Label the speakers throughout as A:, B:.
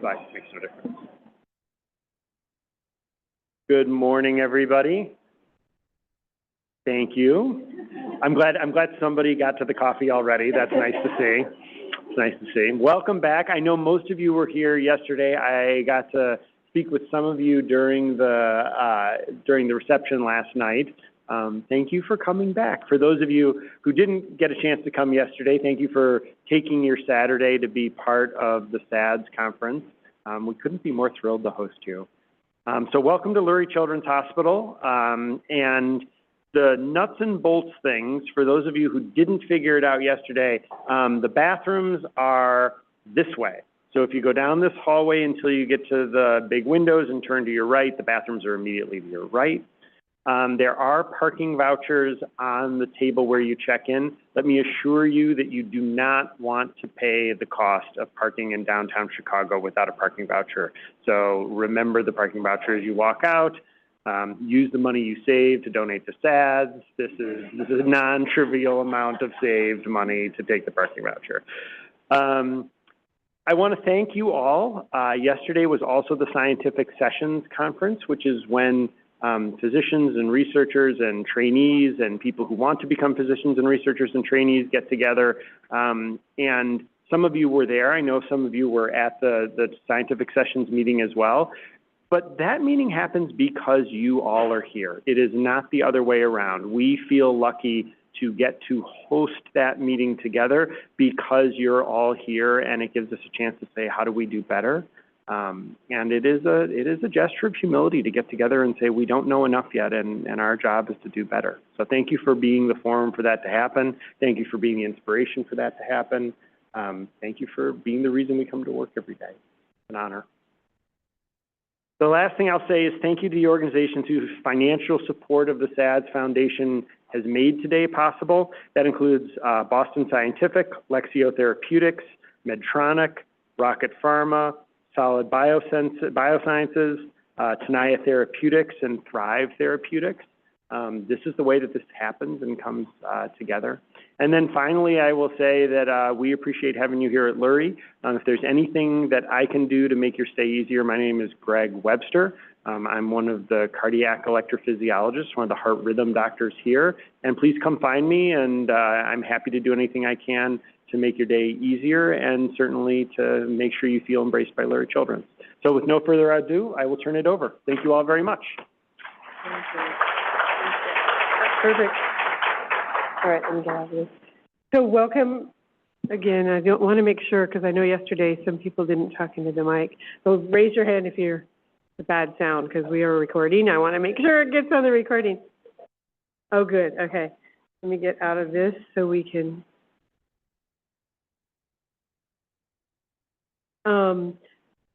A: but it makes no difference. Good morning, everybody. Thank you. I'm glad somebody got to the coffee already. That's nice to see. It's nice to see. Welcome back. I know most of you were here yesterday. I got to speak with some of you during the reception last night. Thank you for coming back. For those of you who didn't get a chance to come yesterday, thank you for taking your Saturday to be part of the SADS conference. We couldn't be more thrilled to host you. So welcome to Lurie Children's Hospital. And the nuts and bolts things, for those of you who didn't figure it out yesterday, the bathrooms are this way. So if you go down this hallway until you get to the big windows and turn to your right, the bathrooms are immediately to your right. There are parking vouchers on the table where you check in. Let me assure you that you do not want to pay the cost of parking in downtown Chicago without a parking voucher. So remember the parking voucher as you walk out. Use the money you save to donate to SADS. This is a non-trivial amount of saved money to take the parking voucher. I want to thank you all. Yesterday was also the Scientific Sessions Conference, which is when physicians and researchers and trainees and people who want to become physicians and researchers and trainees get together. And some of you were there. I know some of you were at the Scientific Sessions meeting as well. But that meeting happens because you all are here. It is not the other way around. We feel lucky to get to host that meeting together because you're all here, and it gives us a chance to say, how do we do better? And it is a gesture of humility to get together and say, we don't know enough yet, and our job is to do better. So thank you for being the forum for that to happen. Thank you for being the inspiration for that to happen. Thank you for being the reason we come to work every day. It's an honor. The last thing I'll say is thank you to the organizations whose financial support of the SADS Foundation has made today possible. That includes Boston Scientific, Lexio Therapeutics, Medtronic, Rocket Pharma, Solid Biosciences, Tenaya Therapeutics, and Thrive Therapeutics. This is the way that this happens and comes together. And then finally, I will say that we appreciate having you here at Lurie. If there's anything that I can do to make your stay easier, my name is Greg Webster. I'm one of the cardiac electrophysiologists, one of the heart rhythm doctors here. And please come find me, and I'm happy to do anything I can to make your day easier and certainly to make sure you feel embraced by Lurie Children's. So with no further ado, I will turn it over. Thank you all very much.
B: Thank you. Perfect. All right, let me get out of this. So welcome again. I don't want to make sure, because I know yesterday some people didn't talk into the mic. So raise your hand if you're a bad sound, because we are recording. I want to make sure it gets on the recording. Oh, good. Okay. Let me get out of this so we can.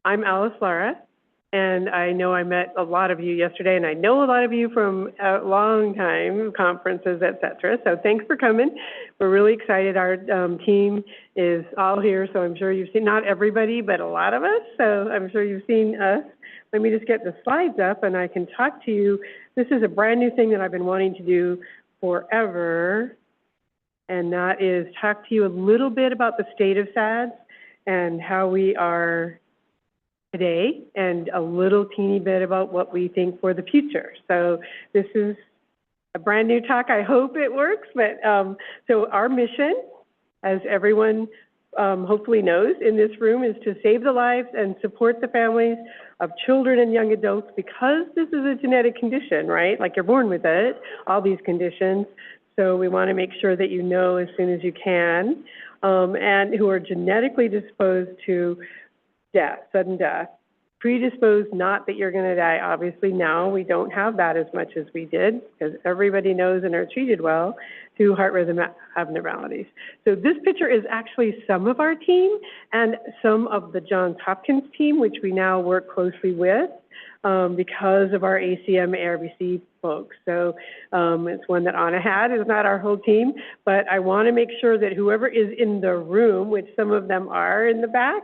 B: I'm Alice Lara. And I know I met a lot of you yesterday, and I know a lot of you from a long time, conferences, et cetera. So thanks for coming. We're really excited. Our team is all here, so I'm sure you've seen, not everybody, but a lot of us. So I'm sure you've seen us. Let me just get the slides up, and I can talk to you. This is a brand new thing that I've been wanting to do forever, and that is talk to you a little bit about the state of SADS and how we are today, and a little teeny bit about what we think for the future. So this is a brand new talk. I hope it works, but so our mission, as everyone hopefully knows in this room, is to save the lives and support the families of children and young adults, because this is a genetic condition, right? Like, you're born with it, all these conditions. So we want to make sure that you know as soon as you can, and who are genetically disposed to death, sudden death, predisposed, not that you're going to die. Obviously now we don't have that as much as we did, because everybody knows and are treated well, to heart rhythm abnormalities. So this picture is actually some of our team and some of the Johns Hopkins team, which we now work closely with because of our ACM ARBC folks. So it's one that Anna had. It's not our whole team, but I want to make sure that whoever is in the room, which some of them are in the back,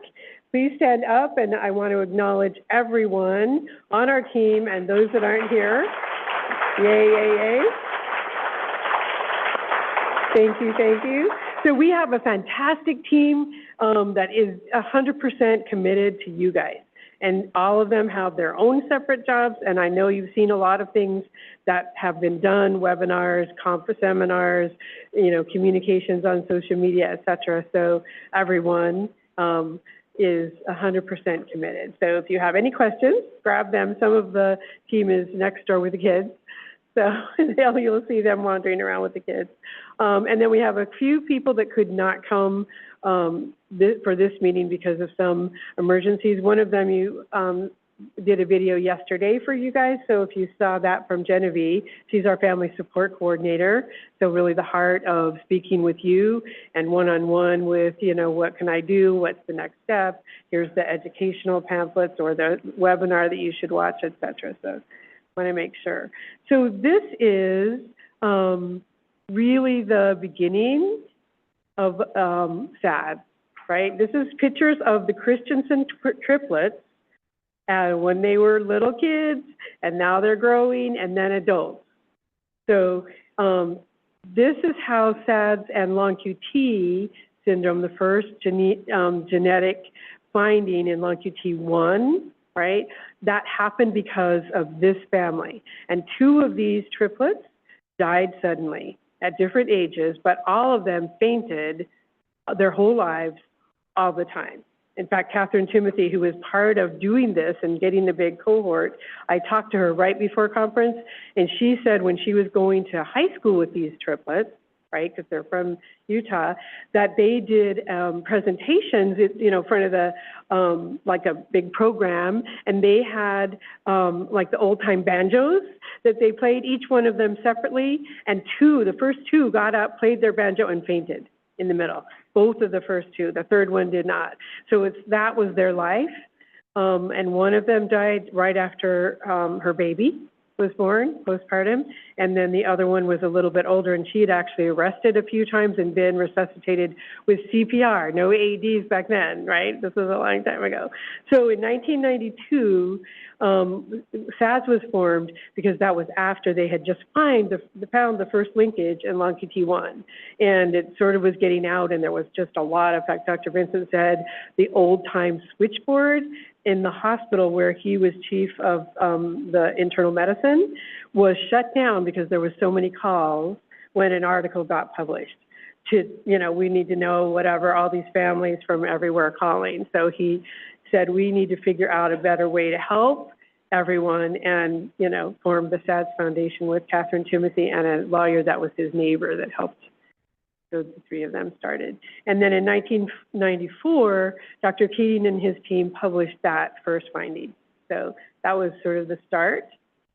B: please stand up, and I want to acknowledge everyone on our team and those that aren't here. Yay, yay, yay. Thank you, thank you. So we have a fantastic team that is 100% committed to you guys. And all of them have their own separate jobs. And I know you've seen a lot of things that have been done, webinars, conference seminars, communications on social media, et cetera. So everyone is 100% committed. So if you have any questions, grab them. Some of the team is next door with the kids. So you'll see them wandering around with the kids. And then we have a few people that could not come for this meeting because of some emergencies. One of them you did a video yesterday for you guys. So if you saw that from Genevieve, she's our family support coordinator. So really the heart of speaking with you and one-on-one with, what can I do? What's the next step? Here's the educational pamphlets or the webinar that you should watch, et cetera. So want to make sure. So this is really the beginning of SADS, right? This is pictures of the Christensen triplets when they were little kids, and now they're growing, and then adults. So this is how SADS and long QT syndrome, the first genetic finding in long QT1, right? That happened because of this family. And 2 of these triplets died suddenly at different ages, but all of them fainted their whole lives all the time. In fact, Catherine Timothy, who was part of doing this and getting the big cohort, I talked to her right before conference, and she said when she was going to high school with these triplets, right, because they're from Utah, that they did presentations, in front of the, like a big program, and they had like the old-time banjos that they played, each one of them separately, and the first 2 got up, played their banjo, and fainted in the middle. Both of the first 2, the third one did not. So that was their life, and one of them died right after her baby was born, postpartum, and then the other one was a little bit older, and she had actually arrested a few times and been resuscitated with CPR, no AEDs back then, right? This was a long time ago. So in 1992, SADS was formed because that was after they had just found the first linkage in long QT1, and it sort of was getting out, and there was just a lot. In fact, Dr. Vincent said the old-time switchboard in the hospital where he was chief of the internal medicine was shut down because there was so many calls when an article got published to, we need to know whatever, all these families from everywhere calling. So he said, we need to figure out a better way to help everyone and, form the SADS Foundation with Catherine Timothy and a lawyer that was his neighbor that helped. So the 3 of them started. And then in 1994, Dr. Keating and his team published that first finding. So that was sort of the start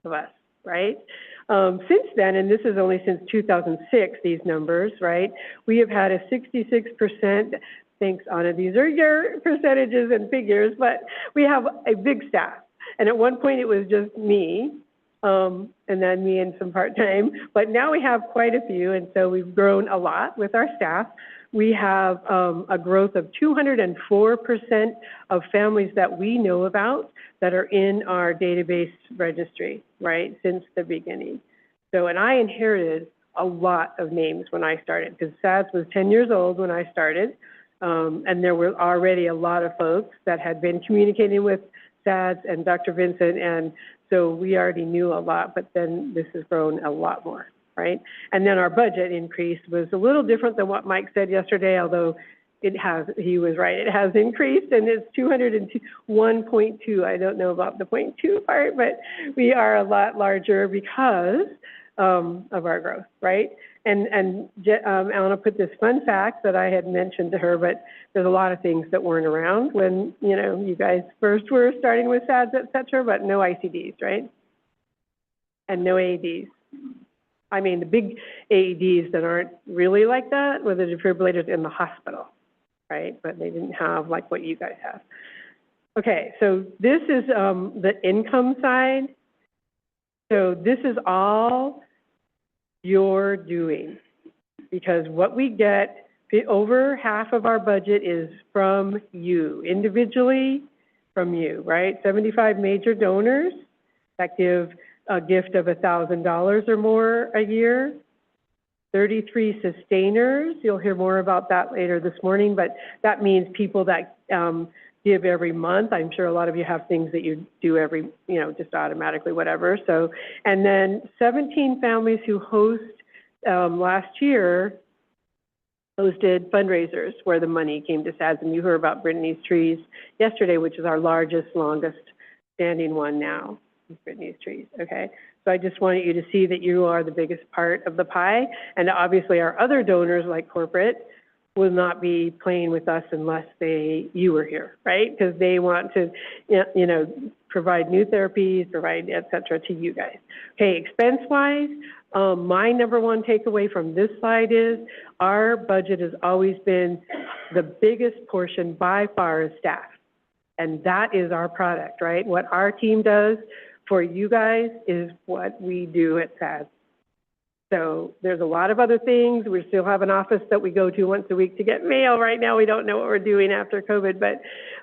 B: of us, right? Since then, and this is only since 2006, these numbers, right? We have had a 66%, thanks Anna, these are your percentages and figures, but we have a big staff. And at one point it was just me, and then me and some part-time, but now we have quite a few, and so we've grown a lot with our staff. We have a growth of 204% of families that we know about that are in our database registry, right, since the beginning. So, and I inherited a lot of names when I started, because SADS was 10 years old when I started, and there were already a lot of folks that had been communicating with SADS and Dr. Vincent, and so we already knew a lot, but then this has grown a lot more, right? And then our budget increase was a little different than what Mike said yesterday, although he was right, it has increased, and it's 201.2. I don't know about the 0.2 part, but we are a lot larger because of our growth, right? And Alana put this fun fact that I had mentioned to her, but there's a lot of things that weren't around when, you guys first were starting with SADS, et cetera, but no ICDs, right? And no AEDs. I mean, the big AEDs that aren't really like that were the defibrillators in the hospital, right? But they didn't have like what you guys have. Okay, so this is the income side. So this is all you're doing, because what we get, over half of our budget is from you, individually from you, right? 75 major donors that give a gift of $1,000 or more a year. 33 sustainers. You'll hear more about that later this morning, but that means people that give every month. I'm sure a lot of you have things that you do every, just automatically, whatever. So, and then 17 families who host last year hosted fundraisers where the money came to SADS, and you heard about Brittany's Trees yesterday, which is our largest, longest standing one now, Brittany's Trees, okay? So I just wanted you to see that you are the biggest part of the pie, and obviously our other donors like corporate will not be playing with us unless you were here, right? Because they want to, provide new therapies, provide et cetera to you guys. Okay, expense-wise, my number one takeaway from this slide is our budget has always been the biggest portion by far is staff. And that is our product, right? What our team does for you guys is what we do at SADS. So there's a lot of other things. We still have an office that we go to once a week to get mail. Right now, we don't know what we're doing after COVID,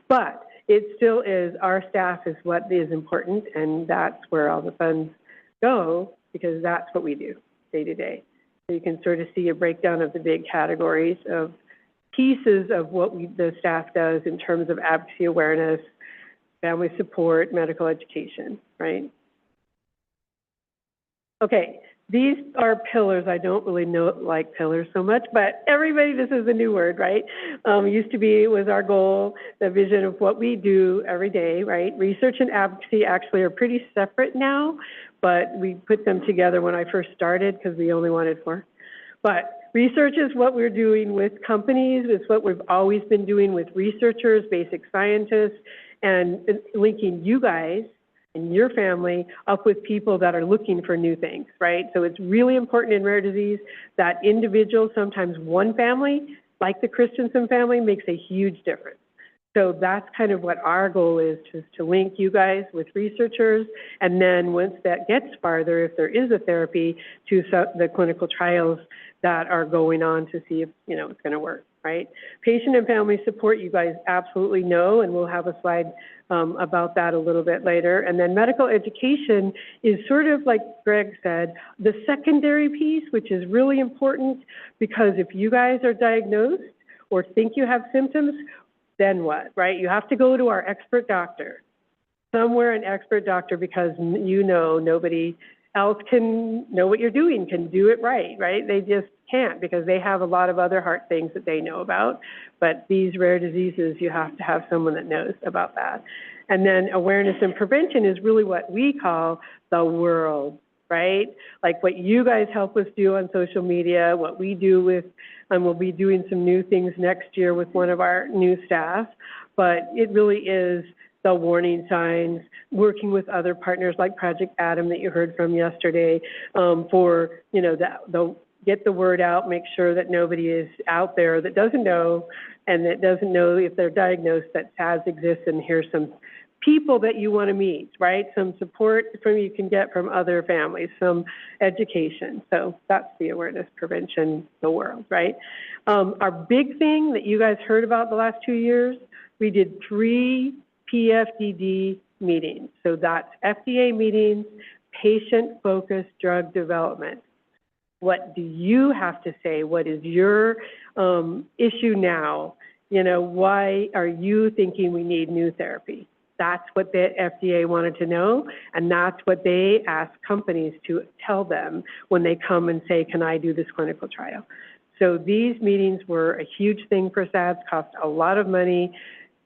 B: but it still is, our staff is what is important, and that's where all the funds go, because that's what we do day to day. So you can sort of see a breakdown of the big categories of pieces of what the staff does in terms of advocacy awareness, family support, medical education, right? Okay. These are pillars. I don't really like pillars so much, but everybody, this is a new word, right? Was our goal, the vision of what we do every day, right? Research and advocacy actually are pretty separate now, but we put them together when I first started because we only wanted 4. But research is what we're doing with companies. It's what we've always been doing with researchers, basic scientists, and linking you guys and your family up with people that are looking for new things, right? So it's really important in rare disease that individuals, sometimes one family, like the Christensen family, makes a huge difference. So that's kind of what our goal is, to link you guys with researchers, and then once that gets farther, if there is a therapy, to the clinical trials that are going on to see if, it's going to work, right? Patient and family support, you guys absolutely know, and we'll have a slide about that a little bit later. And then medical education is sort of like Greg said, the secondary piece, which is really important, because if you guys are diagnosed or think you have symptoms, then what, right? You have to go to our expert doctor, somewhere an expert doctor, because nobody else can know what you're doing, can do it right? They just can't, because they have a lot of other heart things that they know about. But these rare diseases, you have to have someone that knows about that. And then awareness and prevention is really what we call the world, right? Like what you guys help us do on social media, what we do with, and we'll be doing some new things next year with one of our new staff, but it really is the warning signs, working with other partners like Project Adam that you heard from yesterday, for, get the word out, make sure that nobody is out there that doesn't know, and that doesn't know if they're diagnosed, that SADS exists, and here's some people that you want to meet, right? Some support you can get from other families, some education. So that's the awareness, prevention, the world, right? Our big thing that you guys heard about the last 2 years, we did 3 PFDD meetings. So that's FDA meetings, patient-focused drug development. What do you have to say? What is your issue now? Why are you thinking we need new therapy? That's what the FDA wanted to know, and that's what they ask companies to tell them when they come and say, can I do this clinical trial? So these meetings were a huge thing for SADS, cost a lot of money,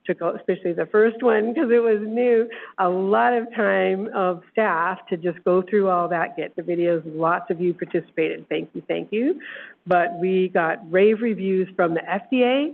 B: took, especially the first one because it was new, a lot of time of staff to just go through all that, get the videos. Lots of you participated. Thank you. But we got rave reviews from the FDA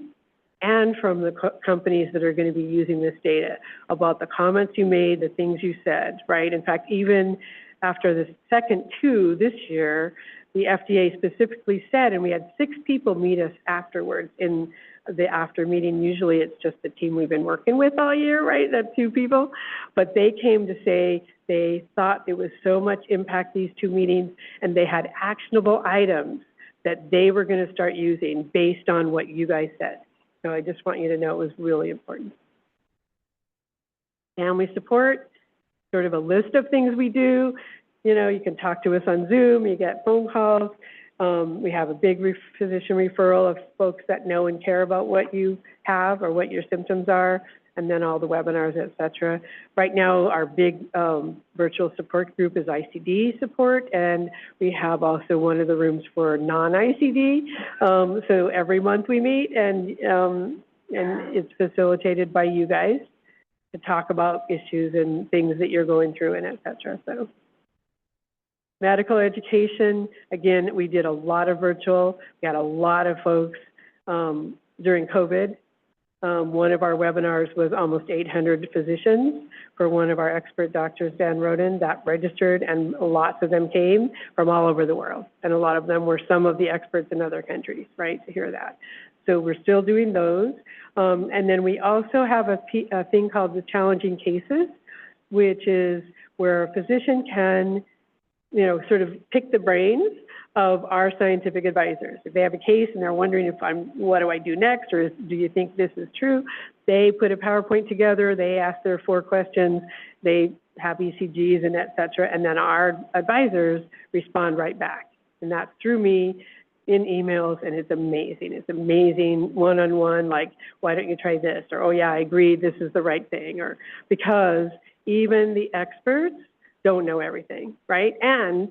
B: and from the companies that are going to be using this data about the comments you made, the things you said, right? In fact, even after the second 2 this year, the FDA specifically said, and we had 6 people meet us afterwards in the after meeting. Usually it's just the team we've been working with all year, right? That's 2 people. But they came to say they thought it was so much impact, these 2 meetings, and they had actionable items that they were going to start using based on what you guys said. So I just want you to know it was really important. Family support, sort of a list of things we do. You can talk to us on Zoom, you get phone calls. We have a big physician referral of folks that know and care about what you have or what your symptoms are, and then all the webinars, et cetera. Right now, our big virtual support group is ICD support, and we have also one of the rooms for non-ICD. So every month we meet, and it's facilitated by you guys to talk about issues and things that you're going through, and et cetera. So medical education, again, we did a lot of virtual. We had a lot of folks during COVID. One of our webinars was almost 800 physicians for one of our expert doctors, Dan Roden, that registered, and lots of them came from all over the world. And a lot of them were some of the experts in other countries, right, to hear that. So we're still doing those. And then we also have a thing called the challenging cases, which is where a physician can, you know, sort of pick the brains of our scientific advisors. If they have a case and they're wondering what do I do next, or do you think this is true? They put a PowerPoint together, they ask their 4 questions, they have ECGs and et cetera, and then our advisors respond right back. And that's through me in emails, and it's amazing. It's amazing one-on-one, like, why don't you try this? Or, oh yeah, I agree, this is the right thing. Or because even the experts don't know everything, right? And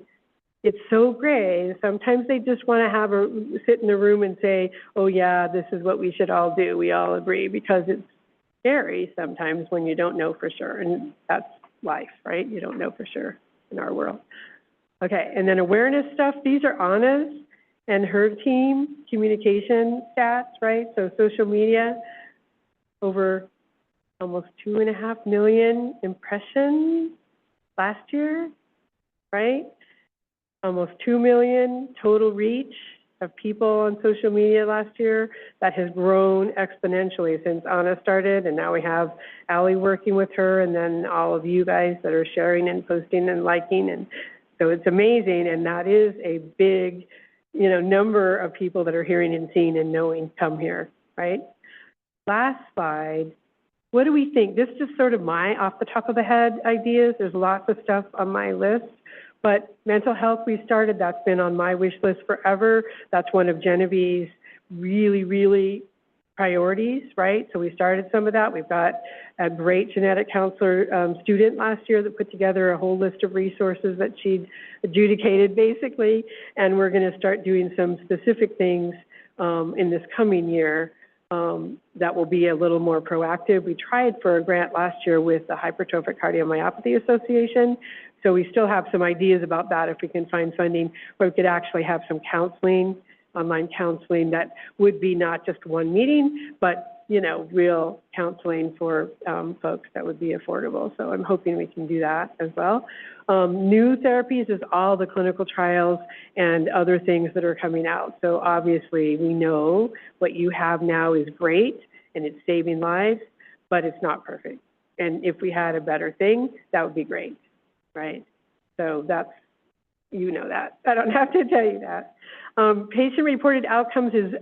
B: it's so gray. Sometimes they just want to sit in a room and say, oh yeah, this is what we should all do. We all agree, because it's scary sometimes when you don't know for sure. And that's life, right? You don't know for sure in our world. Okay, and then awareness stuff. These are Anna's and her team communication stats, right? So social media, over almost 2.5 million impressions last year, right? Almost 2 million total reach of people on social media last year. That has grown exponentially since Anna started, and now we have Allie working with her, and then all of you guys that are sharing and posting and liking, and so it's amazing, and that is a big, you know, number of people that are hearing and seeing and knowing come here, right? Last slide. What do we think? This is just sort of my off the top of the head ideas. There's lots of stuff on my list. But mental health, we started, that's been on my wish list forever. That's one of Genevieve's really, really priorities, right? So we started some of that. We've got a great genetic counselor student last year that put together a whole list of resources that she'd adjudicated, basically. And we're going to start doing some specific things in this coming year that will be a little more proactive. We tried for a grant last year with the Hypertrophic Cardiomyopathy Association. So we still have some ideas about that if we can find funding, where we could actually have some counseling, online counseling that would be not just one meeting, but, you know, real counseling for folks that would be affordable. So I'm hoping we can do that as well. New therapies is all the clinical trials and other things that are coming out. So obviously we know what you have now is great and it's saving lives, but it's not perfect. And if we had a better thing, that would be great. Right? So that's, you know that. I don't have to tell you that. Patient-reported outcomes is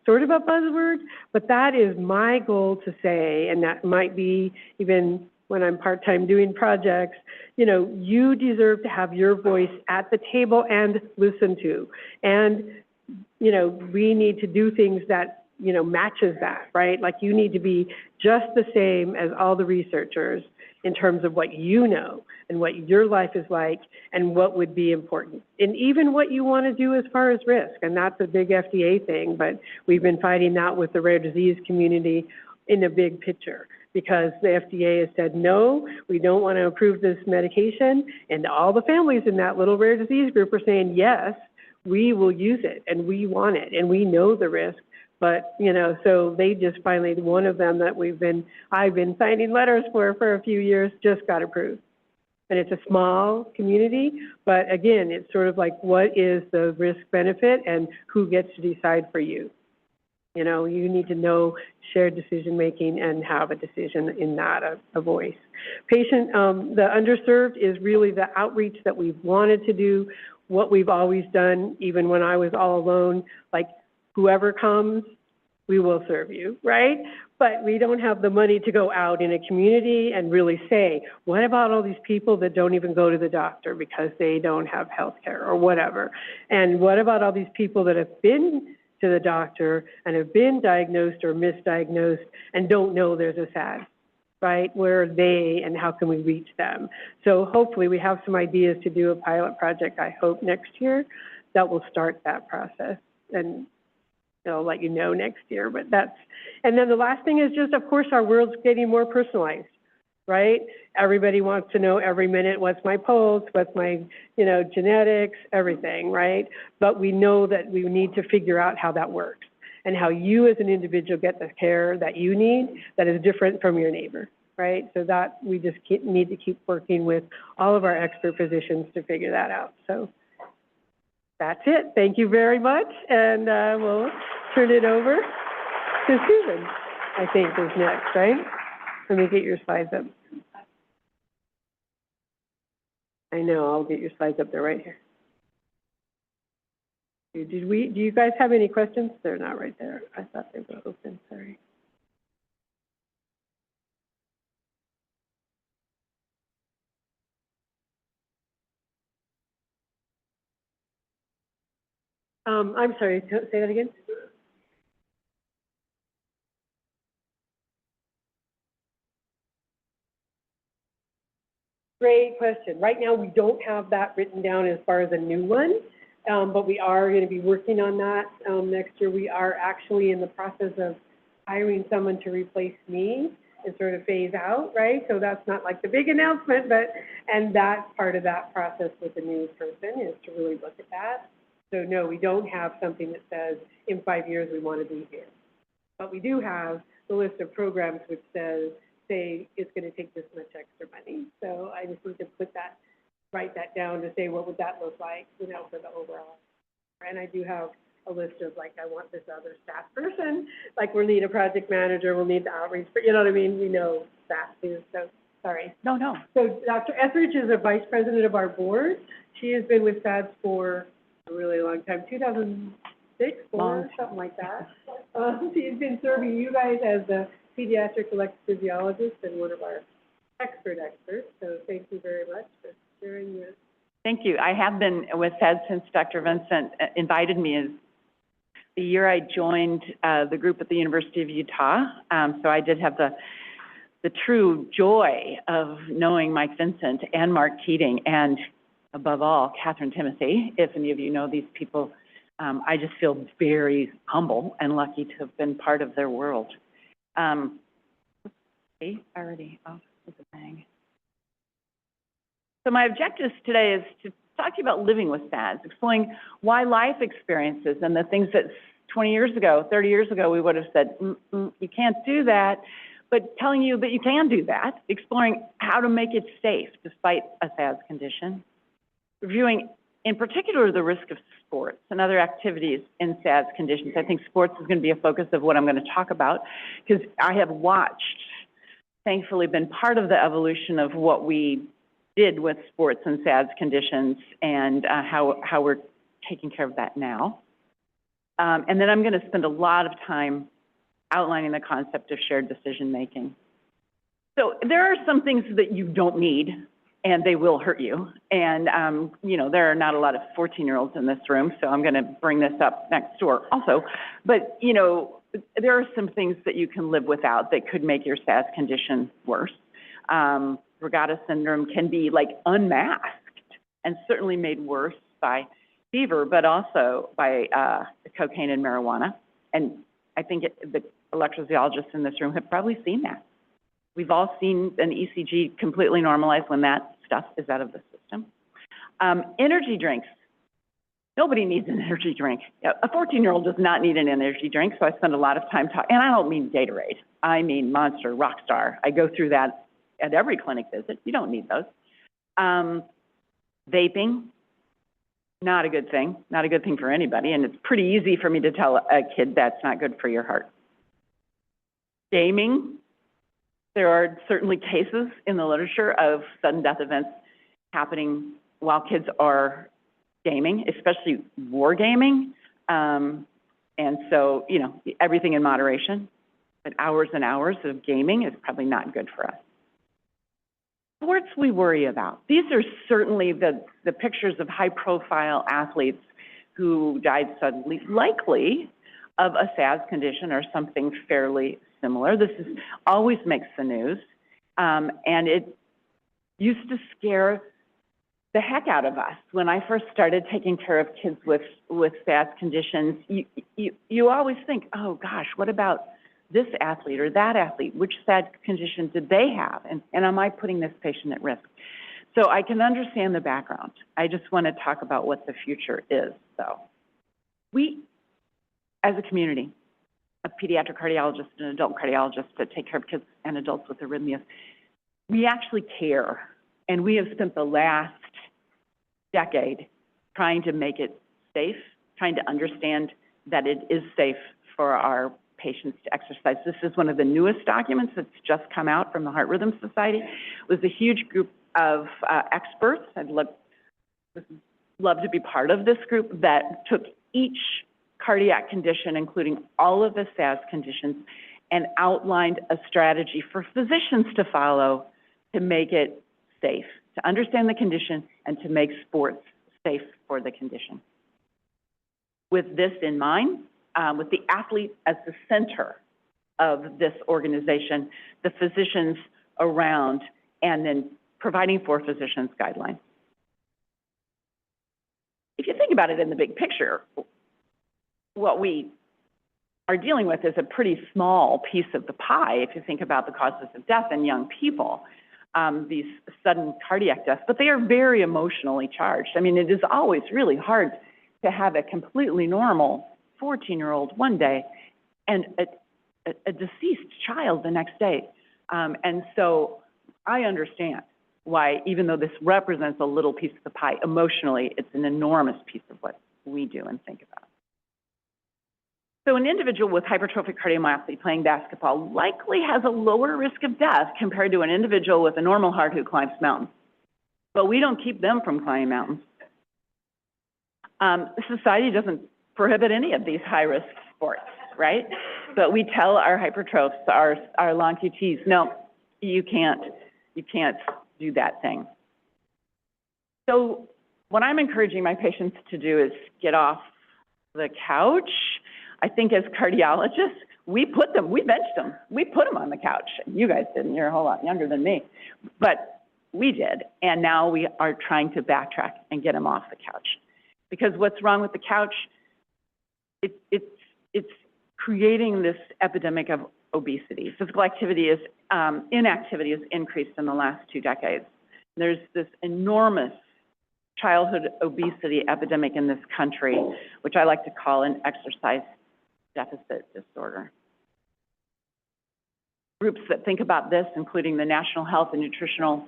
B: sort of a buzzword, but that is my goal to say, and that might be even when I'm part-time doing projects, you know, you deserve to have your voice at the table and listened to. And, you know, we need to do things that, you know, matches that, right? Like you need to be just the same as all the researchers in terms of what you know and what your life is like and what would be important. And even what you want to do as far as risk. And that's a big FDA thing, but we've been fighting that with the rare disease community in a big picture because the FDA has said, no, we don't want to approve this medication. And all the families in that little rare disease group are saying, yes, we will use it and we want it and we know the risk. But, you know, so they just finally, one of them that I've been signing letters for a few years, just got approved. And it's a small community, but again, it's sort of like, what is the risk benefit and who gets to decide for you? You know, you need to know shared decision-making and have a decision in that, a voice. Patient, the underserved is really the outreach that we've wanted to do, what we've always done, even when I was all alone, like, whoever comes, we will serve you, right? But we don't have the money to go out in a community and really say, what about all these people that don't even go to the doctor because they don't have health care or whatever? And what about all these people that have been to the doctor and have been diagnosed or misdiagnosed and don't know there's a SADS, right? Where are they and how can we reach them? So hopefully we have some ideas to do a pilot project, I hope, next year that will start that process. And I'll let you know next year, but that's, and then the last thing is just, of course, our world's getting more personalized, right? Everybody wants to know every minute, what's my pulse, what's my, you know, genetics, everything, right? But we know that we need to figure out how that works and how you as an individual get the care that you need that is different from your neighbor, right? So that we just need to keep working with all of our expert physicians to figure that out. So that's it. Thank you very much. And we'll turn it over to Susan, I think is next, right? Let me get your slides up. I know, I'll get your slides up. They're right here. Do you guys have any questions? They're not right there. I thought they were open, sorry. I'm sorry, say that again. Great question. Right now, we don't have that written down as far as a new one, but we are going to be working on that next year. We are actually in the process of hiring someone to replace me and sort of phase out, right? So that's not like the big announcement, but, and that's part of that process with the new person is to really look at that. So no, we don't have something that says in 5 years we want to be here. But we do have the list of programs which says, say it's going to take this much extra money. So I just need to write that down to say what would that look like, you know, for the overall. And I do have a list of like, I want this other staff person, like we'll need a project manager, we'll need the outreach, but you know what I mean? We know staff too, so sorry.
C: No.
B: So Dr. Etheridge is a vice president of our board. She has been with SADS for a really long time, 2006, 4, something like that. She's been serving you guys as the pediatric electrophysiologist and one of our experts. So thank you very much for sharing your.
C: Thank you. I have been with SADS since Dr. Vincent invited me as the year I joined the group at the University of Utah. So I did have the true joy of knowing Mike Vincent and Mark Keating and above all, Catherine Timothy. If any of you know these people, I just feel very humble and lucky to have been part of their world. Already off with the bang. So my objectives today is to talk to you about living with SADS, exploring why life experiences and the things that 20 years ago, 30 years ago, we would have said, you can't do that, but telling you that you can do that, exploring how to make it safe despite a SADS condition, reviewing in particular the risk of sports and other activities in SADS conditions. I think sports is going to be a focus of what I'm going to talk about because I have watched, thankfully been part of the evolution of what we did with sports and SADS conditions and how we're taking care of that now. And then I'm going to spend a lot of time outlining the concept of shared decision making. So there are some things that you don't need and they will hurt you. And, you know, there are not a lot of 14-year-olds in this room, so I'm going to bring this up next door also. But, you know, there are some things that you can live without that could make your SADS condition worse. Regatta syndrome can be like unmasked and certainly made worse by fever, but also by cocaine and marijuana. And I think the electrophysiologists in this room have probably seen that. We've all seen an ECG completely normalized when that stuff is out of the system. Energy drinks. Nobody needs an energy drink. A 14-year-old does not need an energy drink, so I spend a lot of time talking, and I don't mean Gatorade. I mean Monster, Rockstar. I go through that at every clinic visit. You don't need those. Vaping, not a good thing for anybody, and it's pretty easy for me to tell a kid that's not good for your heart. Gaming, there are certainly cases in the literature of sudden death events happening while kids are gaming, especially war gaming. And so, you know, everything in moderation, but hours and hours of gaming is probably not good for us. Sports we worry about. These are certainly the pictures of high-profile athletes who died suddenly, likely of a SADS condition or something fairly similar. This is, always makes the news, and it used to scare the heck out of us. When I first started taking care of kids with SADS conditions, you always think, oh gosh, what about this athlete or that athlete? Which SADS condition did they have? And am I putting this patient at risk? So I can understand the background. I just want to talk about what the future is, though. We, as a community, a pediatric cardiologist and an adult cardiologist that take care of kids and adults with arrhythmias, we actually care. And we have spent the last decade trying to make it safe, trying to understand that it is safe for our patients to exercise. This is one of the newest documents that's just come out from the Heart Rhythm Society. It was a huge group of experts. I'd love to be part of this group that took each cardiac condition, including all of the SADS conditions, and outlined a strategy for physicians to follow to make it safe, to understand the condition and to make sports safe for the condition. With this in mind, with the athlete as the center of this organization, the physicians around, and then providing for physicians guidelines. If you think about it in the big picture, what we are dealing with is a pretty small piece of the pie if you think about the causes of death in young people, these sudden cardiac deaths, but they are very emotionally charged. I mean, it is always really hard to have a completely normal 14-year-old one day and a deceased child the next day. And so I understand why, even though this represents a little piece of the pie, emotionally, it's an enormous piece of what we do and think about. So an individual with hypertrophic cardiomyopathy playing basketball likely has a lower risk of death compared to an individual with a normal heart who climbs mountains. But we don't keep them from climbing mountains. Society doesn't prohibit any of these high-risk sports, right? But we tell our hypertrophs, our long QTs, no, you can't do that thing. So what I'm encouraging my patients to do is get off the couch. I think as cardiologists, we benched them. We put them on the couch. You guys didn't, you're a whole lot younger than me. But we did, and now we are trying to backtrack and get them off the couch. Because what's wrong with the couch? It's creating this epidemic of obesity. Physical activity is, inactivity has increased in the last 2 decades. There's this enormous childhood obesity epidemic in this country, which I like to call an exercise deficit disorder. Groups that think about this, including the National Health and Nutritional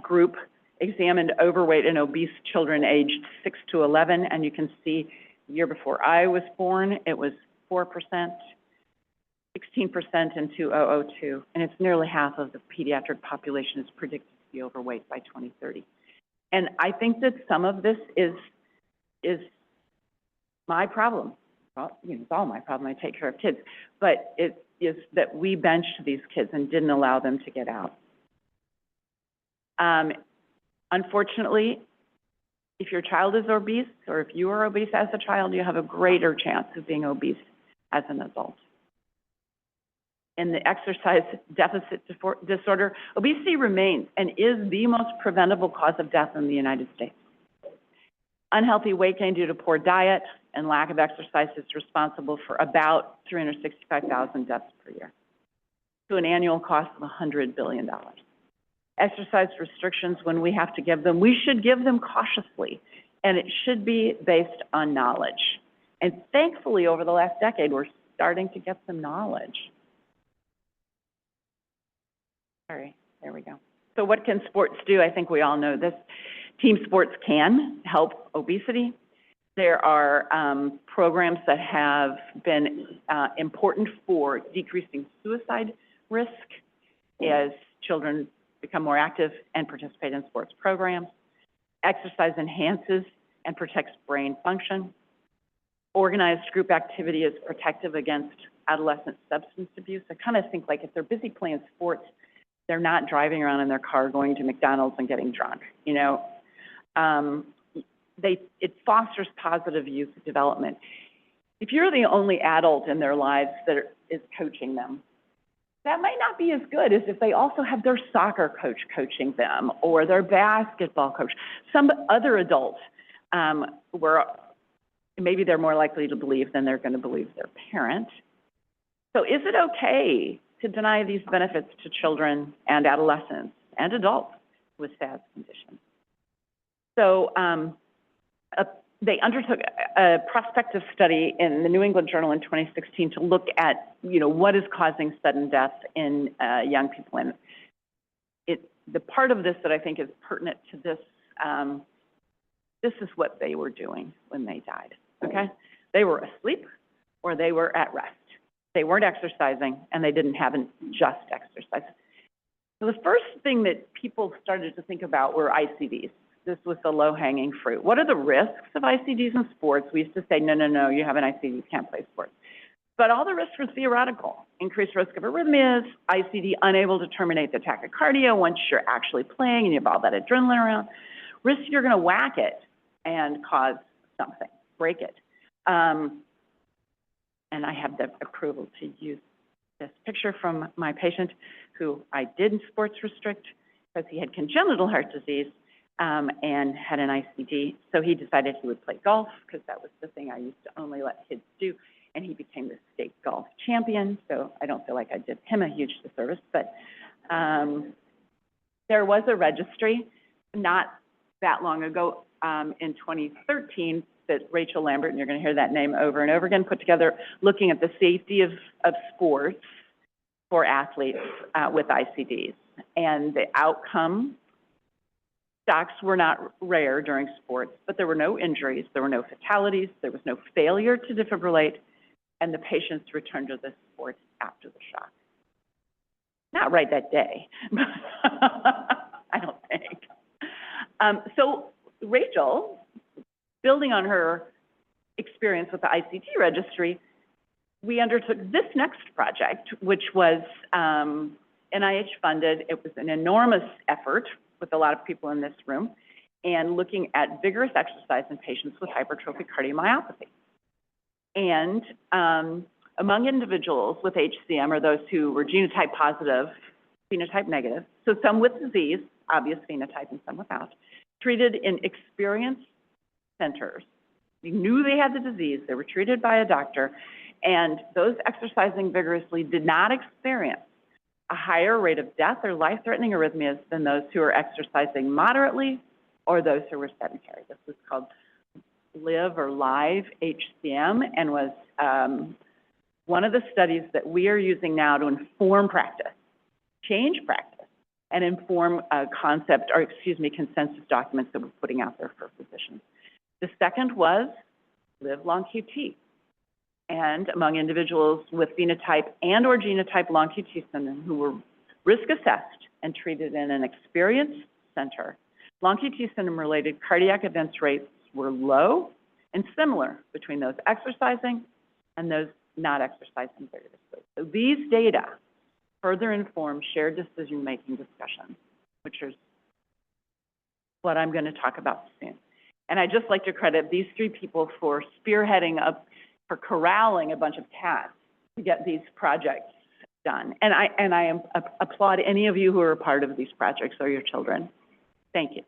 C: Group, examined overweight and obese children aged 6 to 11, and you can see the year before I was born, it was 4%, 16% in 2002, and it's nearly half of the pediatric population is predicted to be overweight by 2030. And I think that some of this is my problem. Well, you know, it's all my problem. I take care of kids, but it is that we benched these kids and didn't allow them to get out. Unfortunately, if your child is obese, or if you are obese as a child, you have a greater chance of being obese as an adult. In the exercise deficit disorder, obesity remains and is the most preventable cause of death in the United States. Unhealthy weight gain due to poor diet and lack of exercise is responsible for about 365,000 deaths per year, to an annual cost of $100 billion. Exercise restrictions, when we have to give them, we should give them cautiously, and it should be based on knowledge. And thankfully, over the last decade, we're starting to get some knowledge. Sorry, there we go. So what can sports do? I think we all know this. Team sports can help obesity. There are programs that have been important for decreasing suicide risk as children become more active and participate in sports programs. Exercise enhances and protects brain function. organized group activity is protective against adolescent substance abuse. I kind of think like if they're busy playing sports, they're not driving around in their car going to McDonald's and getting drunk, you know. It fosters positive youth development. If you're the only adult in their lives that is coaching them, that might not be as good as if they also have their soccer coach coaching them or their basketball coach. Some other adults where maybe they're more likely to believe than they're going to believe their parent. So is it okay to deny these benefits to children and adolescents and adults with SADS conditions? So they undertook a prospective study in the New England Journal in 2016 to look at, you know, what is causing sudden death in young people. And the part of this that I think is pertinent to this, this is what they were doing when they died, okay? They were asleep or they were at rest. They weren't exercising and they didn't have just exercise. So the first thing that people started to think about were ICDs. This was the low-hanging fruit. What are the risks of ICDs in sports? We used to say, no, you have an ICD, you can't play sports. But all the risks were theoretical. Increased risk of arrhythmias, ICD unable to terminate the tachycardia once you're actually playing and you have all that adrenaline around. Risk you're going to whack it and cause something, break it. And I have the approval to use this picture from my patient who I did sports restrict because he had congenital heart disease and had an ICD. So he decided he would play golf because that was the thing I used to only let kids do. And he became the state golf champion. So I don't feel like I did him a huge disservice, but there was a registry not that long ago in 2013 that Rachel Lambert, and you're going to hear that name over and over again, put together looking at the safety of sports for athletes with ICDs. And the outcome stocks were not rare during sports, but there were no injuries, there were no fatalities, there was no failure to defibrillate, and the patients returned to the sport after the shock. Not right that day, I don't think. So Rachel, building on her experience with the ICD registry, we undertook this next project, which was NIH funded. It was an enormous effort with a lot of people in this room, and looking at vigorous exercise in patients with hypertrophic cardiomyopathy. And among individuals with HCM are those who were genotype positive, phenotype negative, so some with disease, obvious phenotype, and some without, treated in experienced centers. They knew they had the disease, they were treated by a doctor, and those exercising vigorously did not experience a higher rate of death or life-threatening arrhythmias than those who are exercising moderately or those who were sedentary. This was called LIVE or Live HCM and was one of the studies that we are using now to inform practice, change practice, and inform consensus documents that we're putting out there for physicians. The second was LIVE Long QT. And among individuals with phenotype and or genotype long QT syndrome who were risk assessed and treated in an experienced center, long QT syndrome related cardiac events rates were low and similar between those exercising and those not exercising vigorously. So these data further inform shared decision-making discussions, which is what I'm going to talk about soon. And I'd just like to credit these three people for spearheading for corralling a bunch of cats to get these projects done. And I applaud any of you who are a part of these projects or your children. Thank you.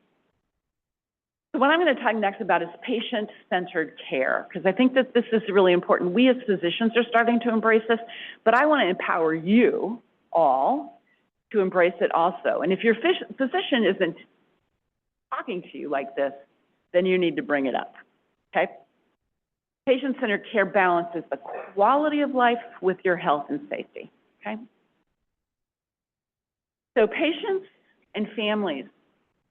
C: So what I'm going to talk next about is patient-centered care, because I think that this is really important. We as physicians are starting to embrace this, but I want to empower you all to embrace it also. And if your physician isn't talking to you like this, then you need to bring it up, okay? Patient-centered care balances the quality of life with your health and safety, okay? So patients and families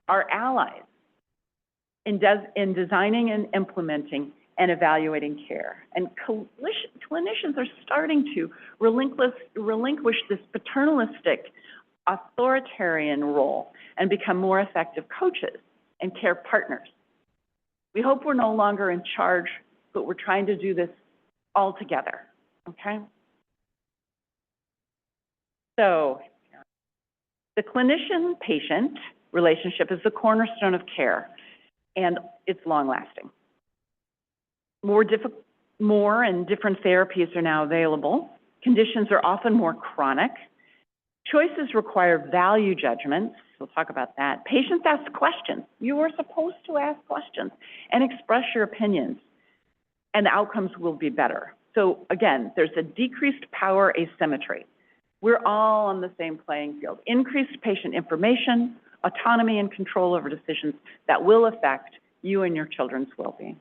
C: are allies in designing and implementing and evaluating care. And clinicians are starting to relinquish this paternalistic, authoritarian role and become more effective coaches and care partners. We hope we're no longer in charge but we're trying to do this all together, okay? So the clinician-patient relationship is the cornerstone of care, and it's long-lasting. More and different therapies are now available. Conditions are often more chronic. Choices require value judgments. We'll talk about that. Patients ask questions. You are supposed to ask questions and express your opinions, and the outcomes will be better. So again, there's a decreased power asymmetry. We're all on the same playing field. Increased patient information, autonomy, and control over decisions that will affect you and your children's well-being.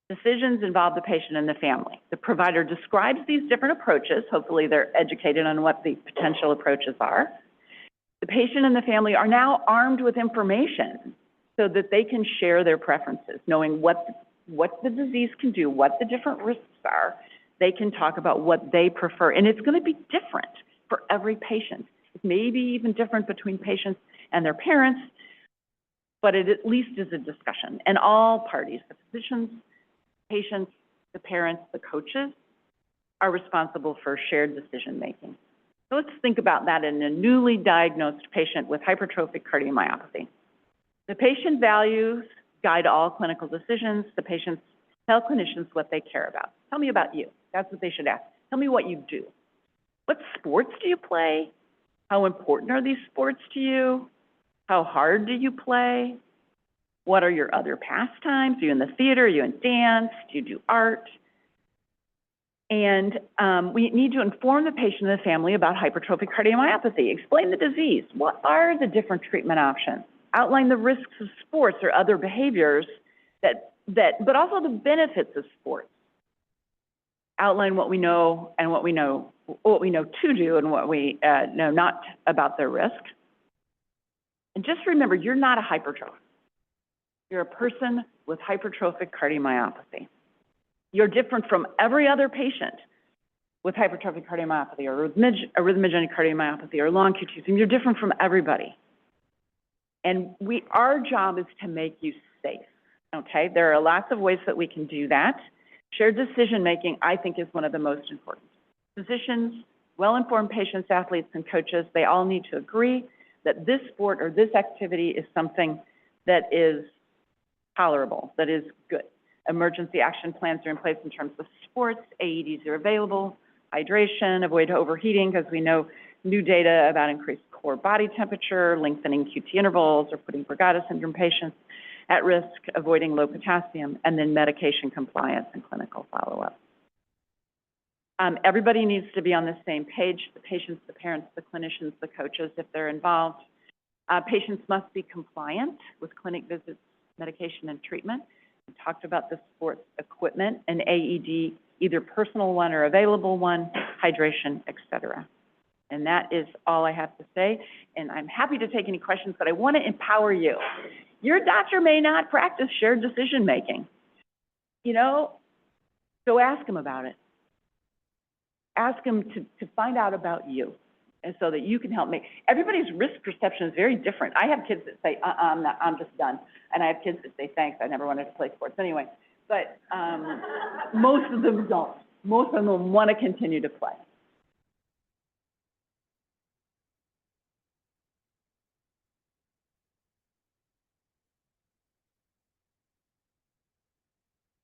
C: Decisions involve the patient and the family. The provider describes these different approaches. Hopefully they're educated on what the potential approaches are. The patient and the family are now armed with information so that they can share their preferences, knowing what the disease can do, what the different risks are. They can talk about what they prefer, and it's going to be different for every patient. It may be even different between patients and their parents, but it at least is a discussion. And all parties, the physicians, patients, the parents, the coaches, are responsible for shared decision-making. So let's think about that in a newly diagnosed patient with hypertrophic cardiomyopathy. The patient values guide all clinical decisions. The patients tell clinicians what they care about. Tell me about you. That's what they should ask. Tell me what you do. What sports do you play? How important are these sports to you? How hard do you play? What are your other pastimes? Are you in the theater? Are you in dance? Do you do art? And we need to inform the patient and the family about hypertrophic cardiomyopathy. Explain the disease. What are the different treatment options? Outline the risks of sports or other behaviors but also the benefits of sports. Outline what we know and what we know to do and what we know not about their risk. And just remember, you're not a hypertrophic. You're a person with hypertrophic cardiomyopathy. You're different from every other patient with hypertrophic cardiomyopathy or arrhythmogenic cardiomyopathy or long QT. You're different from everybody. And our job is to make you safe, okay? There are lots of ways that we can do that. Shared decision-making, I think, is one of the most important. Physicians, well-informed patients, athletes, and coaches, they all need to agree that this sport or this activity is something that is tolerable, that is good. Emergency action plans are in place in terms of sports. AEDs are available. Hydration, avoid overheating, because we know new data about increased core body temperature, lengthening QT intervals, or putting Brugada syndrome patients at risk, avoiding low potassium, and then medication compliance and clinical follow-up. Everybody needs to be on the same page, the patients, the parents, the clinicians, the coaches, if they're involved. Patients must be compliant with clinic visits, medication, and treatment. We talked about the sports equipment, an AED, either personal one or available one, hydration, et cetera. And that is all I have to say. And I'm happy to take any questions, but I want to empower you. Your doctor may not practice shared decision-making. You know, so ask him about it. Ask him to find out about you, and so that you can help make. Everybody's risk perception is very different. I have kids that say, I'm just done. And I have kids that say, thanks, I never wanted to play sports anyway. But most of them don't. Most of them want to continue to play.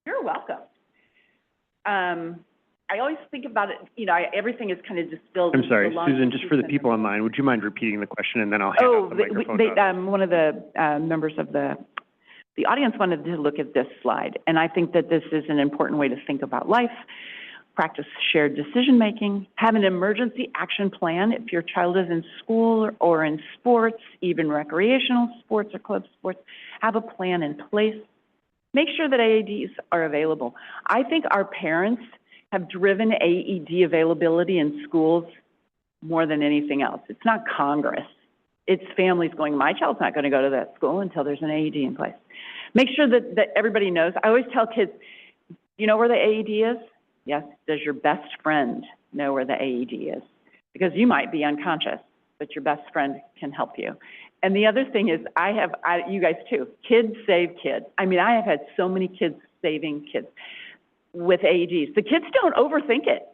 C: You're welcome. I always think about it, you know, everything is kind of distilled.
A: I'm sorry, Susan, just for the people online, would you mind repeating the question, and then I'll hand out the microphone.
C: One of the members of the audience wanted to look at this slide, and I think that this is an important way to think about life. Practice shared decision-making, have an emergency action plan if your child is in school or in sports, even recreational sports or club sports, have a plan in place. Make sure that AEDs are available. I think our parents have driven AED availability in schools more than anything else. It's not Congress. It's families going, my child's not going to go to that school until there's an AED in place. Make sure that everybody knows. I always tell kids, you know where the AED is? Yes. Does your best friend know where the AED is? Because you might be unconscious, but your best friend can help you. And the other thing is, you guys too, kids save kids. I mean, I have had so many kids saving kids with AEDs. The kids don't overthink it.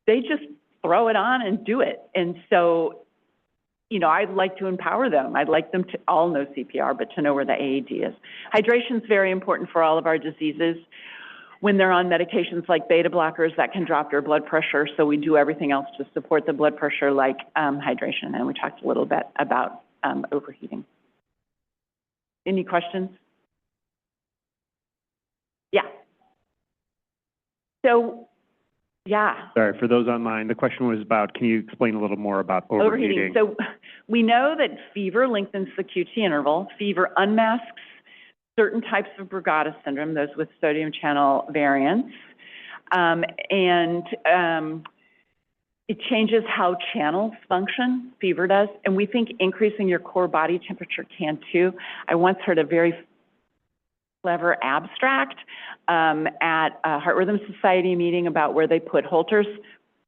C: They just throw it on and do it. And so, you know, I'd like to empower them. I'd like them to all know CPR, but to know where the AED is. Hydration is very important for all of our diseases. When they're on medications like beta blockers, that can drop their blood pressure. So we do everything else to support the blood pressure, like hydration. And we talked a little bit about overheating. Any questions? Yeah. So, yeah.
A: Sorry, for those online, the question was about, can you explain a little more about overheating?
C: So we know that fever lengthens the QT interval. Fever unmasks certain types of Brugada syndrome, those with sodium channel variants. It changes how channels function, fever does, and we think increasing your core body temperature can too. I once heard a very clever abstract at a Heart Rhythm Society meeting about where they put Holters,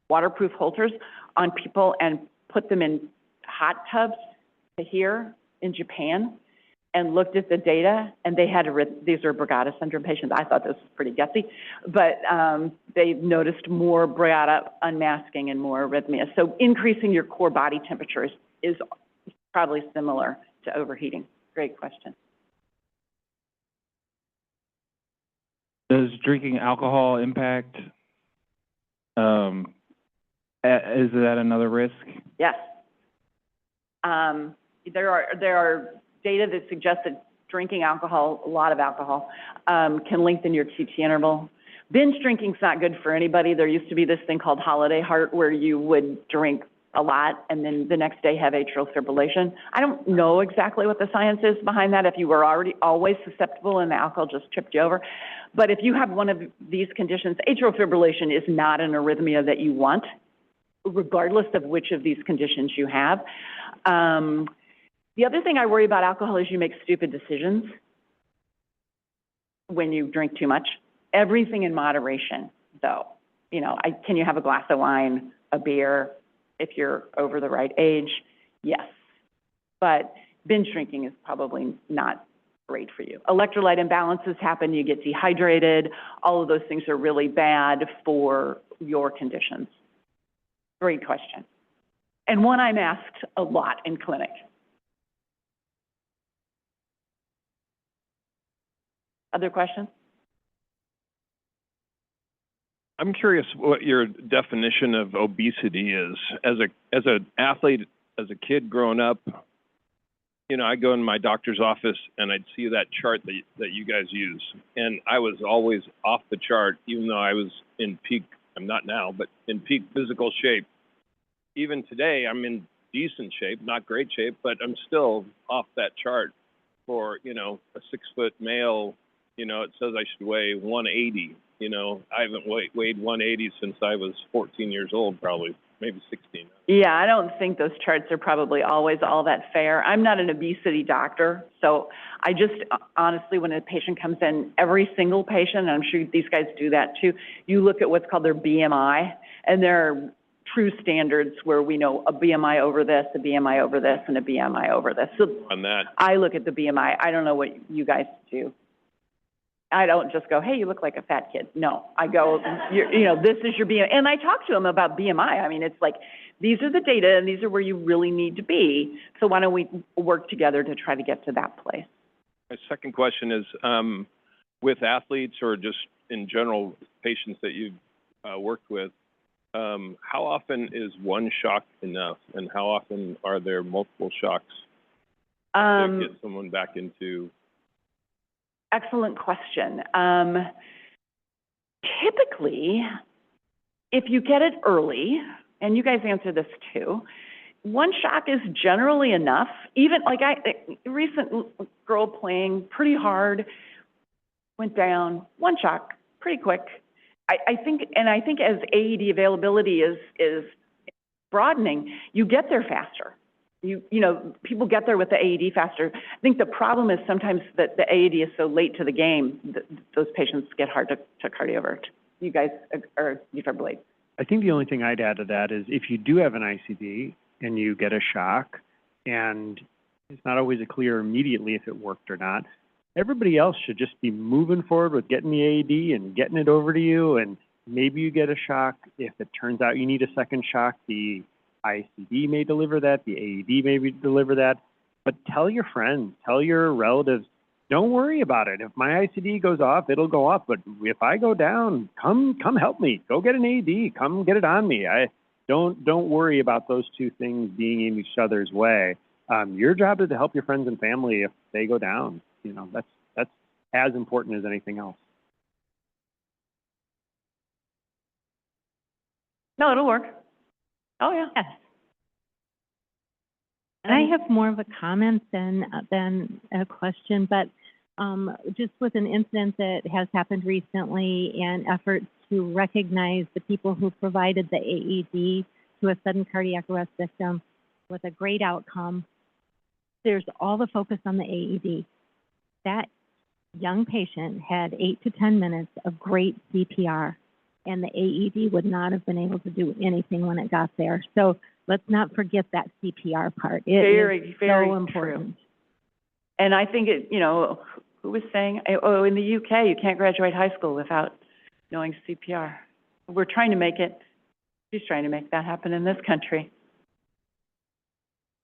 C: waterproof Holters, on people and put them in hot tubs here in Japan, and looked at the data, and they had, these are Brugada syndrome patients. I thought this was pretty gutsy, but they noticed more Brugada unmasking and more arrhythmia. So increasing your core body temperature is probably similar to overheating. Great question.
D: Does drinking alcohol impact, is that another risk?
C: Yes. There are data that suggests that drinking alcohol, a lot of alcohol, can lengthen your QT interval. Binge drinking's not good for anybody. There used to be this thing called holiday heart where you would drink a lot and then the next day have atrial fibrillation. I don't know exactly what the science is behind that, if you were already always susceptible and the alcohol just tripped you over. But if you have one of these conditions, atrial fibrillation is not an arrhythmia that you want, regardless of which of these conditions you have. The other thing I worry about alcohol is you make stupid decisions when you drink too much. Everything in moderation, though. You know, can you have a glass of wine, a beer, if you're over the right age? Yes. But binge drinking is probably not great for you. Electrolyte imbalances happen, you get dehydrated. All of those things are really bad for your conditions. Great question. And one I'm asked a lot in clinic. Other questions?
E: I'm curious what your definition of obesity is. As an athlete, as a kid growing up, you know, I go in my doctor's office and I'd see that chart that you guys use, and I was always off the chart, even though I was in peak. I'm not now, but in peak physical shape. Even today, I'm in decent shape, not great shape, but I'm still off that chart. For, you know, a 6-foot male, you know, it says I should weigh 180. You know, I haven't weighed 180 since I was 14 years old, probably, maybe 16.
C: Yeah, I don't think those charts are probably always all that fair. I'm not an obesity doctor, so I just, honestly, when a patient comes in, every single patient, and I'm sure these guys do that too, you look at what's called their BMI, and there are true standards where we know a BMI over this, a BMI over this, and a BMI over this. So
E: on that,
C: I look at the BMI. I don't know what you guys do. I don't just go, hey, you look like a fat kid. No, I go, you know, this is your BMI. And I talk to them about BMI. I mean, it's like, these are the data and these are where you really need to be. So why don't we work together to try to get to that place?
E: my second question is, with athletes or just in general patients that you've worked with, how often is one shock enough, and how often are there multiple shocks to get someone back into?
C: Excellent question. Typically, if you get it early, and you guys answer this too, one shock is generally enough. Even like a recent girl playing pretty hard, went down, one shock, pretty quick. I think as AED availability is broadening, you get there faster. You know, people get there with the AED faster. I think the problem is sometimes that the AED is so late to the game that those patients get hard to cardiovert. You guys are defibrillate.
A: I think the only thing I'd add to that is if you do have an ICD and you get a shock, and it's not always clear immediately if it worked or not, Everybody else should just be moving forward with getting the AED and getting it over to you, and maybe you get a shock. If it turns out you need a second shock, the ICD may deliver that, the AED may deliver that, but tell your friends, tell your relatives, don't worry about it. If my ICD goes off, it'll go off, but if I go down, come help me. Go get an AED, come get it on me. Don't worry about those two things being in each other's way. Your job is to help your friends and family if they go down. You know, that's as important as anything else.
C: No, it'll work. Oh, yeah.
F: Yes. I have more of a comment than a question, but just with an incident that has happened recently and efforts to recognize the people who provided the AED to a sudden cardiac arrest victim with a great outcome, there's all the focus on the AED. That young patient had 8 to 10 minutes of great CPR, and the AED would not have been able to do anything when it got there. So let's not forget that CPR part. It is so important.
C: True. And I think it, you know, who was saying, oh, in the UK, you can't graduate high school without knowing CPR. We're trying to make it, she's trying to make that happen in this country.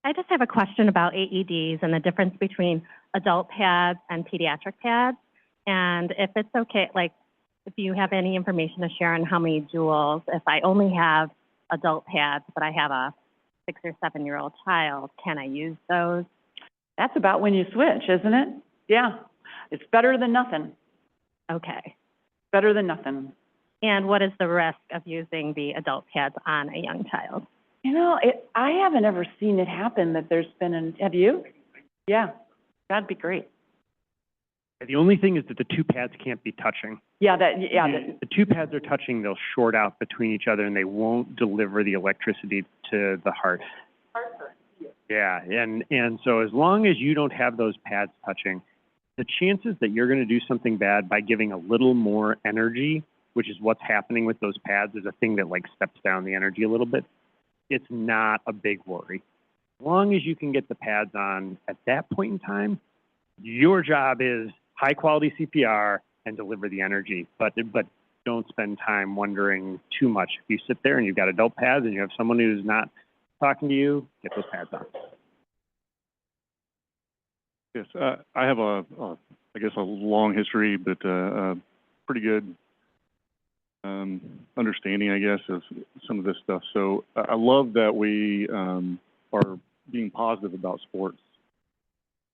F: I just have a question about AEDs and the difference between adult pads and pediatric pads. And if it's okay, like if you have any information to share on how many joules, if I only have adult pads, but I have a 6 or 7 year old child, can I use those?
C: That's about when you switch, isn't it? Yeah. It's better than nothing.
F: Okay.
C: Better than nothing.
F: And what is the risk of using the adult pads on a young child?
C: You know, I haven't ever seen it happen that there's been have you? Yeah. That'd be great.
A: The only thing is that the two pads can't be touching.
C: Yeah,
A: The two pads are touching, they'll short out between each other and they won't deliver the electricity to the heart. Yeah, and so as long as you don't have those pads touching, the chances that you're going to do something bad by giving a little more energy, which is what's happening with those pads, is a thing that like steps down the energy a little bit. It's not a big worry. As long as you can get the pads on at that point in time, your job is high quality CPR and deliver the energy, but don't spend time wondering too much. If you sit there and you've got adult pads and you have someone who's not talking to you, get those pads on.
G: Yes, I have I guess a long history, but pretty good understanding, I guess, of some of this stuff. So I love that we are being positive about sports.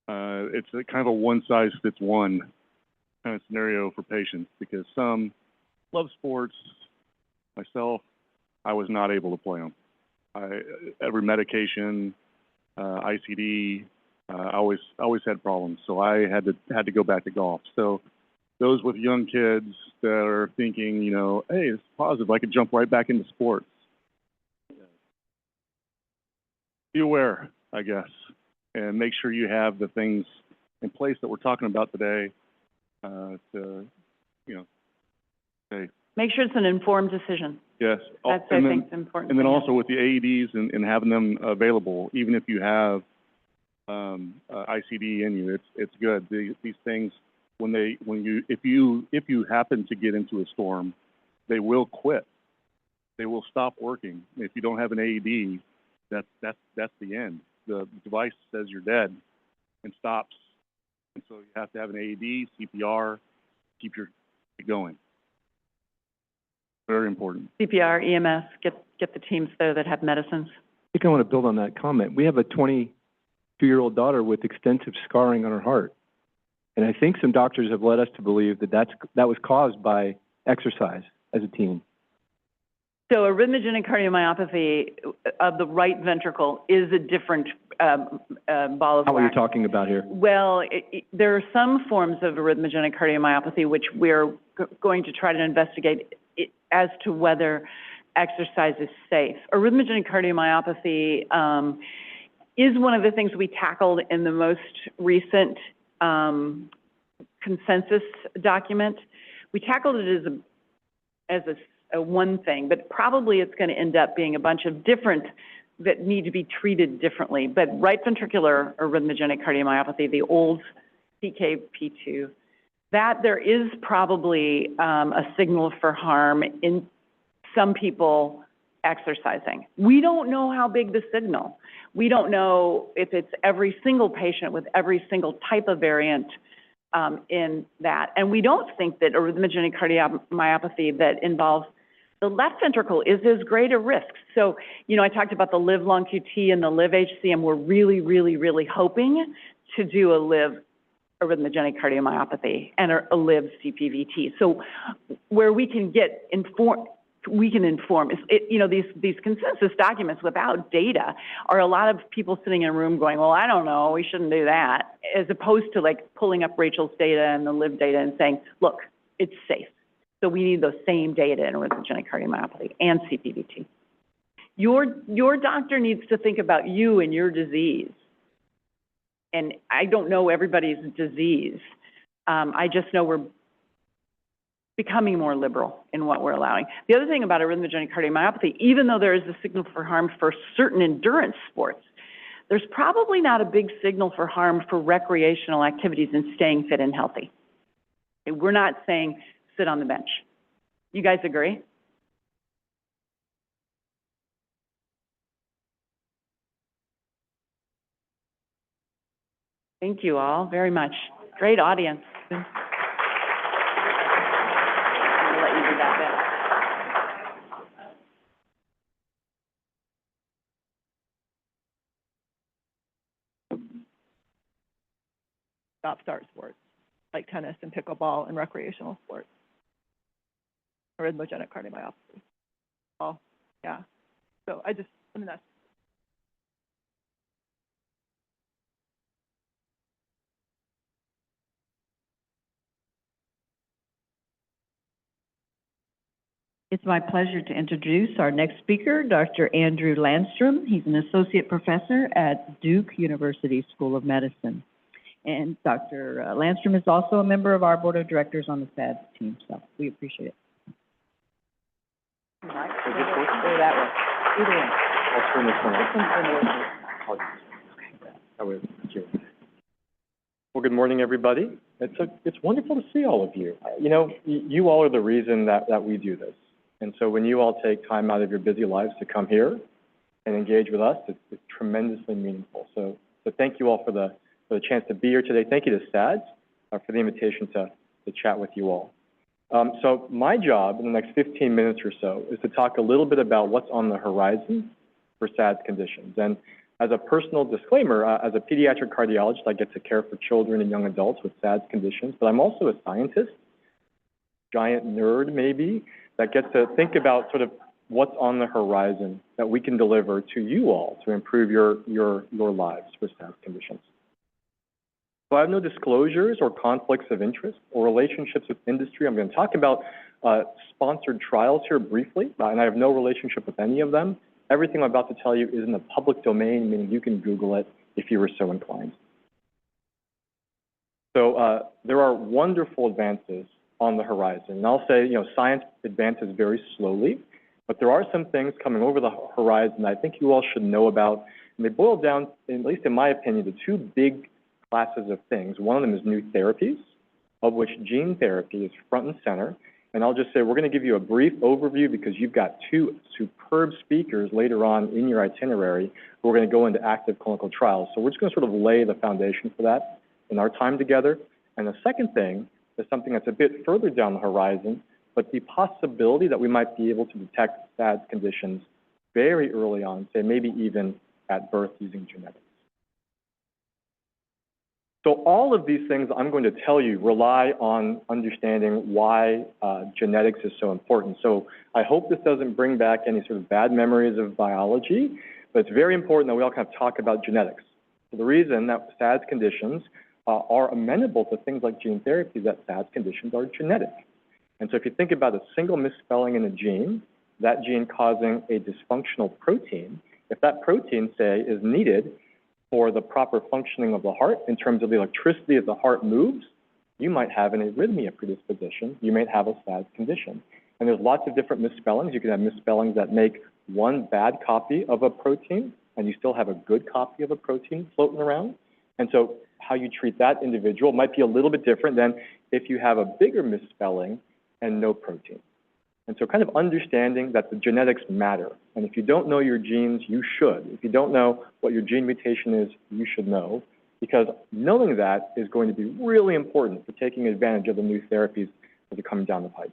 G: It's a kind of a one-size-fits-one kind of scenario for patients because some love sports. Myself, I was not able to play them. Every medication, ICD, I always had problems, so I had to go back to golf. So those with young kids that are thinking, you know, hey, it's positive, I could jump right back into sports. Be aware, I guess, and make sure you have the things in place that we're talking about today to, you know, say.
C: Make sure it's an informed decision.
G: Yes.
C: That's, I think, important.
G: And then also with the AEDs and having them available, even if you have ICD in you, it's good. These things, if you happen to get into a storm, they will quit. They will stop working. If you don't have an AED, that's the end. The device says you're dead and stops. And so you have to have an AED, CPR, keep it going. Very important.
C: CPR, EMS, get the teams there that have medicines.
H: I think I want to build on that comment. We have a 22-year-old daughter with extensive scarring on her heart. And I think some doctors have led us to believe that was caused by exercise as a teen.
C: So arrhythmogenic cardiomyopathy of the right ventricle is a different ball of wax.
H: What are you talking about here?
C: Well, there are some forms of arrhythmogenic cardiomyopathy which we're going to try to investigate as to whether exercise is safe. Arrhythmogenic cardiomyopathy is one of the things we tackled in the most recent consensus document. We tackled it as a one thing, but probably it's going to end up being a bunch of different that need to be treated differently. But right ventricular arrhythmogenic cardiomyopathy, the old PKP2, that there is probably a signal for harm in some people exercising. We don't know how big the signal. We don't know if it's every single patient with every single type of variant in that. And we don't think that arrhythmogenic cardiomyopathy that involves the left ventricle is as great a risk. So, you know, I talked about the Live Long QT and the Live HC, and we're really, really, really hoping to do a Live arrhythmogenic cardiomyopathy and a Live CPVT. So where we can get informed, we can inform. You know, these consensus documents without data are a lot of people sitting in a room going, well, I don't know, we shouldn't do that, as opposed to like pulling up Rachel's data and the Live data and saying, look, it's safe. So we need those same data in arrhythmogenic cardiomyopathy and CPVT. Your doctor needs to think about you and your disease. And I don't know everybody's disease. I just know we're becoming more liberal in what we're allowing. The other thing about arrhythmogenic cardiomyopathy, even though there is a signal for harm for certain endurance sports, there's probably not a big signal for harm for recreational activities and staying fit and healthy. We're not saying sit on the bench. You guys agree? Thank you all very much. Great audience. I'm gonna let you do that bit.
I: Stop-start sports, like tennis and pickleball and recreational sports. Arrhythmogenic cardiomyopathy. Oh, yeah. So I mean, that's.
J: It's my pleasure to introduce our next speaker, Dr. Andrew Landstrom. He's an associate professor at Duke University School of Medicine. And Dr. Landstrom is also a member of our board of directors on the SADS team, so we appreciate it.
C: Right. Go that way. Either way.
K: I'll turn this one off. Well, good morning, everybody. It's wonderful to see all of you. You know, you all are the reason that we do this. And so when you all take time out of your busy lives to come here and engage with us, it's tremendously meaningful. So thank you all for the chance to be here today. Thank you to SADS for the invitation to chat with you all. So my job in the next 15 minutes or so is to talk a little bit about what's on the horizon for SADS conditions. And as a personal disclaimer, as a pediatric cardiologist, I get to care for children and young adults with SADS conditions, but I'm also a scientist, giant nerd maybe, that gets to think about sort of what's on the horizon that we can deliver to you all to improve your lives with SADS conditions. So I have no disclosures or conflicts of interest or relationships with industry. I'm going to talk about sponsored trials here briefly, and I have no relationship with any of them. Everything I'm about to tell you is in the public domain, meaning you can Google it if you were so inclined. So there are wonderful advances on the horizon. And I'll say, you know, science advances very slowly, but there are some things coming over the horizon that I think you all should know about. And they boil down, at least in my opinion, to two big classes of things. One of them is new therapies, of which gene therapy is front and center. And I'll just say we're going to give you a brief overview because you've got two superb speakers later on in your itinerary who are going to go into active clinical trials. So we're just going to sort of lay the foundation for that in our time together. And the second thing is something that's a bit further down the horizon, but the possibility that we might be able to detect SADS conditions very early on, say maybe even at birth using genetics. So all of these things I'm going to tell you rely on understanding why genetics is so important. So I hope this doesn't bring back any sort of bad memories of biology, but it's very important that we all kind of talk about genetics. So the reason that SADS conditions are amenable to things like gene therapy is that SADS conditions are genetic. And so if you think about a single misspelling in a gene, that gene causing a dysfunctional protein, if that protein, say, is needed for the proper functioning of the heart in terms of the electricity as the heart moves, you might have an arrhythmia predisposition. You might have a SADS condition. And there's lots of different misspellings. You can have misspellings that make one bad copy of a protein, and you still have a good copy of a protein floating around. And so how you treat that individual might be a little bit different than if you have a bigger misspelling and no protein. And so kind of understanding that the genetics matter. And if you don't know your genes, you should. If you don't know what your gene mutation is, you should know, because knowing that is going to be really important for taking advantage of the new therapies that are coming down the pipe.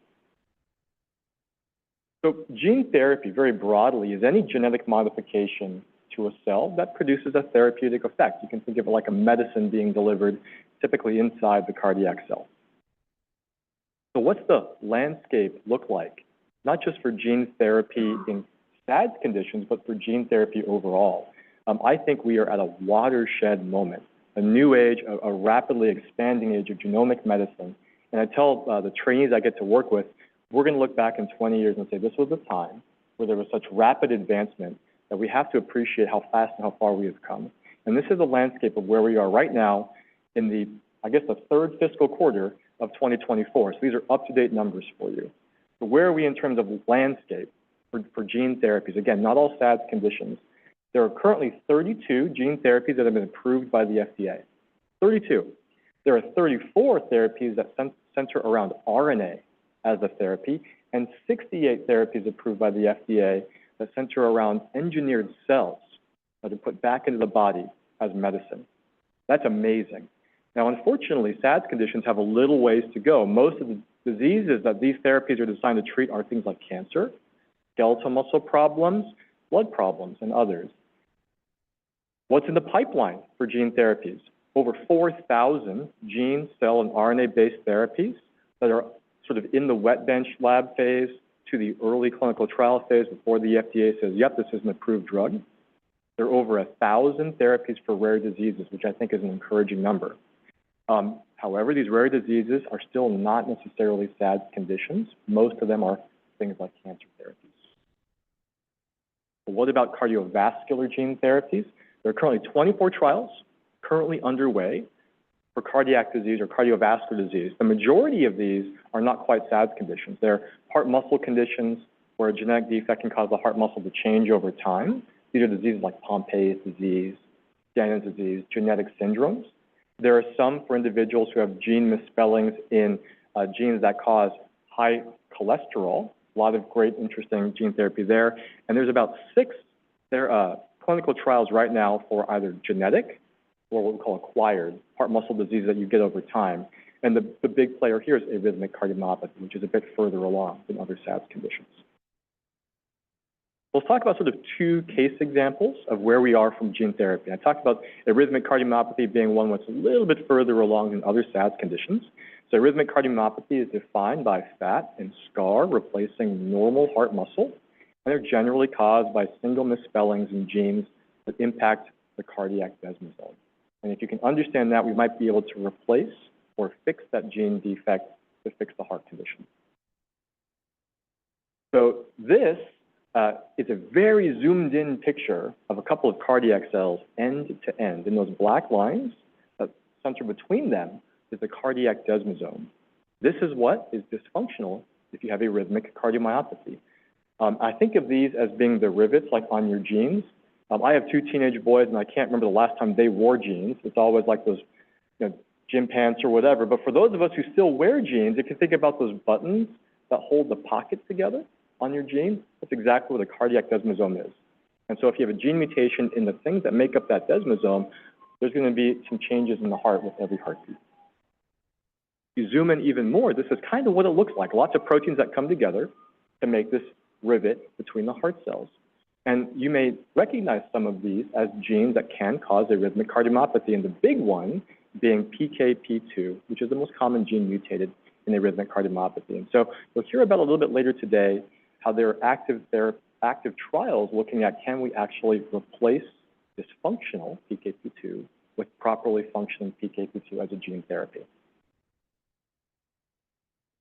K: So gene therapy, very broadly, is any genetic modification to a cell that produces a therapeutic effect. You can think of it like a medicine being delivered typically inside the cardiac cell. So what's the landscape look like, not just for gene therapy in SADS conditions, but for gene therapy overall? I think we are at a watershed moment, a new age, a rapidly expanding age of genomic medicine. And I tell the trainees I get to work with, we're going to look back in 20 years and say this was a time where there was such rapid advancement that we have to appreciate how fast and how far we have come. And this is a landscape of where we are right now in the, I guess, the third fiscal quarter of 2024. So these are up-to-date numbers for you. So where are we in terms of landscape for gene therapies? Again, not all SADS conditions. There are currently 32 gene therapies that have been approved by the FDA. 32. There are 34 therapies that center around RNA as a therapy, and 68 therapies approved by the FDA that center around engineered cells that are put back into the body as medicine. That's amazing. Now, unfortunately, SADS conditions have a little ways to go. Most of the diseases that these therapies are designed to treat are things like cancer, skeletal muscle problems, blood problems, and others. What's in the pipeline for gene therapies? Over 4,000 gene, cell, and RNA-based therapies that are sort of in the wet bench lab phase to the early clinical trial phase before the FDA says, yep, this is an approved drug. There are over 1,000 therapies for rare diseases, which I think is an encouraging number. However, these rare diseases are still not necessarily SADS conditions. Most of them are things like cancer therapies. But what about cardiovascular gene therapies? There are currently 24 trials currently underway for cardiac disease or cardiovascular disease. The majority of these are not quite SADS conditions. They're heart muscle conditions where a genetic defect can cause the heart muscle to change over time. These are diseases like Pompe's disease, Dannon's disease, genetic syndromes. There are some for individuals who have gene misspellings in genes that cause high cholesterol. A lot of great, interesting gene therapy there. And there's about 6 clinical trials right now for either genetic or what we call acquired heart muscle disease that you get over time. And the big player here is arrhythmic cardiomyopathy, which is a bit further along than other SADS conditions. Let's talk about sort of 2 case examples of where we are from gene therapy. I talked about arrhythmic cardiomyopathy being one that's a little bit further along than other SADS conditions. So arrhythmic cardiomyopathy is defined by fat and scar replacing normal heart muscle, and they're generally caused by single misspellings in genes that impact the cardiac desmosome. And if you can understand that, we might be able to replace or fix that gene defect to fix the heart condition. So this is a very zoomed in picture of a couple of cardiac cells end to end. And those black lines that center between them is the cardiac desmosome. This is what is dysfunctional if you have arrhythmic cardiomyopathy. I think of these as being the rivets like on your jeans. I have 2 teenage boys, and I can't remember the last time they wore jeans. It's always like those gym pants or whatever. But for those of us who still wear jeans, if you think about those buttons that hold the pockets together on your jeans, that's exactly what a cardiac desmosome is. And so if you have a gene mutation in the things that make up that desmosome, there's going to be some changes in the heart with every heartbeat. You zoom in even more, this is kind of what it looks like. Lots of proteins that come together to make this rivet between the heart cells. And you may recognize some of these as genes that can cause arrhythmic cardiomyopathy, and the big one being PKP2, which is the most common gene mutated in arrhythmic cardiomyopathy. And so you'll hear about a little bit later today how there are active trials looking at can we actually replace dysfunctional PKP2 with properly functioning PKP2 as a gene therapy.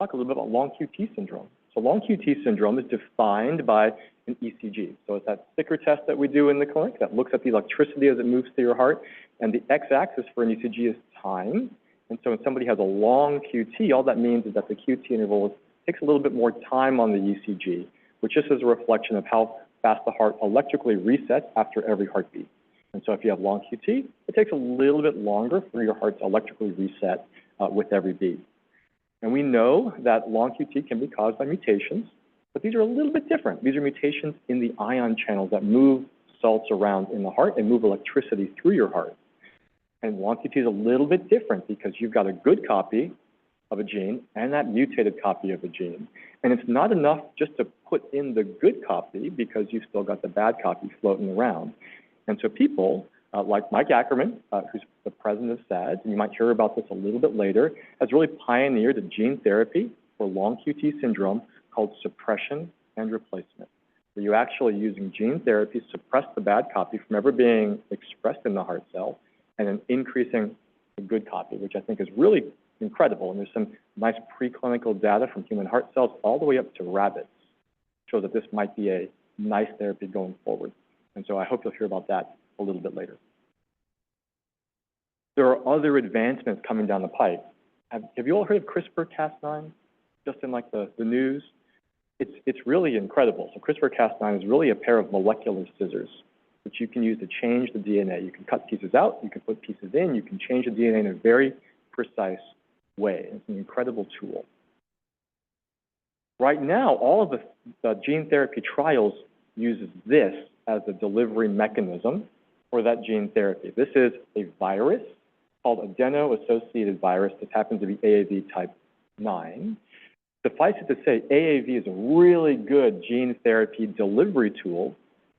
K: Talk a little bit about long QT syndrome. So long QT syndrome is defined by an ECG. So it's that sticker test that we do in the clinic that looks at the electricity as it moves through your heart. And the x-axis for an ECG is time. And so when somebody has a long QT, all that means is that the QT interval takes a little bit more time on the ECG, which just is a reflection of how fast the heart electrically resets after every heartbeat. And so if you have long QT, it takes a little bit longer for your heart to electrically reset with every beat. And we know that long QT can be caused by mutations, but these are a little bit different. These are mutations in the ion channels that move salts around in the heart and move electricity through your heart. And long QT is a little bit different because you've got a good copy of a gene and that mutated copy of a gene. And it's not enough just to put in the good copy because you've still got the bad copy floating around. And so people like Mike Ackerman, who's the president of SADS, and you might hear about this a little bit later, has really pioneered a gene therapy for long QT syndrome called suppression and replacement, where you're actually using gene therapy to suppress the bad copy from ever being expressed in the heart cell and then increasing the good copy, which I think is really incredible. And there's some nice preclinical data from human heart cells all the way up to rabbits, show that this might be a nice therapy going forward. And so I hope you'll hear about that a little bit later. There are other advancements coming down the pipe. Have you all heard of CRISPR-Cas9? Just in like the news? It's really incredible. So CRISPR-Cas9 is really a pair of molecular scissors, which you can use to change the DNA. You can cut pieces out, you can put pieces in, you can change the DNA in a very precise way. It's an incredible tool. Right now, all of the gene therapy trials uses this as the delivery mechanism for that gene therapy. This is a virus called adeno-associated virus. This happens to be AAV type 9. Suffice it to say, AAV is a really good gene therapy delivery tool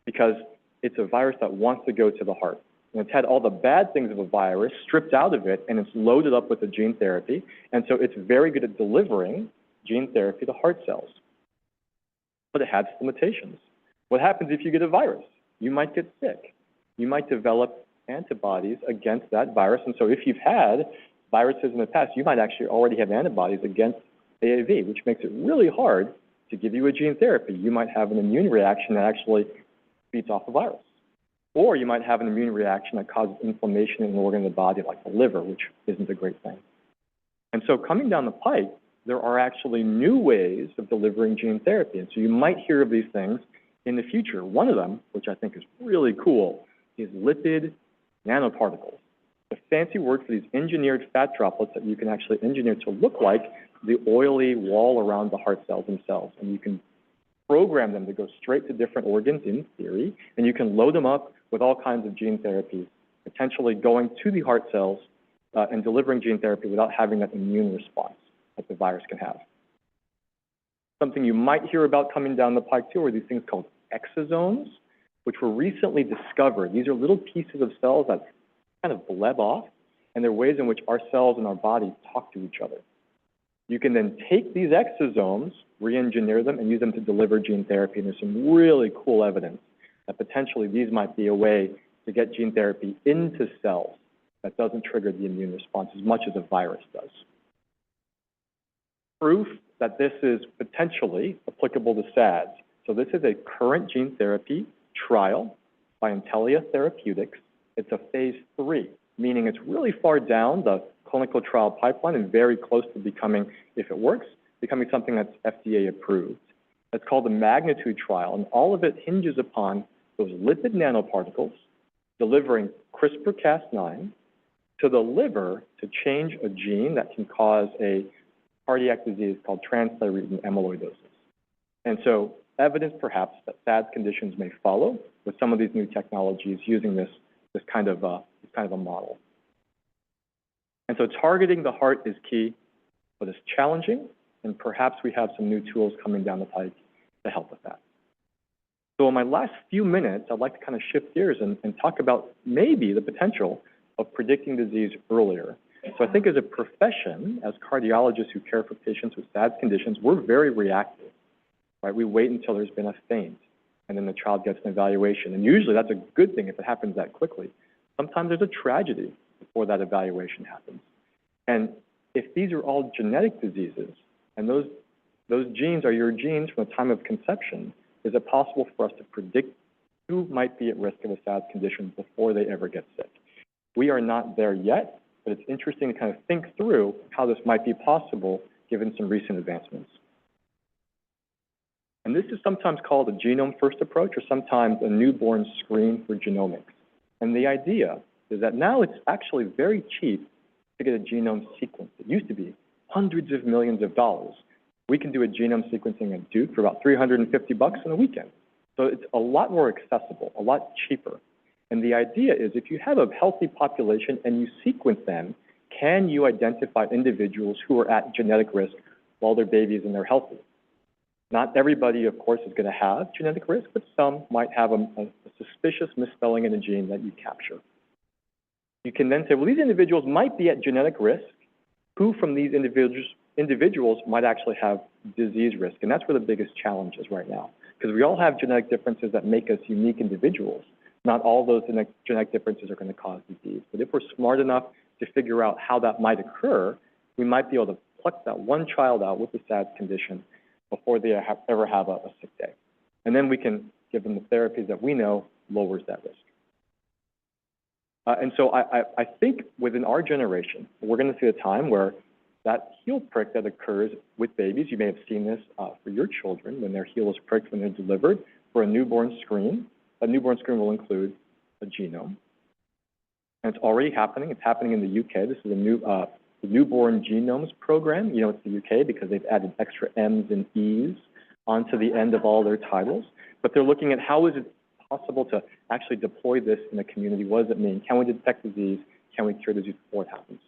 K: because it's a virus that wants to go to the heart. And it's had all the bad things of a virus stripped out of it, and it's loaded up with the gene therapy. And so it's very good at delivering gene therapy to heart cells. But it has limitations. What happens if you get a virus? You might get sick. You might develop antibodies against that virus. And so if you've had viruses in the past, you might actually already have antibodies against AAV, which makes it really hard to give you a gene therapy. You might have an immune reaction that actually beats off the virus. Or you might have an immune reaction that causes inflammation in an organ of the body, like the liver, which isn't a great thing. And so coming down the pipe, there are actually new ways of delivering gene therapy. And so you might hear of these things in the future. One of them, which I think is really cool, is lipid nanoparticles. A fancy word for these engineered fat droplets that you can actually engineer to look like the oily wall around the heart cells themselves. And you can program them to go straight to different organs in theory, and you can load them up with all kinds of gene therapies, potentially going to the heart cells and delivering gene therapy without having that immune response that the virus can have. Something you might hear about coming down the pike too are these things called exosomes, which were recently discovered. These are little pieces of cells that kind of bleb off, and they're ways in which our cells in our body talk to each other. You can then take these exosomes, re-engineer them, and use them to deliver gene therapy. And there's some really cool evidence that potentially these might be a way to get gene therapy into cells that doesn't trigger the immune response as much as a virus does. Proof that this is potentially applicable to SADS. So this is a current gene therapy trial by Intellia Therapeutics. It's a phase 3, meaning it's really far down the clinical trial pipeline and very close to becoming, if it works, becoming something that's FDA approved. It's called the Magnitude trial, and all of it hinges upon those lipid nanoparticles delivering CRISPR-Cas9 to the liver to change a gene that can cause a cardiac disease called transthyretin amyloidosis. And so evidence perhaps that SADS conditions may follow with some of these new technologies using this kind of a model. And so targeting the heart is key, but it's challenging, and perhaps we have some new tools coming down the pike to help with that. So in my last few minutes, I'd like to kind of shift gears and talk about maybe the potential of predicting disease earlier. So I think as a profession, as cardiologists who care for patients with SADS conditions, we're very reactive, right? We wait until there's been a faint, and then the child gets an evaluation. And usually that's a good thing if it happens that quickly. Sometimes there's a tragedy before that evaluation happens. And if these are all genetic diseases, and those genes are your genes from the time of conception, is it possible for us to predict who might be at risk of a SADS condition before they ever get sick? We are not there yet, but it's interesting to kind of think through how this might be possible given some recent advancements. And this is sometimes called a genome-first approach or sometimes a newborn screen for genomics. And the idea is that now it's actually very cheap to get a genome sequenced. It used to be hundreds of millions of dollars. We can do a genome sequencing at Duke for about $350 in a weekend. So it's a lot more accessible, a lot cheaper. And the idea is if you have a healthy population and you sequence them, can you identify individuals who are at genetic risk while they're babies and they're healthy? Not everybody, of course, is going to have genetic risk, but some might have a suspicious misspelling in a gene that you capture. You can then say, well, these individuals might be at genetic risk. Who from these individuals might actually have disease risk? And that's where the biggest challenge is right now, because we all have genetic differences that make us unique individuals. Not all those genetic differences are going to cause disease. But if we're smart enough to figure out how that might occur, we might be able to pluck that one child out with the SADS condition before they ever have a sick day. And then we can give them the therapies that we know lowers that risk. And so I think within our generation, we're going to see a time where that heel prick that occurs with babies, you may have seen this for your children when their heel is pricked when they're delivered for a newborn screen. That newborn screen will include a genome. And it's already happening. It's happening in the UK. This is a new the Newborn Genomes Program. You know, it's the UK because they've added extra M's and E's onto the end of all their titles. But they're looking at how is it possible to actually deploy this in a community? What does it mean? Can we detect disease? Can we cure disease before it happens?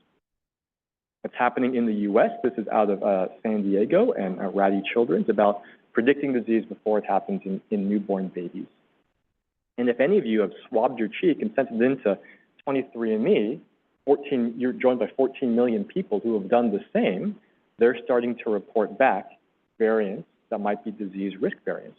K: It's happening in the US. This is out of San Diego and Rady Children's about predicting disease before it happens in newborn babies. And if any of you have swabbed your cheek and sent it into 23andMe, you're joined by 14 million people who have done the same, they're starting to report back variants that might be disease risk variants.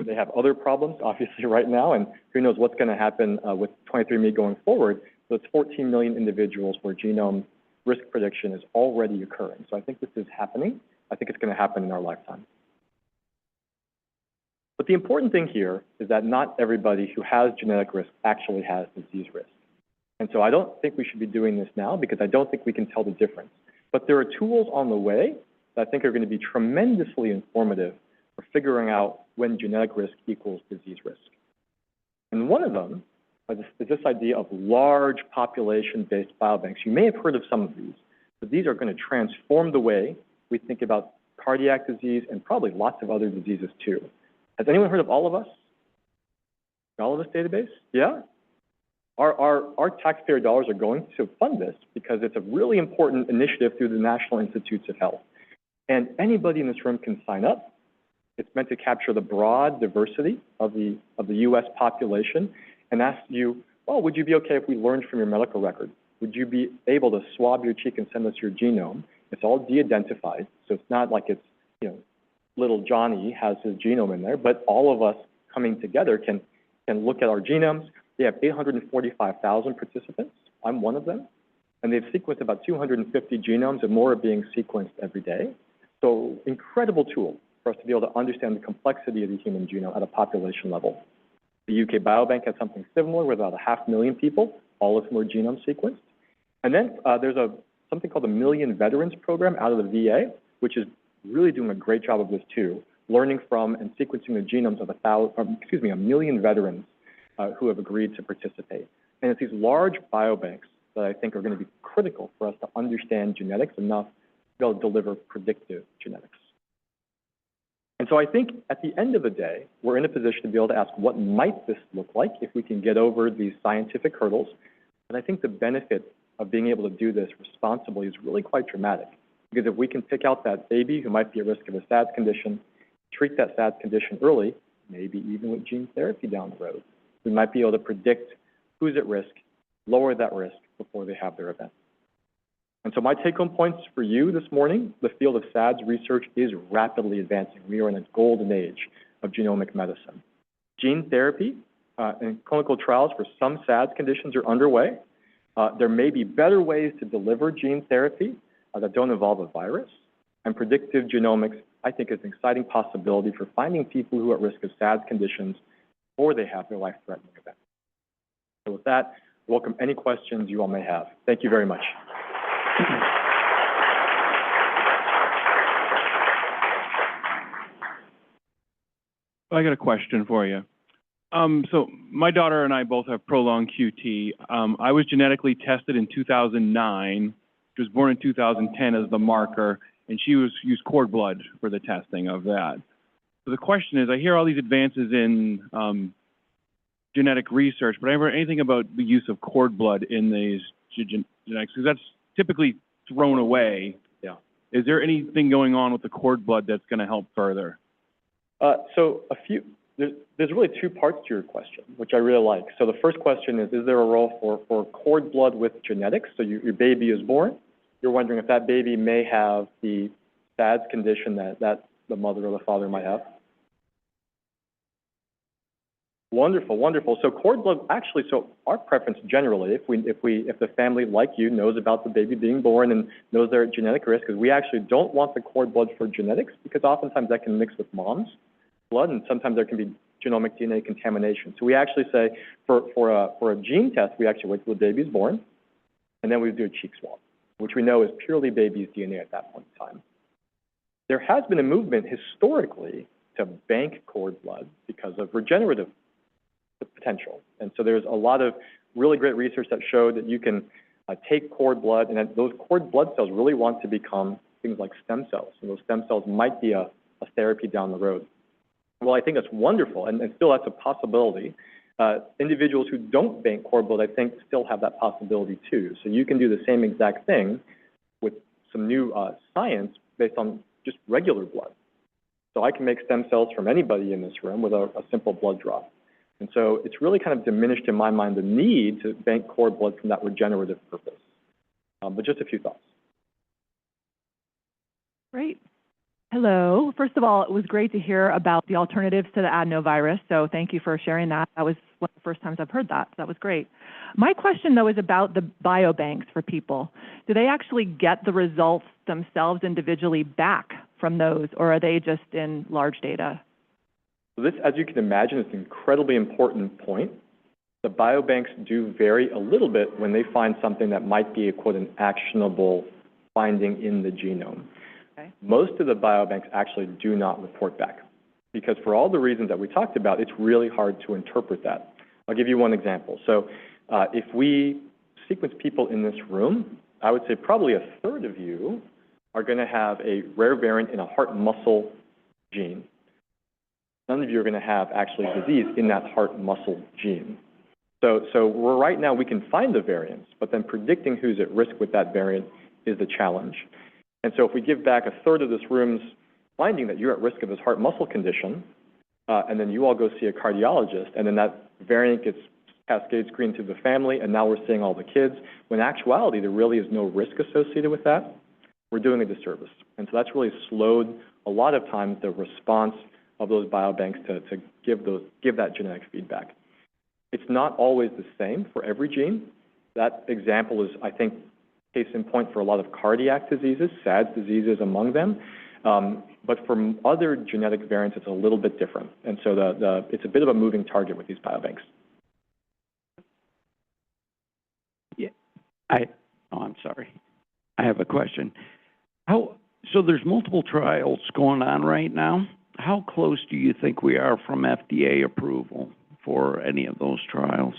K: They have other problems, obviously, right now, and who knows what's going to happen with 23andMe going forward. So it's 14 million individuals where genome risk prediction is already occurring. So I think this is happening. I think it's going to happen in our lifetime. But the important thing here is that not everybody who has genetic risk actually has disease risk. And so I don't think we should be doing this now because I don't think we can tell the difference. But there are tools on the way that I think are going to be tremendously informative for figuring out when genetic risk equals disease risk. And one of them is this idea of large population-based biobanks. You may have heard of some of these, but these are going to transform the way we think about cardiac disease and probably lots of other diseases too. Has anyone heard of All of Us? All of Us database? Yeah? Our taxpayer dollars are going to fund this because it's a really important initiative through the National Institutes of Health. And anybody in this room can sign up. It's meant to capture the broad diversity of the US population and ask you, well, would you be okay if we learned from your medical record? Would you be able to swab your cheek and send us your genome? It's all de-identified, so it's not like it's, you know, little Johnny has his genome in there, but all of us coming together can look at our genomes. They have 845,000 participants. I'm one of them. And they've sequenced about 250 genomes, and more are being sequenced every day. So incredible tool for us to be able to understand the complexity of the human genome at a population level. The UK Biobank has something similar with about 500,000 people, all of whom are genome sequenced. And then there's something called the Million Veterans Program out of the VA, which is really doing a great job of this too, learning from and sequencing the genomes of 1 million veterans who have agreed to participate. And it's these large biobanks that I think are going to be critical for us to understand genetics enough to be able to deliver predictive genetics. And so I think at the end of the day, we're in a position to be able to ask what might this look like if we can get over these scientific hurdles. And I think the benefit of being able to do this responsibly is really quite dramatic. Because if we can pick out that baby who might be at risk of a SADS condition, treat that SADS condition early, maybe even with gene therapy down the road, we might be able to predict who's at risk, lower that risk before they have their event. And so my take-home points for you this morning, the field of SADS research is rapidly advancing. We are in a golden age of genomic medicine. Gene therapy and clinical trials for some SADS conditions are underway. There may be better ways to deliver gene therapy that don't involve a virus. And predictive genomics, I think, is an exciting possibility for finding people who are at risk of SADS conditions before they have their life-threatening event. So with that, welcome any questions you all may have. Thank you very much.
D: I got a question for you. So my daughter and I both have prolonged QT. I was genetically tested in 2009. She was born in 2010 as the marker, and she used cord blood for the testing of that. So the question is, I hear all these advances in genetic research, but I never heard anything about the use of cord blood in these genetics, because that's typically thrown away.
K: Yeah.
D: Is there anything going on with the cord blood that's going to help further?
K: There's really two parts to your question, which I really like. So the first question is there a role for cord blood with genetics? So your baby is born. You're wondering if that baby may have the SADS condition that the mother or the father might have. Wonderful, wonderful. So cord blood, actually, so our preference generally, if the family like you knows about the baby being born and knows their genetic risk, is we actually don't want the cord blood for genetics, because oftentimes that can mix with mom's blood, and sometimes there can be genomic DNA contamination. So we actually say for a gene test, we actually wait till the baby's born, and then we do a cheek swab, which we know is purely baby's DNA at that point in time. There has been a movement historically to bank cord blood because of regenerative potential. And so there's a lot of really great research that showed that you can take cord blood, and that those cord blood cells really want to become things like stem cells. And those stem cells might be a therapy down the road. Well, I think that's wonderful, and still that's a possibility. Individuals who don't bank cord blood, I think, still have that possibility too. So you can do the same exact thing with some new science based on just regular blood. So I can make stem cells from anybody in this room with a simple blood draw. And so it's really kind of diminished in my mind the need to bank cord blood from that regenerative purpose. But just a few thoughts.
I: Great. Hello. First of all, it was great to hear about the alternatives to the adenovirus, so thank you for sharing that. That was one of the first times I've heard that, so that was great. My question, though, is about the biobanks for people. Do they actually get the results themselves individually back from those, or are they just in large data?
K: So this, as you can imagine, is an incredibly important point. The biobanks do vary a little bit when they find something that might be, quote, an actionable finding in the genome.
I: Okay.
K: Most of the biobanks actually do not report back, because for all the reasons that we talked about, it's really hard to interpret that. I'll give you one example. So if we sequence people in this room, I would say probably a third of you are going to have a rare variant in a heart muscle gene. None of you are going to have actually disease in that heart muscle gene. So right now we can find the variants, but then predicting who's at risk with that variant is the challenge. And so if we give back a third of this room's finding that you're at risk of this heart muscle condition, and then you all go see a cardiologist, and then that variant gets cascade screened to the family, and now we're seeing all the kids, when in actuality there really is no risk associated with that, we're doing a disservice. And so that's really slowed a lot of times the response of those biobanks to give that genetic feedback. It's not always the same for every gene. That example is, I think, case in point for a lot of cardiac diseases, SADS diseases among them. But for other genetic variants, it's a little bit different. And so it's a bit of a moving target with these biobanks.
L: Yeah, I'm sorry. I have a question. So there's multiple trials going on right now. How close do you think we are from FDA approval for any of those trials?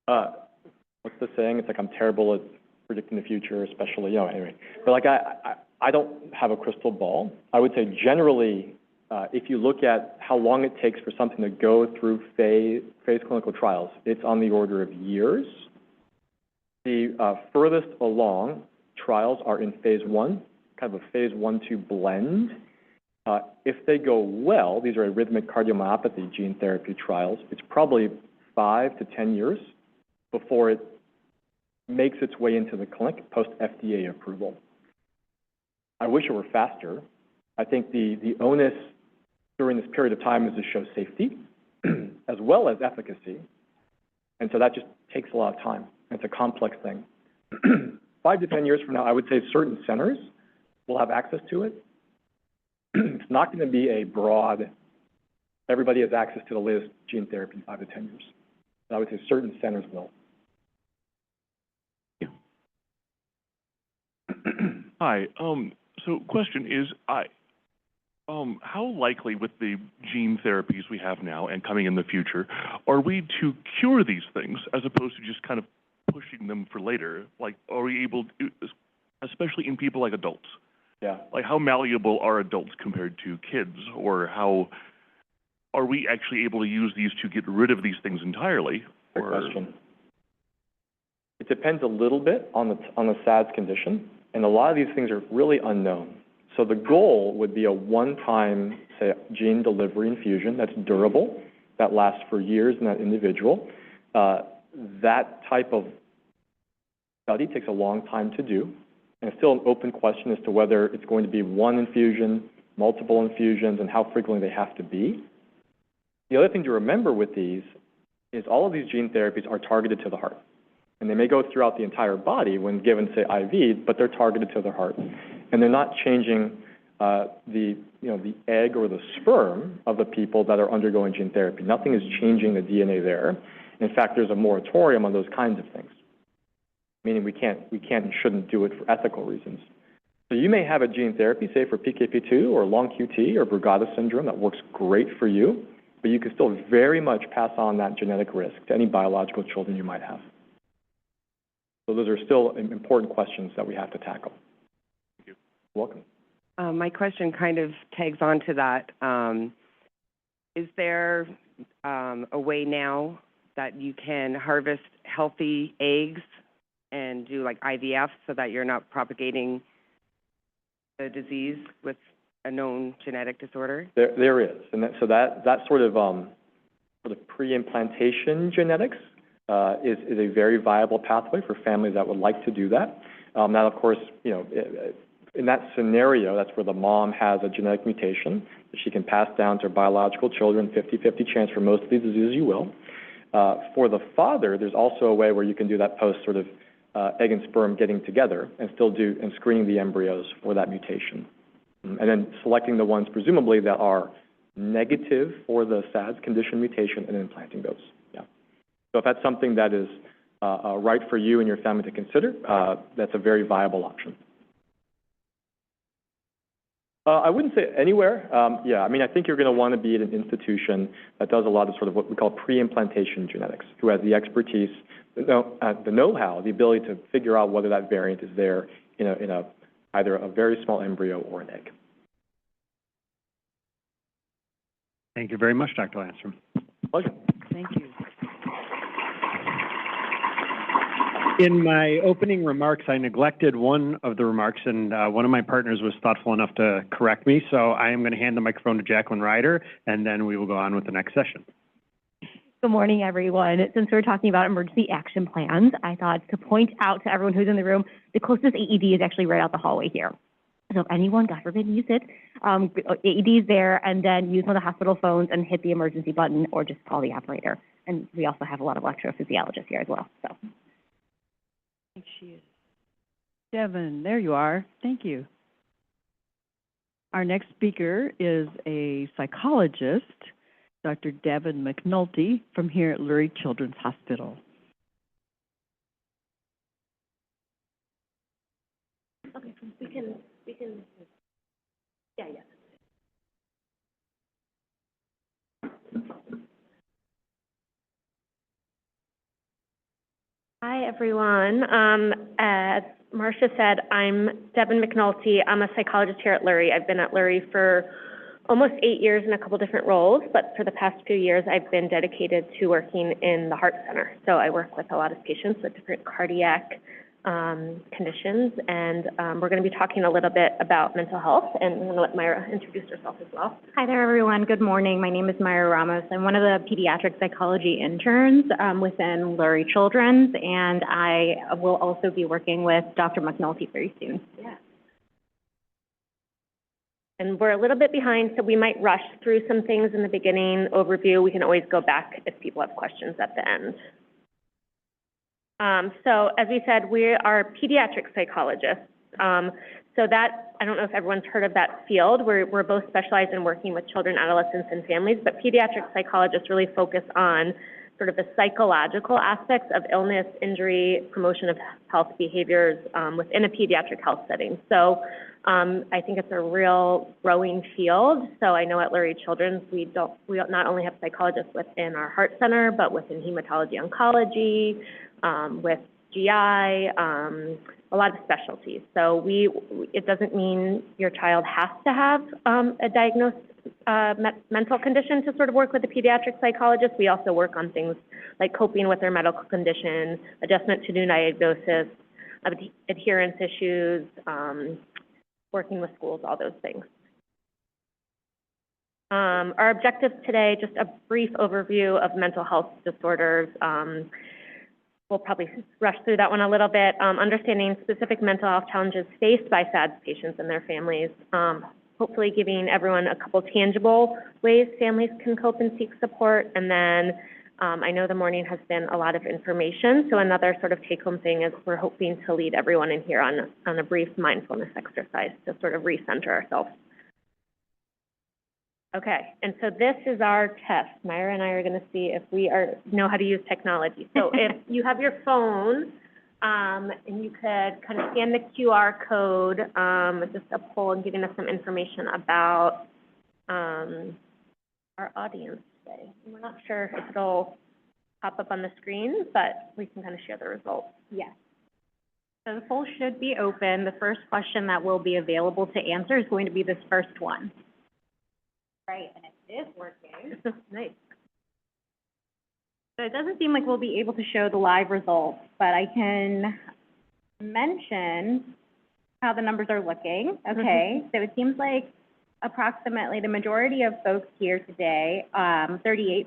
K: What's the saying? It's like I'm terrible at predicting the future, especially, anyway. But like I don't have a crystal ball. I would say generally, if you look at how long it takes for something to go through phase clinical trials, it's on the order of years. The furthest along trials are in phase 1, kind of a phase 1-2 blend. If they go well, these are arrhythmic cardiomyopathy gene therapy trials, it's probably 5 to 10 years before it makes its way into the clinic post-FDA approval. I wish it were faster. I think the onus during this period of time is to show safety as well as efficacy. And so that just takes a lot of time. It's a complex thing. 5 to 10 years from now, I would say certain centers will have access to it. It's not going to be a broad, everybody has access to the latest gene therapy in 5 to 10 years. I would say certain centers will.
M: Hi. So question is, how likely with the gene therapies we have now and coming in the future, are we to cure these things as opposed to just kind of pushing them for later? Like, are we able to, especially in people like adults?
K: Yeah.
M: Like, how malleable are adults compared to kids? Or how are we actually able to use these to get rid of these things entirely?
K: Good question. It depends a little bit on the SADS condition, and a lot of these things are really unknown. So the goal would be a one-time, say, gene delivery infusion that's durable, that lasts for years in that individual. That type of study takes a long time to do, and it's still an open question as to whether it's going to be one infusion, multiple infusions, and how frequently they have to be. The other thing to remember with these is all of these gene therapies are targeted to the heart. And they may go throughout the entire body when given, say, IV, but they're targeted to the heart. And they're not changing the egg or the sperm of the people that are undergoing gene therapy. Nothing is changing the DNA there. In fact, there's a moratorium on those kinds of things, meaning we can't and shouldn't do it for ethical reasons. So you may have a gene therapy, say for PKP2 or long QT or Brugada syndrome that works great for you, but you can still very much pass on that genetic risk to any biological children you might have. So those are still important questions that we have to tackle. Thank you. Welcome.
N: My question kind of tags on to that. Is there a way now that you can harvest healthy eggs and do like IVF so that you're not propagating the disease with a known genetic disorder?
K: There is, and that sort of pre-implantation genetics is a very viable pathway for families that would like to do that. Now, of course, in that scenario, that's where the mom has a genetic mutation that she can pass down to her biological children, 50-50 chance for most of these diseases you will. For the father, there's also a way where you can do that post sort of egg and sperm getting together and still do and screening the embryos for that mutation. And then selecting the ones presumably that are negative for the SADS condition mutation and implanting those. Yeah. So if that's something that is right for you and your family to consider, that's a very viable option. I wouldn't say anywhere. Yeah, I mean, I think you're going to want to be at an institution that does a lot of sort of what we call pre-implantation genetics, who has the expertise, the know-how, the ability to figure out whether that variant is there in either a very small embryo or an egg.
O: Thank you very much, Dr. Landstrom.
K: Pleasure.
N: Thank you.
O: In my opening remarks, I neglected one of the remarks, and one of my partners was thoughtful enough to correct me. So I am going to hand the microphone to Jacqueline Ryder, and then we will go on with the next session.
P: Good morning, everyone. Since we're talking about emergency action plans, I thought to point out to everyone who's in the room, the closest AED is actually right out the hallway here. So if anyone, God forbid, use it, AED is there, and then use one of the hospital phones and hit the emergency button or just call the operator. And we also have a lot of electrophysiologists here as well. So.
J: I think she is. Devin, there you are. Thank you. Our next speaker is a psychologist, Dr. Devin McNulty from here at Lurie Children's Hospital.
P: Okay, we can, yeah.
Q: Hi, everyone. As Marcia said, I'm Devin McNulty. I'm a psychologist here at Lurie. I've been at Lurie for almost 8 years in a couple different roles, but for the past few years, I've been dedicated to working in the Heart Center. So I work with a lot of patients with different cardiac conditions, and we're going to be talking a little bit about mental health, and I'm going to let Mayra introduce herself as well.
P: Hi there, everyone. Good morning. My name is Mayra Ramos. I'm one of the pediatric psychology interns within Lurie Children's, and I will also be working with Dr. McNulty very soon.
Q: Yeah. And we're a little bit behind, so we might rush through some things in the beginning overview. We can always go back if people have questions at the end. So as we said, we are pediatric psychologists. So that, I don't know if everyone's heard of that field. We're both specialized in working with children, adolescents, and families, but pediatric psychologists really focus on sort of the psychological aspects of illness, injury, promotion of health behaviors within a pediatric health setting. So I think it's a real growing field. So I know at Lurie Children's, we not only have psychologists within our heart center, but within hematology oncology, with GI, a lot of specialties. So it doesn't mean your child has to have a diagnosed mental condition to sort of work with a pediatric psychologist. We also work on things like coping with their medical condition, adjustment to new diagnosis, adherence issues, working with schools, all those things. Our objectives today, just a brief overview of mental health disorders. We'll probably rush through that one a little bit. Understanding specific mental health challenges faced by SADS patients and their families. Hopefully giving everyone a couple tangible ways families can cope and seek support. And then I know the morning has been a lot of information, so another sort of take-home thing is we're hoping to lead everyone in here on a brief mindfulness exercise to sort of recenter ourselves. Okay, and so this is our test. Mayra and I are going to see if we know how to use technology. So if you have your phone, and you could kind of scan the QR code, just a poll and giving us some information about our audience today. We're not sure if it'll pop up on the screen, but we can kind of share the results.
P: Yes. So the poll should be open. The first question that will be available to answer is going to be this first one. Right, and it is working.
Q: Nice.
P: So it doesn't seem like we'll be able to show the live results, but I can mention how the numbers are looking. Okay, so it seems like approximately the majority of folks here today, 38%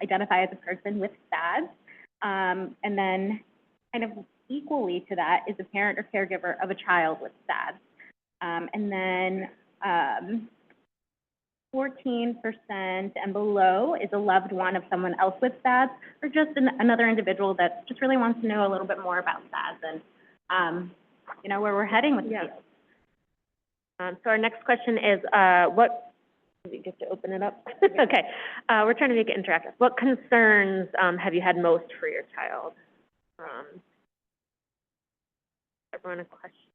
P: identify as a person with SADS, and then kind of equally to that is a parent or caregiver of a child with SADS. And then 14% and below is a loved one of someone else with SADS, or just another individual that just really wants to know a little bit more about SADS and, you know, where we're heading with the field.
Q: So our next question is, do you get to open it up? Okay, we're trying to make it interactive. What concerns have you had most for your child? Everyone a question?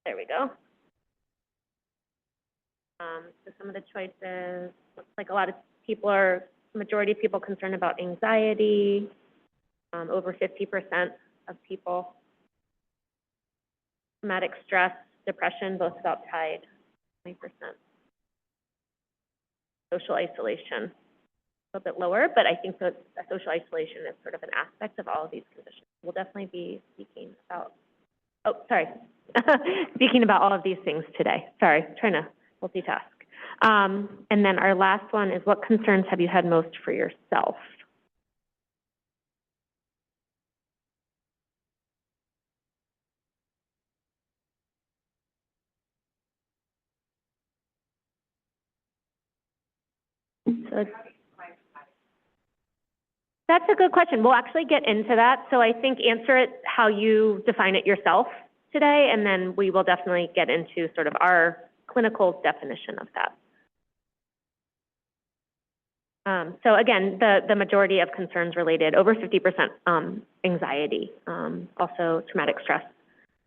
Q: There we go. So some of the choices, looks like a lot of people majority of people concerned about anxiety, over 50% of people. Traumatic stress, depression, both about tied, 20%. Social isolation, a little bit lower, but I think that social isolation is sort of an aspect of all of these conditions. We'll definitely be speaking about, speaking about all of these things today. Sorry, trying to multitask. And then our last one is, what concerns have you had most for yourself? So that's a good question. We'll actually get into that. So I think answer it how you define it yourself today, and then we will definitely get into sort of our clinical definition of that. So again, the majority of concerns related, over 50% anxiety, also traumatic stress.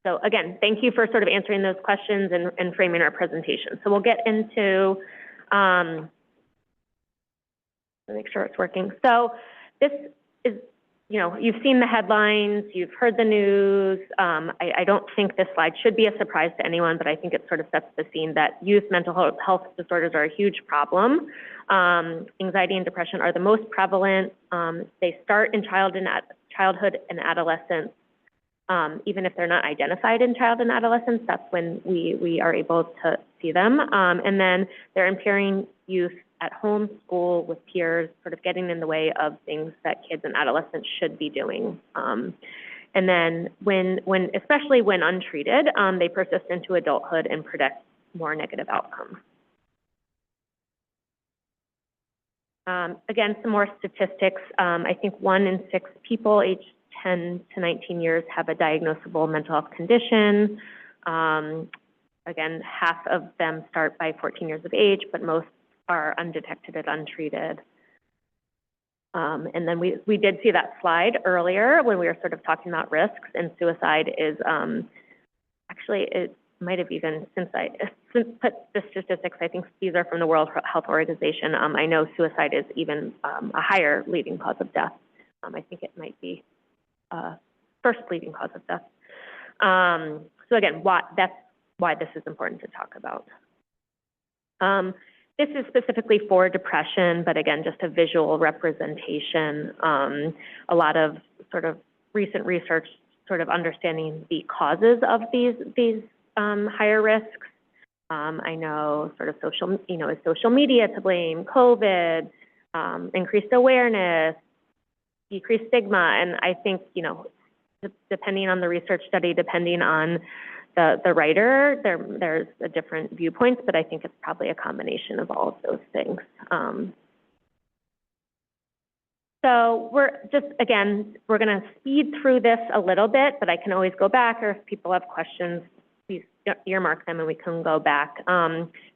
Q: So again, thank you for sort of answering those questions and framing our presentation. So we'll get into, make sure it's working. So this is, you know, you've seen the headlines, you've heard the news. I don't think this slide should be a surprise to anyone, but I think it sort of sets the scene that youth mental health disorders are a huge problem. Anxiety and depression are the most prevalent. They start in childhood and adolescence. Even if they're not identified in child and adolescence, that's when we are able to see them. And then they're impairing youth at home, school, with peers, sort of getting in the way of things that kids and adolescents should be doing. And then especially when untreated, they persist into adulthood and predict more negative outcomes. Again, some more statistics. I think 1 in 6 people aged 10 to 19 years have a diagnosable mental health condition. Again, half of them start by 14 years of age, but most are undetected and untreated. And then we did see that slide earlier when we were sort of talking about risks, and suicide is, actually, it might have even, since put the statistics, I think these are from the World Health Organization, I know suicide is even a higher leading cause of death. I think it might be first leading cause of death. So again, that's why this is important to talk about. This is specifically for depression, but again, just a visual representation. A lot of sort of recent research sort of understanding the causes of these higher risks. I know sort of is social media to blame, COVID, increased awareness, decreased stigma, and I think, depending on the research study, depending on the writer, there's a different viewpoints, but I think it's probably a combination of all of those things. So we're going to speed through this a little bit, but I can always go back, or if people have questions, please earmark them and we can go back.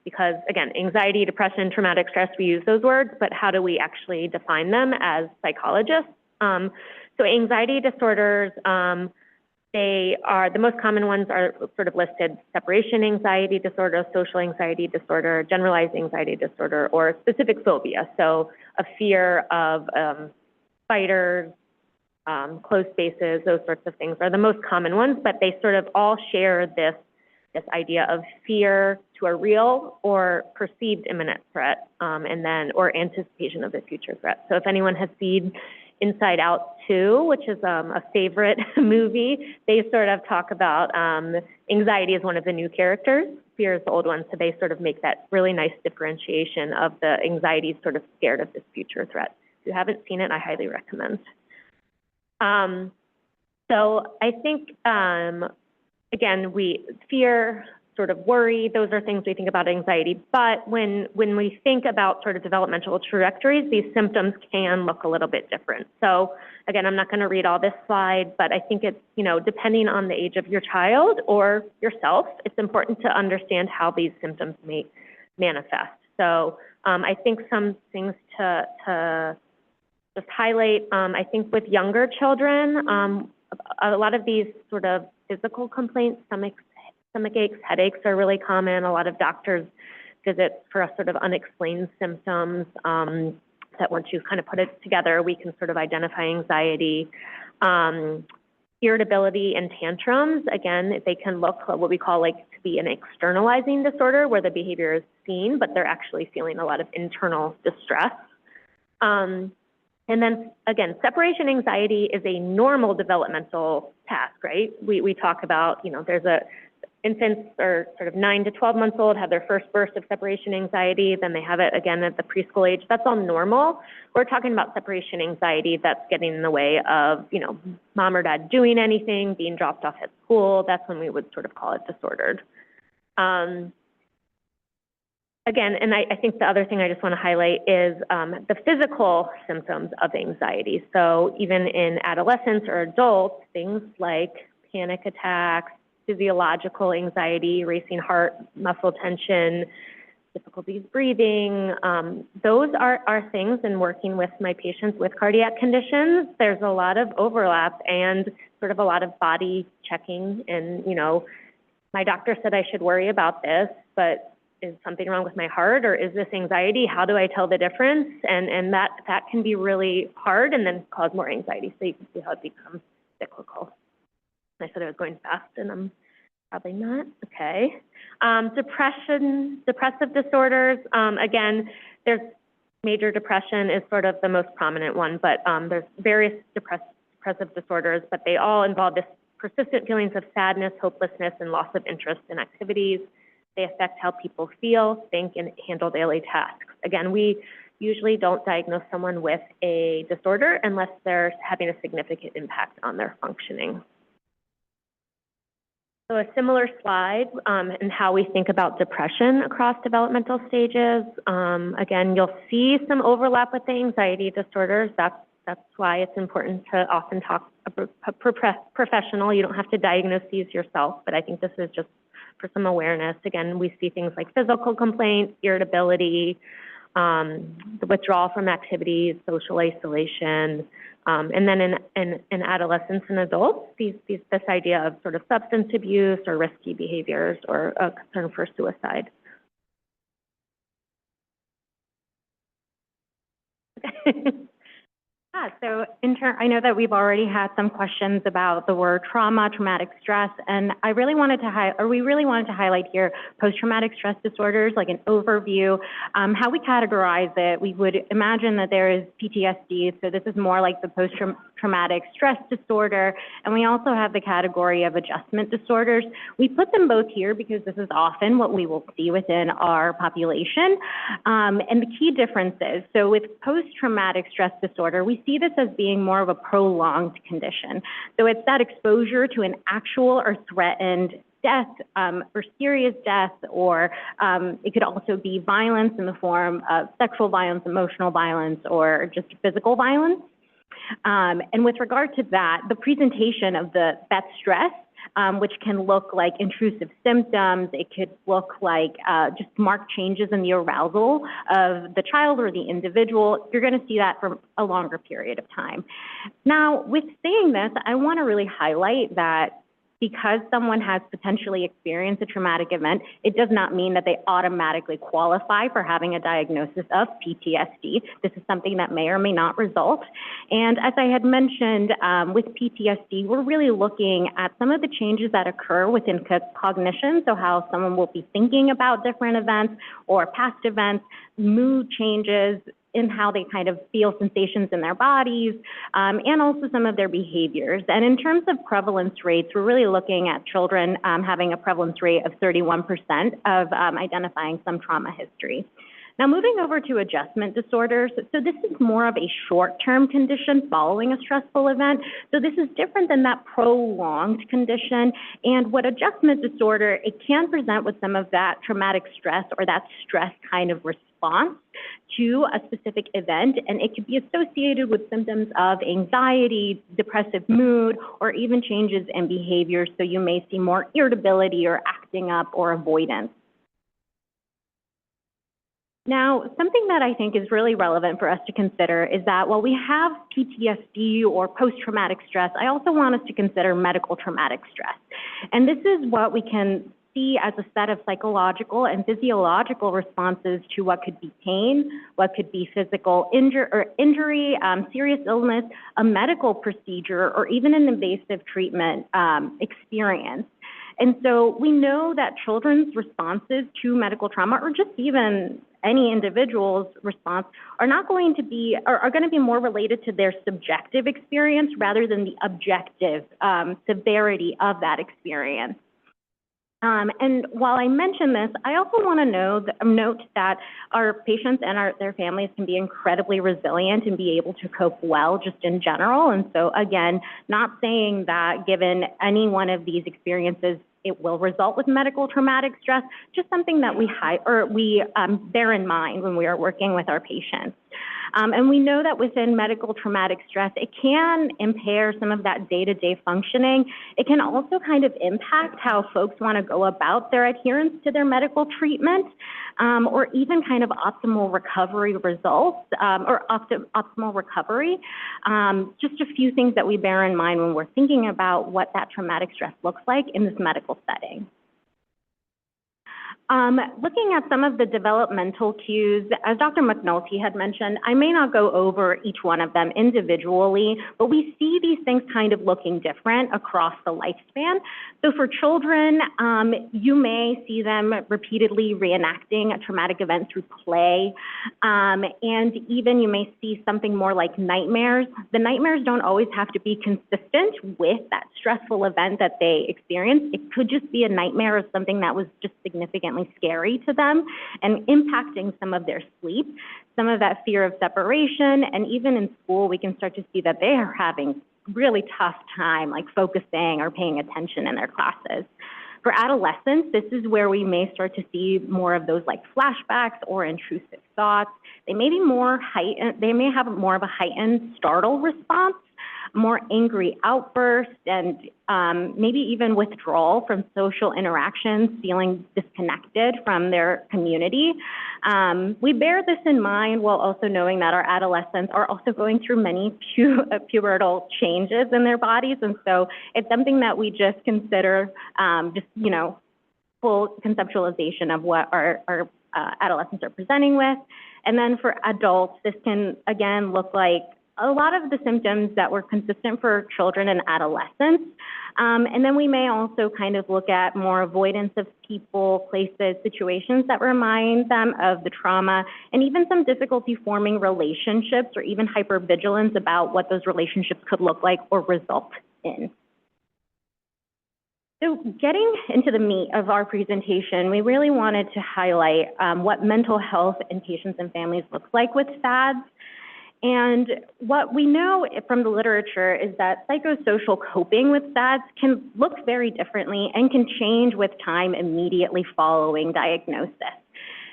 Q: Because again, anxiety, depression, traumatic stress, we use those words, but how do we actually define them as psychologists? So anxiety disorders, they are, the most common ones are sort of listed: separation anxiety disorder, social anxiety disorder, generalized anxiety disorder, or specific phobia. So a fear of spiders, closed spaces, those sorts of things are the most common ones, but they sort of all share this idea of fear to a real or perceived imminent threat, or anticipation of a future threat. So if anyone has seen Inside Out 2, which is a favorite movie, they sort of talk about anxiety as one of the new characters, fear is the old one, so they sort of make that really nice differentiation of the anxiety sort of scared of this future threat. If you haven't seen it, I highly recommend. So I think, again, fear, sort of worry, those are things we think about anxiety. But when we think about sort of developmental trajectories, these symptoms can look a little bit different. So again, I'm not going to read all this slide, but I think it's, depending on the age of your child or yourself, it's important to understand how these symptoms may manifest. So I think some things to just highlight, I think with younger children, a lot of these sort of physical complaints, stomach aches, headaches are really common. A lot of doctors visit for sort of unexplained symptoms that once you kind of put it together, we can sort of identify anxiety. Irritability and tantrums, again, they can look what we call to be an externalizing disorder where the behavior is seen, but they're actually feeling a lot of internal distress. And then again, separation anxiety is a normal developmental task, right? We talk about, there's infants are sort of 9 to 12 months old, have their first burst of separation anxiety, then they have it again at the preschool age. That's all normal. We're talking about separation anxiety that's getting in the way of, mom or dad doing anything, being dropped off at school. That's when we would sort of call it disordered. Again, and I think the other thing I just want to highlight is the physical symptoms of anxiety. So even in adolescents or adults, things like panic attacks, physiological anxiety, racing heart, muscle tension, difficulties breathing. Those are things, in working with my patients with cardiac conditions, there's a lot of overlap and sort of a lot of body checking. And, my doctor said I should worry about this, but is something wrong with my heart, or is this anxiety? How do I tell the difference? And that can be really hard and then cause more anxiety. So you can see how it becomes cyclical. I said I was going fast, and I'm probably not. Okay. Depressive disorders. Again, there's major depression is sort of the most prominent one, but there's various depressive disorders, but they all involve this persistent feelings of sadness, hopelessness, and loss of interest in activities. They affect how people feel, think, and handle daily tasks. Again, we usually don't diagnose someone with a disorder unless they're having a significant impact on their functioning. So a similar slide in how we think about depression across developmental stages. Again, you'll see some overlap with the anxiety disorders. That's why it's important to often talk to a professional. You don't have to diagnose these yourself, but I think this is just for some awareness. Again, we see things like physical complaints, irritability, the withdrawal from activities, social isolation, and then in adolescents and adults, this idea of sort of substance abuse or risky behaviors or a concern for suicide. Yeah, so I know that we've already had some questions about the word trauma, traumatic stress, and we really wanted to highlight here post-traumatic stress disorders, like an overview, how we categorize it. We would imagine that there is PTSD, so this is more like the post-traumatic stress disorder, and we also have the category of adjustment disorders. We put them both here because this is often what we will see within our population, and the key differences. So with post-traumatic stress disorder, we see this as being more of a prolonged condition. So it's that exposure to an actual or threatened death or serious death, or it could also be violence in the form of sexual violence, emotional violence, or just physical violence. And with regard to that, the presentation of that stress, which can look like intrusive symptoms, it could look like just marked changes in the arousal of the child or the individual. You're going to see that for a longer period of time. Now, with saying this, I want to really highlight that because someone has potentially experienced a traumatic event, it does not mean that they automatically qualify for having a diagnosis of PTSD. This is something that may or may not result. And as I had mentioned, with PTSD, we're really looking at some of the changes that occur within cognition, so how someone will be thinking about different events or past events, mood changes, in how they kind of feel sensations in their bodies, and also some of their behaviors. And in terms of prevalence rates, we're really looking at children having a prevalence rate of 31% of identifying some trauma history. Now, moving over to adjustment disorders, so this is more of a short-term condition following a stressful event. So this is different than that prolonged condition. And what adjustment disorder, it can present with some of that traumatic stress or that stress kind of response to a specific event, and it could be associated with symptoms of anxiety, depressive mood, or even changes in behavior. So you may see more irritability or acting up or avoidance. Now, something that I think is really relevant for us to consider is that while we have PTSD or post-traumatic stress, I also want us to consider medical traumatic stress. And this is what we can see as a set of psychological and physiological responses to what could be pain, what could be physical injury, serious illness, a medical procedure, or even an invasive treatment experience. And so we know that children's responses to medical trauma, or just even any individual's response, are going to be more related to their subjective experience rather than the objective severity of that experience. And while I mention this, I also want to note that our patients and their families can be incredibly resilient and be able to cope well just in general. And so again, not saying that given any one of these experiences, it will result with medical traumatic stress, just something that we bear in mind when we are working with our patients. And we know that within medical traumatic stress, it can impair some of that day-to-day functioning. It can also kind of impact how folks want to go about their adherence to their medical treatment, or even kind of optimal recovery results, or optimal recovery. Just a few things that we bear in mind when we're thinking about what that traumatic stress looks like in this medical setting. Looking at some of the developmental cues, as Dr. McNulty had mentioned, I may not go over each one of them individually, but we see these things kind of looking different across the lifespan. So for children, you may see them repeatedly reenacting a traumatic event through play, and even you may see something more like nightmares. The nightmares don't always have to be consistent with that stressful event that they experienced. It could just be a nightmare of something that was just significantly scary to them and impacting some of their sleep, some of that fear of separation, and even in school, we can start to see that they are having really tough time, like focusing or paying attention in their classes. For adolescents, this is where we may start to see more of those like flashbacks or intrusive thoughts. They may be more heightened, they may have more of a heightened startle response,
P: more angry outbursts, and maybe even withdrawal from social interactions, feeling disconnected from their community. We bear this in mind while also knowing that our adolescents are also going through many pubertal changes in their bodies, and so it's something that we just consider full conceptualization of what our adolescents are presenting with. And then for adults, this can, again, look like a lot of the symptoms that were consistent for children and adolescents. And then we may also kind of look at more avoidance of people, places, situations that remind them of the trauma, and even some difficulty forming relationships or even hypervigilance about what those relationships could look like or result in. So getting into the meat of our presentation, we really wanted to highlight what mental health in patients and families looks like with SADS. And what we know from the literature is that psychosocial coping with SADS can look very differently and can change with time immediately following diagnosis.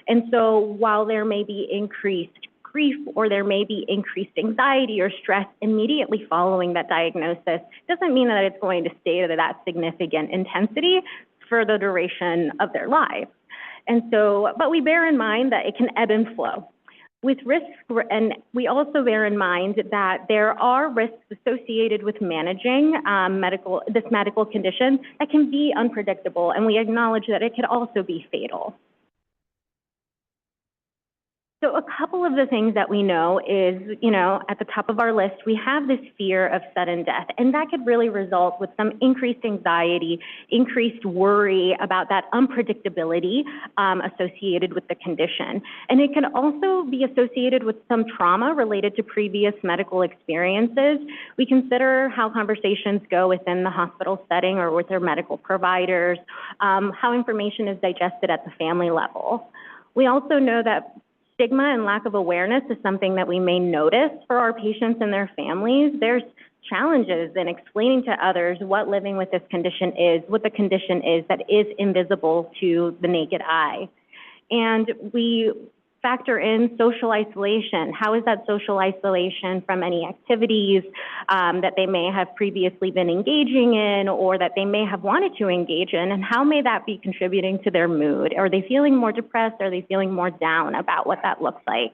P: And so while there may be increased grief or there may be increased anxiety or stress immediately following that diagnosis, doesn't mean that it's going to stay to that significant intensity for the duration of their lives. And so, but we bear in mind that it can ebb and flow. With risks, and we also bear in mind that there are risks associated with managing this medical condition that can be unpredictable, and we acknowledge that it could also be fatal. So a couple of the things that we know is, at the top of our list, we have this fear of sudden death, and that could really result with some increased anxiety, increased worry about that unpredictability associated with the condition. And it can also be associated with some trauma related to previous medical experiences. We consider how conversations go within the hospital setting or with their medical providers, how information is digested at the family level. We also know that stigma and lack of awareness is something that we may notice for our patients and their families. There's challenges in explaining to others what living with this condition is, what the condition is that is invisible to the naked eye. And we factor in social isolation. How is that social isolation from any activities that they may have previously been engaging in or that they may have wanted to engage in, and how may that be contributing to their mood? Are they feeling more depressed? Are they feeling more down about what that looks like?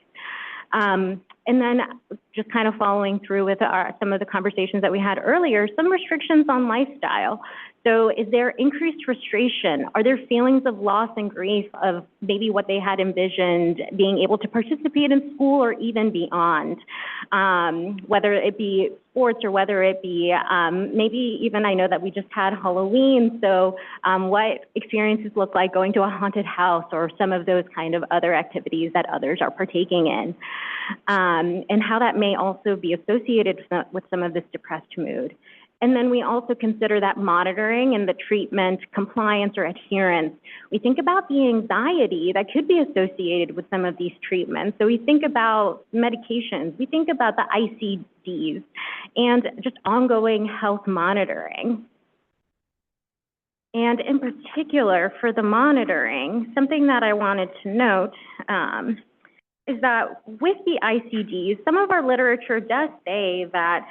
P: And then just kind of following through with some of the conversations that we had earlier, some restrictions on lifestyle. So is there increased frustration? Are there feelings of loss and grief of maybe what they had envisioned, being able to participate in school or even beyond, whether it be sports or whether it be maybe even, I know that we just had Halloween, so what experiences look like going to a haunted house or some of those kind of other activities that others are partaking in, and how that may also be associated with some of this depressed mood. And then we also consider that monitoring and the treatment, compliance or adherence. We think about the anxiety that could be associated with some of these treatments. So we think about medications, we think about the ICDs, and just ongoing health monitoring. And in particular, for the monitoring, something that I wanted to note is that with the ICDs, some of our literature does say that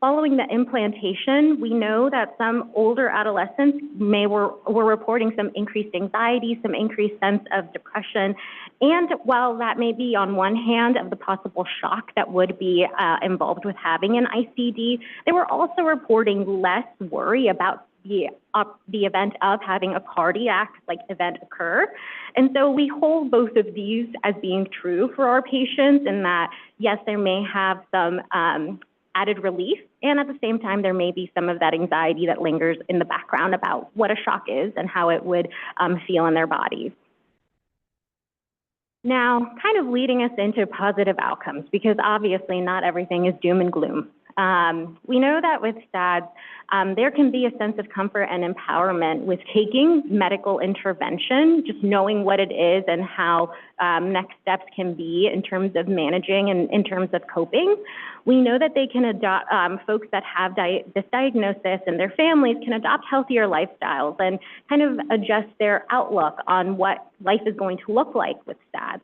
P: following the implantation, we know that some older adolescents were reporting some increased anxiety, some increased sense of depression. And while that may be on one hand of the possible shock that would be involved with having an ICD, they were also reporting less worry about the event of having a cardiac event occur. And so we hold both of these as being true for our patients, in that, yes, there may have some added relief, and at the same time, there may be some of that anxiety that lingers in the background about what a shock is and how it would feel in their bodies. Now, kind of leading us into positive outcomes, because obviously not everything is doom and gloom. We know that with SADS, there can be a sense of comfort and empowerment with taking medical intervention, just knowing what it is and how next steps can be in terms of managing and in terms of coping. We know that they can adopt, folks that have this diagnosis and their families can adopt healthier lifestyles and kind of adjust their outlook on what life is going to look like with SADS.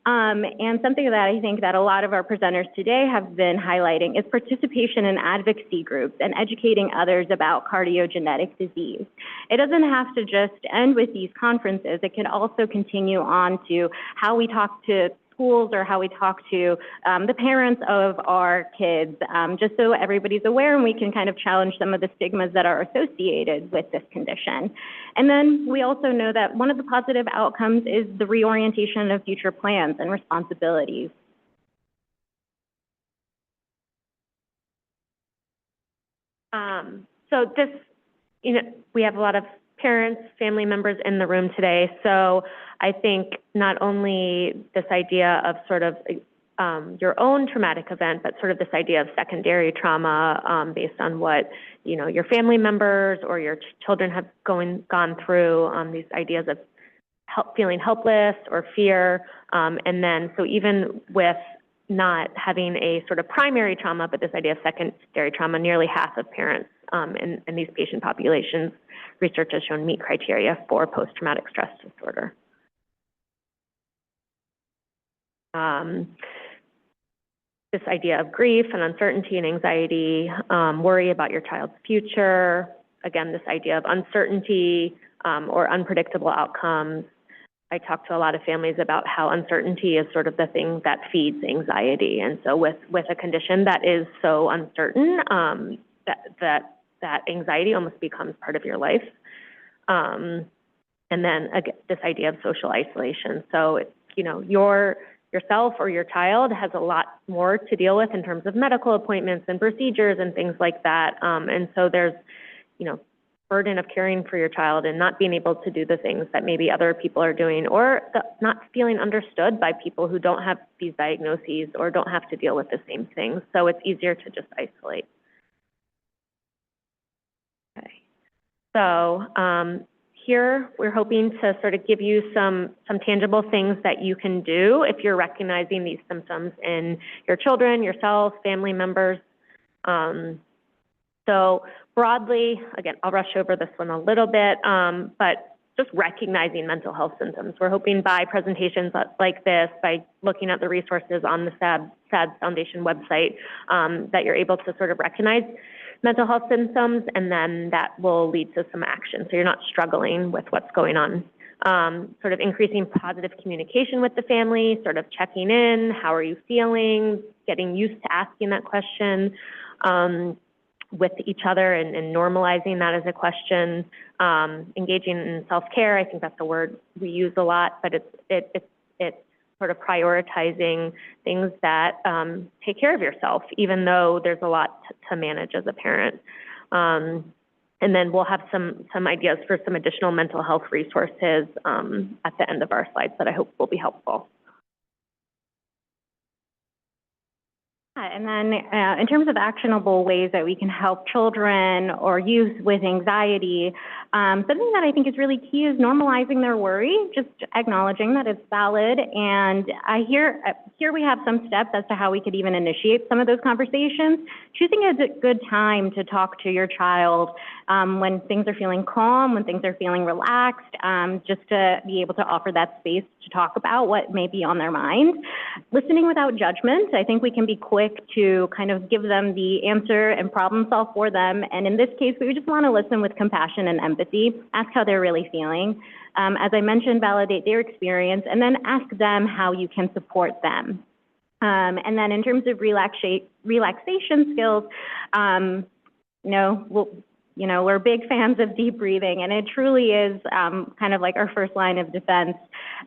P: And something that I think that a lot of our presenters today have been highlighting is participation in advocacy groups and educating others about cardiogenetic disease. It doesn't have to just end with these conferences. It can also continue on to how we talk to schools or how we talk to the parents of our kids, just so everybody's aware and we can kind of challenge some of the stigmas that are associated with this condition. And then we also know that one of the positive outcomes is the reorientation of future plans and responsibilities.
Q: So this, we have a lot of parents, family members in the room today. So I think not only this idea of sort of your own traumatic event, but sort of this idea of secondary trauma based on what, your family members or your children have gone through, these ideas of feeling helpless or fear. And then, so even with not having a sort of primary trauma, but this idea of secondary trauma, nearly half of parents in these patient populations, research has shown meet criteria for post-traumatic stress disorder. This idea of grief and uncertainty and anxiety, worry about your child's future, again, this idea of uncertainty or unpredictable outcomes. I talk to a lot of families about how uncertainty is sort of the thing that feeds anxiety. And so with a condition that is so uncertain, that anxiety almost becomes part of your life. And then again, this idea of social isolation. So, yourself or your child has a lot more to deal with in terms of medical appointments and procedures and things like that. And so there's, burden of caring for your child and not being able to do the things that maybe other people are doing, or not feeling understood by people who don't have these diagnoses or don't have to deal with the same things. So it's easier to just isolate. Okay. So here we're hoping to sort of give you some tangible things that you can do if you're recognizing these symptoms in your children, yourself, family members. So broadly, again, I'll rush over this one a little bit, but just recognizing mental health symptoms. We're hoping by presentations like this, by looking at the resources on the SADS Foundation website, that you're able to sort of recognize mental health symptoms, and then that will lead to some action. So you're not struggling with what's going on. Sort of increasing positive communication with the family, sort of checking in, how are you feeling, getting used to asking that question with each other and normalizing that as a question, engaging in self-care. I think that's a word we use a lot, but it's sort of prioritizing things that take care of yourself, even though there's a lot to manage as a parent. And then we'll have some ideas for some additional mental health resources at the end of our slides that I hope will be helpful.
P: And then in terms of actionable ways that we can help children or youth with anxiety, something that I think is really key is normalizing their worry, just acknowledging that it's valid. And here we have some steps as to how we could even initiate some of those conversations. Choosing a good time to talk to your child when things are feeling calm, when things are feeling relaxed, just to be able to offer that space to talk about what may be on their mind. Listening without judgment. I think we can be quick to kind of give them the answer and problem solve for them. And in this case, we just want to listen with compassion and empathy, ask how they're really feeling. As I mentioned, validate their experience, and then ask them how you can support them. And then in terms of relaxation skills, we're big fans of deep breathing, and it truly is kind of like our first line of defense.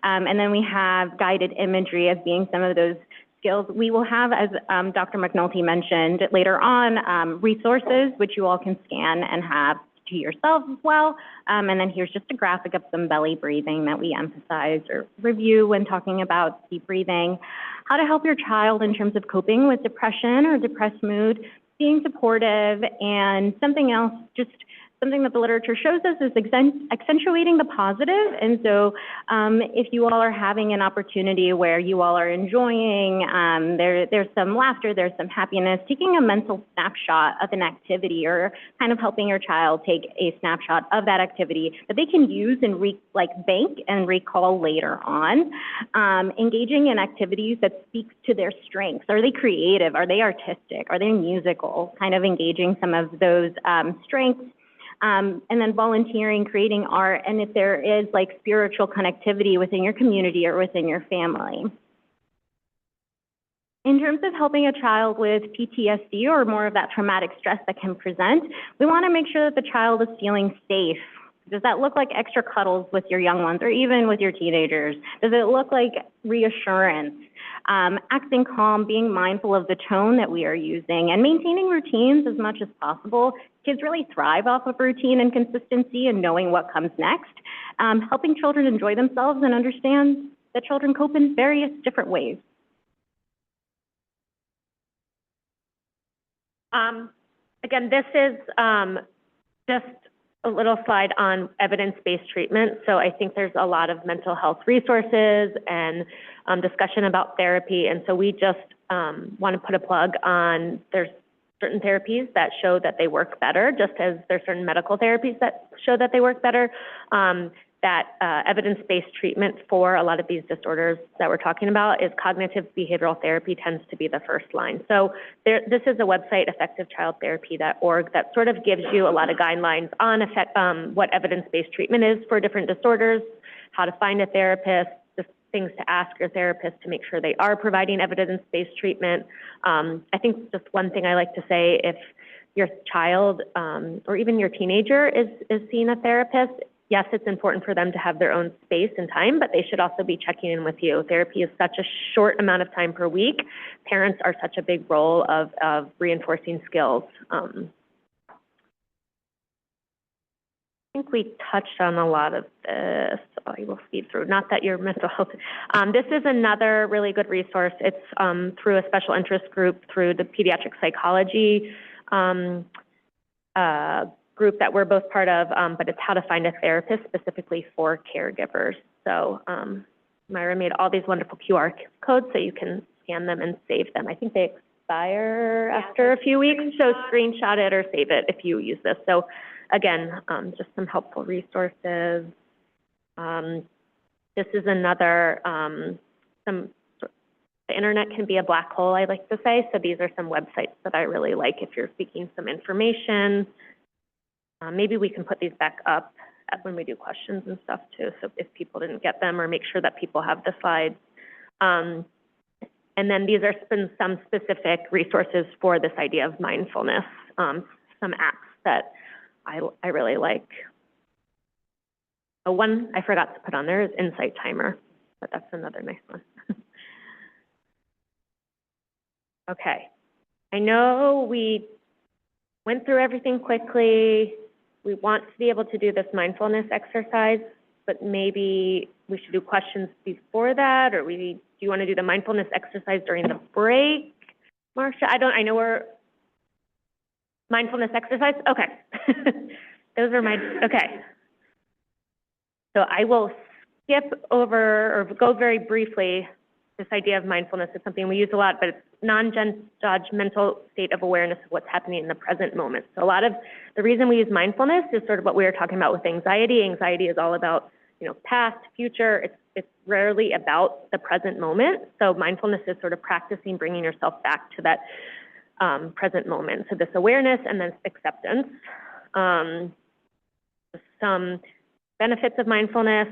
P: And then we have guided imagery as being some of those skills. We will have, as Dr. McNulty mentioned later on, resources which you all can scan and have to yourself as well. And then here's just a graphic of some belly breathing that we emphasize or review when talking about deep breathing. How to help your child in terms of coping with depression or depressed mood, being supportive, and something else, just something that the literature shows us is accentuating the positive. And so if you all are having an opportunity where you all are enjoying, there's some laughter, there's some happiness, taking a mental snapshot of an activity or kind of helping your child take a snapshot of that activity that they can use and bank and recall later on. Engaging in activities that speaks to their strengths. Are they creative? Are they artistic? Are they musical? Kind of engaging some of those strengths. And then volunteering, creating art, and if there is like spiritual connectivity within your community or within your family. In terms of helping a child with PTSD or more of that traumatic stress that can present, we want to make sure that the child is feeling safe. Does that look like extra cuddles with your young ones or even with your teenagers? Does it look like reassurance? Acting calm, being mindful of the tone that we are using, and maintaining routines as much as possible. Kids really thrive off of routine and consistency and knowing what comes next. Helping children enjoy themselves and understand that children cope in various different ways.
Q: Again, this is just a little slide on evidence-based treatment. So I think there's a lot of mental health resources and discussion about therapy. And so we just want to put a plug on, there's certain therapies that show that they work better, just as there's certain medical therapies that show that they work better. Evidence-based treatment for a lot of these disorders that we're talking about is cognitive behavioral therapy tends to be the first line. So this is a website, effectivechildtherapy.org, that sort of gives you a lot of guidelines on what evidence-based treatment is for different disorders, how to find a therapist, just things to ask your therapist to make sure they are providing evidence-based treatment. I think just one thing I like to say, if your child or even your teenager is seeing a therapist, yes, it's important for them to have their own space and time, but they should also be checking in with you. Therapy is such a short amount of time per week. Parents are such a big role of reinforcing skills. I think we touched on a lot of this. I will speed through, not that your mental health. This is another really good resource. It's through a special interest group through the pediatric psychology group that we're both part of, but it's how to find a therapist specifically for caregivers. So Mayra made all these wonderful QR codes so you can scan them and save them. I think they expire after a few weeks, so screenshot it or save it if you use this. So again, just some helpful resources. This is another, the internet can be a black hole, I like to say, so these are some websites that I really like if you're seeking some information. Maybe we can put these back up when we do questions and stuff too, so if people didn't get them, or make sure that people have the slides. And then these are some specific resources for this idea of mindfulness, some apps that I really like. One I forgot to put on there is Insight Timer, but that's another nice one. Okay, I know we went through everything quickly. We want to be able to do this mindfulness exercise, but maybe we should do questions before that, or do you want to do the mindfulness exercise during the break? Marcia, I know we're, mindfulness exercise? Okay. Those are okay. So I will skip over or go very briefly. This idea of mindfulness is something we use a lot, but it's non-judgmental state of awareness of what's happening in the present moment. So a lot of the reason we use mindfulness is sort of what we were talking about with anxiety. Anxiety is all about, past, future. It's rarely about the present moment. So mindfulness is sort of practicing bringing yourself back to that present moment. So this awareness and then acceptance. Some benefits of mindfulness.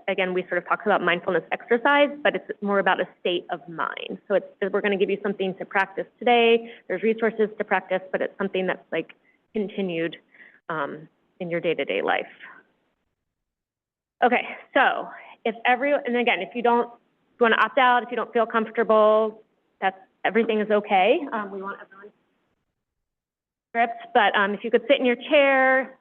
Q: Again, we sort of talked about mindfulness exercise, but it's more about a state of mind. So we're going to give you something to practice today. There's resources to practice, but it's something that's like continued in your day-to-day life. Okay, so and again, if you want to opt out, if you don't feel comfortable, everything is okay. We want everyone script, but if you could sit in your chair,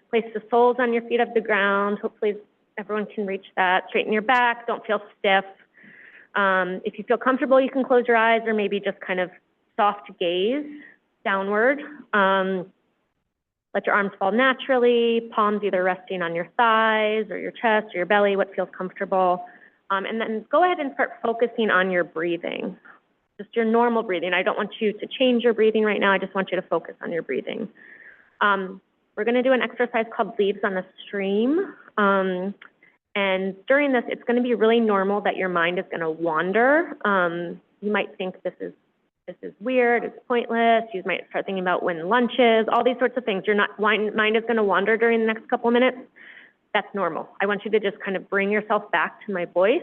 Q: place the soles on your feet off the ground. Hopefully everyone can reach that. Straighten your back, don't feel stiff. If you feel comfortable, you can close your eyes or maybe just kind of soft gaze downward. Let your arms fall naturally, palms either resting on your thighs or your chest or your belly, what feels comfortable. And then go ahead and start focusing on your breathing, just your normal breathing. I don't want you to change your breathing right now. I just want you to focus on your breathing. We're going to do an exercise called Leaves on a Stream. And during this, it's going to be really normal that your mind is going to wander. You might think this is weird, it's pointless. You might start thinking about when lunch is, all these sorts of things. Your mind is going to wander during the next couple of minutes. That's normal. I want you to just kind of bring yourself back to my voice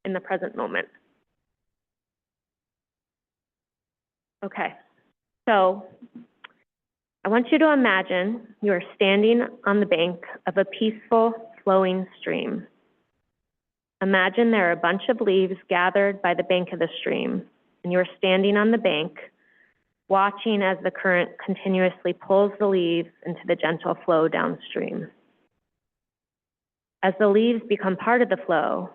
Q: in the present moment. Okay, so I want you to imagine you are standing on the bank of a peaceful, flowing stream. Imagine there are a bunch of leaves gathered by the bank of the stream, and you're standing on the bank, watching as the current continuously pulls the leaves into the gentle flow downstream. As the leaves become part of the flow,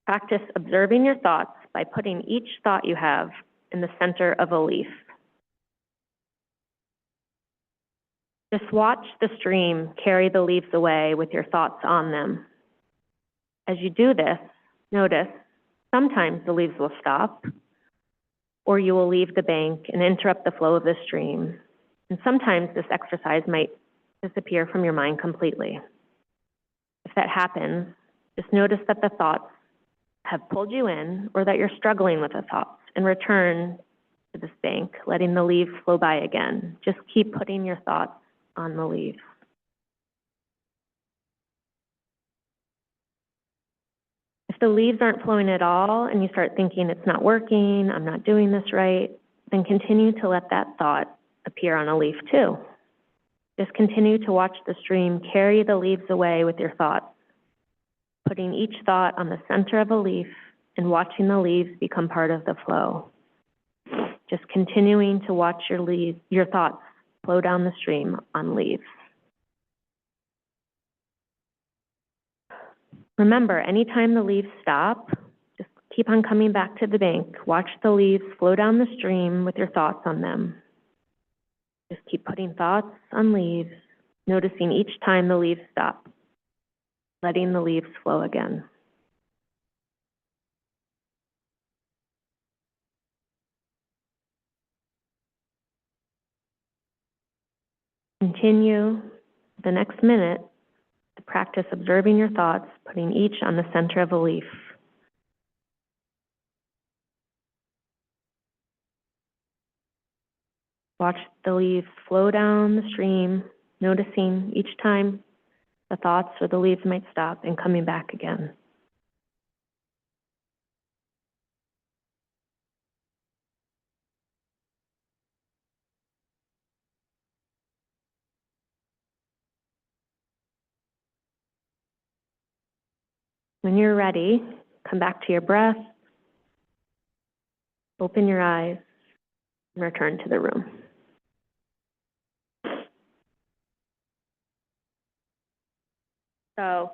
Q: practice observing your thoughts by putting each thought you have in the center of a leaf. Just watch the stream carry the leaves away with your thoughts on them. As you do this, notice sometimes the leaves will stop, or you will leave the bank and interrupt the flow of the stream. And sometimes this exercise might disappear from your mind completely. If that happens, just notice that the thoughts have pulled you in, or that you're struggling with the thoughts, and return to this bank, letting the leaves flow by again. Just keep putting your thoughts on the leaves. If the leaves aren't flowing at all and you start thinking it's not working, I'm not doing this right, then continue to let that thought appear on a leaf too. Just continue to watch the stream carry the leaves away with your thoughts, putting each thought on the center of a leaf and watching the leaves become part of the flow. Just continuing to watch your thoughts flow down the stream on leaves. Remember, anytime the leaves stop, just keep on coming back to the bank. Watch the leaves flow down the stream with your thoughts on them. Just keep putting thoughts on leaves, noticing each time the leaves stop, letting the leaves flow again. Continue the next minute to practice observing your thoughts, putting each on the center of a leaf. Watch the leaves flow down the stream, noticing each time the thoughts or the leaves might stop and coming back again. When you're ready, come back to your breath, open your eyes, and return to the room. So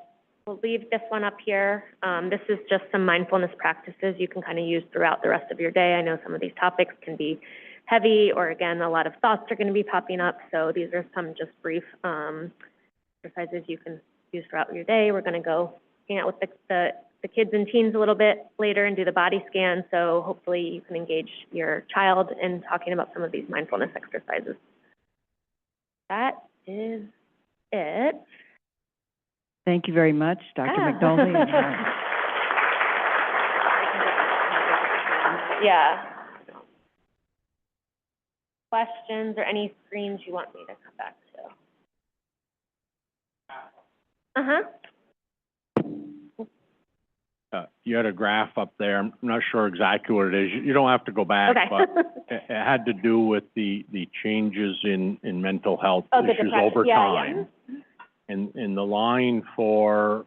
Q: we'll leave this one up here. This is just some mindfulness practices you can kind of use throughout the rest of your day. I know some of these topics can be heavy, or again, a lot of thoughts are going to be popping up. So these are some just brief exercises you can use throughout your day. We're going to go hang out with the kids and teens a little bit later and do the body scan. So hopefully you can engage your child in talking about some of these mindfulness exercises. That is it.
J: Thank you very much, Dr. McNulty.
Q: Yeah. Questions or any screens you want me to come back to?
R: You had a graph up there. I'm not sure exactly what it is. You don't have to go back,
Q: Okay.
R: but it had to do with the changes in mental health
Q: Oh, the
R: issues
Q: depression.
R: over
Q: Yeah,
R: time.
Q: yeah.
R: And the line for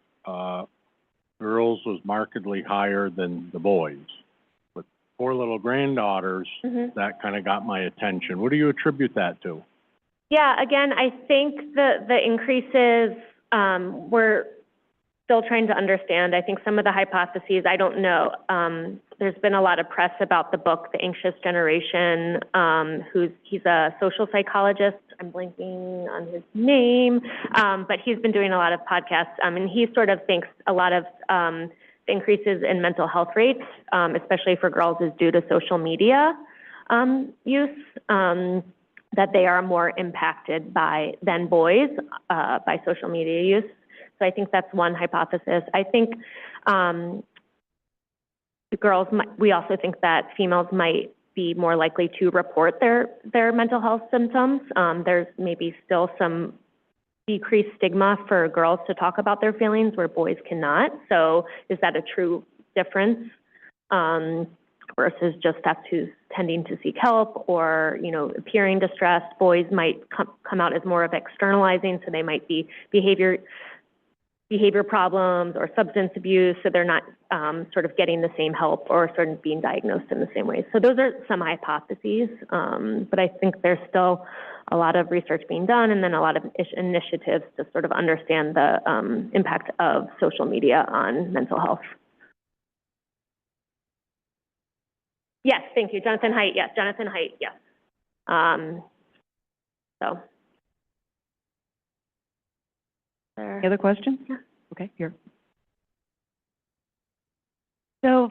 R: girls was markedly higher than the boys. With 4 little granddaughters, that kind of got my attention. What do you attribute that to?
Q: Yeah, again, I think the increases were still trying to understand. I think some of the hypotheses, I don't know. There's been a lot of press about the book, The Anxious Generation, he's a social psychologist. I'm blanking on his name, but he's been doing a lot of podcasts, and he sort of thinks a lot of increases in mental health rates, especially for girls, is due to social media use, that they are more impacted than boys by social media use. So I think that's one hypothesis. I think we also think that females might be more likely to report their mental health symptoms. There's maybe still some decreased stigma for girls to talk about their feelings where boys cannot. So is that a true difference versus just us who's tending to seek help or, appearing distressed? Boys might come out as more of externalizing, so they might be behavior problems or substance abuse, so they're not sort of getting the same help or sort of being diagnosed in the same way. So those are some hypotheses, but I think there's still a lot of research being done and then a lot of initiatives to sort of understand the impact of social media on mental health. Yes, thank you. Jonathan Haidt, yes. Jonathan Haidt, yes.
I: Any other questions? Yeah. Okay, here.
S: So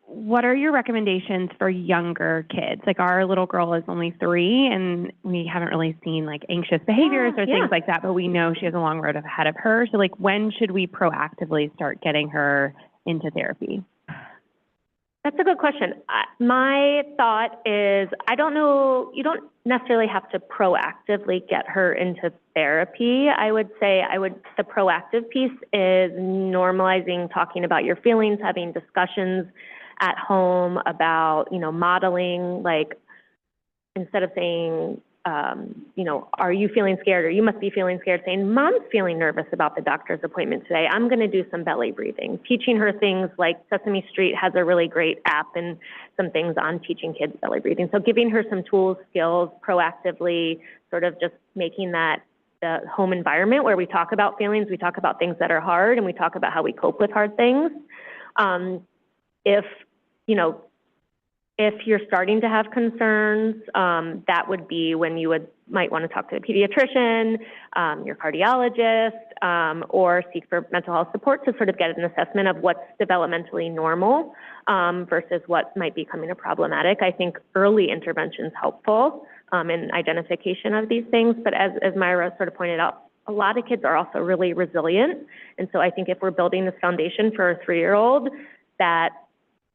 S: what are your recommendations for younger kids? Like, our little girl is only 3, and we haven't really seen like anxious behaviors or things like that, but we know she has a long road ahead of her. So like, when should we proactively start getting her into therapy?
Q: That's a good question. My thought is, I don't know, you don't necessarily have to proactively get her into therapy. I would say the proactive piece is normalizing talking about your feelings, having discussions at home about, modeling, like, instead of saying, are you feeling scared or you must be feeling scared, saying, Mom's feeling nervous about the doctor's appointment today. I'm going to do some belly breathing. Teaching her things like Sesame Street has a really great app and some things on teaching kids belly breathing. So giving her some tools, skills, proactively sort of just making that the home environment where we talk about feelings, we talk about things that are hard, and we talk about how we cope with hard things. If you're starting to have concerns, that would be when you might want to talk to a pediatrician, your cardiologist, or seek for mental health support to sort of get an assessment of what's developmentally normal versus what might be becoming problematic. I think early intervention is helpful in identification of these things, but as Mayra sort of pointed out, a lot of kids are also really resilient, and so I think if we're building this foundation for a 3-year-old, that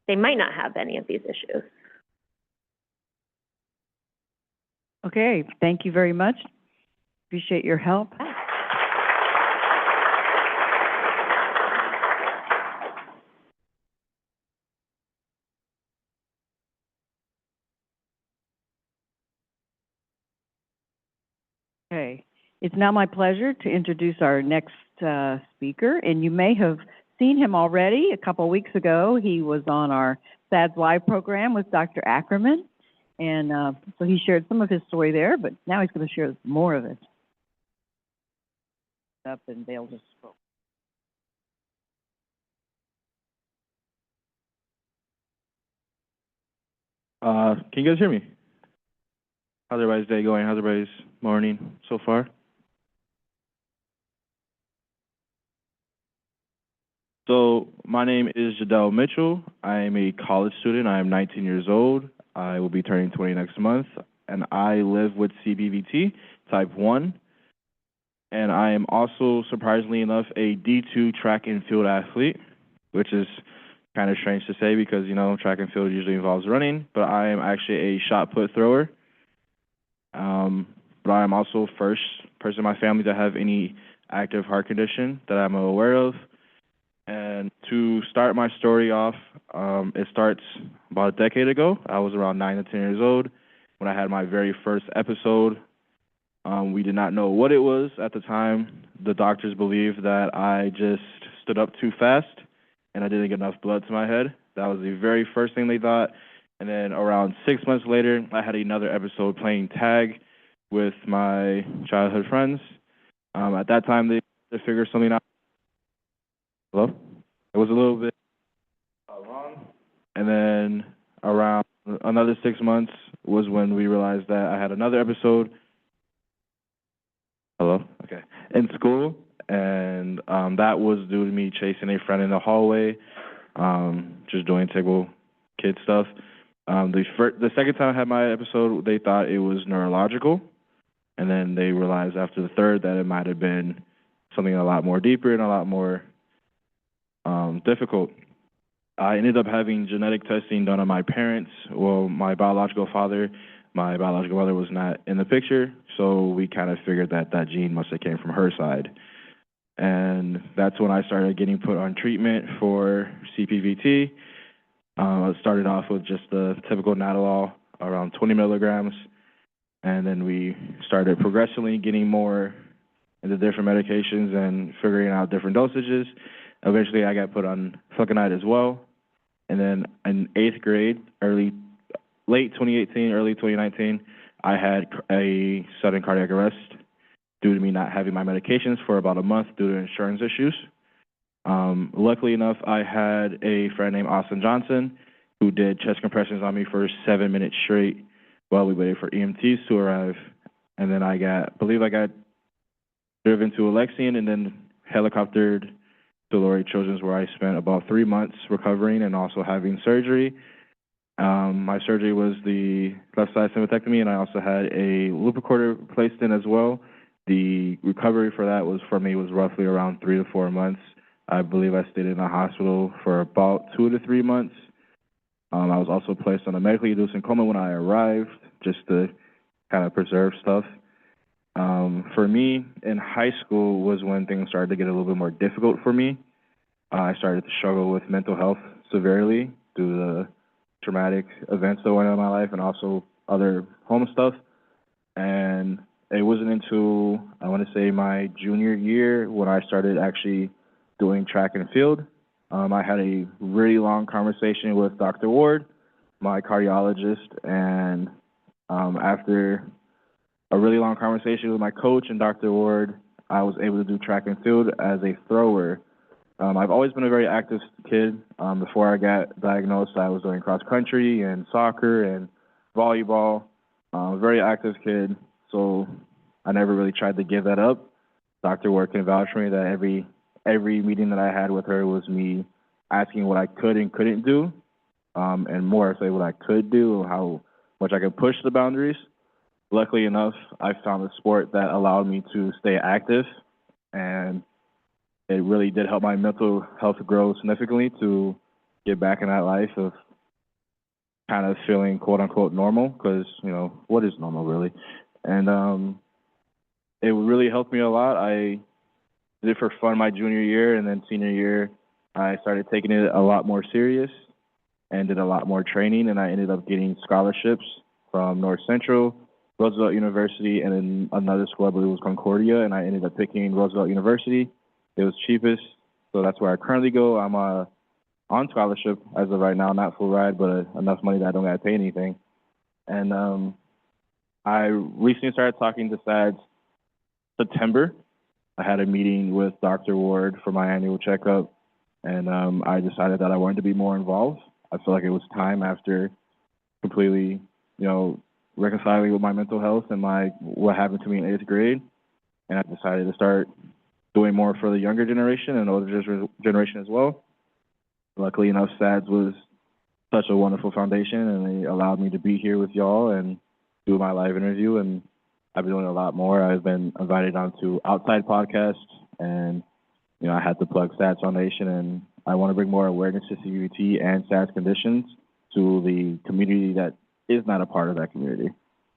Q: they might not have any of these issues.
J: Okay, thank you very much. Appreciate your help. Okay, it's now my pleasure to introduce our next speaker, and you may have seen him already. A couple of weeks ago, he was on our SADS Live program with Dr. Ackerman, and so he shared some of his story there, but now he's going to share more of it. Up and they'll just spoke.
T: Can you guys hear me? How's everybody's day going? How's everybody's morning so far? So my name is Jadale Mitchell. I am a college student. I am 19 years old. I will be turning 20 next month, and I live with CBVT type 1. And I am also, surprisingly enough, a D2 track and field athlete, which is kind of strange to say because, track and field usually involves running, but I am actually a shot put thrower. But I am also first person in my family to have any active heart condition that I'm aware of. And to start my story off, it starts about a decade ago. I was around 9 to 10 years old when I had my very first episode. We did not know what it was at the time. The doctors believed that I just stood up too fast and I didn't get enough blood to my head. That was the very first thing they thought. And then around 6 months later, I had another episode playing tag with my childhood friends. At that time, they figured something out. Hello? It was a little bit wrong. And then around another 6 months was when we realized that I had another episode. Hello? Okay. In school. And that was due to me chasing a friend in the hallway, just doing typical kid stuff. The second time I had my episode, they thought it was neurological. And then they realized after the third that it might have been something a lot more deeper and a lot more difficult. I ended up having genetic testing done on my parents. Well, my biological father, my biological mother was not in the picture, so we kind of figured that that gene must have came from her side. And that's when I started getting put on treatment for CPVT. I started off with just the typical Nadolol, around 20 milligrams, and then we started progressively getting more into different medications and figuring out different dosages. Eventually, I got put on flecainide as well. And then in 8th grade, late 2018, early 2019, I had a sudden cardiac arrest due to me not having my medications for about a month due to insurance issues. Luckily enough, I had a friend named Austin Johnson who did chest compressions on me for 7 minutes straight while we waited for EMTs to arrive. And then I got driven to Alexian and then helicoptered to Lurie Children's, where I spent about 3 months recovering and also having surgery. My surgery was the left side sympathectomy, and I also had a loop recorder placed in as well. The recovery for that was roughly around 3 to 4 months. I believe I stayed in the hospital for about 2 to 3 months. I was also placed on a medically induced coma when I arrived, just to kind of preserve stuff. For me, in high school was when things started to get a little bit more difficult for me. I started to struggle with mental health severely due to the traumatic events that went on in my life and also other home stuff. And it wasn't until, I want to say, my junior year when I started actually doing track and field. I had a really long conversation with Dr. Ward, my cardiologist, and after a really long conversation with my coach and Dr. Ward, I was able to do track and field as a thrower. I've always been a very active kid. Before I got diagnosed, I was doing cross country and soccer and volleyball. A very active kid, so I never really tried to give that up. Dr. Ward can vouch for me that every meeting that I had with her was me asking what I could and couldn't do, and more say what I could do, how much I could push the boundaries. Luckily enough, I found a sport that allowed me to stay active, and it really did help my mental health grow significantly to get back in that life of kind of feeling quote-unquote normal, because, you know, what is normal really? And it really helped me a lot. I did it for fun my junior year, and then senior year, I started taking it a lot more serious and did a lot more training, and I ended up getting scholarships from North Central, Roosevelt University, and then another school, I believe it was Concordia, and I ended up picking Roosevelt University. It was cheapest, so that's where I currently go. I'm on scholarship as of right now, not full ride, but enough money that I don't got to pay anything. And I recently started talking to SADS September. I had a meeting with Dr. Ward for my annual checkup, and I decided that I wanted to be more involved. I feel like it was time after completely, reconciling with my mental health and what happened to me in 8th grade, and I decided to start doing more for the younger generation and older generation as well. Luckily enough, SADS was such a wonderful foundation, and they allowed me to be here with y'all and do my live interview, and I've been doing a lot more. I've been invited onto outside podcasts, and I had to plug SADS Foundation, and I want to bring more awareness to CPVT and SADS conditions to the community that is not a part of that community.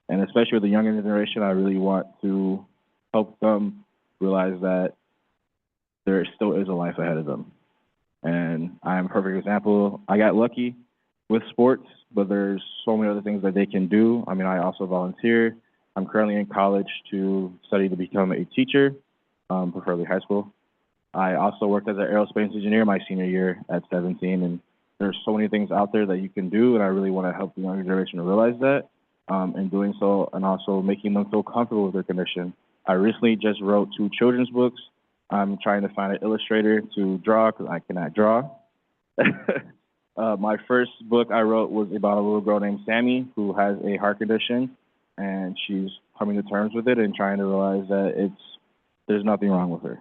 T: And especially with the younger generation, I really want to help them realize that there still is a life ahead of them. And I'm a perfect example. I got lucky with sports, but there's so many other things that they can do. I mean, I also volunteer. I'm currently in college to study to become a teacher, preferably high school. I also worked as an aerospace engineer my senior year at 17, and there's so many things out there that you can do, and I really want to help the younger generation to realize that, in doing so, and also making them feel comfortable with their condition. I recently just wrote 2 children's books. I'm trying to find an illustrator to draw because I cannot draw. My first book I wrote was about a little girl named Sammy who has a heart condition, and she's coming to terms with it and trying to realize that there's nothing wrong with her.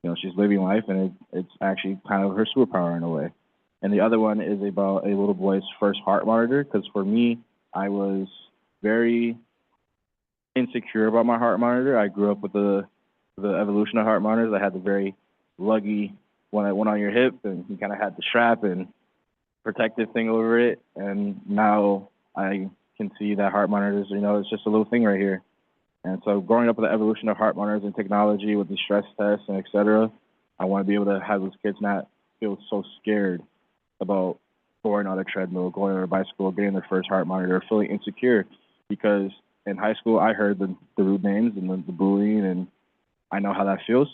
T: You know, she's living life, and it's actually kind of her superpower in a way. And the other one is about a little boy's first heart monitor, because for me, I was very insecure about my heart monitor. I grew up with the evolution of heart monitors. I had the very luggy one that went on your hip, and you kind of had the strap and protective thing over it. And now I can see that heart monitors, you know, it's just a little thing right here. And so growing up with the evolution of heart monitors and technology with the stress tests and et cetera, I want to be able to have those kids not feel so scared about going on a treadmill, going on a bicycle, getting their first heart monitor, feeling insecure. Because in high school, I heard the rude names and the bullying, and I know how that feels.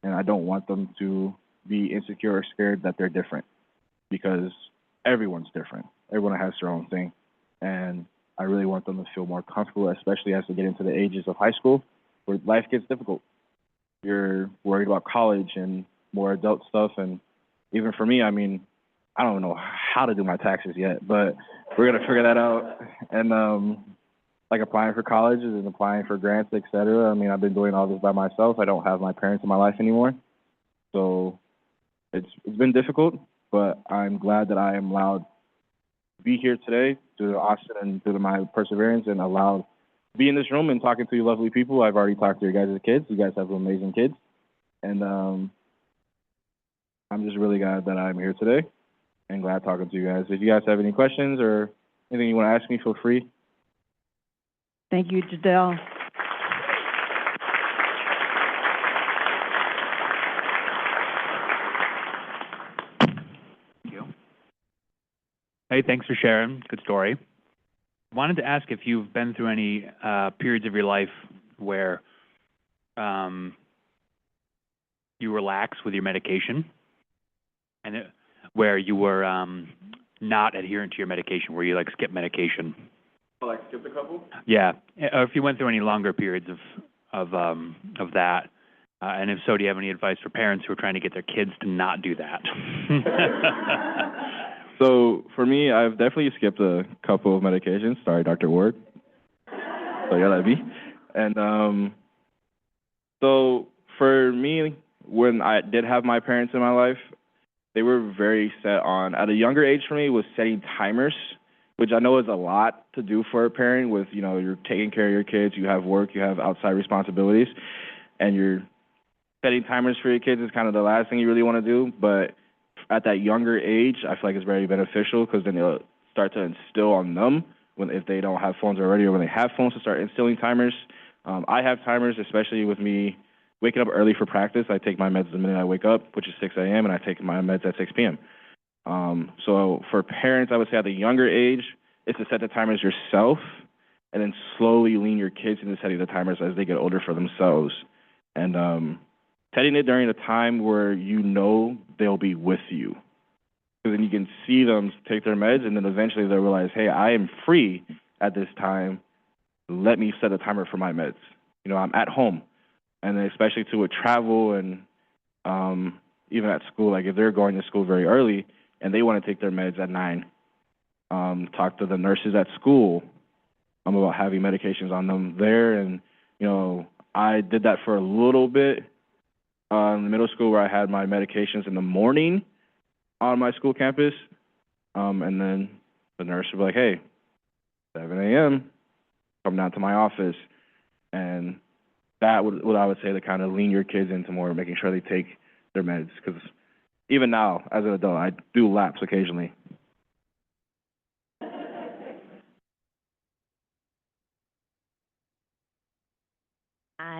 T: And I don't want them to be insecure or scared that they're different, because everyone's different. Everyone has their own thing. And I really want them to feel more comfortable, especially as they get into the ages of high school, where life gets difficult. You're worried about college and more adult stuff. And even for me, I mean, I don't know how to do my taxes yet, but we're going to figure that out. And like applying for colleges and applying for grants, et cetera. I mean, I've been doing all this by myself. I don't have my parents in my life anymore. So it's been difficult, but I'm glad that I am allowed to be here today due to Austin and due to my perseverance, and allowed to be in this room and talking to you lovely people. I've already talked to your guys' kids. You guys have amazing kids. And I'm just really glad that I'm here today and glad talking to you guys. If you guys have any questions or anything you want to ask me, feel free.
C: Thank you, Jadale.
U: Thank you. Hey, thanks for sharing. Good story. Wanted to ask if you've been through any periods of your life where you relax with your medication, and where you were not adherent to your medication, where you like skip medication.
T: Oh, like skipped a couple?
U: Yeah, or if you went through any longer periods of that, and if so, do you have any advice for parents who are trying to get their kids to not do that?
T: So for me, I've definitely skipped a couple of medications. Sorry, Dr. Ward. So yeah, that'd be. And so for me, when I did have my parents in my life, they were very set on, at a younger age for me, was setting timers, which I know is a lot to do for a parent with, you know, you're taking care of your kids, you have work, you have outside responsibilities, and you're setting timers for your kids is kind of the last thing you really want to do. But at that younger age, I feel like it's very beneficial, because then it'll start to instill on them, if they don't have phones already, or when they have phones, to start instilling timers. I have timers, especially with me waking up early for practice. I take my meds the minute I wake up, which is 6 a.m., and I take my meds at 6 p.m. So for parents, I would say at the younger age, is to set the timers yourself, and then slowly lean your kids into setting the timers as they get older for themselves. And setting it during a time where you know they'll be with you. Because then you can see them take their meds, and then eventually they'll realize, hey, I am free at this time. Let me set a timer for my meds. You know, I'm at home. And then especially too with travel and even at school, like if they're going to school very early and they want to take their meds at 9, talk to the nurses at school about having medications on them there. And, you know, I did that for a little bit in middle school, where I had my medications in the morning on my school campus. And then the nurse would be like, hey, 7 a.m., come down to my office. And that would, what I would say, to kind of lean your kids into more making sure they take their meds. Because even now, as an adult, I do lapse occasionally.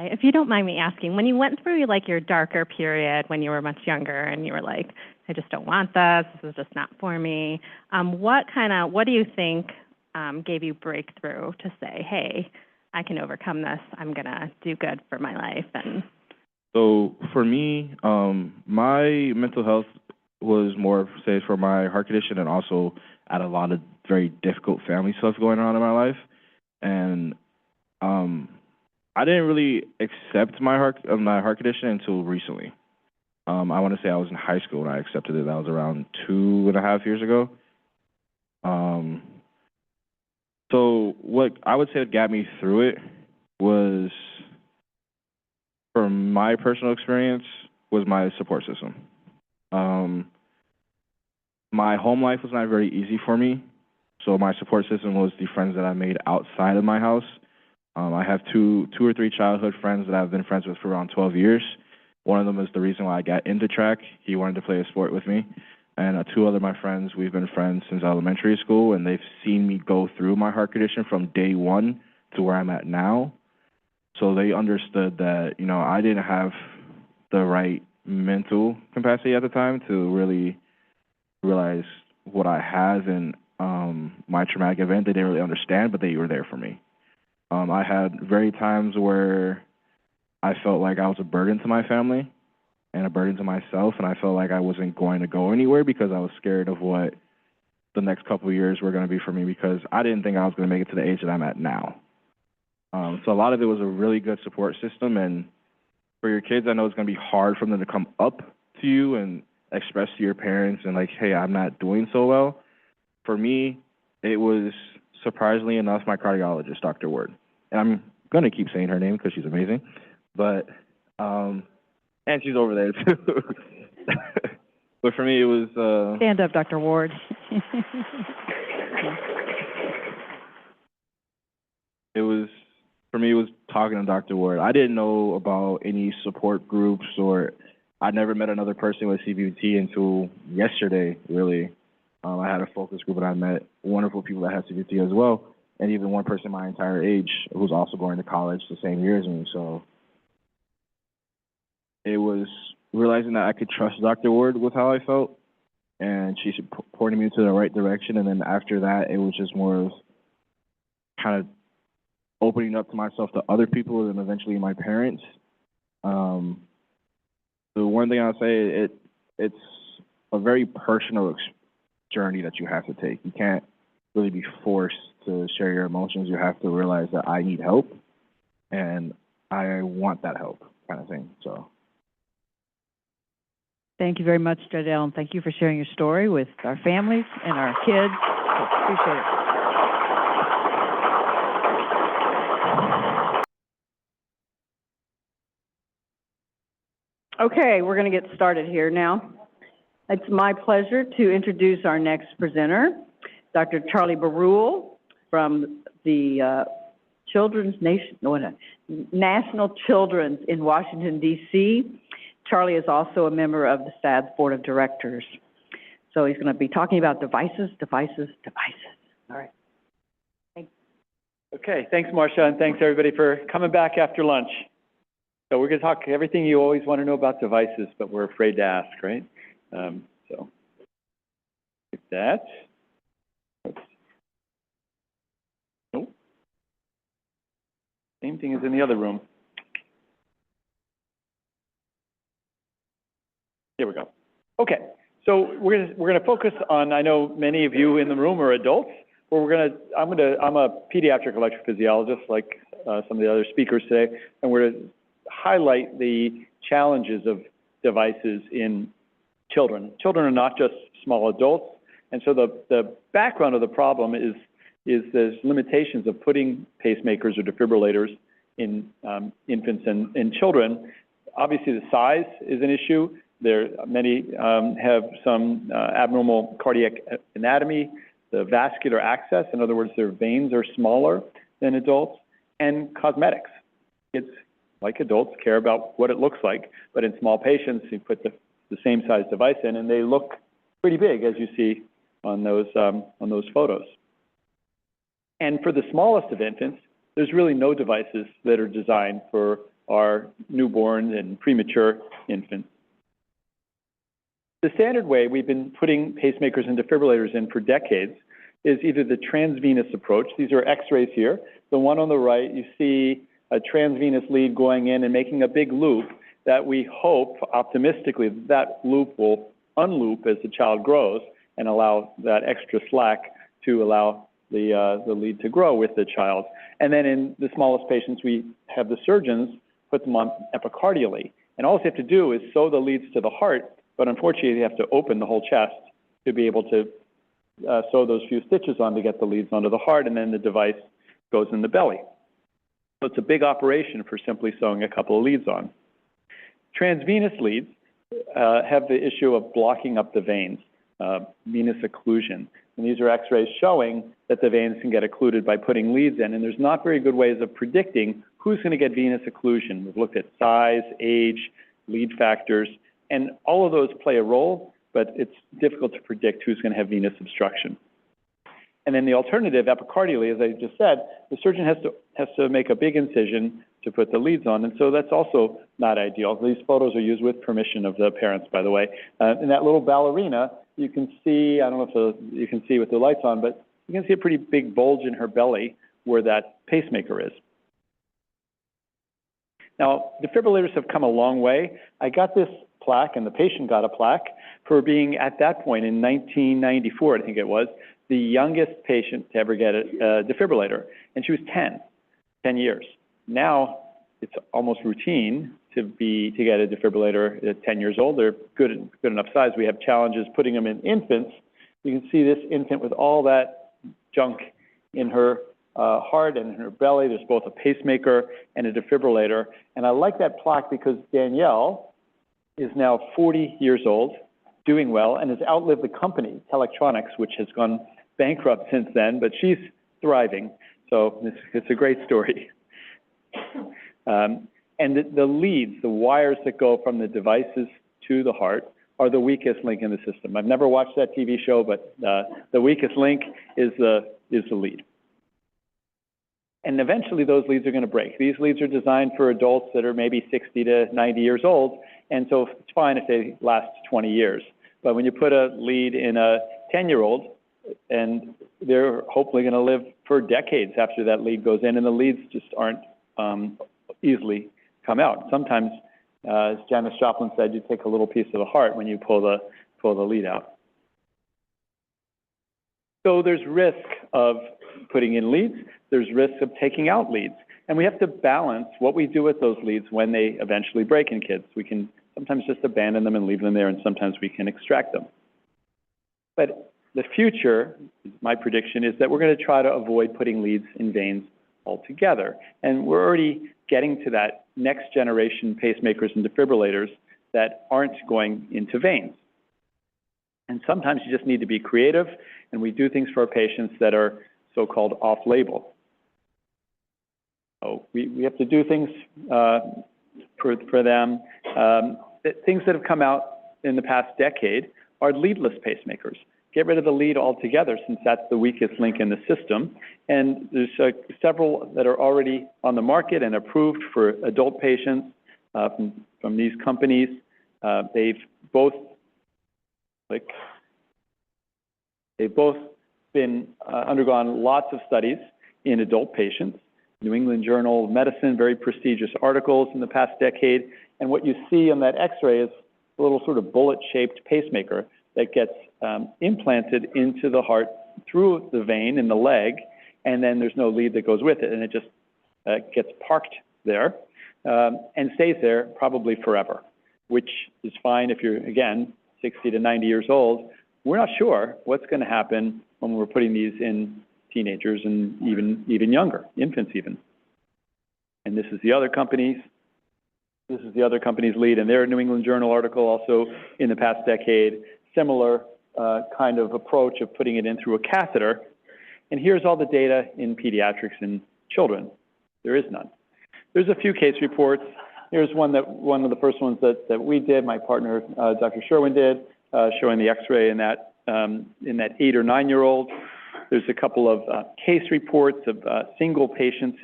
P: If you don't mind me asking, when you went through like your darker period when you were much younger and you were like, I just don't want this is just not for me, what do you think gave you breakthrough to say, hey, I can overcome this, I'm gonna do good for my life? And
T: so for me, my mental health was more, say, for my heart condition, and also had a lot of very difficult family stuff going on in my life. And I didn't really accept my heart condition until recently. I want to say I was in high school when I accepted it. That was around 2.5 years ago. So what I would say that got me through it was, from my personal experience, was my support system. My home life was not very easy for me, so my support system was the friends that I made outside of my house. I have two or three childhood friends that I've been friends with for around 12 years. One of them is the reason why I got into track. He wanted to play a sport with me. And two other of my friends, we've been friends since elementary school, and they've seen me go through my heart condition from day one to where I'm at now. So they understood that, you know, I didn't have the right mental capacity at the time to really realize what I have and my traumatic event. They didn't really understand, but they were there for me. I had very times where I felt like I was a burden to my family and a burden to myself, and I felt like I wasn't going to go anywhere because I was scared of what the next couple of years were going to be for me, because I didn't think I was going to make it to the age that I'm at now. So a lot of it was a really good support system, and for your kids, I know it's going to be hard for them to come up to you and express to your parents and like, hey, I'm not doing so well. For me, it was, surprisingly enough, my cardiologist, Dr. Ward. And I'm going to keep saying her name because she's amazing. But, and she's over there too. But for me, it was...
J: Stand up, Dr. Ward.
T: For me, it was talking to Dr. Ward. I didn't know about any support groups, or I never met another person with CVT until yesterday, really. I had a focus group, and I met wonderful people that had CVT as well, and even one person my entire age who's also going to college the same year as me. So it was realizing that I could trust Dr. Ward with how I felt, and she pointed me to the right direction. And then after that, it was just more of kind of opening up to myself to other people and eventually my parents. The one thing I'll say, it's a very personal journey that you have to take. You can't really be forced to share your emotions. You have to realize that I need help and I want that help, kind of thing. So
J: Thank you very much, Jadale, and thank you for sharing your story with our families and our kids. Appreciate it. Okay, we're going to get started here now. It's my pleasure to introduce our next presenter, Dr. Charlie Berul from the National Children's in Washington, D.C. Charlie is also a member of the SADS Board of Directors. So he's going to be talking about devices. All right.
B: Okay, thanks, Marcia, and thanks everybody for coming back after lunch. So we're going to talk everything you always want to know about devices, but we're afraid to ask, right? So like that. Oops. Nope. Same thing as in the other room. Here we go. Okay, so we're gonna focus on. I know many of you in the room are adults. But I'm a pediatric electrophysiologist, like some of the other speakers today, and we're going to highlight the challenges of devices in children. Children are not just small adults, and so the background of the problem is there's limitations of putting pacemakers or defibrillators in infants and children. Obviously, the size is an issue. Many have some abnormal cardiac anatomy, the vascular access, in other words, their veins are smaller than adults, and cosmetics. Kids, like adults, care about what it looks like, but in small patients, you put the same size device in, and they look pretty big, as you see on those photos. And for the smallest of infants, there's really no devices that are designed for our newborn and premature infants. The standard way we've been putting pacemakers and defibrillators in for decades is either the transvenous approach. These are x-rays here. The one on the right, you see a transvenous lead going in and making a big loop that we hope, optimistically, that loop will unloop as the child grows and allow that extra slack to allow the lead to grow with the child. And then in the smallest patients, we have the surgeons put them on epicardially. And all you have to do is sew the leads to the heart, but unfortunately, you have to open the whole chest to be able to sew those few stitches on to get the leads onto the heart, and then the device goes in the belly. So it's a big operation for simply sewing a couple of leads on. Transvenous leads have the issue of blocking up the veins, venous occlusion. And these are x-rays showing that the veins can get occluded by putting leads in, and there's not very good ways of predicting who's going to get venous occlusion. We've looked at size, age, lead factors, and all of those play a role, but it's difficult to predict who's going to have venous obstruction. And then the alternative, epicardially, as I just said, the surgeon has to make a big incision to put the leads on, and so that's also not ideal. These photos are used with permission of the parents, by the way. In that little ballerina, you can see, I don't know if you can see with the lights on, but you can see a pretty big bulge in her belly where that pacemaker is. Now, defibrillators have come a long way. I got this plaque, and the patient got a plaque, for being, at that point in 1994, I think it was, the youngest patient to ever get a defibrillator, and she was 10 years. Now, it's almost routine to get a defibrillator at 10 years old. They're good enough size. We have challenges putting them in infants. You can see this infant with all that junk in her heart and in her belly. There's both a pacemaker and a defibrillator. And I like that plaque because Danielle is now 40 years old, doing well, and has outlived the company, Telectronics, which has gone bankrupt since then, but she's thriving. So it's a great story. And the leads, the wires that go from the devices to the heart, are the weakest link in the system. I've never watched that TV show, but the weakest link is the lead. And eventually those leads are going to break. These leads are designed for adults that are maybe 60 to 90 years old, and so it's fine if they last 20 years. But when you put a lead in a 10-year-old, and they're hopefully going to live for decades after that lead goes in, and the leads just aren't easily come out. Sometimes, as Janis Joplin said, you take a little piece of the heart when you pull the lead out. So there's risk of putting in leads. There's risk of taking out leads. And we have to balance what we do with those leads when they eventually break in kids. We can sometimes just abandon them and leave them there, and sometimes we can extract them. But the future, my prediction, is that we're going to try to avoid putting leads in veins altogether. And we're already getting to that next generation pacemakers and defibrillators that aren't going into veins. And sometimes you just need to be creative, and we do things for our patients that are so-called off-label. So we have to do things for them. Things that have come out in the past decade are leadless pacemakers. Get rid of the lead altogether, since that's the weakest link in the system. And there's several that are already on the market and approved for adult patients from these companies. They've both been undergone lots of studies in adult patients. New England Journal of Medicine, very prestigious articles in the past decade. And what you see on that X-ray is a little sort of bullet-shaped pacemaker that gets implanted into the heart through the vein in the leg, and then there's no lead that goes with it, and it just gets parked there and stays there probably forever, which is fine if you're, again, 60 to 90 years old. We're not sure what's going to happen when we're putting these in teenagers and even younger, infants even. And this is the other company's lead in their New England Journal article, also in the past decade. Similar kind of approach of putting it in through a catheter. And here's all the data in pediatrics and children. There is none. There's a few case reports. Here's one of the first ones that we did, my partner, Dr. Sherwin did, showing the X-ray in that 8 or 9 year old. There's a couple of case reports of single patients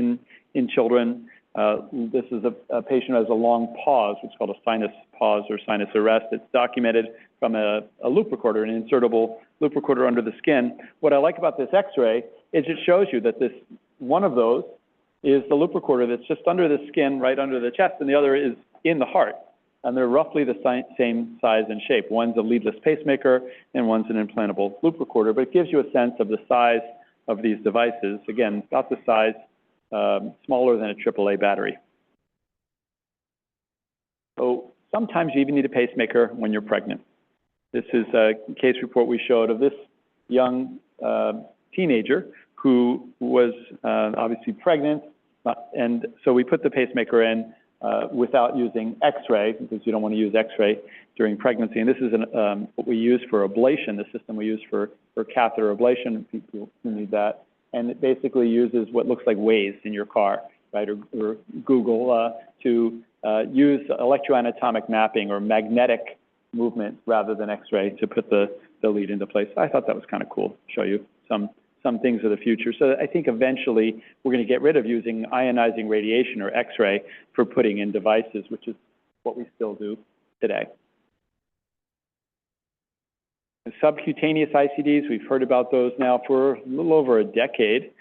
B: in children. This is a patient who has a long pause, which is called a sinus pause or sinus arrest. It's documented from a loop recorder, an insertable loop recorder under the skin. What I like about this X-ray is it shows you that this one of those is the loop recorder that's just under the skin, right under the chest, and the other is in the heart. And they're roughly the same size and shape. One's a leadless pacemaker, and one's an implantable loop recorder, but it gives you a sense of the size of these devices. Again, about the size, smaller than a AAA battery. So sometimes you even need a pacemaker when you're pregnant. This is a case report we showed of this young teenager who was obviously pregnant, and so we put the pacemaker in without using X-ray, because you don't want to use X-ray during pregnancy. And this is what we use for ablation, the system we use for catheter ablation, people who need that. And it basically uses what looks like Waze in your car, right, or Google, to use electroanatomic mapping or magnetic movement rather than X-ray to put the lead into place. I thought that was kind of cool to show you some things of the future. So I think eventually we're going to get rid of using ionizing radiation or X-ray for putting in devices, which is what we still do today. The subcutaneous ICDs, we've heard about those now for a little over a decade.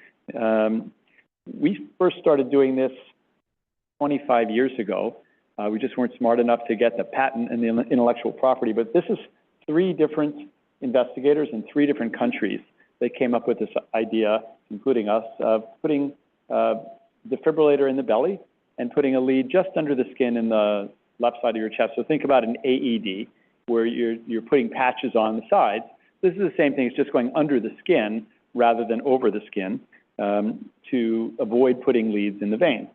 B: We first started doing this 25 years ago. We just weren't smart enough to get the patent and the intellectual property, but this is 3 different investigators in 3 different countries. They came up with this idea, including us, of putting a defibrillator in the belly and putting a lead just under the skin in the left side of your chest. So think about an AED, where you're putting patches on the sides. This is the same thing, it's just going under the skin rather than over the skin to avoid putting leads in the veins.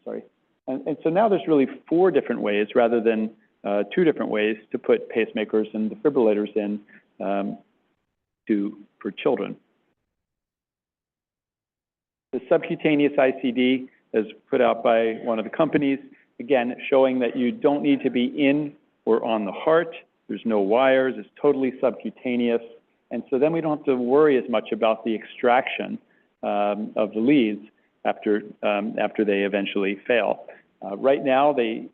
B: Sorry. And so now there's really 4 different ways rather than 2 different ways to put pacemakers and defibrillators in for children. The subcutaneous ICD is put out by one of the companies, again, showing that you don't need to be in or on the heart. There's no wires. It's totally subcutaneous. And so then we don't have to worry as much about the extraction of the leads after they eventually fail. Right now, they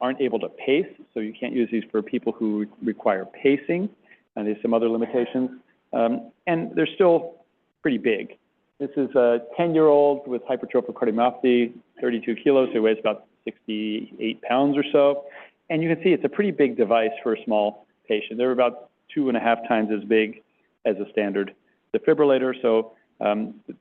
B: aren't able to pace, so you can't use these for people who require pacing, and there's some other limitations. And they're still pretty big. This is a 10-year-old with hypertrophic cardiomyopathy, 32 kilos, so he weighs about 68 pounds or so. And you can see it's a pretty big device for a small patient. They're about 2.5 times as big as a standard defibrillator, so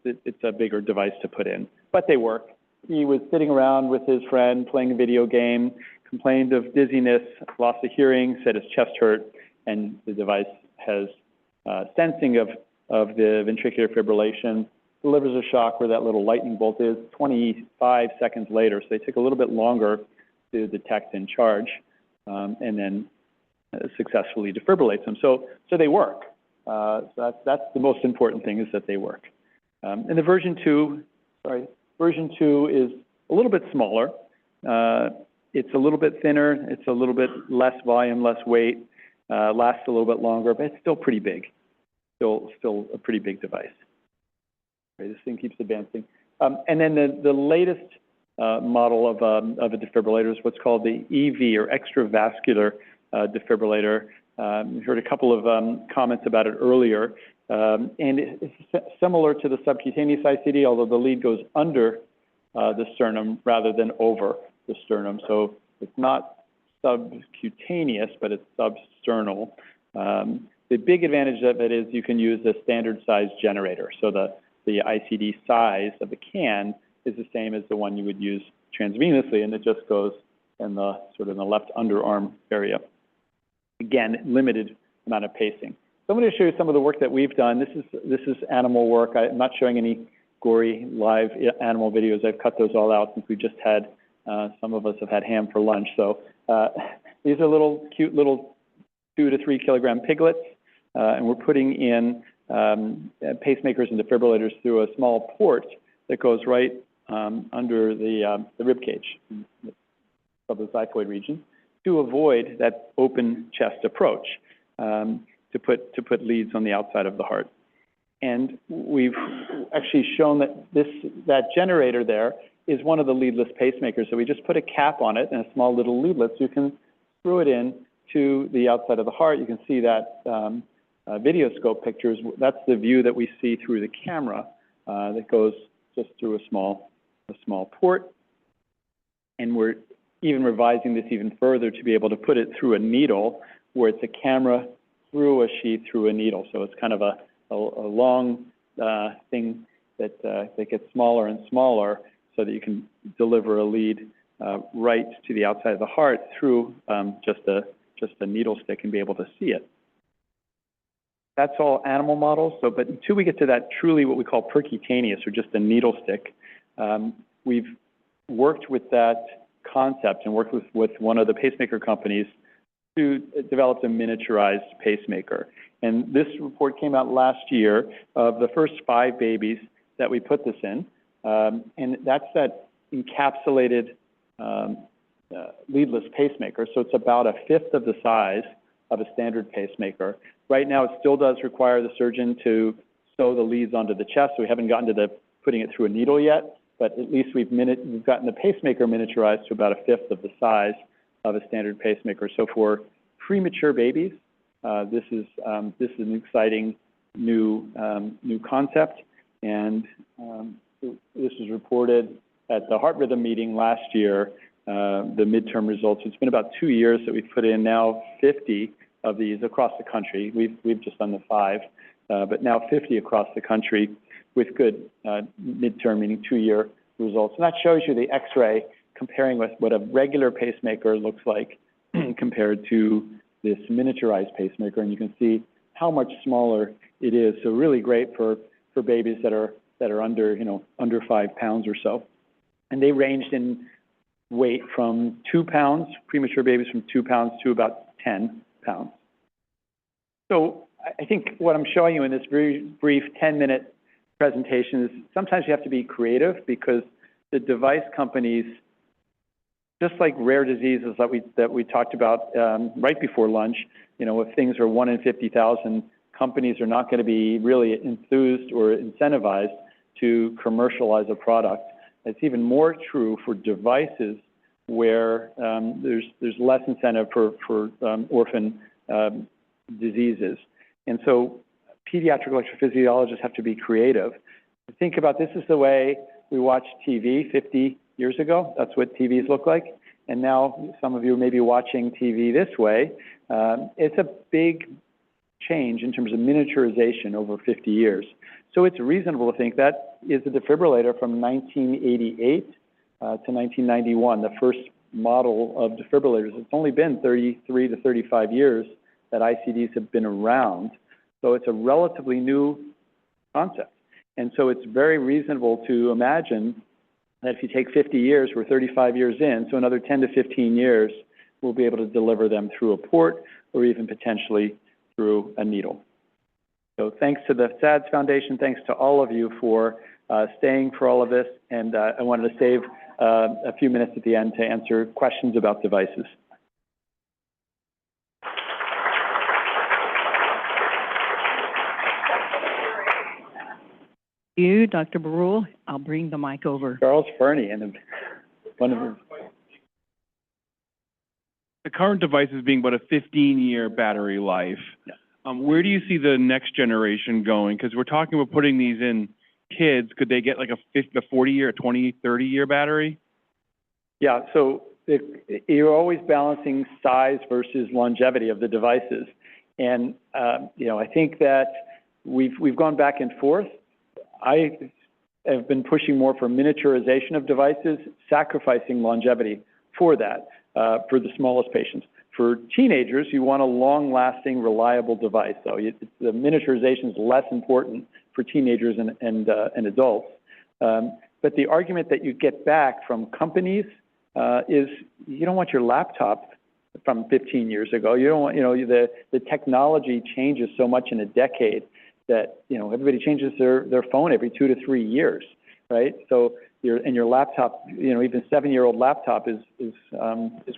B: it's a bigger device to put in. But they work. He was sitting around with his friend playing a video game, complained of dizziness, loss of hearing, said his chest hurt, and the device has sensing of the ventricular fibrillation, delivers a shock where that little lightning bolt is 25 seconds later. So they take a little bit longer to detect and charge, and then successfully defibrillates them. So they work. So that's the most important thing, is that they work. And the version 2 is a little bit smaller. It's a little bit thinner. It's a little bit less volume, less weight, lasts a little bit longer, but it's still pretty big. Still a pretty big device. Okay, this thing keeps advancing. And then the latest model of a defibrillator is what's called the EV, or extravascular defibrillator. We heard a couple of comments about it earlier. And it's similar to the subcutaneous ICD, although the lead goes under the sternum rather than over the sternum. So it's not subcutaneous, but it's substernal. The big advantage of it is you can use a standard size generator. So the ICD size of the can is the same as the one you would use transvenously, and it just goes in the sort of in the left underarm area. Again, limited amount of pacing. So I'm going to show you some of the work that we've done. This is animal work. I'm not showing any gory live animal videos. I've cut those all out since we just had, some of us have had ham for lunch. So these are cute little 2 to 3 kilogram piglets, and we're putting in pacemakers and defibrillators through a small port that goes right under the rib cage of the xiphoid region to avoid that open chest approach, to put leads on the outside of the heart. And we've actually shown that generator there is one of the leadless pacemakers. So we just put a cap on it and a small little leadlet, so you can screw it in to the outside of the heart. You can see that video scope pictures. That's the view that we see through the camera that goes just through a small port. And we're even revising this even further to be able to put it through a needle, where it's a camera through a sheath through a needle. So it's kind of a long thing that gets smaller and smaller so that you can deliver a lead right to the outside of the heart through just a needle stick and be able to see it. That's all animal models. So, but until we get to that truly what we call percutaneous, or just a needle stick, we've worked with that concept and worked with one of the pacemaker companies to develop a miniaturized pacemaker. And this report came out last year of the first 5 babies that we put this in. And that's that encapsulated leadless pacemaker. So it's about 1/5 of the size of a standard pacemaker. Right now, it still does require the surgeon to sew the leads onto the chest. So we haven't gotten to putting it through a needle yet, but at least we've gotten the pacemaker miniaturized to about 1/5 of the size of a standard pacemaker. So for premature babies, this is an exciting new concept, and this was reported at the heart rhythm meeting last year. The midterm results. It's been about 2 years that we've put in now 50 of these across the country. We've just done the 5, but now 50 across the country with good midterm, meaning 2-year results. And that shows you the X-ray comparing with what a regular pacemaker looks like compared to this miniaturized pacemaker, and you can see how much smaller it is. So really great for babies that are under 5 pounds or so. And they ranged in weight from 2 pounds, premature babies from 2 pounds to about 10 pounds. So I think what I'm showing you in this very brief 10-minute presentation is sometimes you have to be creative, because the device companies, just like rare diseases that we talked about right before lunch, if things are 1 in 50,000, companies are not going to be really enthused or incentivized to commercialize a product. It's even more true for devices where there's less incentive for orphan diseases. And so pediatric electrophysiologists have to be creative. Think about this is the way we watched TV 50 years ago. That's what TVs look like. And now some of you may be watching TV this way. It's a big change in terms of miniaturization over 50 years. So it's reasonable to think that is a defibrillator from 1988 to 1991, the first model of defibrillators. It's only been 33 to 35 years that ICDs have been around. So it's a relatively new concept. And so it's very reasonable to imagine that if you take 50 years, we're 35 years in, so another 10 to 15 years, we'll be able to deliver them through a port or even potentially through a needle. So thanks to the SADS Foundation, thanks to all of you for staying for all of this, and I wanted to save a few minutes at the end to answer questions about devices.
J: You, Dr. Berul, I'll bring the mic over.
B: Charles Fernie, and one of them.
D: The current device is being about a 15-year battery life. Yeah. Where do you see the next generation going? Because we're talking about putting these in kids. Could they get like a 40-year, a 20, 30-year battery?
B: Yeah, so you're always balancing size versus longevity of the devices. And, I think that we've gone back and forth. I have been pushing more for miniaturization of devices, sacrificing longevity for that, for the smallest patients. For teenagers, you want a long-lasting, reliable device. So the miniaturization is less important for teenagers and adults. But the argument that you get back from companies is you don't want your laptop from 15 years ago. You don't want, the technology changes so much in a decade that, everybody changes their phone every 2 to 3 years, right? So your laptop, even a 7-year-old laptop is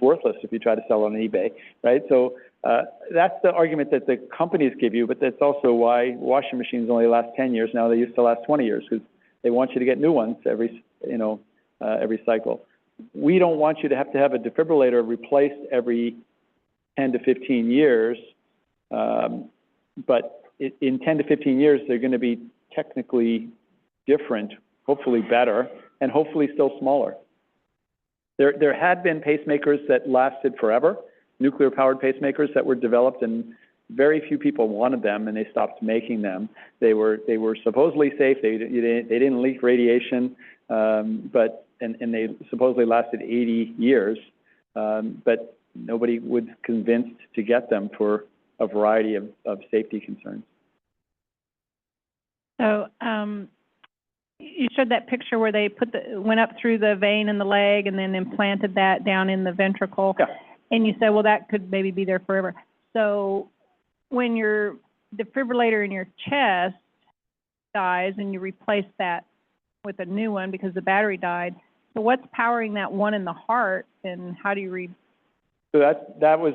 B: worthless if you try to sell it on eBay, right? So that's the argument that the companies give you, but that's also why washing machines only last 10 years now. They used to last 20 years because they want you to get new ones every cycle. We don't want you to have a defibrillator replaced every 10 to 15 years, but in 10 to 15 years, they're going to be technically different, hopefully better, and hopefully still smaller. There had been pacemakers that lasted forever, nuclear-powered pacemakers that were developed and very few people wanted them, and they stopped making them. They were supposedly safe. They didn't leak radiation, but they supposedly lasted 80 years, but nobody was convinced to get them for a variety of safety concerns.
E: So you showed that picture where they went up through the vein in the leg and then implanted that down in the ventricle.
B: Yeah.
E: And you said, well, that could maybe be there forever. So when your defibrillator in your chest dies and you replace that with a new one because the battery died, so what's powering that one in the heart, and how do you
B: So that was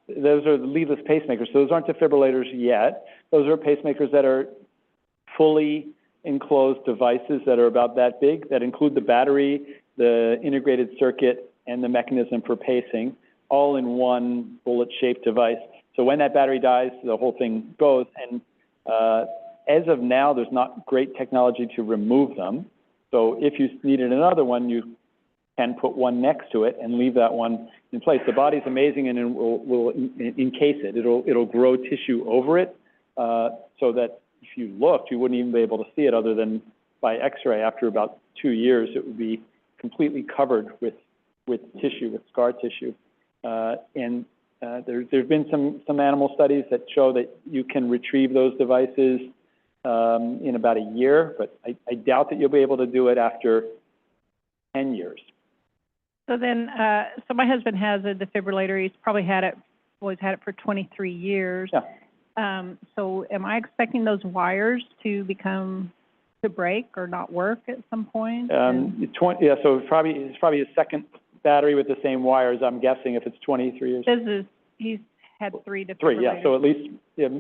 B: those are the leadless pacemakers. So those aren't defibrillators yet. Those are pacemakers that are fully enclosed devices that are about that big, that include the battery, the integrated circuit, and the mechanism for pacing, all in one bullet-shaped device. So when that battery dies, the whole thing goes. And as of now, there's not great technology to remove them. So if you needed another one, you can put one next to it and leave that one in place. The body's amazing, and it will encase it. It'll grow tissue over it, so that if you looked, you wouldn't even be able to see it other than by X-ray. After about 2 years, it would be completely covered with tissue, with scar tissue. There's been some animal studies that show that you can retrieve those devices in about a year, but I doubt that you'll be able to do it after 10 years.
E: So then, so my husband has a defibrillator. He's probably always had it for 23 years.
B: Yeah.
E: So am I expecting those wires to break or not work at some point?
B: Yeah, so it's probably a second battery with the same wires, I'm guessing, if it's 23 years.
E: He's had 3 defibrillators.
B: 3, yeah. So at least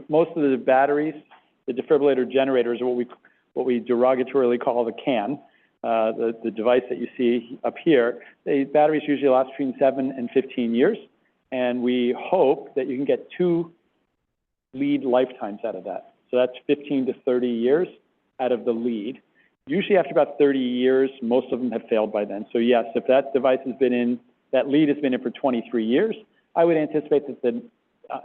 B: most of the batteries, the defibrillator generators, are what we derogatorily call the CAN, the device that you see up here. The batteries usually last between 7 and 15 years, and we hope that you can get 2 lead lifetimes out of that. So that's 15 to 30 years out of the lead. Usually after about 30 years, most of them have failed by then. So yes, if that device that lead has been in for 23 years, I would anticipate that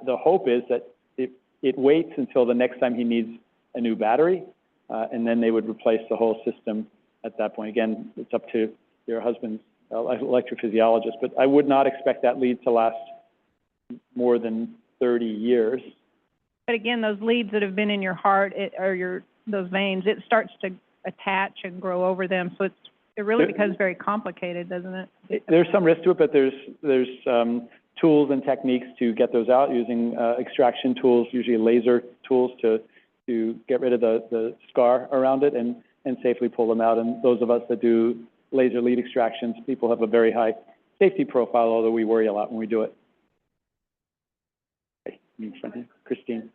B: the hope is that it waits until the next time he needs a new battery, and then they would replace the whole system at that point. Again, it's up to your husband's electrophysiologist, but I would not expect that lead to last more than 30 years.
E: But again, those leads that have been in your heart those veins, it starts to attach and grow over them. So it really becomes very complicated, doesn't it?
B: There's some risk to it, but there's tools and techniques to get those out using extraction tools, usually laser tools to get rid of the scar around it and safely pull them out. And those of us that do laser lead extractions, people have a very high safety profile, although we worry a lot when we do it. Okay, Christine.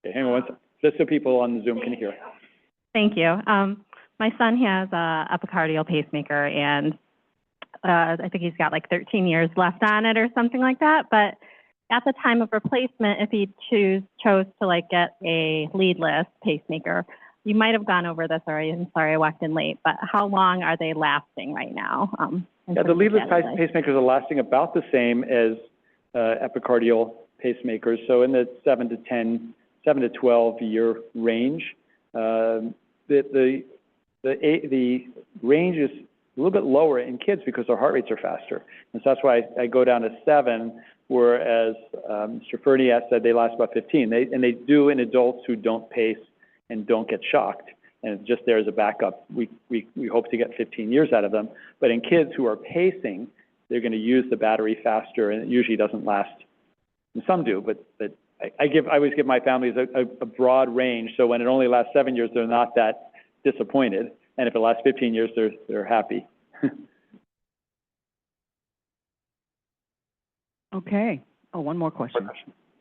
B: Okay, hang on one second, just so people on the Zoom can hear.
V: Thank you. My son has a epicardial pacemaker, and I think he's got like 13 years left on it or something like that. But at the time of replacement, if he chose to get a leadless pacemaker, you might have gone over this already. I'm sorry I walked in late, but how long are they lasting right now?
B: Yeah, the leadless pacemakers are lasting about the same as epicardial pacemakers, so in the 7 to 12 year range. The range is a little bit lower in kids because their heart rates are faster, and so that's why I go down to 7. Whereas Mr. Fernie said they last about 15. They do in adults who don't pace and don't get shocked, and it's just there as a backup. We hope to get 15 years out of them. But in kids who are pacing, they're going to use the battery faster, and it usually doesn't last. And some do, but I always give my families a broad range, so when it only lasts 7 years, they're not that disappointed, and if it lasts 15 years, they're happy.
J: Okay. Oh, one more question.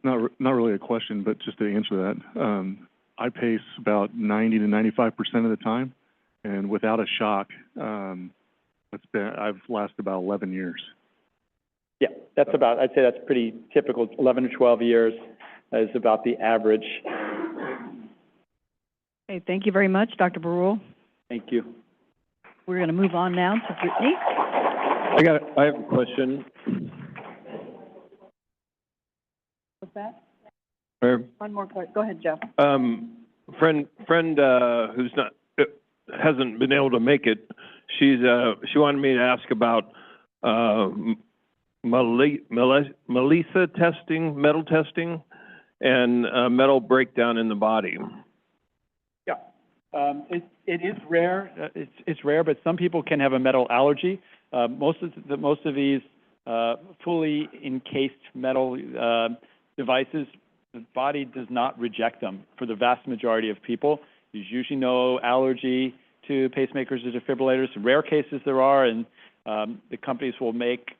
G: Not really a question, but just to answer that, I pace about 90 to 95% of the time, and without a shock, I've lasted about 11 years.
B: Yeah, I'd say that's pretty typical. 11 to 12 years is about the average.
J: Okay, thank you very much, Dr. Berul.
B: Thank you.
J: We're going to move on now to Brittany.
H: I have a question.
C: One more question. Go ahead, Joe.
A: Friend, who's not, hasn't been able to make it, she wanted me to ask about, Melissa testing, metal testing, and, metal breakdown in the body.
B: Yeah. It is rare. It's rare, but some people can have a metal allergy. Most of these fully encased metal devices, the body does not reject them for the vast majority of people. There's usually no allergy to pacemakers or defibrillators. In rare cases there are, and the companies will make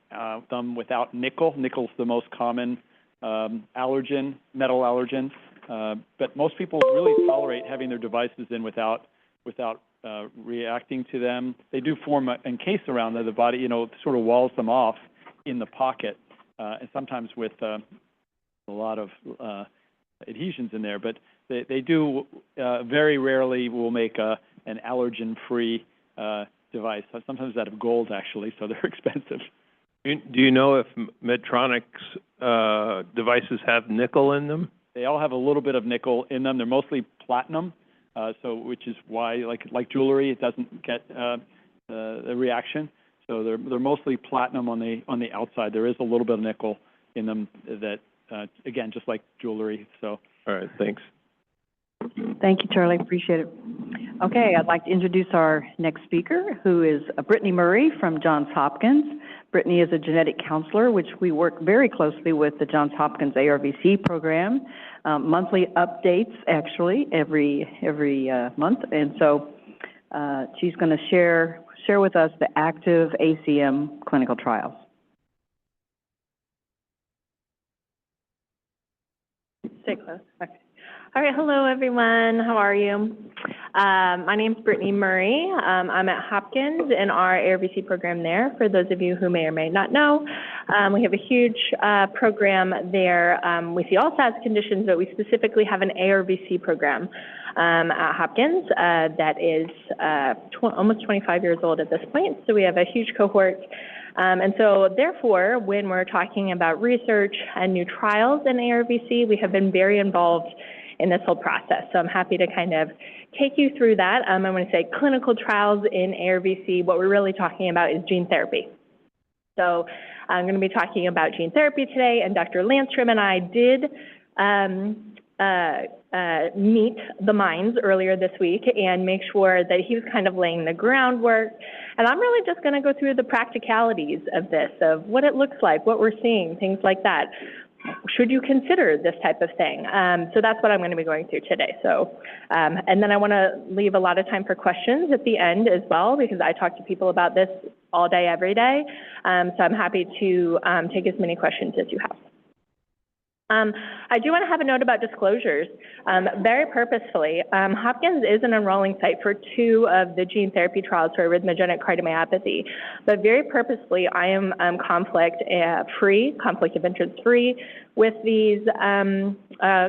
B: them without nickel. Nickel's the most common allergen, metal allergen. But most people really tolerate having their devices in without reacting to them. They do form an encase around the body, you know, sort of walls them off in the pocket, and sometimes with a lot of adhesions in there. But they do very rarely will make an allergen-free device, sometimes out of gold, actually, so they're expensive.
A: Do you know if Medtronic's devices have nickel in them?
B: They all have a little bit of nickel in them. They're mostly platinum, which is why, like jewelry, it doesn't get a reaction. So they're mostly platinum on the outside. There is a little bit of nickel in them that, again, just like jewelry. So.
A: All right, thanks.
C: Thank you, Charlie. Appreciate it. Okay, I'd like to introduce our next speaker, who is Brittany Murray from Johns Hopkins. Brittany is a genetic counselor, which we work very closely with the Johns Hopkins ARVC program. Monthly updates, actually, every month. And so she's going to share with us the active ACM clinical trials.
F: Stay close. Okay. All right, hello everyone. How are you? My name's Brittany Murray. I'm at Hopkins in our ARVC program there. For those of you who may or may not know, we have a huge program there. We see all SADS conditions, but we specifically have an ARVC program at Hopkins that is almost 25 years old at this point. So we have a huge cohort. And so therefore, when we're talking about research and new trials in ARVC, we have been very involved in this whole process. So I'm happy to kind of take you through that. I'm going to say clinical trials in ARVC. What we're really talking about is gene therapy. So I'm going to be talking about gene therapy today, and Dr. Landstrom and I did meet the minds earlier this week and make sure that he was kind of laying the groundwork. And I'm really just going to go through the practicalities of this, of what it looks like, what we're seeing, things like that. Should you consider this type of thing? So that's what I'm going to be going through today. So, and then I want to leave a lot of time for questions at the end as well, because I talk to people about this all day, every day. So I'm happy to take as many questions as you have. I do want to have a note about disclosures. Very purposefully, Hopkins is an enrolling site for 2 of the gene therapy trials for arrhythmogenic cardiomyopathy, but very purposefully, I am conflict of interest free with these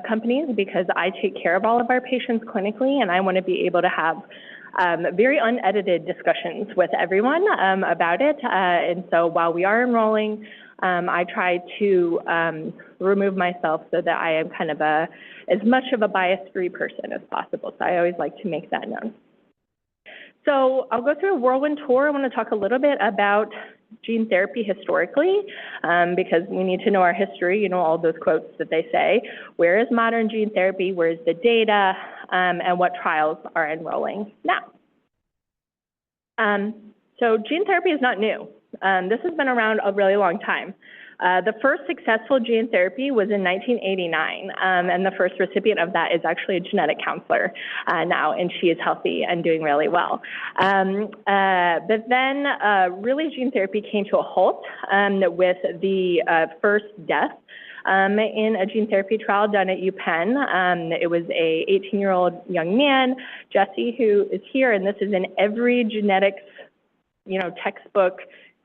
F: companies, because I take care of all of our patients clinically, and I want to be able to have very unedited discussions with everyone about it. And so while we are enrolling, I try to remove myself so that I am kind of as much of a bias-free person as possible. So I always like to make that known. So I'll go through a whirlwind tour. I want to talk a little bit about gene therapy historically, because we need to know our history, you know, all those quotes that they say. Where is modern gene therapy? Where is the data? And what trials are enrolling now? So gene therapy is not new. This has been around a really long time. The first successful gene therapy was in 1989, and the first recipient of that is actually a genetic counselor now, and she is healthy and doing really well. But then really gene therapy came to a halt with the first death in a gene therapy trial done at UPenn. It was a 18-year-old young man, Jesse, who is here, and this is in every genetics, you know, textbook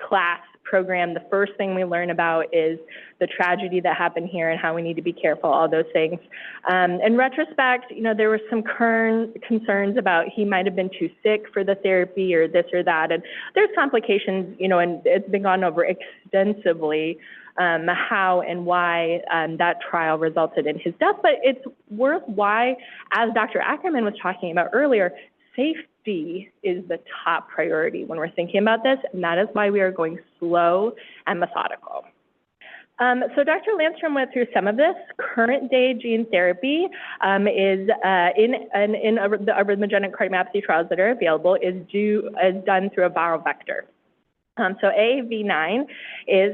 F: class program. The first thing we learn about is the tragedy that happened here and how we need to be careful, all those things. In retrospect, you know, there were some concerns about he might have been too sick for the therapy or this or that, and there's complications, you know, and it's been gone over extensively how and why that trial resulted in his death. But it's worth why, as Dr. Ackerman was talking about earlier, safety is the top priority when we're thinking about this, and that is why we are going slow and methodical. So Dr. Landstrom went through some of this. Current day gene therapy is in the arrhythmogenic cardiomyopathy trials that are available is done through a viral vector. So AAV9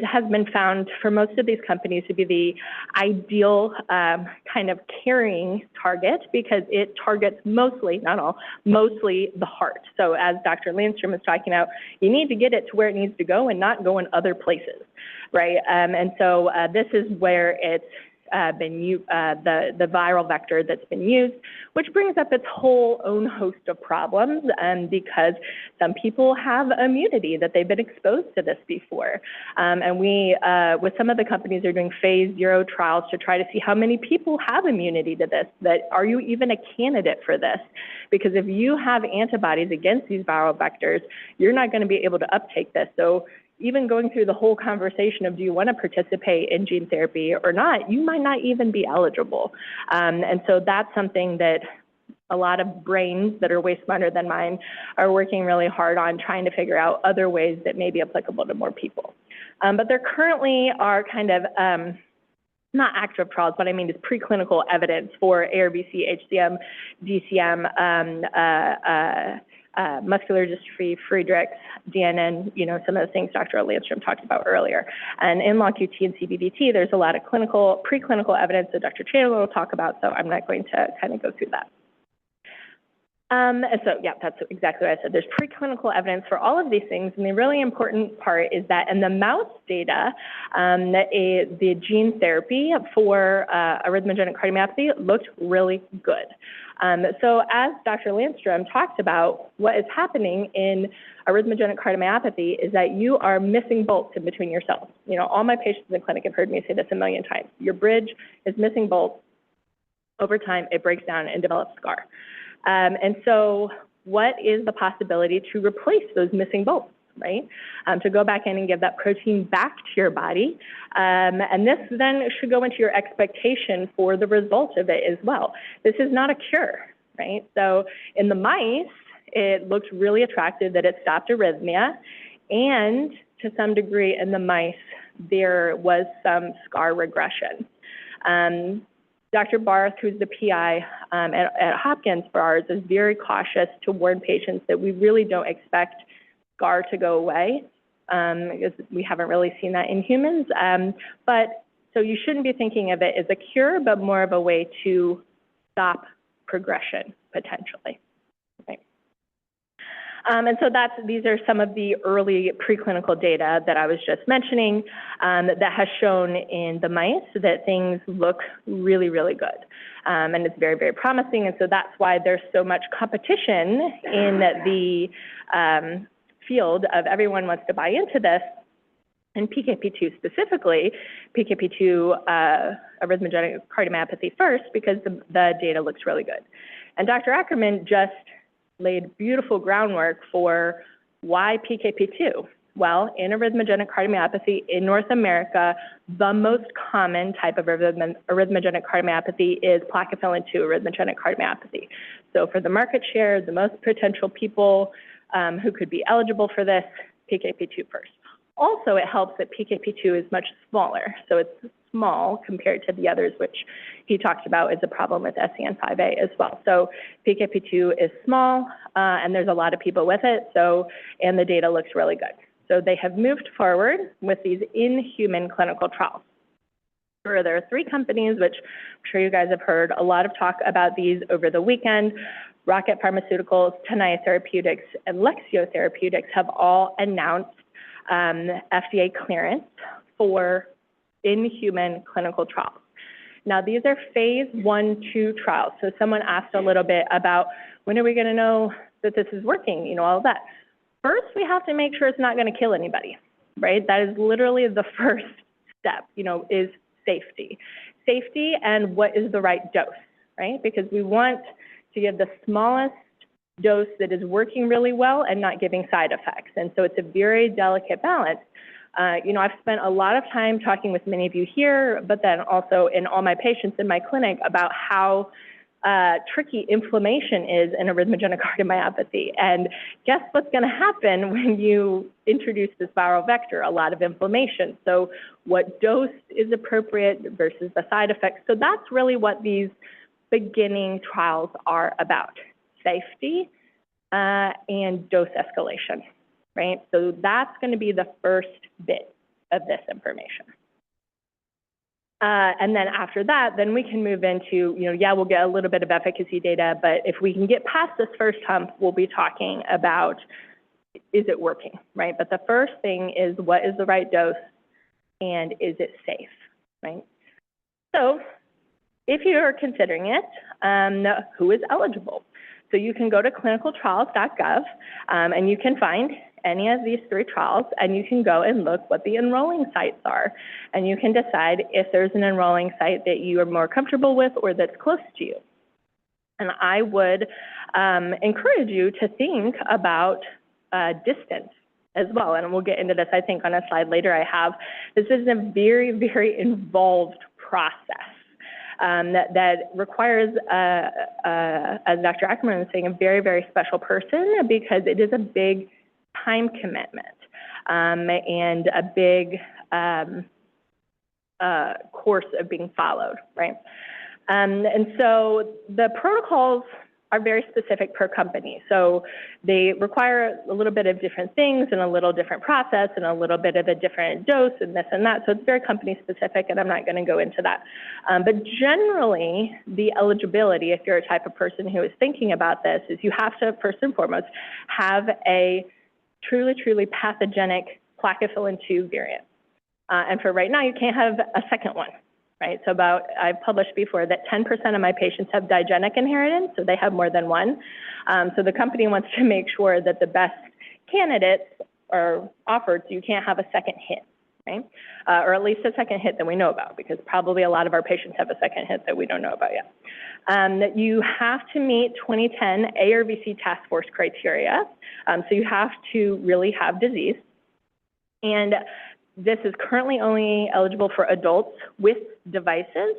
F: has been found for most of these companies to be the ideal kind of carrying target because it targets mostly, not all, mostly the heart. So as Dr. Landstrom is talking about, you need to get it to where it needs to go and not go in other places, right? And so this is where it's been the viral vector that's been used, which brings up its whole own host of problems because some people have immunity that they've been exposed to this before. And we, with some of the companies, are doing phase 0 trials to try to see how many people have immunity to this, that are you even a candidate for this? Because if you have antibodies against these viral vectors, you're not going to be able to uptake this. So even going through the whole conversation of do you want to participate in gene therapy or not, you might not even be eligible. And so that's something that a lot of brains that are way smarter than mine are working really hard on trying to figure out other ways that may be applicable to more people. But there currently are kind of not active trials, but I mean is preclinical evidence for ARVC, HCM, DCM, muscular dystrophy, Friedreich's, DNN, you know, some of the things Dr. Landstrom talked about earlier. And in long-QT and CBVT, there's a lot of preclinical evidence that Dr. Chandler will talk about, so I'm not going to kind of go through that. And so, yeah, that's exactly what I said. There's preclinical evidence for all of these things, and the really important part is that in the mouse data, the gene therapy for arrhythmogenic cardiomyopathy looked really good. So as Dr. Landstrom talked about, what is happening in arrhythmogenic cardiomyopathy is that you are missing bolts in between your cells. You know, all my patients in the clinic have heard me say this a million times. Your bridge is missing bolts. Over time, it breaks down and develops scar. And so what is the possibility to replace those missing bolts, right? To go back in and give that protein back to your body. And this then should go into your expectation for the result of it as well. This is not a cure, right? So in the mice, it looked really attractive that it stopped arrhythmia. And to some degree in the mice, there was some scar regression. Dr. Barth, who's the PI at Hopkins for ours, is very cautious to warn patients that we really don't expect scar to go away because we haven't really seen that in humans. But so you shouldn't be thinking of it as a cure, but more of a way to stop progression potentially. Right. And so these are some of the early preclinical data that I was just mentioning that has shown in the mice that things look really, really good. And it's very, very promising. And so that's why there's so much competition in the field of everyone wants to buy into this. And PKP2 specifically, PKP2 arrhythmogenic cardiomyopathy first, because the data looks really good. And Dr. Ackerman just laid beautiful groundwork for why PKP2. Well, in arrhythmogenic cardiomyopathy in North America, the most common type of arrhythmogenic cardiomyopathy is plakophilin-2 arrhythmogenic cardiomyopathy. So for the market share, the most potential people who could be eligible for this, PKP2 first. Also, it helps that PKP2 is much smaller. So it's small compared to the others, which he talked about is a problem with SCN5A as well. So PKP2 is small, and there's a lot of people with it, and the data looks really good. So they have moved forward with these in-human clinical trials. There are 3 companies, which I'm sure you guys have heard a lot of talk about these over the weekend. Rocket Pharmaceuticals, Tenaya Therapeutics, and Lexeo Therapeutics have all announced FDA clearance for in-human clinical trials. Now, these are phase 1-2 trials. So someone asked a little bit about when are we going to know that this is working, you know, all of that. First, we have to make sure it's not going to kill anybody, right? That is literally the first step, you know, is safety. Safety and what is the right dose, right? Because we want to give the smallest dose that is working really well and not giving side effects. And so it's a very delicate balance. You know, I've spent a lot of time talking with many of you here, but then also in all my patients in my clinic about how tricky inflammation is in arrhythmogenic cardiomyopathy. And guess what's going to happen when you introduce this viral vector? A lot of inflammation. So what dose is appropriate versus the side effects? So that's really what these beginning trials are about: safety and dose escalation, right? So that's going to be the first bit of this information. And then after that, then we can move into, you know, yeah, we'll get a little bit of efficacy data, but if we can get past this first hump, we'll be talking about, is it working, right? But the first thing is, what is the right dose and is it safe, right? So if you're considering it, who is eligible? So you can go to clinicaltrials.gov and you can find any of these 3 trials, and you can go and look what the enrolling sites are. And you can decide if there's an enrolling site that you are more comfortable with or that's close to you. And I would encourage you to think about distance as well. And we'll get into this, I think, on a slide later I have. This is a very, very involved process that requires, as Dr. Ackerman was saying, a very, very special person, because it is a big time commitment and a big course of being followed, right? And so the protocols are very specific per company. So they require a little bit of different things and a little different process and a little bit of a different dose and this and that. So it's very company specific, and I'm not going to go into that. But generally, the eligibility, if you're a type of person who is thinking about this, is you have to, first and foremost, have a truly pathogenic plakophilin 2 variant. And for right now, you can't have a second one, right? So I've published before that 10% of my patients have digenic inheritance, so they have more than one. So the company wants to make sure that the best candidates are offered, so you can't have a second hit, right? Or at least a second hit that we know about, because probably a lot of our patients have a second hit that we don't know about yet. That you have to meet 2010 ARVC task force criteria. So you have to really have disease. And this is currently only eligible for adults with devices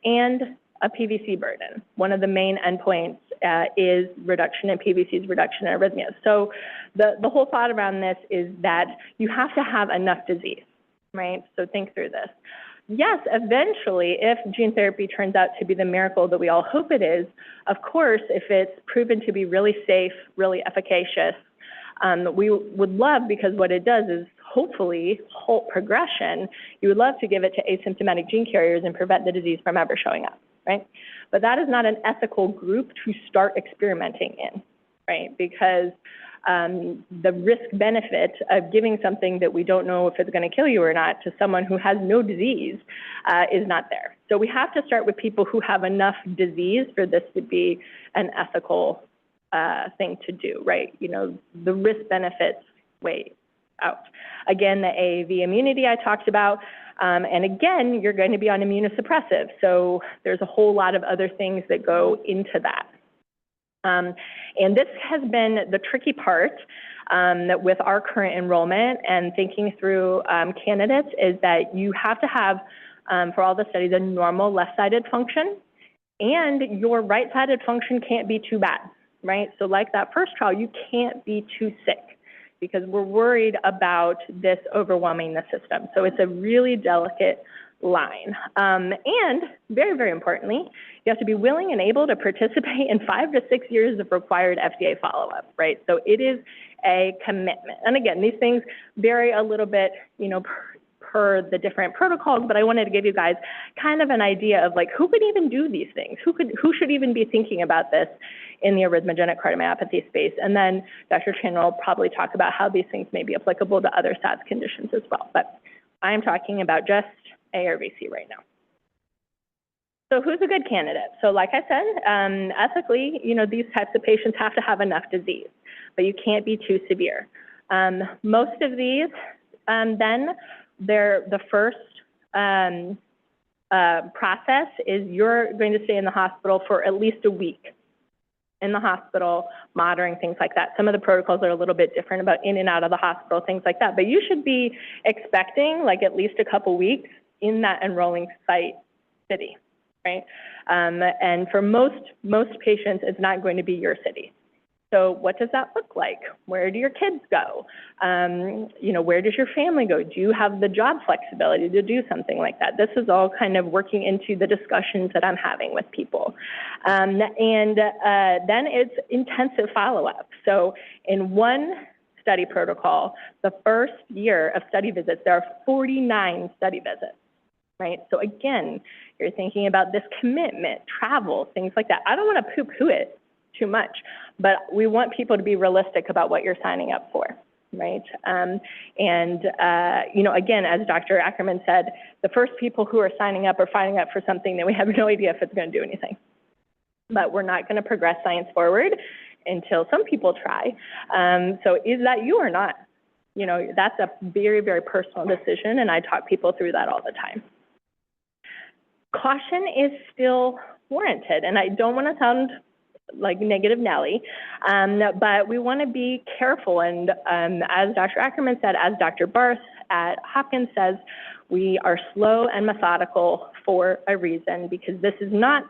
F: and a PVC burden. One of the main endpoints is reduction in PVC's reduction in arrhythmias. So the whole thought around this is that you have to have enough disease, right? So think through this. Yes, eventually, if gene therapy turns out to be the miracle that we all hope it is, of course, if it's proven to be really safe, really efficacious, we would love, because what it does is hopefully halt progression. You would love to give it to asymptomatic gene carriers and prevent the disease from ever showing up, right? But that is not an ethical group to start experimenting in, right? Because the risk-benefit of giving something that we don't know if it's going to kill you or not to someone who has no disease is not there. So we have to start with people who have enough disease for this to be an ethical thing to do, right? You know, the risk-benefits weigh out. Again, the AAV immunity I talked about, and again, you're going to be on immunosuppressive. So there's a whole lot of other things that go into that. And this has been the tricky part that with our current enrollment and thinking through candidates, is that you have to have, for all the studies, a normal left-sided function, and your right-sided function can't be too bad, right? So like that first trial, you can't be too sick, because we're worried about this overwhelming the system. So it's a really delicate line. And very, very importantly, you have to be willing and able to participate in 5 to 6 years of required FDA follow-up, right? So it is a commitment. And again, these things vary a little bit, you know, per the different protocols, but I wanted to give you guys kind of an idea of like, who could even do these things? Who should even be thinking about this in the arrhythmogenic cardiomyopathy space? And then Dr. Chan will probably talk about how these things may be applicable to other SADS conditions as well. But I'm talking about just ARVC right now. So who's a good candidate? So like I said, ethically, you know, these types of patients have to have enough disease, but you can't be too severe. Most of these, then, the first process is you're going to stay in the hospital for at least a week in the hospital, monitoring, things like that. Some of the protocols are a little bit different about in and out of the hospital, things like that. But you should be expecting like at least a couple weeks in that enrolling site city, right? And for most patients, it's not going to be your city. So what does that look like? Where do your kids go? You know, where does your family go? Do you have the job flexibility to do something like that? This is all kind of working into the discussions that I'm having with people. Then it's intensive follow-up. So in one study protocol, the first year of study visits, there are 49 study visits, right? So again, you're thinking about this commitment, travel, things like that. I don't want to poo-poo it too much, but we want people to be realistic about what you're signing up for, right? You know, again, as Dr. Ackerman said, the first people who are signing up are for something that we have no idea if it's going to do anything. But we're not going to progress science forward until some people try. So is that you or not? You know, that's a very, very personal decision, and I talk people through that all the time. Caution is still warranted, and I don't want to sound like negative Nelly, but we want to be careful. And as Dr. Ackerman said, as Dr. Barth at Hopkins says, we are slow and methodical for a reason, because this is not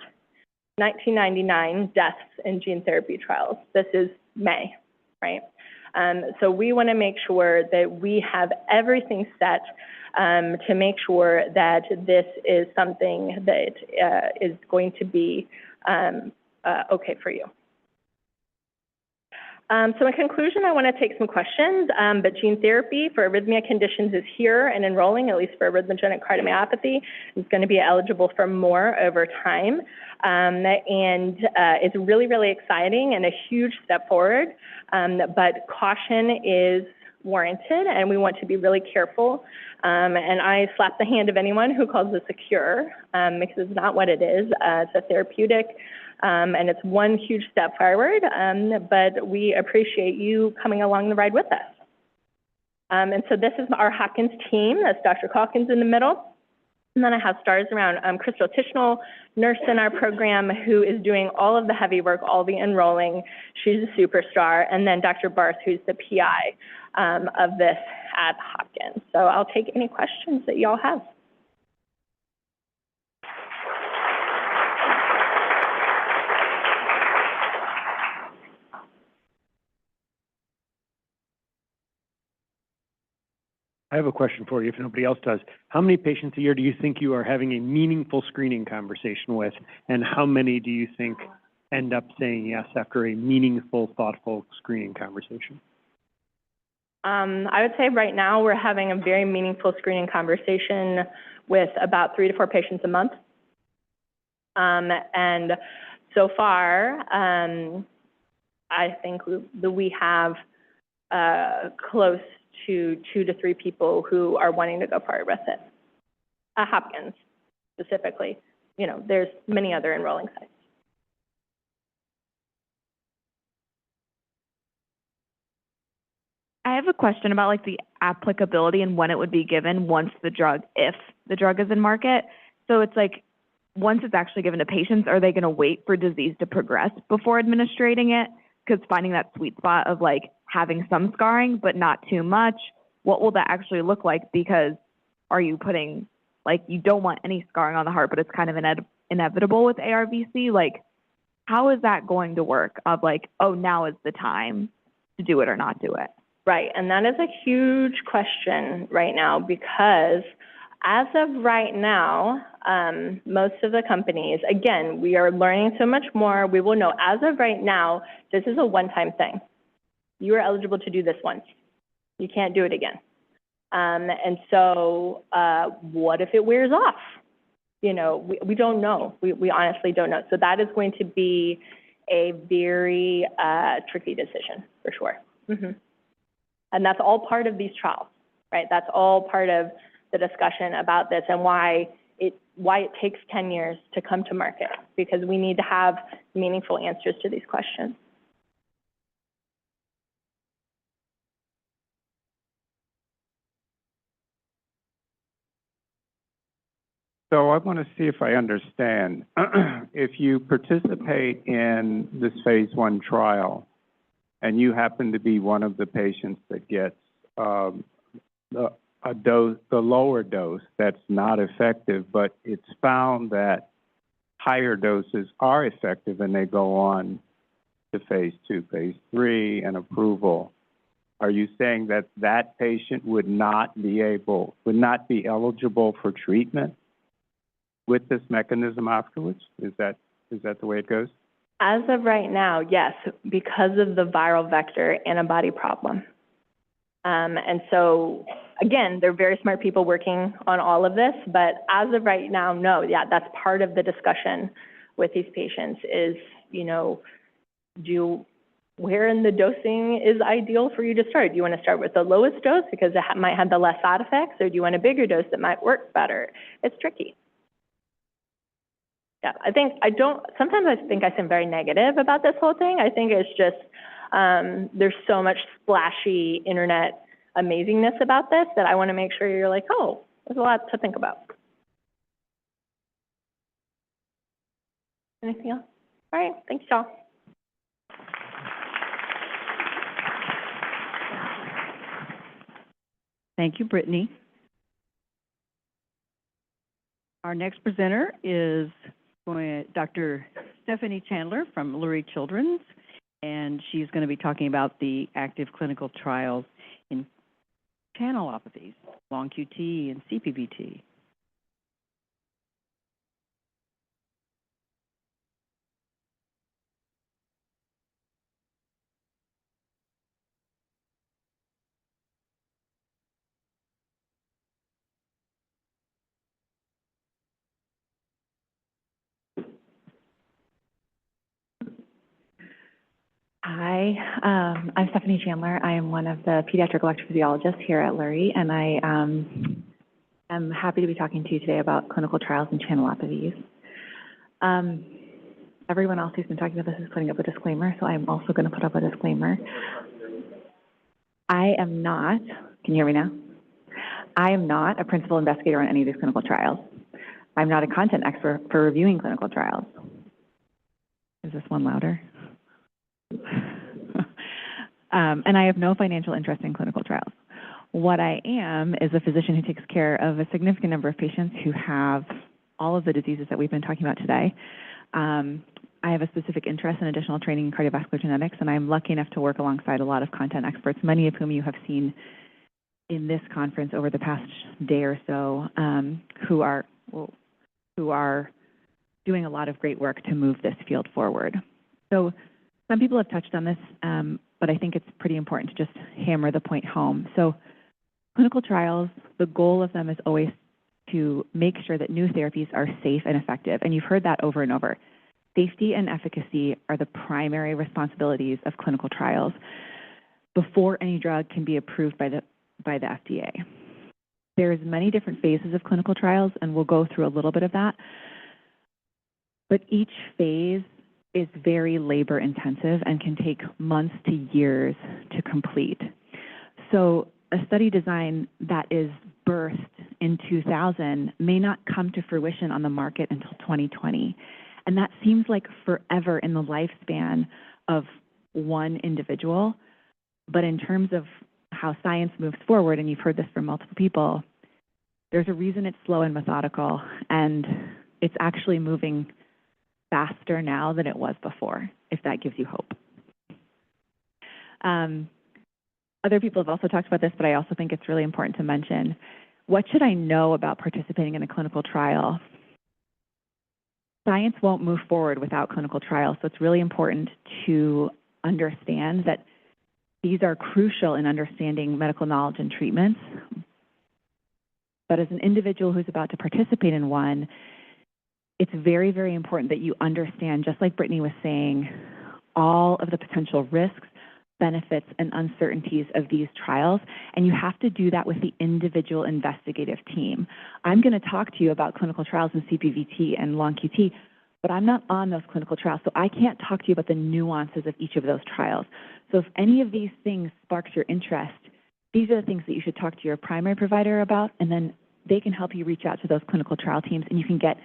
F: 1999 deaths in gene therapy trials. This is May, right? So we want to make sure that we have everything set to make sure that this is something that is going to be okay for you. So in conclusion, I want to take some questions, but gene therapy for arrhythmia conditions is here and enrolling, at least for arrhythmogenic cardiomyopathy. It's going to be eligible for more over time. It's really, really exciting and a huge step forward, but caution is warranted, and we want to be really careful. And I slap the hand of anyone who calls this a cure, because it's not what it is. It's a therapeutic, and it's one huge step forward, but we appreciate you coming along the ride with us. And so this is our Hopkins team. That's Dr. Calkins in the middle. And then I have stars around Crystal Tishnell, nurse in our program, who is doing all of the heavy work, all the enrolling. She's a superstar. And then Dr. Barth, who's the PI of this at Hopkins. So I'll take any questions that y'all have.
O: I have a question for you if nobody else does. How many patients a year do you think you are having a meaningful screening conversation with, and how many do you think end up saying yes after a meaningful, thoughtful screening conversation?
F: I would say right now we're having a very meaningful screening conversation with about 3 to 4 patients a month. And so far, I think we have close to 2 to 3 people who are wanting to go forward with it. At Hopkins, specifically. You know, there's many other enrolling sites.
L: I have a question about like the applicability and when it would be given once the drug, if the drug is in market. So it's like, once it's actually given to patients, are they going to wait for disease to progress before administering it? Because finding that sweet spot of like having some scarring, but not too much, what will that actually look like? Because are you putting, like, you don't want any scarring on the heart, but it's kind of inevitable with ARVC. Like, how is that going to work of like, oh, now is the time to do it or not do it?
F: Right, and that is a huge question right now, because as of right now, most of the companies, again, we are learning so much more. We will know, as of right now, this is a one-time thing. You are eligible to do this once. You can't do it again. And so what if it wears off? You know, we don't know. We honestly don't know. So that is going to be a very tricky decision, for sure. Mm-hmm. And that's all part of these trials, right? That's all part of the discussion about this and why it takes 10 years to come to market, because we need to have meaningful answers to these questions.
K: So I want to see if I understand. If you participate in this phase 1 trial, and you happen to be one of the patients that gets the lower dose that's not effective, but it's found that higher doses are effective and they go on to phase 2, phase 3, and approval, are you saying that that patient would not be eligible for treatment with this mechanism afterwards? Is that the way it goes?
F: As of right now, yes, because of the viral vector antibody problem. And so, again, they're very smart people working on all of this, but as of right now, no, yeah, that's part of the discussion with these patients is, where in the dosing is ideal for you to start? Do you want to start with the lowest dose because it might have the less side effects, or do you want a bigger dose that might work better? It's tricky. Yeah, sometimes I think I seem very negative about this whole thing. I think it's just, there's so much splashy internet amazingness about this that I want to make sure you're like, oh, there's a lot to think about. Anything else? All right, thanks, y'all.
J: Thank you, Brittany. Our next presenter is Dr. Stephanie Chandler from Lurie Children's, and she's going to be talking about the active clinical trials in channelopathies, long QT and CPVT.
M: Hi, I'm Stephanie Chandler. I am one of the pediatric electrophysiologists here at Lurie, and I am happy to be talking to you today about clinical trials in channelopathies. Everyone else who's been talking about this is putting up a disclaimer, so I'm also going to put up a disclaimer. I am not, can you hear me now? I am not a principal investigator on any of these clinical trials. I'm not a content expert for reviewing clinical trials. Is this one louder? And I have no financial interest in clinical trials. What I am is a physician who takes care of a significant number of patients who have all of the diseases that we've been talking about today. I have a specific interest in additional training in cardiovascular genetics, and I'm lucky enough to work alongside a lot of content experts, many of whom you have seen in this conference over the past day or so, who are doing a lot of great work to move this field forward. So some people have touched on this, but I think it's pretty important to just hammer the point home. So clinical trials, the goal of them is always to make sure that new therapies are safe and effective. And you've heard that over and over. Safety and efficacy are the primary responsibilities of clinical trials before any drug can be approved by the FDA. There's many different phases of clinical trials, and we'll go through a little bit of that. But each phase is very labor intensive and can take months to years to complete. So a study design that is birthed in 2000 may not come to fruition on the market until 2020. And that seems like forever in the lifespan of one individual. But in terms of how science moves forward, and you've heard this from multiple people, there's a reason it's slow and methodical, and it's actually moving faster now than it was before, if that gives you hope. Other people have also talked about this, but I also think it's really important to mention, what should I know about participating in a clinical trial? Science won't move forward without clinical trials, so it's really important to understand that these are crucial in understanding medical knowledge and treatments. But as an individual who's about to participate in one, it's very, very important that you understand, just like Brittany was saying, all of the potential risks, benefits, and uncertainties of these trials, and you have to do that with the individual investigative team. I'm going to talk to you about clinical trials in CPVT and long QT, but I'm not on those clinical trials, so I can't talk to you about the nuances of each of those trials. So if any of these things sparks your interest, these are the things that you should talk to your primary provider about, and then they can help you reach out to those clinical trial teams, and you can get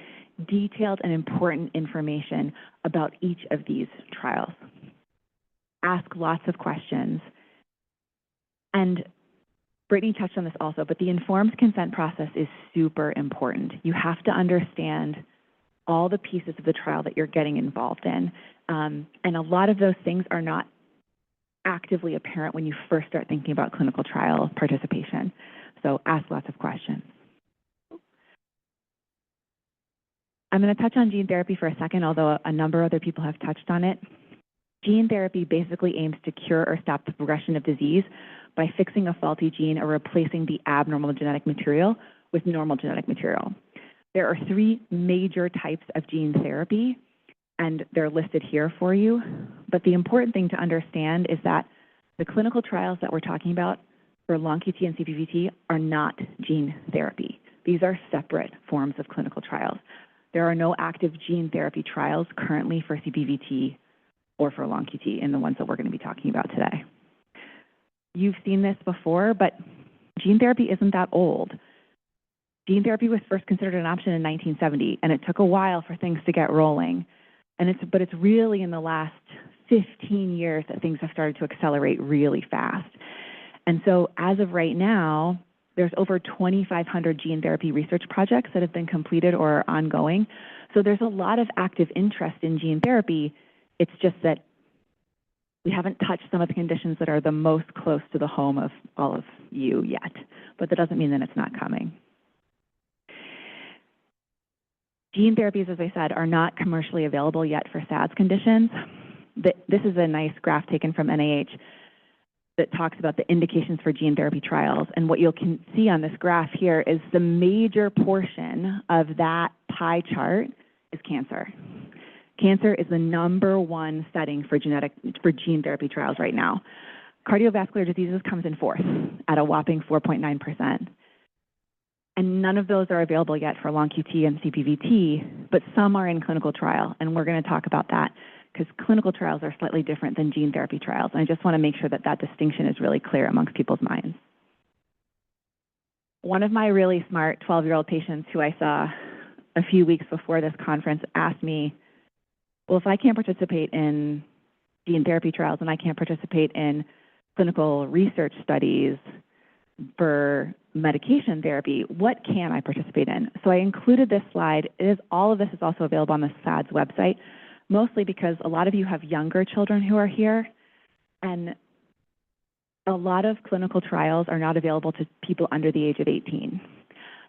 M: detailed and important information about each of these trials. Ask lots of questions. And Brittany touched on this also, but the informed consent process is super important. You have to understand all the pieces of the trial that you're getting involved in. And a lot of those things are not actively apparent when you first start thinking about clinical trial participation. So ask lots of questions. I'm going to touch on gene therapy for a second, although a number of other people have touched on it. Gene therapy basically aims to cure or stop the progression of disease by fixing a faulty gene or replacing the abnormal genetic material with normal genetic material. There are 3 major types of gene therapy, and they're listed here for you. But the important thing to understand is that the clinical trials that we're talking about for long QT and CPVT are not gene therapy. These are separate forms of clinical trials. There are no active gene therapy trials currently for CPVT or for long QT in the ones that we're going to be talking about today. You've seen this before, but gene therapy isn't that old. Gene therapy was first considered an option in 1970, and it took a while for things to get rolling. But it's really in the last 15 years that things have started to accelerate really fast. And so as of right now, there's over 2,500 gene therapy research projects that have been completed or are ongoing. So there's a lot of active interest in gene therapy. It's just that we haven't touched some of the conditions that are the most close to the home of all of you yet, but that doesn't mean that it's not coming. Gene therapies, as I said, are not commercially available yet for SADS conditions. This is a nice graph taken from NIH that talks about the indications for gene therapy trials. And what you can see on this graph here is the major portion of that pie chart is cancer. Cancer is the #1 setting for gene therapy trials right now. Cardiovascular diseases comes in 4th at a whopping 4.9%. And none of those are available yet for long QT and CPVT, but some are in clinical trial, and we're going to talk about that because clinical trials are slightly different than gene therapy trials. And I just want to make sure that that distinction is really clear amongst people's minds. One of my really smart 12-year-old patients who I saw a few weeks before this conference asked me, well, if I can't participate in gene therapy trials and I can't participate in clinical research studies for medication therapy, what can I participate in? So I included this slide. All of this is also available on the SADS website, mostly because a lot of you have younger children who are here, and a lot of clinical trials are not available to people under the age of 18.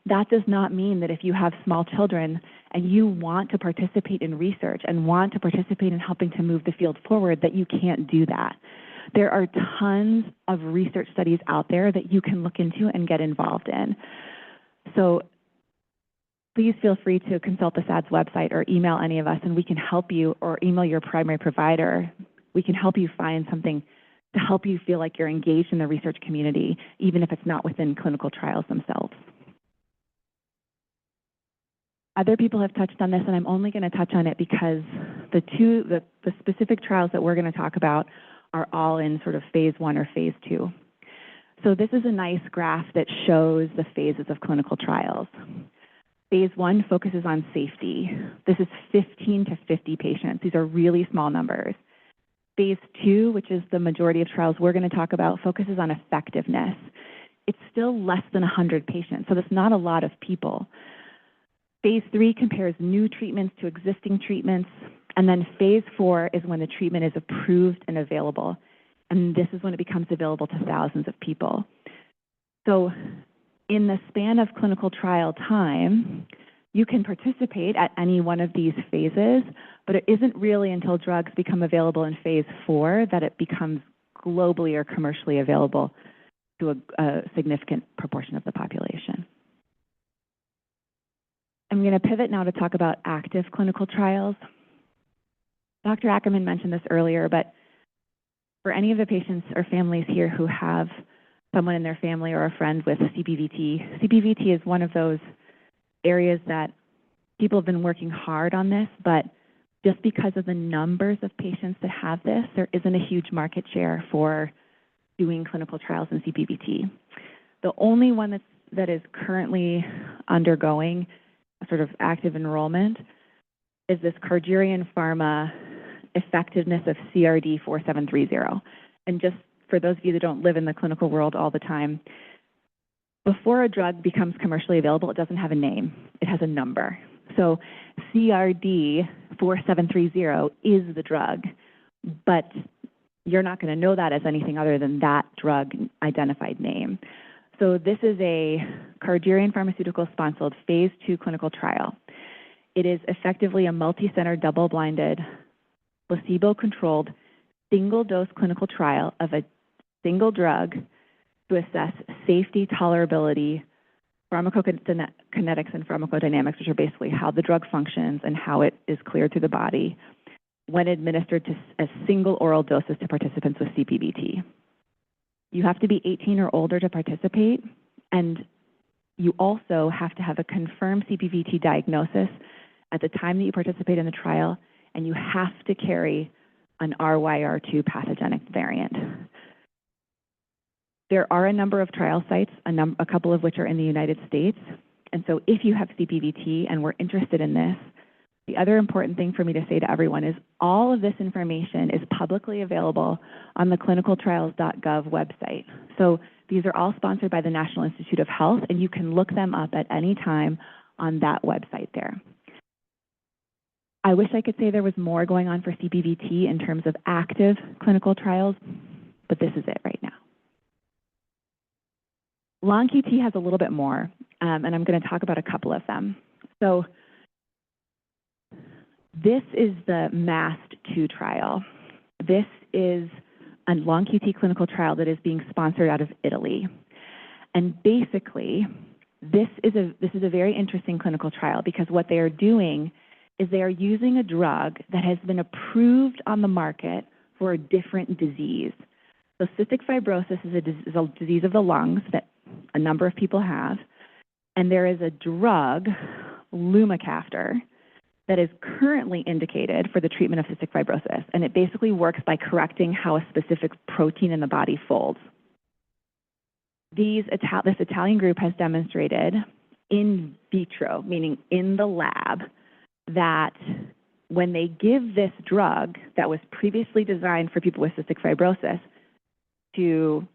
M: That does not mean that if you have small children and you want to participate in research and want to participate in helping to move the field forward, that you can't do that. There are tons of research studies out there that you can look into and get involved in. So please feel free to consult the SADS website or email any of us, and we can help you, or email your primary provider. We can help you find something to help you feel like you're engaged in the research community, even if it's not within clinical trials themselves. Other people have touched on this, and I'm only going to touch on it because the specific trials that we're going to talk about are all in sort of phase 1 or phase 2. So this is a nice graph that shows the phases of clinical trials. Phase 1 focuses on safety. This is 15 to 50 patients. These are really small numbers. Phase 2, which is the majority of trials we're going to talk about, focuses on effectiveness. It's still less than 100 patients, so that's not a lot of people. Phase 3 compares new treatments to existing treatments, and then phase 4 is when the treatment is approved and available, and this is when it becomes available to thousands of people. So in the span of clinical trial time, you can participate at any one of these phases, but it isn't really until drugs become available in phase 4 that it becomes globally or commercially available to a significant proportion of the population. I'm going to pivot now to talk about active clinical trials. Dr. Ackerman mentioned this earlier, but for any of the patients or families here who have someone in their family or a friend with CPVT, CPVT is one of those areas that people have been working hard on this, but just because of the numbers of patients that have this, there isn't a huge market share for doing clinical trials in CPVT. The only one that's that is currently undergoing a sort of active enrollment is this Cargerian Pharma effectiveness of CRD 4730. And just for those of you that don't live in the clinical world all the time, before a drug becomes commercially available, it doesn't have a name. It has a number. So CRD 4730 is the drug, but you're not going to know that as anything other than that drug identified name. So this is a Cargerian Pharmaceutical-sponsored phase 2 clinical trial. It is effectively a multi-center, double-blinded, placebo-controlled, single-dose clinical trial of a single drug to assess safety, tolerability, pharmacokinetics, and pharmacodynamics, which are basically how the drug functions and how it is cleared through the body when administered to as single oral doses to participants with CPVT. You have to be 18 or older to participate, and you also have to have a confirmed CPVT diagnosis at the time that you participate in the trial, and you have to carry an RYR2 pathogenic variant. There are a number of trial sites, a couple of which are in the United States, and so if you have CPVT and we're interested in this, the other important thing for me to say to everyone is all of this information is publicly available on the clinicaltrials.gov website. So these are all sponsored by the National Institute of Health, and you can look them up at any time on that website there. I wish I could say there was more going on for CPVT in terms of active clinical trials, but this is it right now. Long-QT has a little bit more, and I'm going to talk about a couple of them. So this is the MAST-2 trial. This is a long-QT clinical trial that is being sponsored out of Italy. And basically, this is a very interesting clinical trial because what they are doing is they are using a drug that has been approved on the market for a different disease. So cystic fibrosis is a disease of the lungs that a number of people have, and there is a drug, Lumacaftor, that is currently indicated for the treatment of cystic fibrosis, and it basically works by correcting how a specific protein in the body folds. This Italian group has demonstrated in vitro, meaning in the lab, that when they give this drug that was previously designed for people with cystic fibrosis to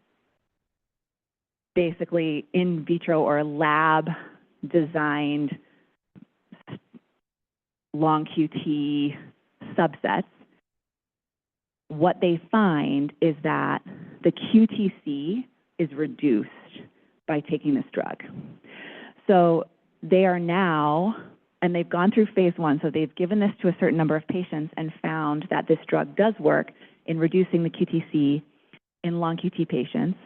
M: basically in vitro or lab-designed long QT subsets, what they find is that the QTC is reduced by taking this drug. So they are now, and they've gone through phase 1, so they've given this to a certain number of patients and found that this drug does work in reducing the QTC in long QT patients.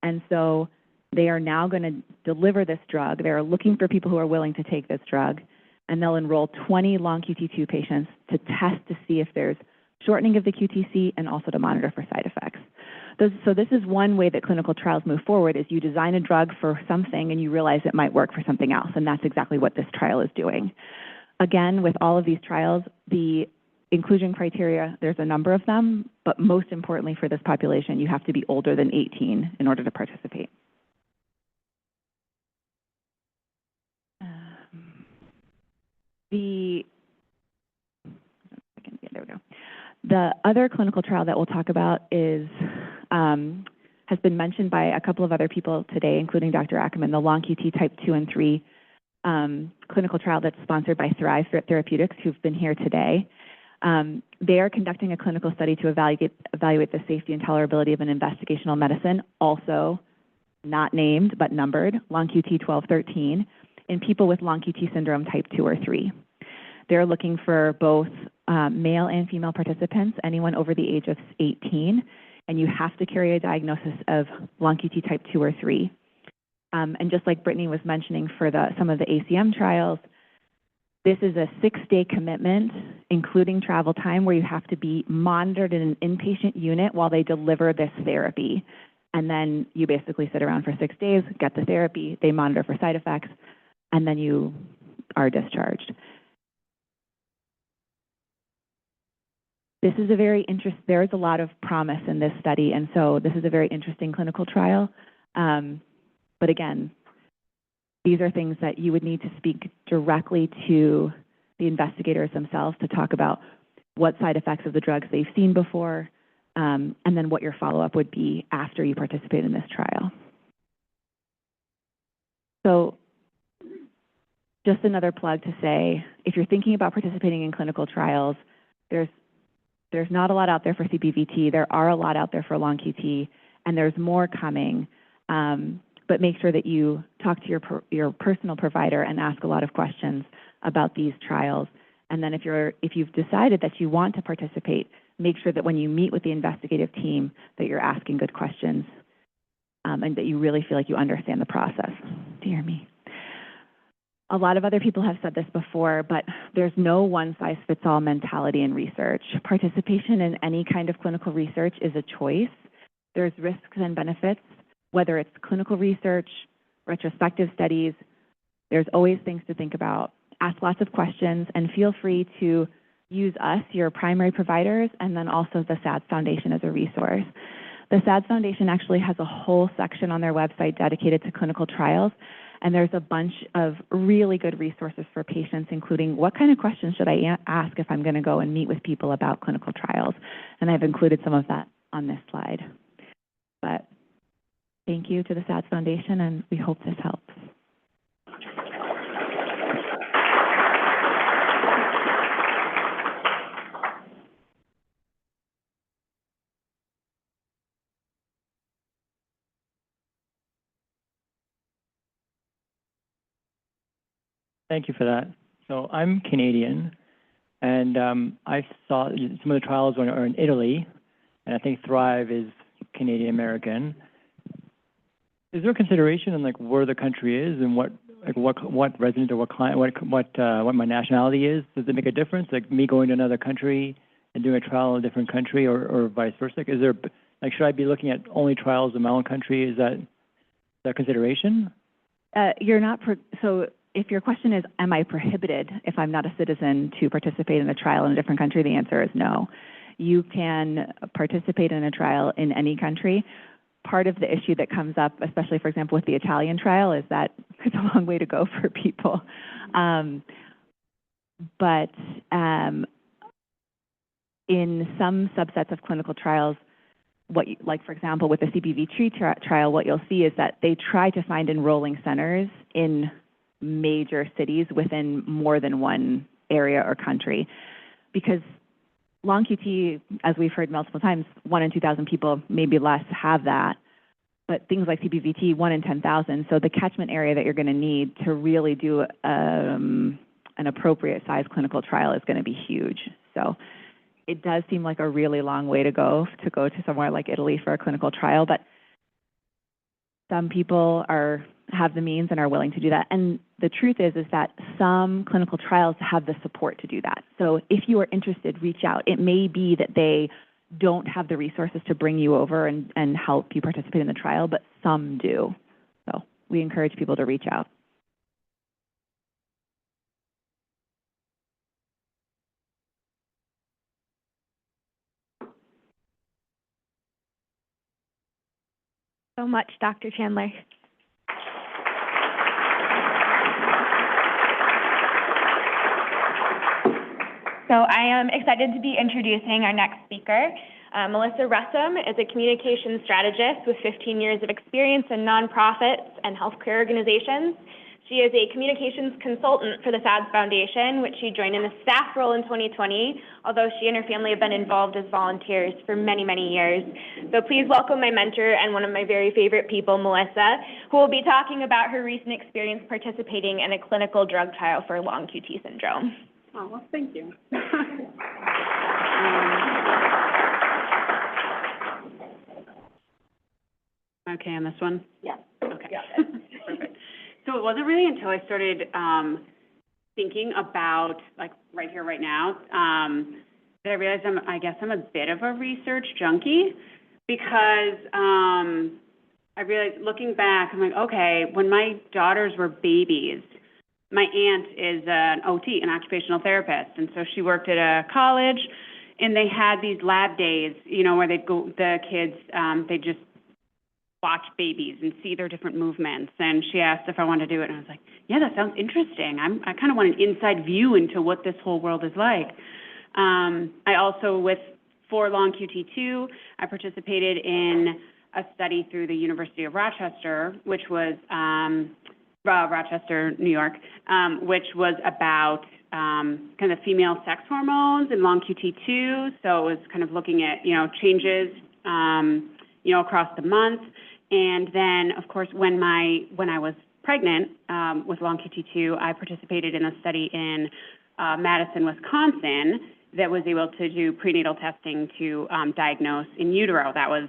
M: And so they are now going to deliver this drug. They're looking for people who are willing to take this drug, and they'll enroll 20 long QT2 patients to test to see if there's shortening of the QTC and also to monitor for side effects. So this is one way that clinical trials move forward, is you design a drug for something and you realize it might work for something else, and that's exactly what this trial is doing. Again, with all of these trials, the inclusion criteria, there's a number of them, but most importantly for this population, you have to be older than 18 in order to participate. The other clinical trial that we'll talk about is, has been mentioned by a couple of other people today, including Dr. Ackerman, the long QT type 2 and 3 clinical trial that's sponsored by Thrive Therapeutics, who've been here today. They are conducting a clinical study to evaluate the safety and tolerability of an investigational medicine, also not named but numbered, long QT 1213, in people with long QT syndrome type 2 or 3. They're looking for both male and female participants, anyone over the age of 18, and you have to carry a diagnosis of long QT type 2 or 3. And just like Brittany was mentioning for some of the ACM trials, this is a 6-day commitment, including travel time, where you have to be monitored in an inpatient unit while they deliver this therapy. And then you basically sit around for 6 days, get the therapy, they monitor for side effects, and then you are discharged. This is a very there is a lot of promise in this study, and so this is a very interesting clinical trial. But again, These are things that you would need to speak directly to the investigators themselves to talk about what side effects of the drugs they've seen before, and then what your follow-up would be after you participate in this trial. So just another plug to say, if you're thinking about participating in clinical trials, there's not a lot out there for CPVT. There are a lot out there for long QT, and there's more coming. But make sure that you talk to your personal provider and ask a lot of questions about these trials. And then if you've decided that you want to participate, make sure that when you meet with the investigative team that you're asking good questions, and that you really feel like you understand the process. Dear me. A lot of other people have said this before, but there's no one-size-fits-all mentality in research. Participation in any kind of clinical research is a choice. There's risks and benefits, whether it's clinical research, retrospective studies. There's always things to think about. Ask lots of questions, and feel free to use us, your primary providers, and then also the SADS Foundation as a resource. The SADS Foundation actually has a whole section on their website dedicated to clinical trials, and there's a bunch of really good resources for patients, including what kind of questions should I ask if I'm going to go and meet with people about clinical trials. And I've included some of that on this slide. But thank you to the SADS Foundation, and we hope this helps.
N: Thank you for that. So I'm Canadian, and I saw some of the trials are in Italy, and I think Thrive is Canadian American. Is there a consideration in like where the country is and what resident or what client, what my nationality is? Does it make a difference? Like me going to another country and doing a trial in a different country, or vice versa? Is there should I be looking at only trials in my own country? Is that a consideration?
M: You're not so. If your question is, am I prohibited if I'm not a citizen to participate in a trial in a different country, the answer is no. You can participate in a trial in any country. Part of the issue that comes up, especially, for example, with the Italian trial, is that it's a long way to go for people. But in some subsets of clinical trials, like for example, with the CPVT trial, what you'll see is that they try to find enrolling centers in major cities within more than one area or country, because long QT, as we've heard multiple times, 1 in 2,000 people, maybe less, have that. But things like CPVT, 1 in 10,000. So the catchment area that you're going to need to really do an appropriate size clinical trial is going to be huge. So it does seem like a really long way to go to somewhere like Italy for a clinical trial, but some people have the means and are willing to do that. And the truth is that some clinical trials have the support to do that. So if you are interested, reach out. It may be that they don't have the resources to bring you over and help you participate in the trial, but some do. So we encourage people to reach out.
R: So much, Dr. Chandler. So I am excited to be introducing our next speaker. Melissa Russom is a communications strategist with 15 years of experience in nonprofits and healthcare organizations. She is a communications consultant for the SADS Foundation, which she joined in a staff role in 2020, although she and her family have been involved as volunteers for many, many years. So please welcome my mentor and one of my very favorite people, Melissa, who will be talking about her recent experience participating in a clinical drug trial for long QT syndrome.
W: Oh, well, thank you. Okay, on this one? Yeah. Okay. Perfect. So it wasn't really until I started thinking about, like, right here, right now, that I realized I guess I'm a bit of a research junkie, because I realized, looking back, I'm like, okay, when my daughters were babies, my aunt is an OT, an occupational therapist, and so she worked at a college, and they had these lab days, where they'd go, the kids, they just watch babies and see their different movements. And she asked if I wanted to do it, and I was like, yeah, that sounds interesting. I kind of want an inside view into what this whole world is like. I also, for long QT2, I participated in a study through the University of Rochester, which was Rochester, New York, which was about kind of female sex hormones in long QT2. So it was kind of looking at, changes, across the month. And then, of course, when I was pregnant with long QT2, I participated in a study in Madison, Wisconsin, that was able to do prenatal testing to diagnose in utero. That was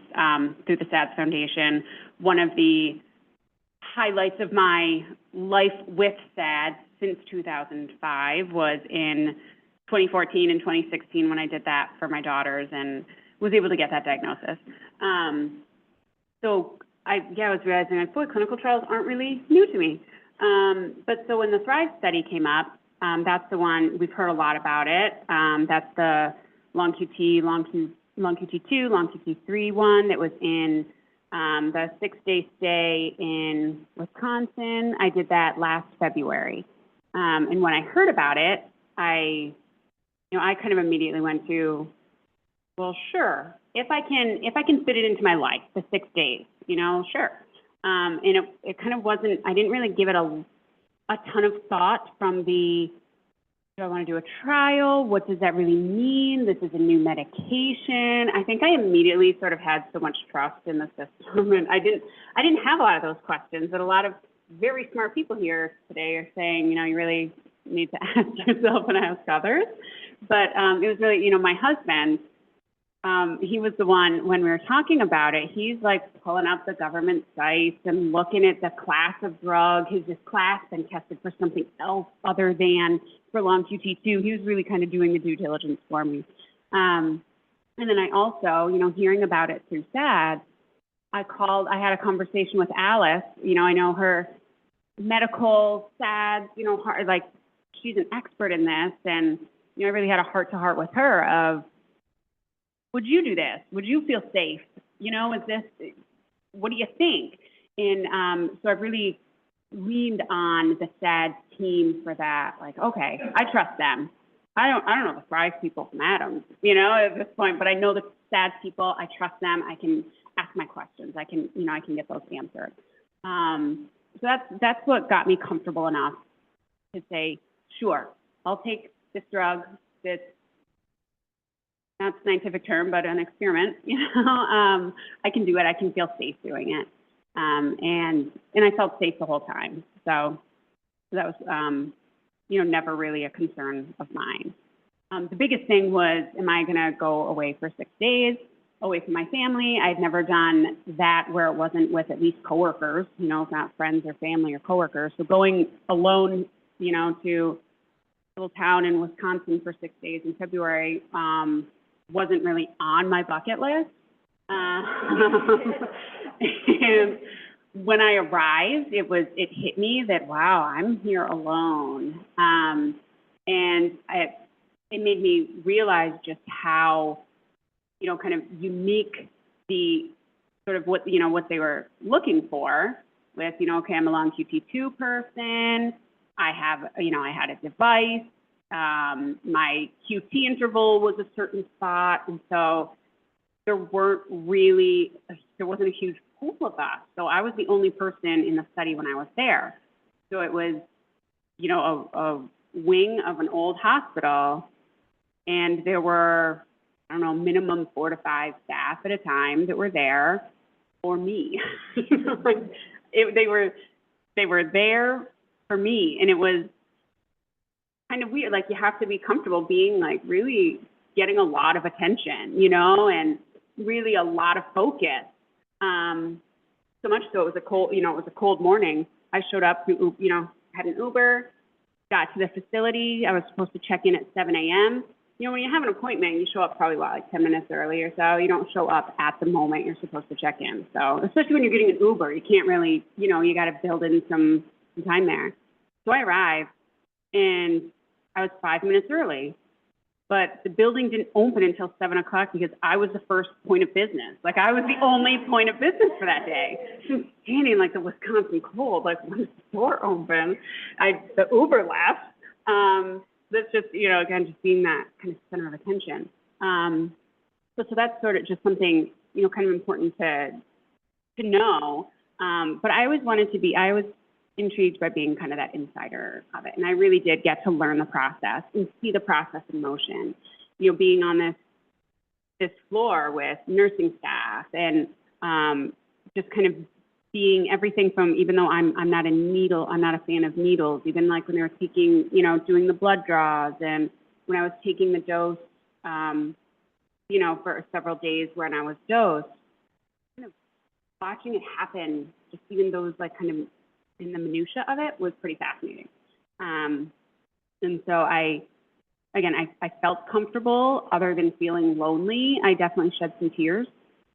W: through the SADS Foundation. One of the highlights of my life with SADS since 2005 was in 2014 and 2016 when I did that for my daughters and was able to get that diagnosis. So I was realizing, boy, clinical trials aren't really new to me. But so when the Thrive study came up, that's the one, we've heard a lot about it. That's the long QT2, long QT3 one that was in the 6-day stay in Wisconsin. I did that last February. And when I heard about it, I kind of immediately went to, well, sure, if I can fit it into my life, the 6 days, sure. And it kind of wasn't, I didn't really give it a ton of thought from do I want to do a trial? What does that really mean? This is a new medication. I think I immediately sort of had so much trust in the system, and I didn't have a lot of those questions that a lot of very smart people here today are saying, you really need to ask yourself and ask others. But it was really, my husband, he was the one, when we were talking about it, he's like pulling up the government sites and looking at the class of drug. Has this class been tested for something else other than for long QT2? He was really kind of doing the due diligence for me. And then I also, hearing about it through SADS, I had a conversation with Alice. I know her medical SADS, she's an expert in this. And, I really had a heart-to-heart with her of, would you do this? Would you feel safe? What do you think? And so I've really leaned on the SADS team for that. Like, okay, I trust them. I don't know the Thrive people from Adams, at this point, but I know the SADS people. I trust them. I can ask my questions. I can get those answered. So that's what got me comfortable enough to say, sure, I'll take this drug that's not a scientific term, but an experiment, I can do it. I can feel safe doing it. And I felt safe the whole time. So that was, never really a concern of mine. The biggest thing was, am I going to go away for 6 days, away from my family? I'd never done that where it wasn't with at least coworkers, if not friends or family or coworkers. So going alone, to a little town in Wisconsin for 6 days in February, wasn't really on my bucket list. And when I arrived, it hit me that, wow, I'm here alone. And it made me realize just how, kind of unique the sort of what they were looking for with, okay, I'm a long QT2 person. I had a device. My QT interval was a certain spot, and so there wasn't a huge pool of us. So I was the only person in the study when I was there. So it was, a wing of an old hospital, and there were, minimum 4 to 5 staff at a time that were there for me. They were there for me, and it was kind of weird. Like, you have to be comfortable being really getting a lot of attention, and really a lot of focus. So much so it was a cold morning. I showed up, had an Uber, got to the facility. I was supposed to check in at 7 a.m. When you have an appointment, you show up probably 10 minutes early or so. You don't show up at the moment you're supposed to check in. So especially when you're getting an Uber, you can't really, you got to build in some time there. So I arrived, and I was 5 minutes early. but the building didn't open until 7 o'clock because I was the first point of business. Like, I was the only point of business for that day. So I'm standing in, like, the Wisconsin cold, like, when the door opened, the Uber left. That's just, you know, again, just being that kind of center of attention. So that's sort of just something, you know, kind of important to know. But I always I was intrigued by being kind of that insider of it. And I really did get to learn the process and see the process in motion. You know, being on this floor with nursing staff and just kind of being everything from, even though I'm not a fan of needles, even like when they were taking, you know, doing the blood draws and when I was taking the dose, you know, for several days when I was dosed, kind of watching it happen, just even those like kind of in the minutia of it was pretty fascinating. And so I felt comfortable other than feeling lonely. I definitely shed some tears.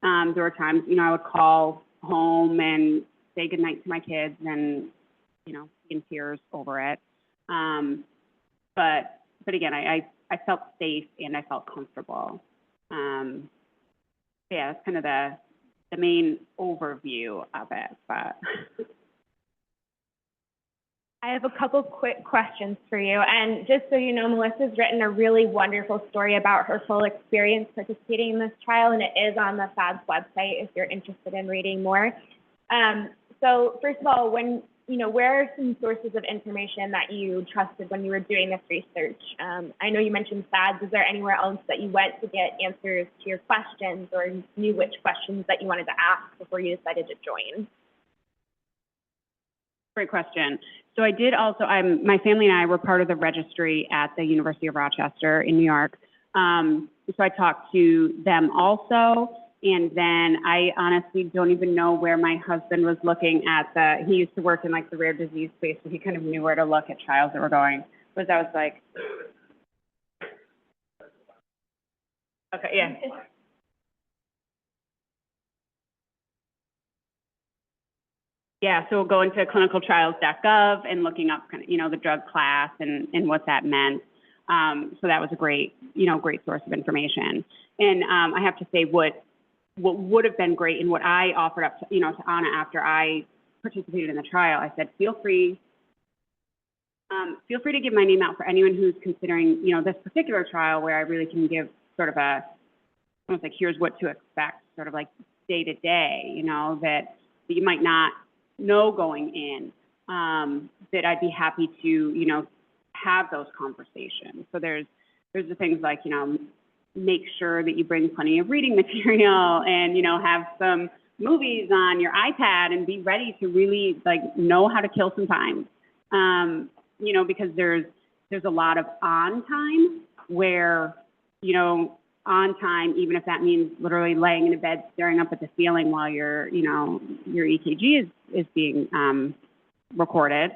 W: There were times, you know, I would call home and say goodnight to my kids and, you know, be in tears over it. But again, I felt safe and I felt comfortable. Yeah, that's kind of the main overview of it, but.
R: I have a couple quick questions for you. And just so you know, Melissa's written a really wonderful story about her full experience participating in this trial, and it is on the SADS website if you're interested in reading more. So first of all, where are some sources of information that you trusted when you were doing this research? I know you mentioned SADS. Is there anywhere else that you went to get answers to your questions or knew which questions that you wanted to ask before you decided to join?
W: Great question. So I did also, my family and I were part of the registry at the University of Rochester in New York. So I talked to them also. And then I honestly don't even know where my husband was looking at he used to work in like the rare disease space, so he kind of knew where to look at trials that were going. But I was like, okay, yeah. Yeah, so we'll go into clinicaltrials.gov and looking up kind of, you know, the drug class and what that meant. So that was a great source of information. And I have to say what would have been great and what I offered up to, you know, to Anna after I participated in the trial, I said, feel free to give my name out for anyone who's considering, you know, this particular trial where I really can give sort of almost like here's what to expect, sort of like day to day, you know, that you might not know going in, that I'd be happy to, you know, have those conversations. So there's the things like, you know, make sure that you bring plenty of reading material and, you know, have some movies on your iPad and be ready to really like know how to kill some time. You know, because there's a lot of on time where, you know, on time, even if that means literally laying in a bed staring up at the ceiling while your EKG is being recorded.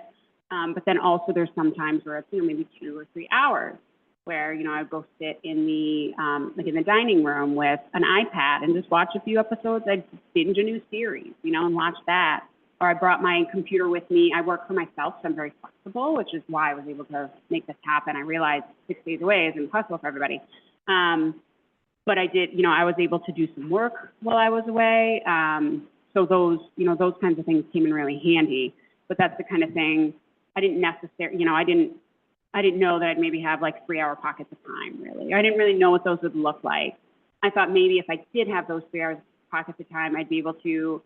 W: But then also there's sometimes where it's, you know, maybe 2 or 3 hours where, you know, I'd go sit in the like in the dining room with an iPad and just watch a few episodes. I'd binge a new series, you know, and watch that. Or I brought my computer with me. I work for myself, so I'm very flexible, which is why I was able to make this happen. I realized 6 days away is impossible for everybody. But I did, you know, I was able to do some work while I was away. So those, you know, those kinds of things came in really handy. But that's the kind of thing I didn't necessarily, you know, I didn't know that I'd maybe have like 3 hour pockets of time, really. I didn't really know what those would look like. I thought maybe if I did have those 3 hours pockets of time, I'd be able to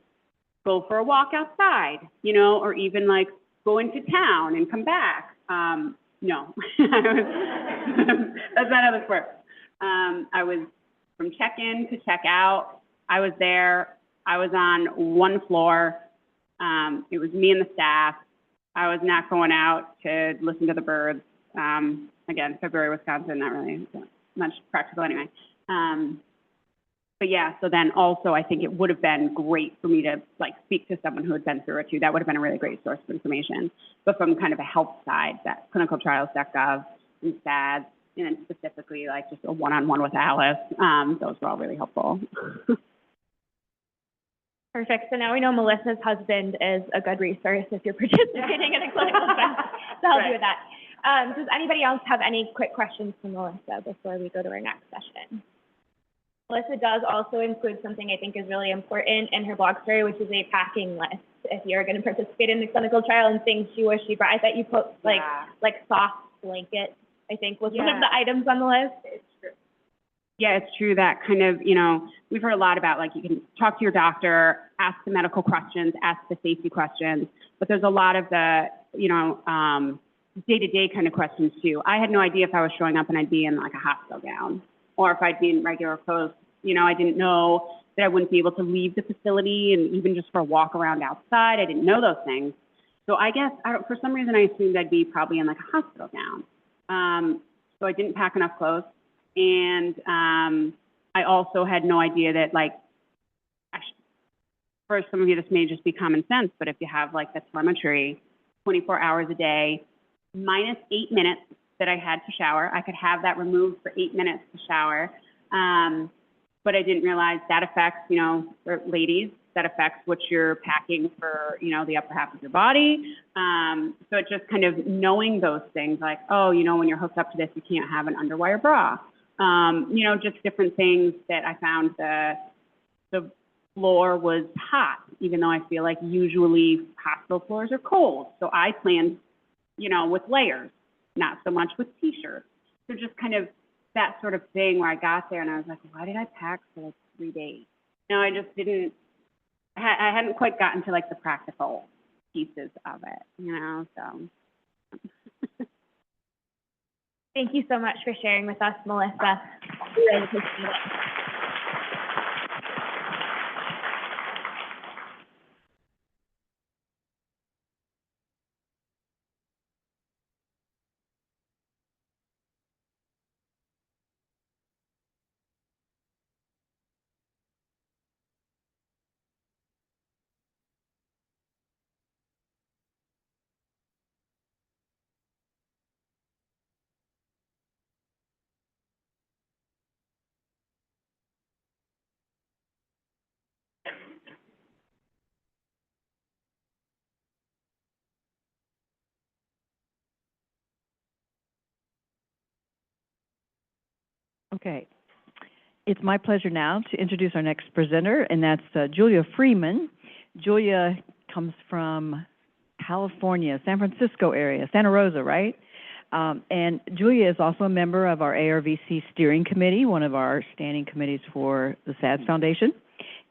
W: go for a walk outside, you know, or even like go into town and come back. No, that's not how this works. I was from check-in to check-out. I was there. I was on one floor. It was me and the staff. I was not going out to listen to the birds. Again, February, Wisconsin, not really much practical anyway. But yeah, so then also I think it would have been great for me to like speak to someone who had been through it too. That would have been a really great source of information. But from kind of a health side, that clinicaltrials.gov and SADS, and then specifically like just a one-on-one with Alice, those were all really helpful.
R: Perfect. So now we know Melissa's husband is a good resource if you're participating in a clinical trial to help you with that. Does anybody else have any quick questions for Melissa before we go to our next session? Melissa does also include something I think is really important in her blog story, which is a packing list. If you're going to participate in the clinical trial and things she wished she brought, I bet you put like soft blanket, I think was one of the items on the list. It's true.
W: Yeah, it's true that kind of, you know, we've heard a lot about like you can talk to your doctor, ask the medical questions, ask the safety questions, but there's a lot of the, you know, day-to-day kind of questions too. I had no idea if I was showing up and I'd be in like a hospital gown or if I'd be in regular clothes. You know, I didn't know that I wouldn't be able to leave the facility and even just for a walk around outside. I didn't know those things. So I guess, for some reason, I assumed I'd be probably in like a hospital gown. So I didn't pack enough clothes. And I also had no idea that, like, for some of you, this may just be common sense, but if you have like the telemetry, 24 hours a day, minus 8 minutes that I had to shower, I could have that removed for 8 minutes to shower. But I didn't realize that affects, you know, for ladies, that affects what you're packing for, you know, the upper half of your body. So it's just kind of knowing those things like, oh, you know, when you're hooked up to this, you can't have an underwire bra. You know, just different things that I found the floor was hot, even though I feel like usually hospital floors are cold. So I planned, you know, with layers, not so much with t-shirts. So just kind of that sort of thing where I got there and I was like, why did I pack for like 3 days? You know, I just didn't, I hadn't quite gotten to like the practical pieces of it, you know, so.
R: Thank you so much for sharing with us, Melissa. We really appreciate it.
E: Okay. It's my pleasure now to introduce our next presenter, and that's Julia Freeman. Julia comes from California, San Francisco area, Santa Rosa, right? And Julia is also a member of our ARVC Steering Committee, one of our standing committees for the SADS Foundation,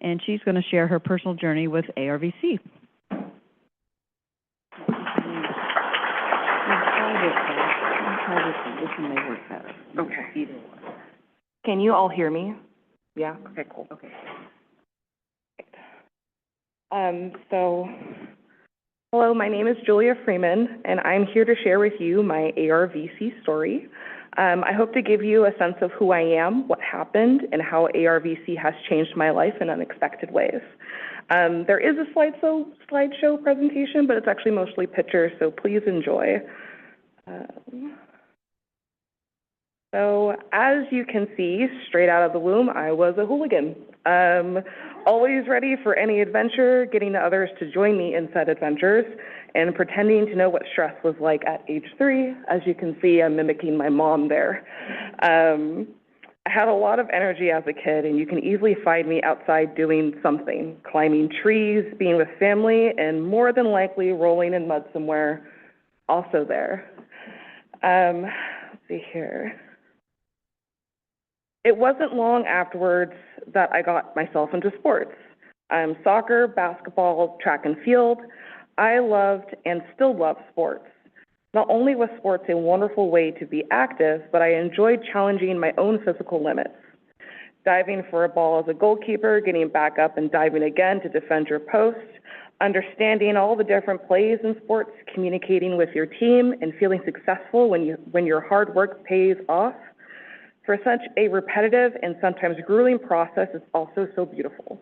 E: and she's going to share her personal journey with ARVC.
I: Okay. Can you all hear me? Yeah? Okay, cool. Okay. Hello, my name is Julia Freeman, and I'm here to share with you my ARVC story. I hope to give you a sense of who I am, what happened, and how ARVC has changed my life in unexpected ways. There is a slideshow presentation, but it's actually mostly pictures, so please enjoy. So as you can see, straight out of the womb, I was a hooligan. Always ready for any adventure, getting others to join me in said adventures, and pretending to know what stress was like at age 3. As you can see, I'm mimicking my mom there. I had a lot of energy as a kid, and you can easily find me outside doing something, climbing trees, being with family, and more than likely rolling in mud somewhere, also there. Let's see here. It wasn't long afterwards that I got myself into sports. Soccer, basketball, track and field. I loved and still love sports. Not only was sports a wonderful way to be active, but I enjoyed challenging my own physical limits. Diving for a ball as a goalkeeper, getting back up and diving again to defend your post, understanding all the different plays in sports, communicating with your team, and feeling successful when your hard work pays off. For such a repetitive and sometimes grueling process is also so beautiful.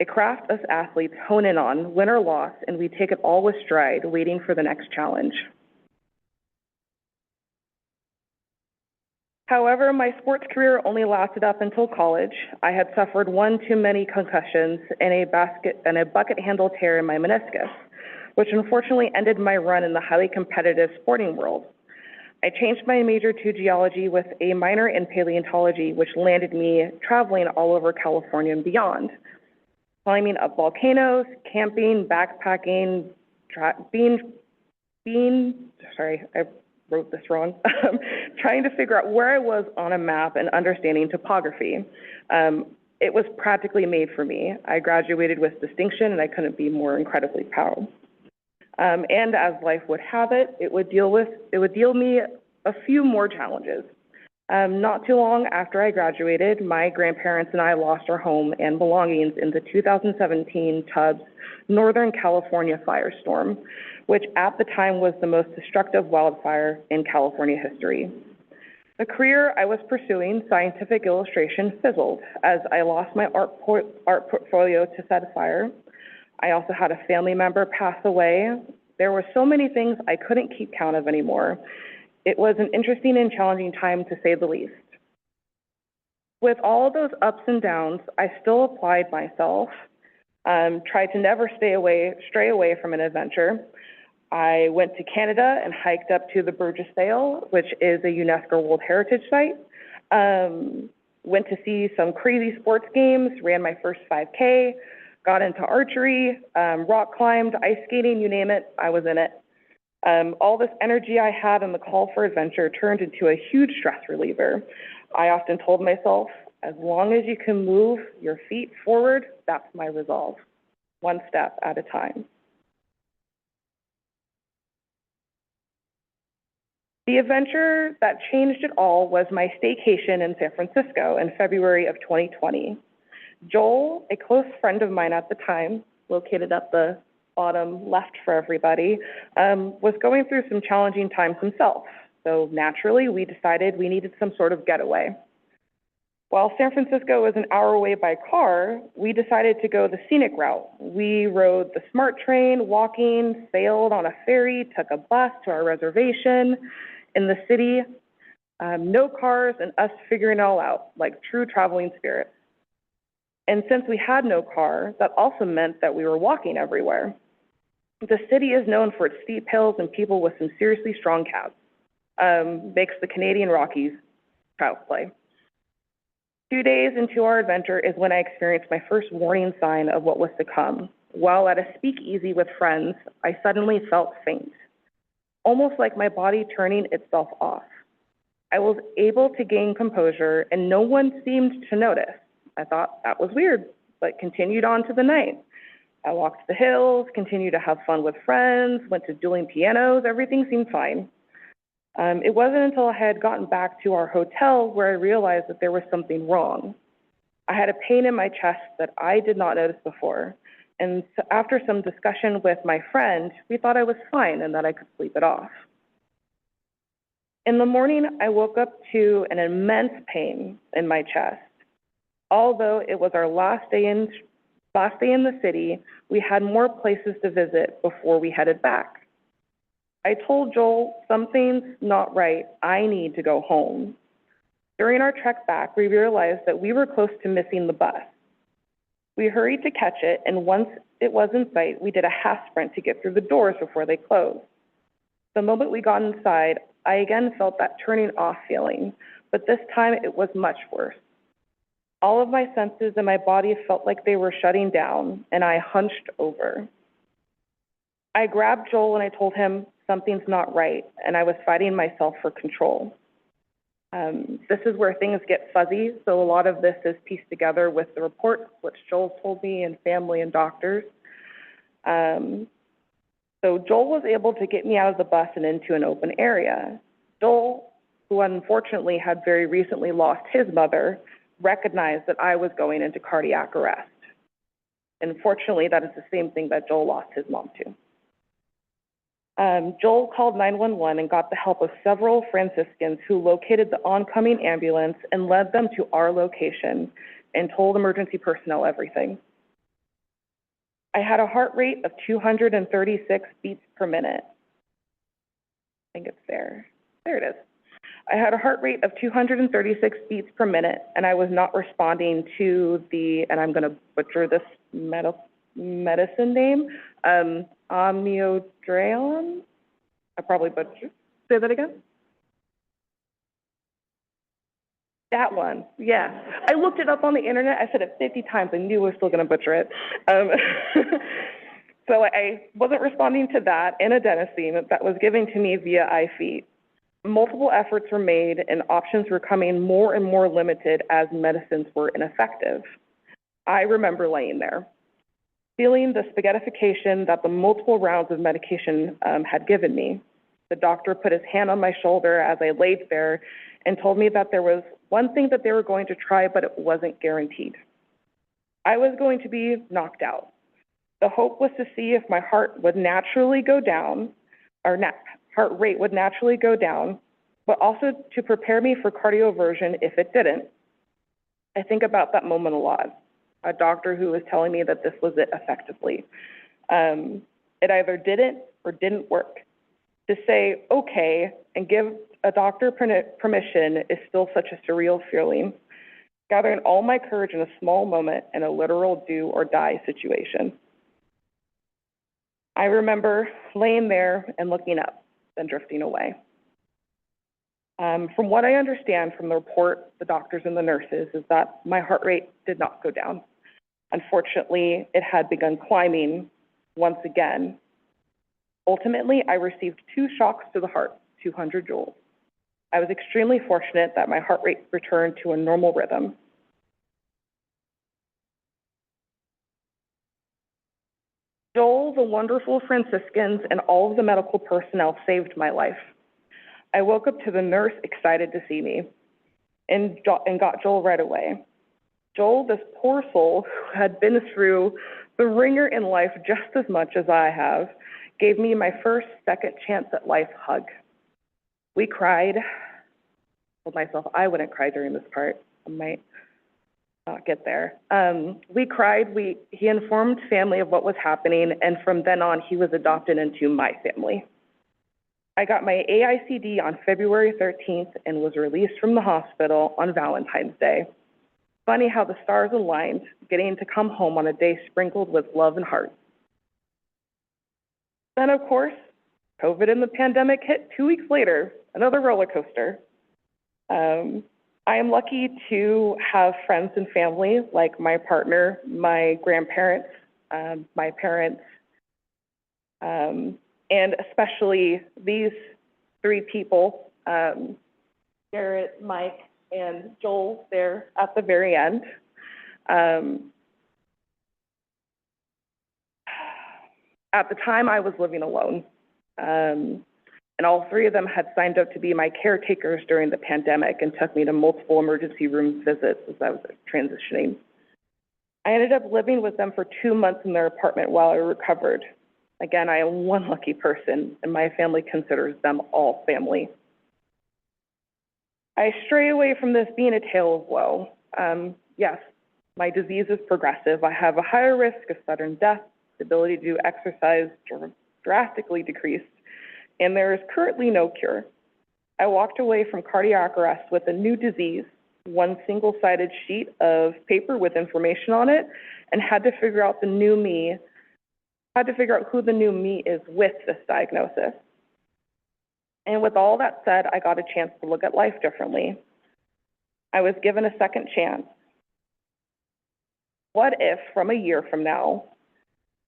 I: A craft us athletes hone in on, win or loss, and we take it all with stride, waiting for the next challenge. However, my sports career only lasted up until college. I had suffered one too many concussions and a bucket handle tear in my meniscus, which unfortunately ended my run in the highly competitive sporting world. I changed my major to geology with a minor in paleontology, which landed me traveling all over California and beyond, climbing up volcanoes, camping, backpacking, sorry, I wrote this wrong, trying to figure out where I was on a map and understanding topography. It was practically made for me. I graduated with distinction, and I couldn't be more incredibly proud. And as life would have it, it would deal me a few more challenges. Not too long after I graduated, my grandparents and I lost our home and belongings in the 2017 Tubbs Northern California firestorm, which at the time was the most destructive wildfire in California history. The career I was pursuing, scientific illustration, fizzled as I lost my art portfolio to said fire. I also had a family member pass away. There were so many things I couldn't keep count of anymore. It was an interesting and challenging time, to say the least. With all of those ups and downs, I still applied myself, tried to never stray away from an adventure. I went to Canada and hiked up to the Burgess Vale, which is a UNESCO World Heritage Site. Went to see some crazy sports games, ran my first 5K, got into archery, rock climbed, ice skating, you name it, I was in it. All this energy I had and the call for adventure turned into a huge stress reliever. I often told myself, as long as you can move your feet forward, that's my resolve, one step at a time. The adventure that changed it all was my staycation in San Francisco in February of 2020. Joel, a close friend of mine at the time, located at the bottom left for everybody, was going through some challenging times himself. So naturally, we decided we needed some sort of getaway. While San Francisco was an hour away by car, we decided to go the scenic route. We rode the SMART train, walking, sailed on a ferry, took a bus to our reservation in the city. No cars, and us figuring it all out, like true traveling spirits. And since we had no car, that also meant that we were walking everywhere. The city is known for its steep hills and people with some seriously strong calves. Makes the Canadian Rockies child's play. 2 days into our adventure is when I experienced my first warning sign of what was to come. While at a speakeasy with friends, I suddenly felt faint, almost like my body turning itself off. I was able to gain composure, and no one seemed to notice. I thought that was weird, but continued on to the night. I walked the hills, continued to have fun with friends, went to dueling pianos, everything seemed fine. It wasn't until I had gotten back to our hotel where I realized that there was something wrong. I had a pain in my chest that I did not notice before, and so after some discussion with my friend, we thought I was fine and that I could sleep it off. In the morning, I woke up to an immense pain in my chest. Although it was our last day in the city, we had more places to visit before we headed back. I told Joel, something's not right, I need to go home. During our trek back, we realized that we were close to missing the bus. We hurried to catch it, and once it was in sight, we did a half sprint to get through the doors before they closed. The moment we got inside, I again felt that turning off feeling, but this time it was much worse. All of my senses and my body felt like they were shutting down, and I hunched over. I grabbed Joel and I told him something's not right, and I was fighting myself for control. This is where things get fuzzy, so a lot of this is pieced together with the reports, which Joel told me, and family and doctors. So Joel was able to get me out of the bus and into an open area. Joel, who unfortunately had very recently lost his mother, recognized that I was going into cardiac arrest. And fortunately, that is the same thing that Joel lost his mom to. Joel called 911 and got the help of several Franciscans who located the oncoming ambulance and led them to our location and told emergency personnel everything. I had a heart rate of 236 beats per minute. I think it's there. There it is. I had a heart rate of 236 beats per minute, and I was not responding to the, and I'm going to butcher this medicine name, amiodarone. I probably butchered. Say that again? That one, yes. I looked it up on the internet. I said it 50 times. I knew I was still going to butcher it. So I wasn't responding to that and adenosine that was given to me via IV. Multiple efforts were made and options were becoming more and more limited as medicines were ineffective. I remember laying there, feeling the spaghettification that the multiple rounds of medication had given me. The doctor put his hand on my shoulder as I laid there and told me that there was one thing that they were going to try, but it wasn't guaranteed. I was going to be knocked out. The hope was to see if my heart would naturally go down, or heart rate would naturally go down, but also to prepare me for cardioversion if it didn't. I think about that moment a lot. A doctor who was telling me that this was it effectively. It either didn't or didn't work. To say, okay, and give a doctor permission is still such a surreal feeling. Gathering all my courage in a small moment in a literal do or die situation. I remember laying there and looking up, then drifting away. From what I understand from the report, the doctors and the nurses, is that my heart rate did not go down. Unfortunately, it had begun climbing once again. Ultimately, I received 2 shocks to the heart, 200 joules. I was extremely fortunate that my heart rate returned to a normal rhythm. Joel, the wonderful Franciscans, and all of the medical personnel saved my life. I woke up to the nurse excited to see me and got Joel right away. Joel, this poor soul who had been through the ringer in life just as much as I have, gave me my first second chance at life hug. We cried. I told myself I wouldn't cry during this part. I might not get there. We cried. He informed family of what was happening, and from then on, he was adopted into my family. I got my AICD on February 13th and was released from the hospital on Valentine's Day. Funny how the stars aligned, getting to come home on a day sprinkled with love and heart. Then, of course, COVID and the pandemic hit 2 weeks later, another roller coaster. I am lucky to have friends and family like my partner, my grandparents, my parents, and especially these 3 people, Garrett, Mike, and Joel there at the very end. At the time, I was living alone, and all 3 of them had signed up to be my caretakers during the pandemic and took me to multiple emergency room visits as I was transitioning. I ended up living with them for 2 months in their apartment while I recovered. Again, I am one lucky person, and my family considers them all family. I stray away from this being a tale of woe. Yes, my disease is progressive. I have a higher risk of sudden death. The ability to do exercise drastically decreased, and there is currently no cure. I walked away from cardiac arrest with a new disease, one single-sided sheet of paper with information on it, and had to figure out who the new me is with this diagnosis. And with all that said, I got a chance to look at life differently. I was given a second chance. What if, from a year from now,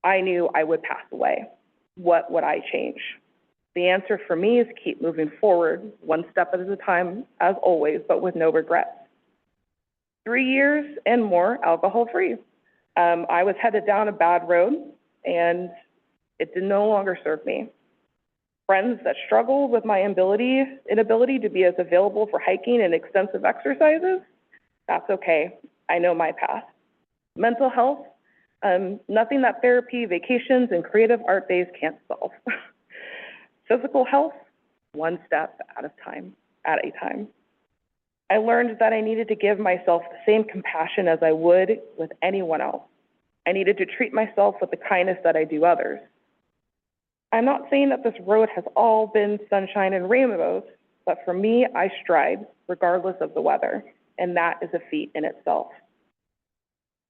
I: I knew I would pass away? What would I change? The answer for me is keep moving forward, one step at a time, as always, but with no regrets. 3 years and more alcohol-free. I was headed down a bad road, and it did no longer serve me. Friends that struggled with my inability to be as available for hiking and extensive exercises, that's okay. I know my path. Mental health, nothing that therapy, vacations, and creative art days can't solve. Physical health, one step at a time. I learned that I needed to give myself the same compassion as I would with anyone else. I needed to treat myself with the kindness that I do others. I'm not saying that this road has all been sunshine and rainbows, but for me, I stride regardless of the weather, and that is a feat in itself.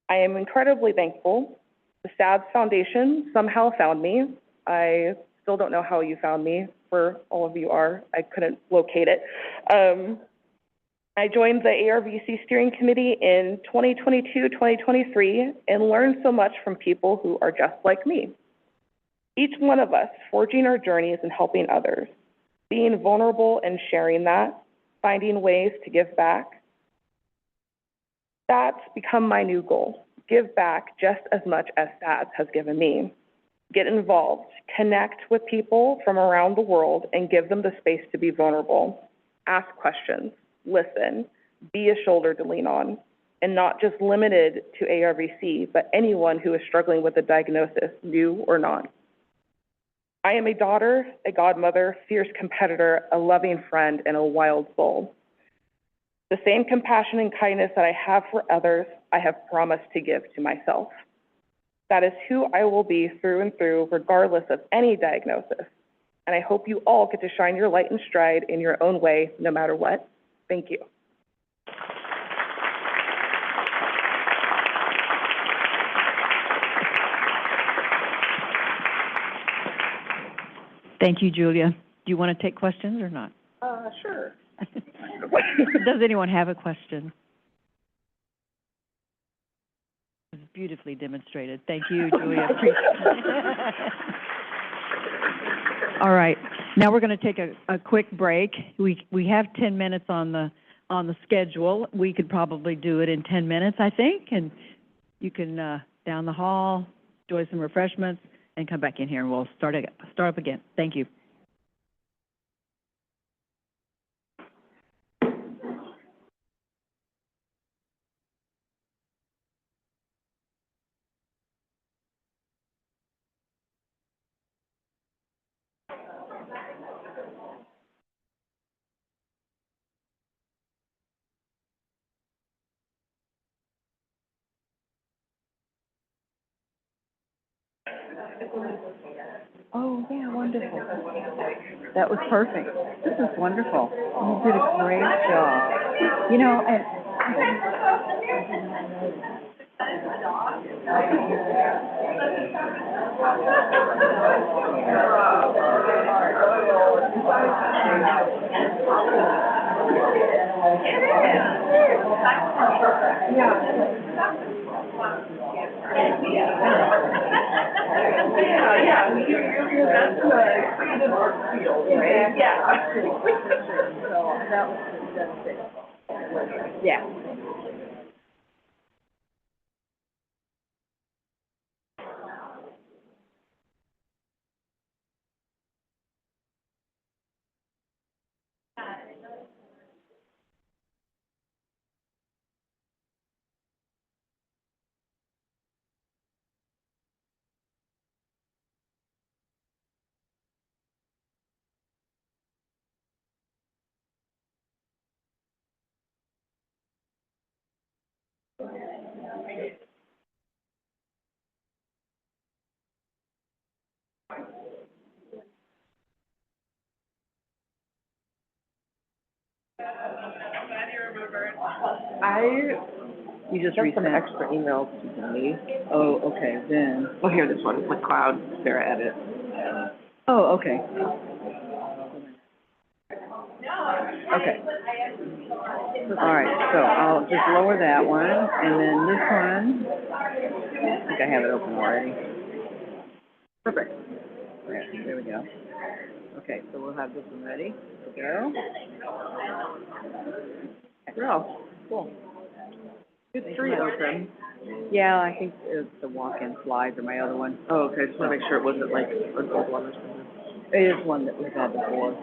I: I am incredibly thankful. The SADS Foundation somehow found me. I still don't know how you found me, where all of you are. I couldn't locate it. I joined the ARVC steering committee in 2022-2023 and learned so much from people who are just like me. Each one of us forging our journeys and helping others, being vulnerable and sharing that, finding ways to give back. That's become my new goal. Give back just as much as SADS has given me. Get involved, connect with people from around the world and give them the space to be vulnerable. Ask questions, listen, be a shoulder to lean on, and not just limited to ARVC, but anyone who is struggling with a diagnosis, new or not. I am a daughter, a godmother, fierce competitor, a loving friend, and a wild soul. The same compassion and kindness that I have for others, I have promised to give to myself. That is who I will be through and through, regardless of any diagnosis. And I hope you all get to shine your light and stride in your own way, no matter what. Thank you.
J: Thank you, Julia. Do you want to take questions or not?
I: Sure.
J: Does anyone have a question? It was beautifully demonstrated. Thank you, Julia. Appreciate it. All right. Now we're going to take a quick break. We have 10 minutes on the schedule. We could probably do it in 10 minutes, I think, and you can down the hall, enjoy some refreshments, and come back in here, and we'll start up again. Thank you. Oh, yeah, wonderful. That was perfect. This is wonderful. You did a great job. You know, and yeah. You just resent some extra emails to me. Oh, okay, then. Oh, here, this one with Cloud, Sarah Edit. Oh, okay. Okay. All right, so I'll just lower that one, and then this one, I think I have it open already. Perfect. Yeah, there we go. Okay, so we'll have this one ready. There we go. Oh, cool. Good three open. Yeah, I think it's the walk-in slides or my other one. Oh, okay, just want to make sure it wasn't like an old one or something. It is one that we've had before.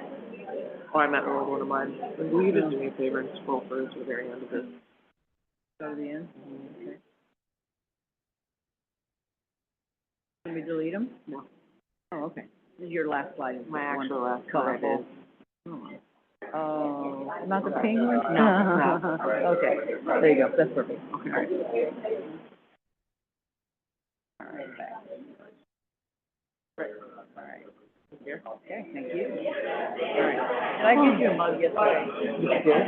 J: Oh, I meant an old one of mine. Will you just do me a favor and scroll through to the very end of this? Go to the end? Okay. Can we delete them? No. Oh, okay. This is your last slide. Is my actual last slide is. Oh, not the penguin? No, no. Okay, there you go, that's perfect. Okay, all right. All right, back. Right, all right. Here, okay, thank you. All right, did I give you a mug yesterday? You did?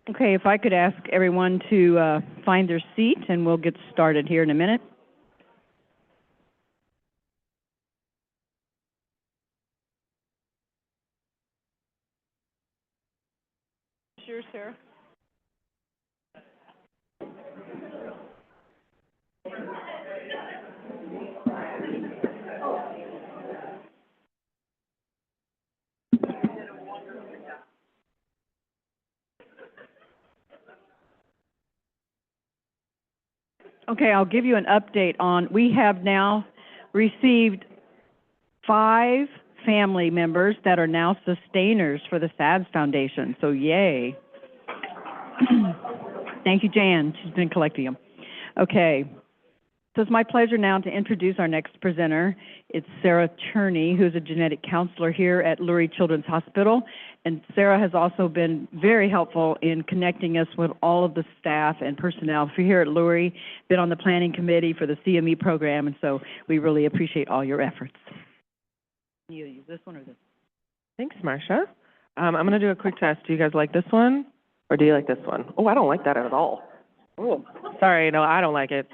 Q: Okay, if I could ask everyone to find their seat, and we'll get started here in a minute. Sure, Sarah. Okay, I'll give you an update on, we have now received 5 family members that are now sustainers for the SADS Foundation, so yay. Thank you, Jan. She's been collecting them. Okay. So it's my pleasure now to introduce our next presenter. It's Sarah Turney, who's a genetic counselor here at Lurie Children's Hospital. And Sarah has also been very helpful in connecting us with all of the staff and personnel for here at Lurie, been on the planning committee for the CME program, and so we really appreciate all your efforts. You use this one or this?
P: Thanks, Marcia. I'm going to do a quick test. Do you guys like this one, or do you like this one? Oh, I don't like that at all. Oh, sorry, no, I don't like it.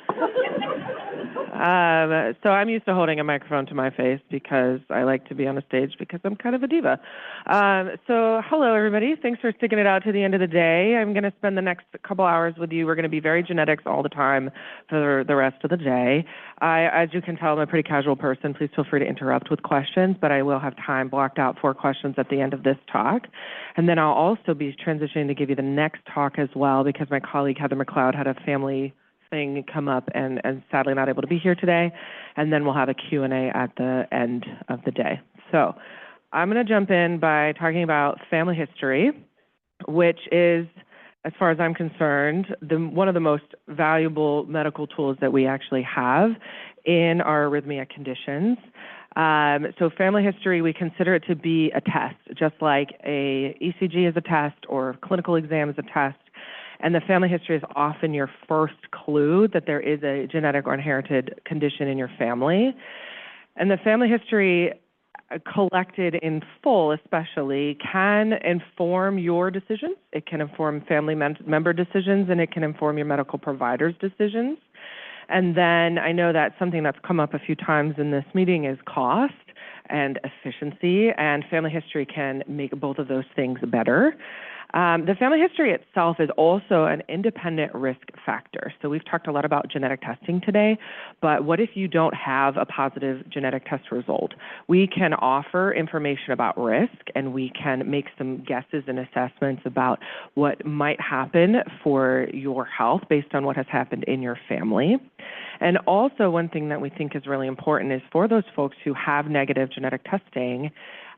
P: So I'm used to holding a microphone to my face because I like to be on a stage because I'm kind of a diva. So hello, everybody. Thanks for sticking it out to the end of the day. I'm going to spend the next couple hours with you. We're going to be very genetics all the time for the rest of the day. As you can tell, I'm a pretty casual person. Please feel free to interrupt with questions, but I will have time blocked out for questions at the end of this talk. And then I'll also be transitioning to give you the next talk as well because my colleague Heather McLeod had a family thing come up and sadly not able to be here today. And then we'll have a Q&A at the end of the day. So I'm going to jump in by talking about family history, which is, as far as I'm concerned, one of the most valuable medical tools that we actually have in our arrhythmia conditions. So family history, we consider it to be a test, just like a ECG is a test or clinical exam is a test. And the family history is often your first clue that there is a genetic or inherited condition in your family. And the family history collected in full especially can inform your decisions. It can inform family member decisions, and it can inform your medical provider's decisions. And then I know that something that's come up a few times in this meeting is cost and efficiency, and family history can make both of those things better. The family history itself is also an independent risk factor. So we've talked a lot about genetic testing today, but what if you don't have a positive genetic test result? We can offer information about risk, and we can make some guesses and assessments about what might happen for your health based on what has happened in your family. And also one thing that we think is really important is for those folks who have negative genetic testing,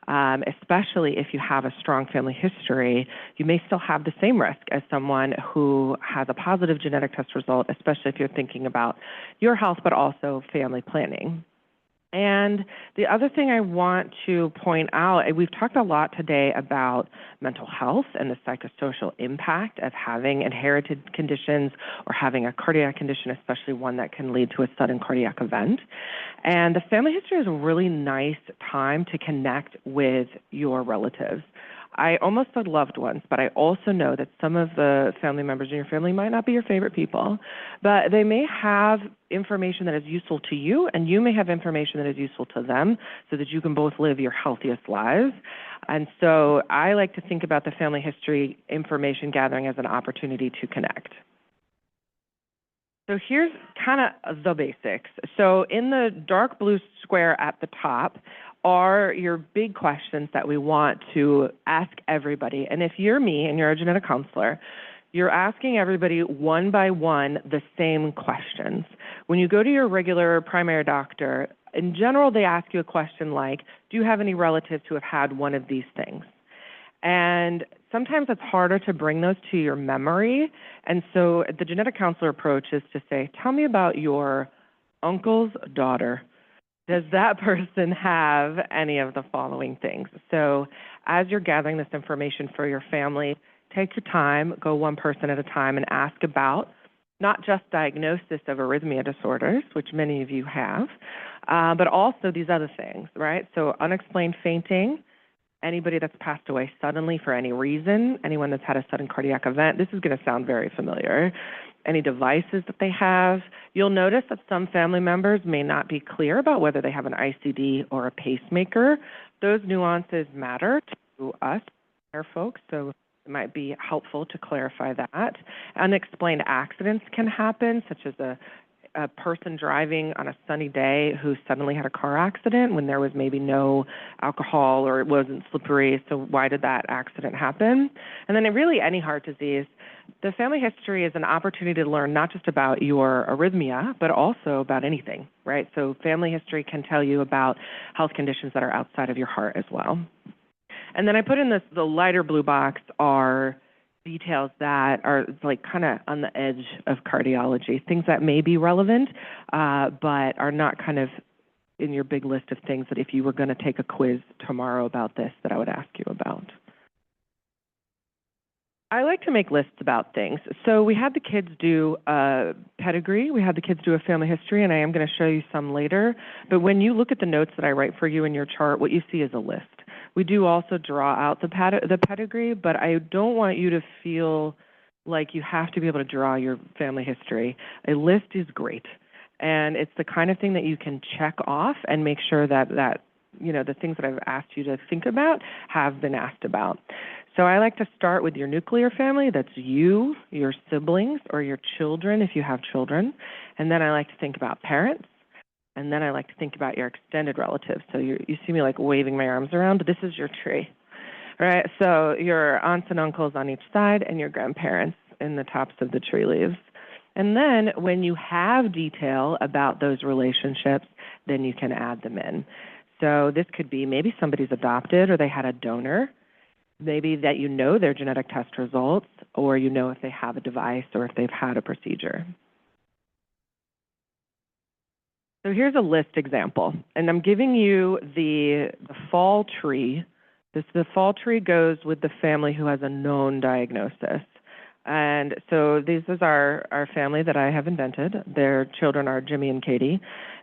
P: especially if you have a strong family history, you may still have the same risk as someone who has a positive genetic test result, especially if you're thinking about your health, but also family planning. And the other thing I want to point out, we've talked a lot today about mental health and the psychosocial impact of having inherited conditions or having a cardiac condition, especially one that can lead to a sudden cardiac event. And the family history is a really nice time to connect with your relatives. I almost said loved ones, but I also know that some of the family members in your family might not be your favorite people, but they may have information that is useful to you, and you may have information that is useful to them so that you can both live your healthiest lives. And so I like to think about the family history information gathering as an opportunity to connect. So here's kind of the basics. So in the dark blue square at the top are your big questions that we want to ask everybody. And if you're me and you're a genetic counselor, you're asking everybody one by one the same questions. When you go to your regular primary doctor, in general, they ask you a question like, do you have any relatives who have had one of these things? And sometimes it's harder to bring those to your memory. And so the genetic counselor approach is to say, tell me about your uncle's daughter. Does that person have any of the following things? So as you're gathering this information for your family, take your time, go one person at a time, and ask about not just diagnosis of arrhythmia disorders, which many of you have, but also these other things, right? So unexplained fainting, anybody that's passed away suddenly for any reason, anyone that's had a sudden cardiac event. This is going to sound very familiar. Any devices that they have. You'll notice that some family members may not be clear about whether they have an ICD or a pacemaker. Those nuances matter to us, our folks, so it might be helpful to clarify that. Unexplained accidents can happen, such as a a person driving on a sunny day who suddenly had a car accident when there was maybe no alcohol or it wasn't slippery. So why did that accident happen? And then really any heart disease, the family history is an opportunity to learn not just about your arrhythmia, but also about anything, right? So family history can tell you about health conditions that are outside of your heart as well. And then I put in the lighter blue box are details that are like kind of on the edge of cardiology, things that may be relevant, but are not kind of in your big list of things that if you were going to take a quiz tomorrow about this, that I would ask you about. I like to make lists about things. So we had the kids do a pedigree, we had the kids do a family history, and I am going to show you some later. But when you look at the notes that I write for you in your chart, what you see is a list. We do also draw out the pedigree, but I don't want you to feel like you have to be able to draw your family history. A list is great, and it's the kind of thing that you can check off and make sure that the things that I've asked you to think about have been asked about. So I like to start with your nuclear family. That's you, your siblings, or your children if you have children. And then I like to think about parents. And then I like to think about your extended relatives. So you see me like waving my arms around, but this is your tree, right? So your aunts and uncles on each side and your grandparents in the tops of the tree leaves. And then when you have detail about those relationships, then you can add them in. So this could be maybe somebody's adopted or they had a donor, maybe that you know their genetic test results, or you know if they have a device or if they've had a procedure. So here's a list example, and I'm giving you the fall tree. The fall tree goes with the family who has a known diagnosis. And so this is our family that I have invented. Their children are Jimmy and Katie.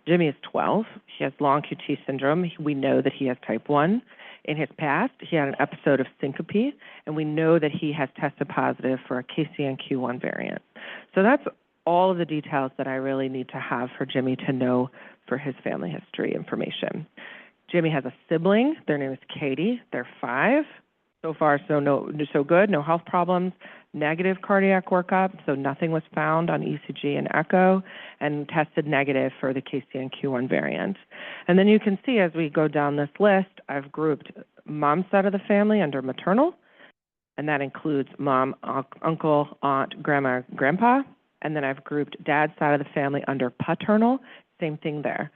P: Jimmy is 12. He has long QT syndrome. We know that he has type 1. In his past, he had an episode of syncope, and we know that he has tested positive for a KCNQ1 variant. So that's all of the details that I really need to have for Jimmy to know for his family history information. Jimmy has a sibling. Their name is Katie. They're 5. So far, so good. No health problems. Negative cardiac workup, so nothing was found on ECG and echo, and tested negative for the KCNQ1 variant. And then you can see as we go down this list, I've grouped mom's side of the family under maternal, and that includes mom, uncle, aunt, grandma, grandpa. And then I've grouped dad's side of the family under paternal, same thing there.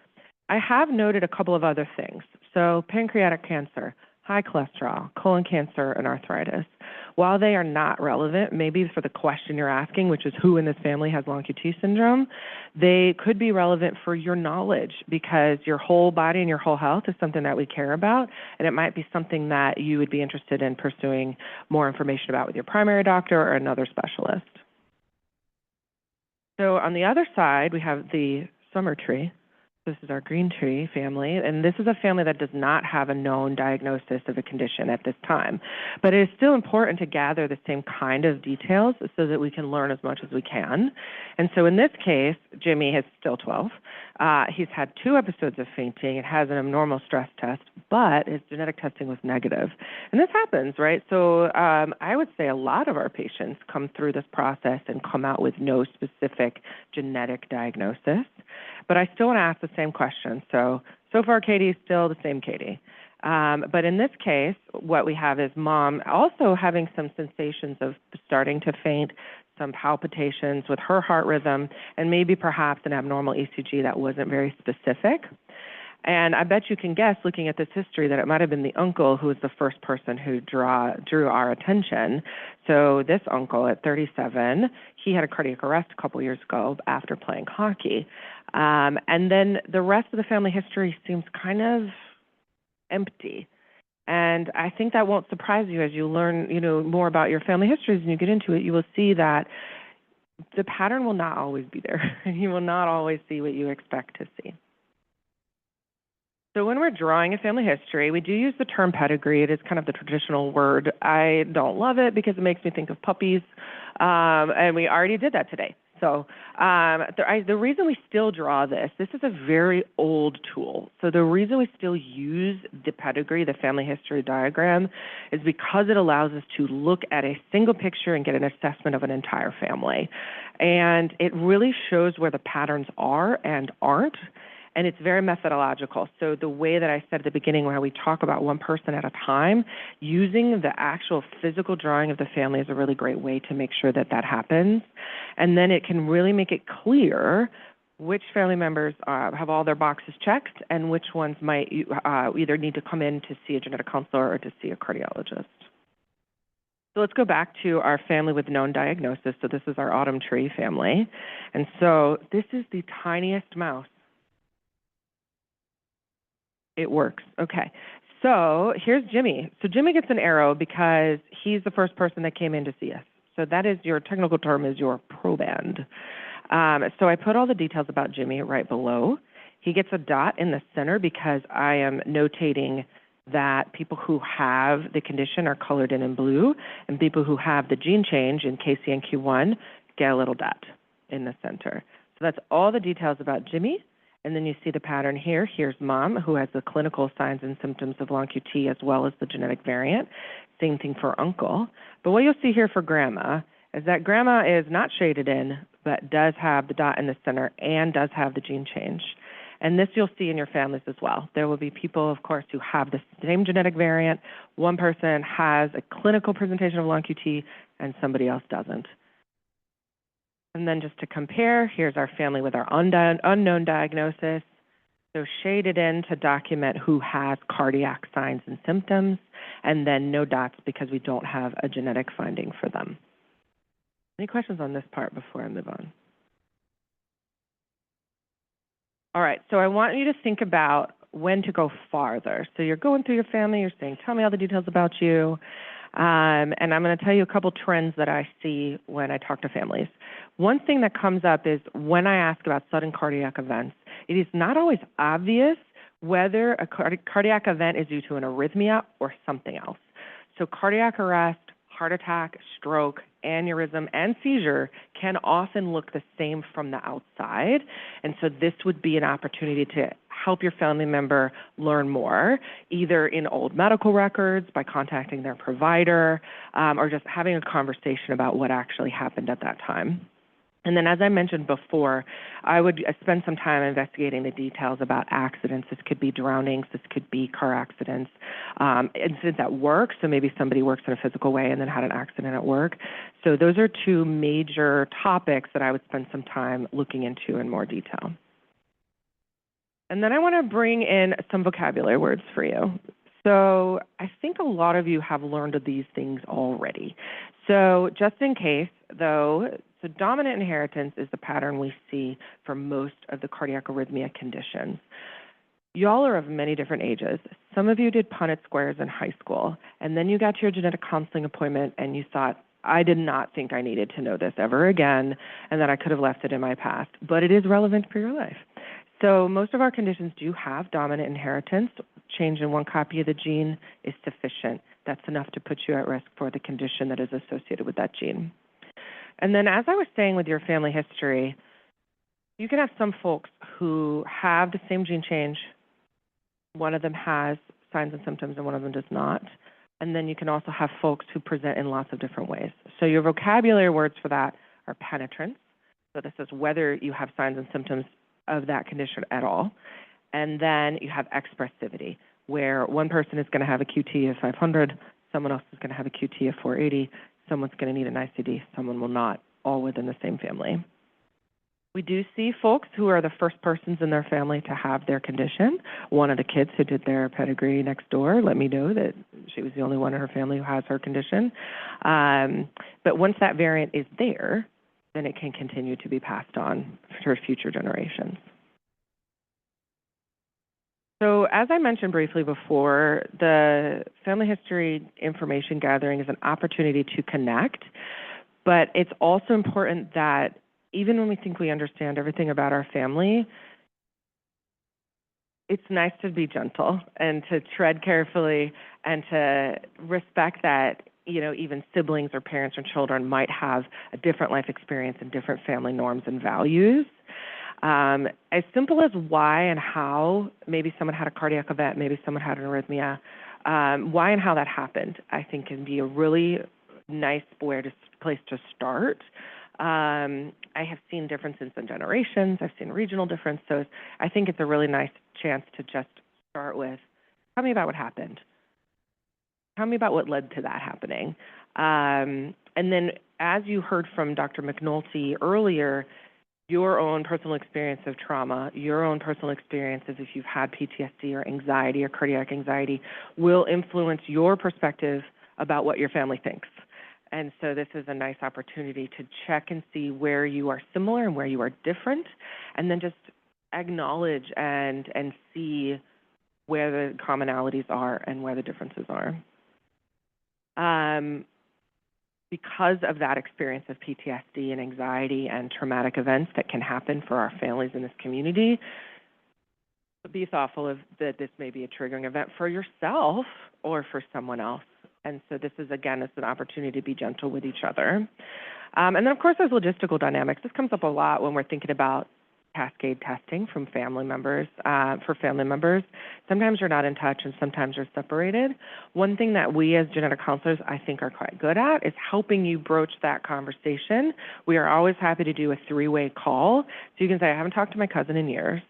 P: I have noted a couple of other things. So pancreatic cancer, high cholesterol, colon cancer, and arthritis. While they are not relevant, maybe for the question you're asking, which is who in this family has long QT syndrome, they could be relevant for your knowledge because your whole body and your whole health is something that we care about, and it might be something that you would be interested in pursuing more information about with your primary doctor or another specialist. So on the other side, we have the summer tree. This is our green tree family, and this is a family that does not have a known diagnosis of a condition at this time. But it is still important to gather the same kind of details so that we can learn as much as we can. And so in this case, Jimmy is still 12. He's had 2 episodes of fainting. It has an abnormal stress test, but his genetic testing was negative. And this happens, right? So I would say a lot of our patients come through this process and come out with no specific genetic diagnosis. But I still want to ask the same question. So far, Katie is still the same Katie. But in this case, what we have is mom also having some sensations of starting to faint, some palpitations with her heart rhythm, and maybe perhaps an abnormal ECG that wasn't very specific. And I bet you can guess, looking at this history, that it might have been the uncle who was the first person who drew our attention. So this uncle at 37, he had a cardiac arrest a couple years ago after playing hockey. And then the rest of the family history seems kind of empty. And I think that won't surprise you as you learn, more about your family histories and you get into it. You will see that the pattern will not always be there. You will not always see what you expect to see. So when we're drawing a family history, we do use the term pedigree. It is kind of the traditional word. I don't love it because it makes me think of puppies, and we already did that today. So the reason we still draw this is a very old tool. So the reason we still use the pedigree, the family history diagram, is because it allows us to look at a single picture and get an assessment of an entire family. And it really shows where the patterns are and aren't. And it's very methodological. So the way that I said at the beginning, where we talk about one person at a time, using the actual physical drawing of the family is a really great way to make sure that that happens. And then it can really make it clear which family members have all their boxes checked and which ones might either need to come in to see a genetic counselor or to see a cardiologist. So let's go back to our family with known diagnosis. So this is our autumn tree family. And so this is the tiniest mouse. It works. Okay. So here's Jimmy. So Jimmy gets an arrow because he's the first person that came in to see us. So that is your technical term is your proband. So I put all the details about Jimmy right below. He gets a dot in the center because I am notating that people who have the condition are colored in blue, and people who have the gene change in KCNQ1 get a little dot in the center. So that's all the details about Jimmy. And then you see the pattern here. Here's mom, who has the clinical signs and symptoms of long QT as well as the genetic variant. Same thing for uncle. But what you'll see here for grandma is that grandma is not shaded in, but does have the dot in the center and does have the gene change. And this you'll see in your families as well. There will be people, of course, who have the same genetic variant. One person has a clinical presentation of long QT and somebody else doesn't. And then just to compare, here's our family with our unknown diagnosis. So shaded in to document who has cardiac signs and symptoms, and then no dots because we don't have a genetic finding for them. Any questions on this part before I move on? All right, so I want you to think about when to go farther. So you're going through your family, you're saying, tell me all the details about you. And I'm going to tell you a couple trends that I see when I talk to families. One thing that comes up is when I ask about sudden cardiac events, it is not always obvious whether a cardiac event is due to an arrhythmia or something else. So cardiac arrest, heart attack, stroke, aneurysm, and seizure can often look the same from the outside. And so this would be an opportunity to help your family member learn more, either in old medical records, by contacting their provider, or just having a conversation about what actually happened at that time. And then, as I mentioned before, I would spend some time investigating the details about accidents. This could be drownings, this could be car accidents, incidents at work. So maybe somebody works in a physical way and then had an accident at work. So those are two major topics that I would spend some time looking into in more detail. And then I want to bring in some vocabulary words for you. So I think a lot of you have learned of these things already. So just in case, though, so dominant inheritance is the pattern we see for most of the cardiac arrhythmia conditions. Y'all are of many different ages. Some of you did Punnett squares in high school, and then you got to your genetic counseling appointment and you thought, I did not think I needed to know this ever again, and that I could have left it in my past, but it is relevant for your life. So most of our conditions do have dominant inheritance. Change in one copy of the gene is sufficient. That's enough to put you at risk for the condition that is associated with that gene. And then, as I was saying with your family history, you can have some folks who have the same gene change. One of them has signs and symptoms and one of them does not. And then you can also have folks who present in lots of different ways. So your vocabulary words for that are penetrance. So this is whether you have signs and symptoms of that condition at all. And then you have expressivity, where one person is going to have a QT of 500, someone else is going to have a QT of 480, someone's going to need an ICD, someone will not, all within the same family. We do see folks who are the first persons in their family to have their condition. One of the kids who did their pedigree next door let me know that she was the only one in her family who has her condition. But once that variant is there, then it can continue to be passed on for future generations. So as I mentioned briefly before, the family history information gathering is an opportunity to connect, but it's also important that even when we think we understand everything about our family, it's nice to be gentle and to tread carefully and to respect that you know, even siblings or parents or children might have a different life experience and different family norms and values. As simple as why and how, maybe someone had a cardiac event, maybe someone had an arrhythmia, why and how that happened, I think can be a really nice place to start. I have seen differences in generations. I've seen regional difference. So I think it's a really nice chance to just start with, tell me about what happened. Tell me about what led to that happening. And then as you heard from Dr. McNulty earlier, your own personal experience of trauma, your own personal experiences if you've had PTSD or anxiety or cardiac anxiety will influence your perspective about what your family thinks. And so this is a nice opportunity to check and see where you are similar and where you are different, and then just acknowledge and see where the commonalities are and where the differences are. Because of that experience of PTSD and anxiety and traumatic events that can happen for our families in this community, be thoughtful of that this may be a triggering event for yourself or for someone else. And so this is, again, it's an opportunity to be gentle with each other. And then, of course, there's logistical dynamics. This comes up a lot when we're thinking about cascade testing from family members, for family members. Sometimes you're not in touch and sometimes you're separated. One thing that we as genetic counselors, I think, are quite good at is helping you broach that conversation. We are always happy to do a three-way call. So you can say, I haven't talked to my cousin in years,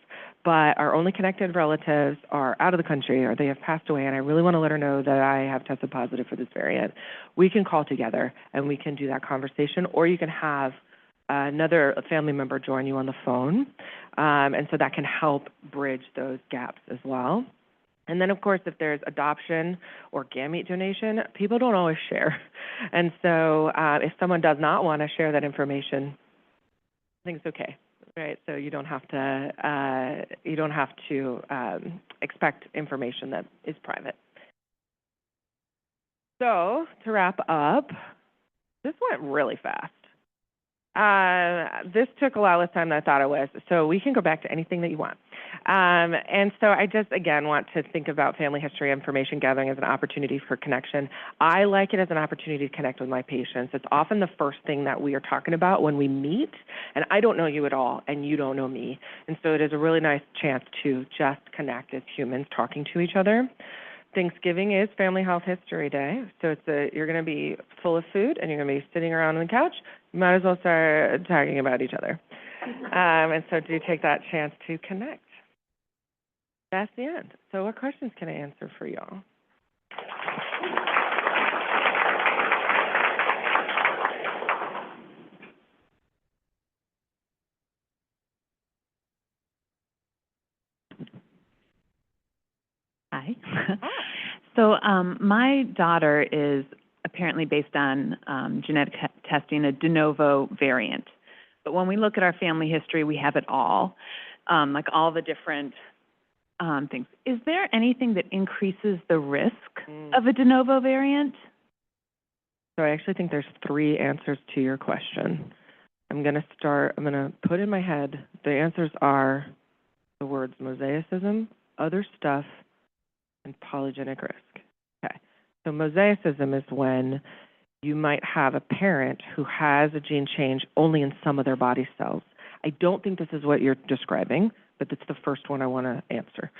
P: but our only connected relatives are out of the country or they have passed away, and I really want to let her know that I have tested positive for this variant. We can call together and we can do that conversation, or you can have another family member join you on the phone, and so that can help bridge those gaps as well. And then, of course, if there's adoption or gamete donation, people don't always share. And so if someone does not want to share that information, I think it's okay, right? So you don't have to expect information that is private. So to wrap up, this went really fast. This took a lot less time than I thought it was, so we can go back to anything that you want. And so I just, again, want to think about family history information gathering as an opportunity for connection. I like it as an opportunity to connect with my patients. It's often the first thing that we are talking about when we meet, and I don't know you at all, and you don't know me. And so it is a really nice chance to just connect as humans talking to each other. Thanksgiving is Family Health History Day, so you're going to be full of food and you're going to be sitting around on the couch. You might as well start talking about each other. And so do take that chance to connect. That's the end. So what questions can I answer for y'all?
S: Hi. So my daughter is apparently based on genetic testing a de novo variant. But when we look at our family history, we have it all, like all the different things. Is there anything that increases the risk of a de novo variant?
P: So I actually think there's three answers to your question. I'm going to put in my head, the answers are the words mosaicism, other stuff, and polygenic risk. Okay, so mosaicism is when you might have a parent who has a gene change only in some of their body cells. I don't think this is what you're describing, but it's the first one I want to answer.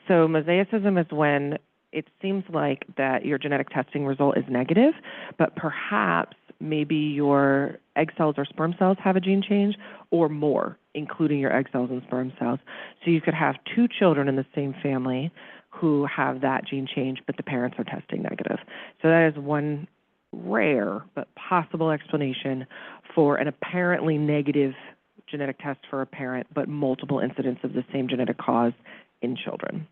P: So mosaicism is when it seems like that your genetic testing result is negative, but perhaps maybe your egg cells or sperm cells have a gene change or more, including your egg cells and sperm cells. So you could have two children in the same family who have that gene change, but the parents are testing negative. So that is one rare but possible explanation for an apparently negative genetic test for a parent, but multiple incidents of the same genetic cause in children.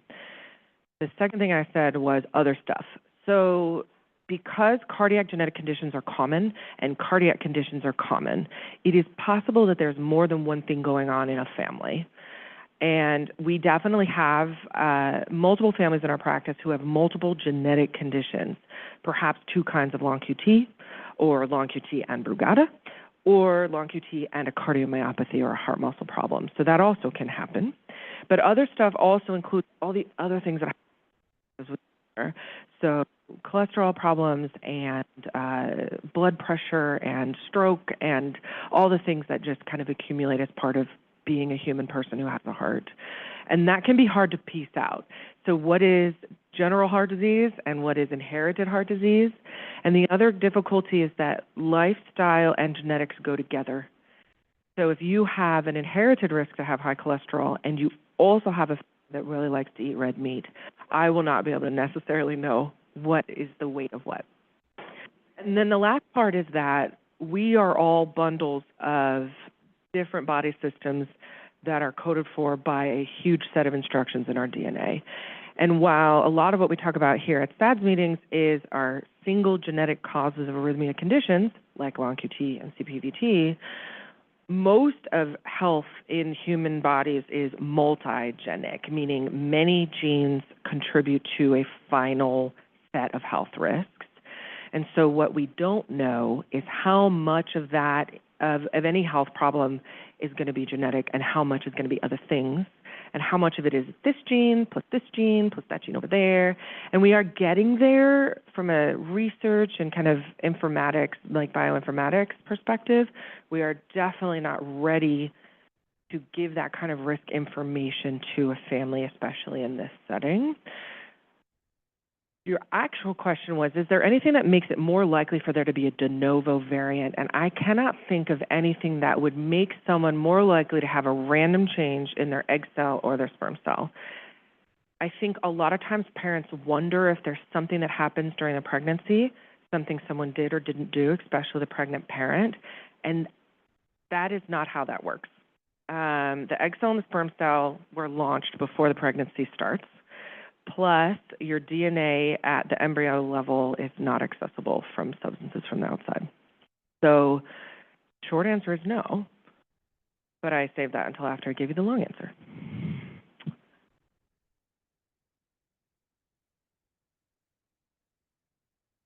P: The second thing I said was other stuff. So because cardiac genetic conditions are common and cardiac conditions are common, it is possible that there's more than one thing going on in a family. And we definitely have multiple families in our practice who have multiple genetic conditions, perhaps two kinds of long QT, or long QT and Brugada, or long QT and a cardiomyopathy or a heart muscle problem. So that also can happen. But other stuff also includes all the other things that happen. So cholesterol problems and blood pressure and stroke and all the things that just kind of accumulate as part of being a human person who has a heart. And that can be hard to piece out. So what is general heart disease and what is inherited heart disease? And the other difficulty is that lifestyle and genetics go together. So if you have an inherited risk to have high cholesterol and you also have a family that really likes to eat red meat, I will not be able to necessarily know what is the weight of what. And then the last part is that we are all bundles of different body systems that are coded for by a huge set of instructions in our DNA. And while a lot of what we talk about here at SADS meetings is our single genetic causes of arrhythmia conditions, like long QT and CPVT, most of health in human bodies is multigenic, meaning many genes contribute to a final set of health risks. And so what we don't know is how much of that, of any health problem is going to be genetic and how much is going to be other things, and how much of it is this gene plus that gene over there. And we are getting there from a research and kind of informatics, like bioinformatics perspective. We are definitely not ready to give that kind of risk information to a family, especially in this setting. Your actual question was, is there anything that makes it more likely for there to be a de novo variant? And I cannot think of anything that would make someone more likely to have a random change in their egg cell or their sperm cell. I think a lot of times parents wonder if there's something that happens during the pregnancy, something someone did or didn't do, especially the pregnant parent, and that is not how that works. The egg cell and the sperm cell were launched before the pregnancy starts. Plus, your DNA at the embryo level is not accessible from substances from the outside. So, short answer is no, but I saved that until after I gave you the long answer.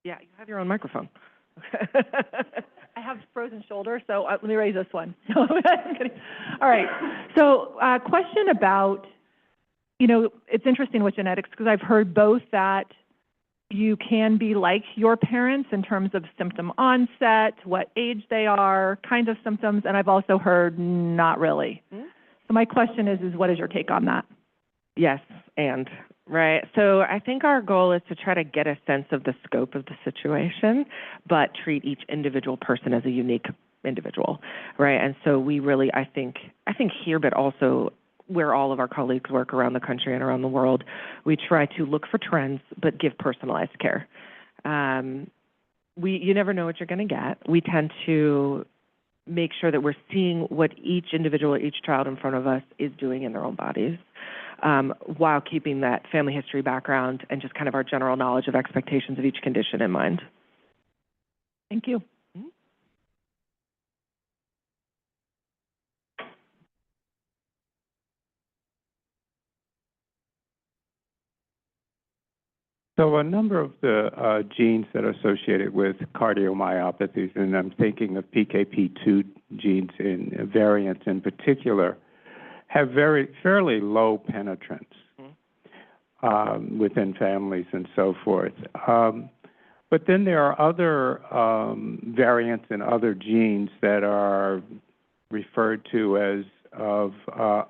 P: Yeah, you have your own microphone.
E: I have frozen shoulder, so let me raise this one. All right. So, question about, you know, it's interesting with genetics because I've heard both that you can be like your parents in terms of symptom onset, what age they are, kinds of symptoms, and I've also heard not really. Mm-hmm. So my question is what is your take on that?
P: Yes, and, right. So I think our goal is to try to get a sense of the scope of the situation, but treat each individual person as a unique individual, right? And so we really, I think here, but also where all of our colleagues work around the country and around the world, we try to look for trends, but give personalized care. You never know what you're going to get. We tend to make sure that we're seeing what each individual, each child in front of us is doing in their own bodies, while keeping that family history background and just kind of our general knowledge of expectations of each condition in mind.
E: Thank you.
K: So a number of the genes that are associated with cardiomyopathies, and I'm thinking of PKP2 genes in variants in particular, have fairly low penetrance within families and so forth. But then there are other variants and other genes that are referred to as of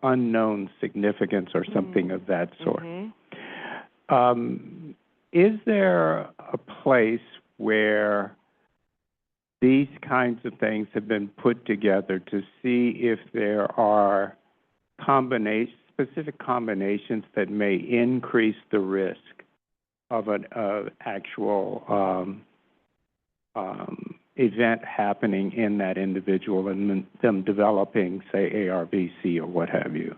K: unknown significance or something of that sort. Is there a place where these kinds of things have been put together to see if there are specific combinations that may increase the risk of an actual event happening in that individual and them developing, say, ARVC or what have you?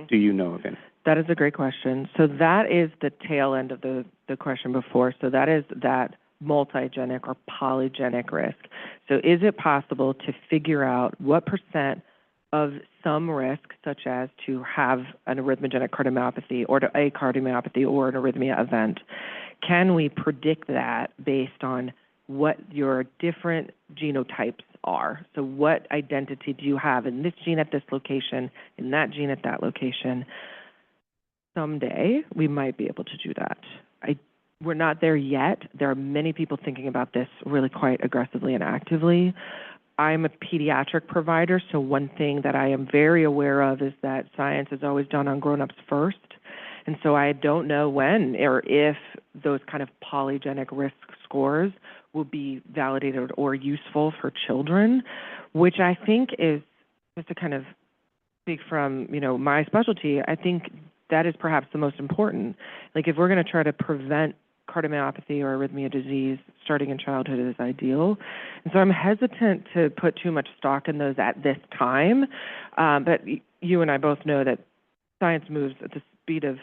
K: Do you know of any?
P: That is a great question. So that is the tail end of the question before. So that is that multigenic or polygenic risk. So is it possible to figure out what percent of some risk, such as to have an arrhythmogenic cardiomyopathy or to a cardiomyopathy or an arrhythmia event, can we predict that based on what your different genotypes are? So what identity do you have in this gene at this location, in that gene at that location? Someday we might be able to do that. we're not there yet. There are many people thinking about this really quite aggressively and actively. I'm a pediatric provider, so one thing that I am very aware of is that science is always done on grown-ups first. And so I don't know when or if those kind of polygenic risk scores will be validated or useful for children, which I think is, just to kind of speak from, my specialty, I think that is perhaps the most important. Like, if we're going to try to prevent cardiomyopathy or arrhythmia disease starting in childhood is ideal. And so I'm hesitant to put too much stock in those at this time. But you and I both know that science moves at the speed of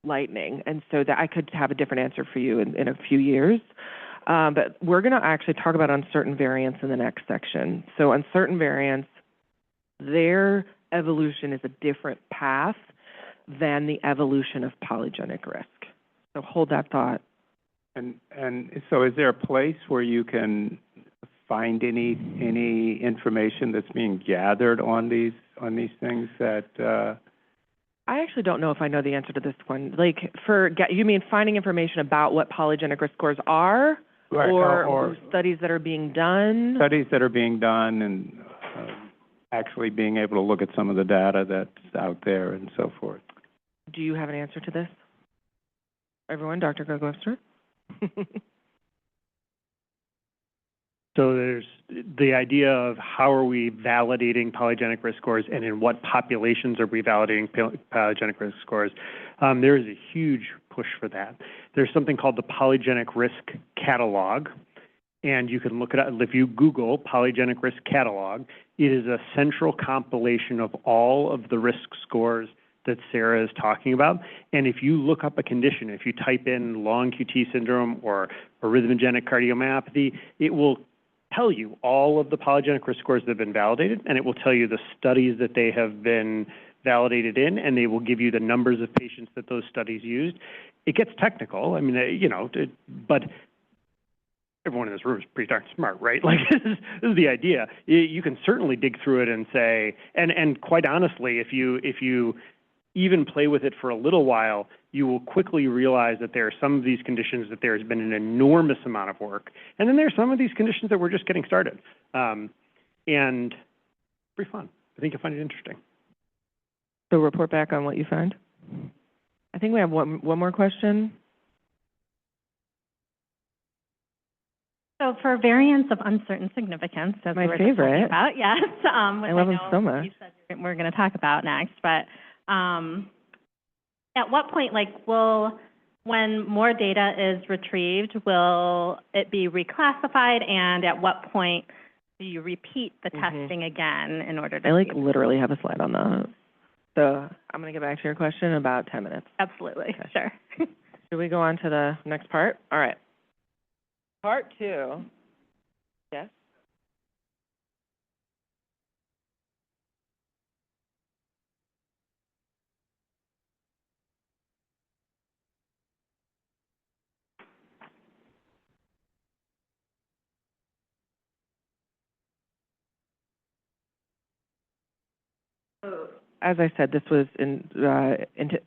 P: lightning, and so that I could have a different answer for you in a few years. But we're going to actually talk about uncertain variants in the next section. So uncertain variants, their evolution is a different path than the evolution of polygenic risk. So hold that thought.
K: And so is there a place where you can find any information that's being gathered on these things that
P: I actually don't know if I know the answer to this one. Like, you mean finding information about what polygenic risk scores are?
K: Right,
P: or studies that are being done?
K: Studies that are being done and actually being able to look at some of the data that's out there and so forth.
P: Do you have an answer to this? Everyone, Dr. Greg Webster?
O: So there's the idea of how are we validating polygenic risk scores and in what populations are we validating polygenic risk scores. There is a huge push for that. There's something called the Polygenic Risk Catalog, and you can look it up. If you Google Polygenic Risk Catalog, it is a central compilation of all of the risk scores that Sarah is talking about. And if you look up a condition, if you type in long QT syndrome or arrhythmogenic cardiomyopathy, it will tell you all of the polygenic risk scores that have been validated, and it will tell you the studies that they have been validated in, and they will give you the numbers of patients that those studies used. It gets technical, but everyone in this room is pretty darn smart, right? Like, this is the idea. You can certainly dig through it and say, and quite honestly, if you even play with it for a little while, you will quickly realize that there are some of these conditions that there has been an enormous amount of work, and then there are some of these conditions that we're just getting started. And pretty fun. I think you'll find it interesting.
P: So report back on what you find. I think we have one more question.
V: So for variants of uncertain significance, as
P: my
V: we were
P: favorite.
V: Just talking about, yes, which
P: I love them so much.
V: You said we're going to talk about next, but at what point, when more data is retrieved, will it be reclassified, and at what point do you repeat the testing again in order to?
P: I literally have a slide on that. So I'm going to get back to your question in about 10 minutes.
V: Absolutely, okay. Sure.
P: Should we go on to the next part? All right. Part 2. Yes? As I said, this was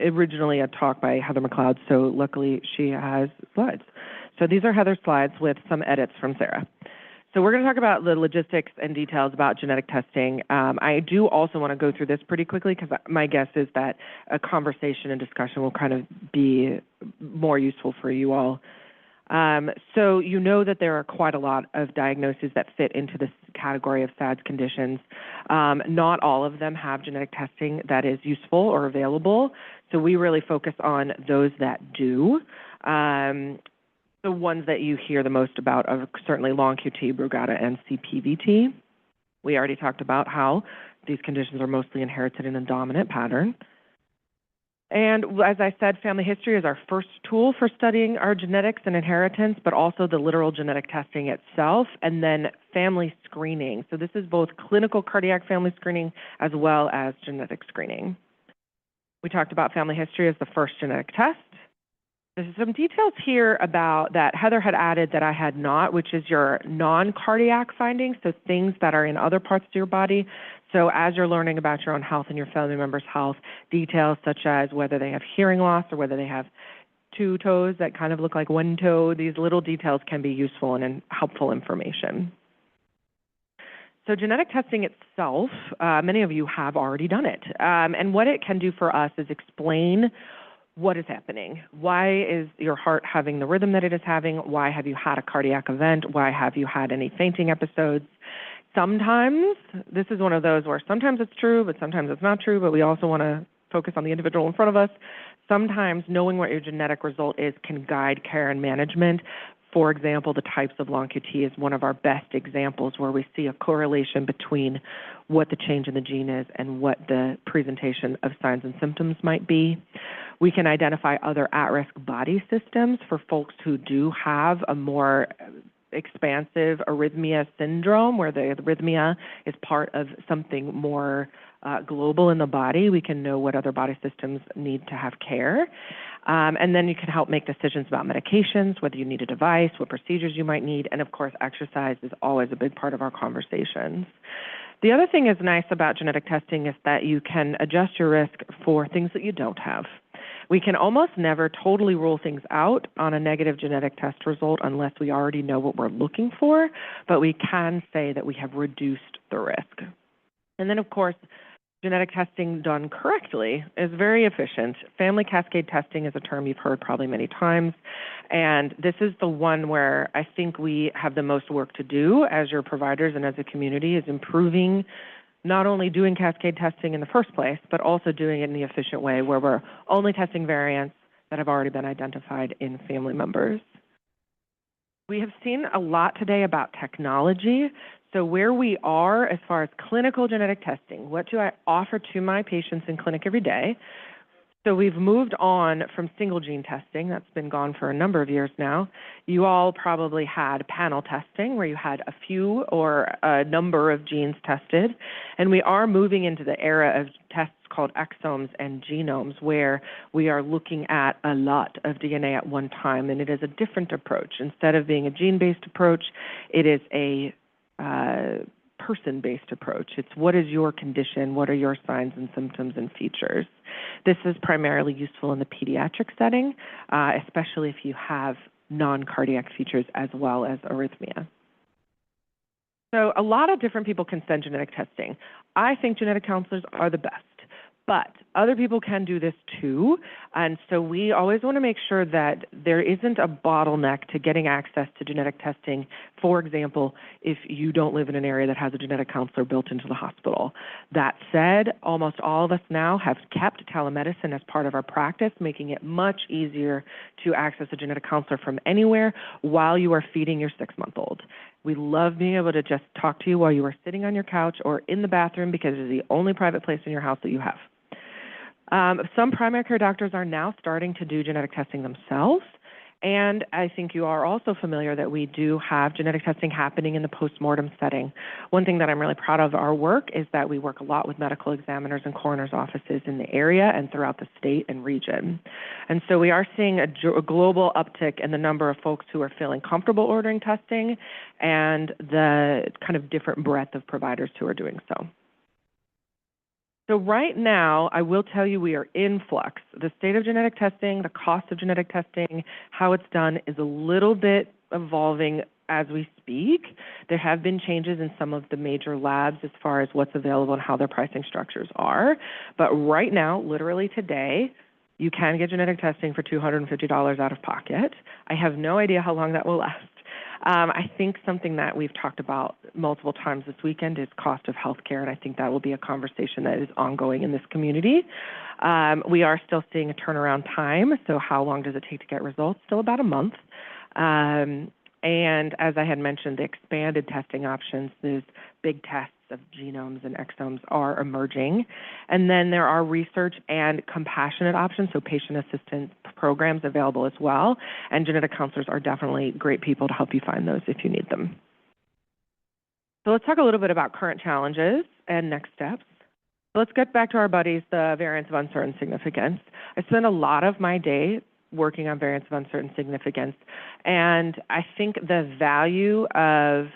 P: originally a talk by Heather McLeod, so luckily she has slides. So these are Heather's slides with some edits from Sarah. So we're going to talk about the logistics and details about genetic testing. I do also want to go through this pretty quickly because my guess is that a conversation and discussion will kind of be more useful for you all. So you know that there are quite a lot of diagnoses that fit into this category of SADS conditions. Not all of them have genetic testing that is useful or available, so we really focus on those that do. The ones that you hear the most about are certainly long QT, Brugada, and CPVT. We already talked about how these conditions are mostly inherited in a dominant pattern. And as I said, family history is our first tool for studying our genetics and inheritance, but also the literal genetic testing itself, and then family screening. So this is both clinical cardiac family screening as well as genetic screening. We talked about family history as the first genetic test. There's some details here about that Heather had added that I had not, which is your non-cardiac findings, so things that are in other parts of your body. So as you're learning about your own health and your family members' health, details such as whether they have hearing loss or whether they have two toes that kind of look like one toe. These little details can be useful and helpful information. So genetic testing itself, many of you have already done it. And what it can do for us is explain what is happening. Why is your heart having the rhythm that it is having? Why have you had a cardiac event? Why have you had any fainting episodes? Sometimes, this is one of those where sometimes it's true, but sometimes it's not true, but we also want to focus on the individual in front of us. Sometimes knowing what your genetic result is can guide care and management. For example, the types of long QT is one of our best examples where we see a correlation between what the change in the gene is and what the presentation of signs and symptoms might be. We can identify other at-risk body systems for folks who do have a more expansive arrhythmia syndrome, where the arrhythmia is part of something more global in the body. We can know what other body systems need to have care. And then you can help make decisions about medications, whether you need a device, what procedures you might need, and of course, exercise is always a big part of our conversations. The other thing is nice about genetic testing is that you can adjust your risk for things that you don't have. We can almost never totally rule things out on a negative genetic test result unless we already know what we're looking for, but we can say that we have reduced the risk. And then, of course, genetic testing done correctly is very efficient. Family cascade testing is a term you've heard probably many times, and this is the one where I think we have the most work to do as your providers and as a community, is improving not only doing cascade testing in the first place, but also doing it in the efficient way where we're only testing variants that have already been identified in family members. We have seen a lot today about technology. So where we are as far as clinical genetic testing, what do I offer to my patients in clinic every day? So we've moved on from single gene testing. That's been gone for a number of years now. You all probably had panel testing where you had a few or a number of genes tested. And we are moving into the era of tests called exomes and genomes, where we are looking at a lot of DNA at one time. And it is a different approach. Instead of being a gene-based approach, it is a person-based approach. It's what is your condition, what are your signs and symptoms and features. This is primarily useful in the pediatric setting, especially if you have non-cardiac features as well as arrhythmia. So a lot of different people can send genetic testing. I think genetic counselors are the best, but other people can do this too. And so we always want to make sure that there isn't a bottleneck to getting access to genetic testing. For example, if you don't live in an area that has a genetic counselor built into the hospital. That said, almost all of us now have kept telemedicine as part of our practice, making it much easier to access a genetic counselor from anywhere while you are feeding your 6-month-old. We love being able to just talk to you while you are sitting on your couch or in the bathroom because it is the only private place in your house that you have. Some primary care doctors are now starting to do genetic testing themselves, and I think you are also familiar that we do have genetic testing happening in the postmortem setting. One thing that I'm really proud of our work is that we work a lot with medical examiners and coroners' offices in the area and throughout the state and region. And so we are seeing a global uptick in the number of folks who are feeling comfortable ordering testing and the kind of different breadth of providers who are doing so. So right now, I will tell you we are in flux. The state of genetic testing, the cost of genetic testing, how it's done is a little bit evolving as we speak. There have been changes in some of the major labs as far as what's available and how their pricing structures are. But right now, literally today, you can get genetic testing for $250 out of pocket. I have no idea how long that will last. I think something that we've talked about multiple times this weekend is cost of healthcare, and I think that will be a conversation that is ongoing in this community. We are still seeing a turnaround time, so how long does it take to get results? Still about a month. And as I had mentioned, the expanded testing options, these big tests of genomes and exomes are emerging. And then there are research and compassionate options, so patient assistance programs available as well. And genetic counselors are definitely great people to help you find those if you need them. So let's talk a little bit about current challenges and next steps. Let's get back to our buddies, the variants of uncertain significance. I spend a lot of my day working on variants of uncertain significance, and I think the value of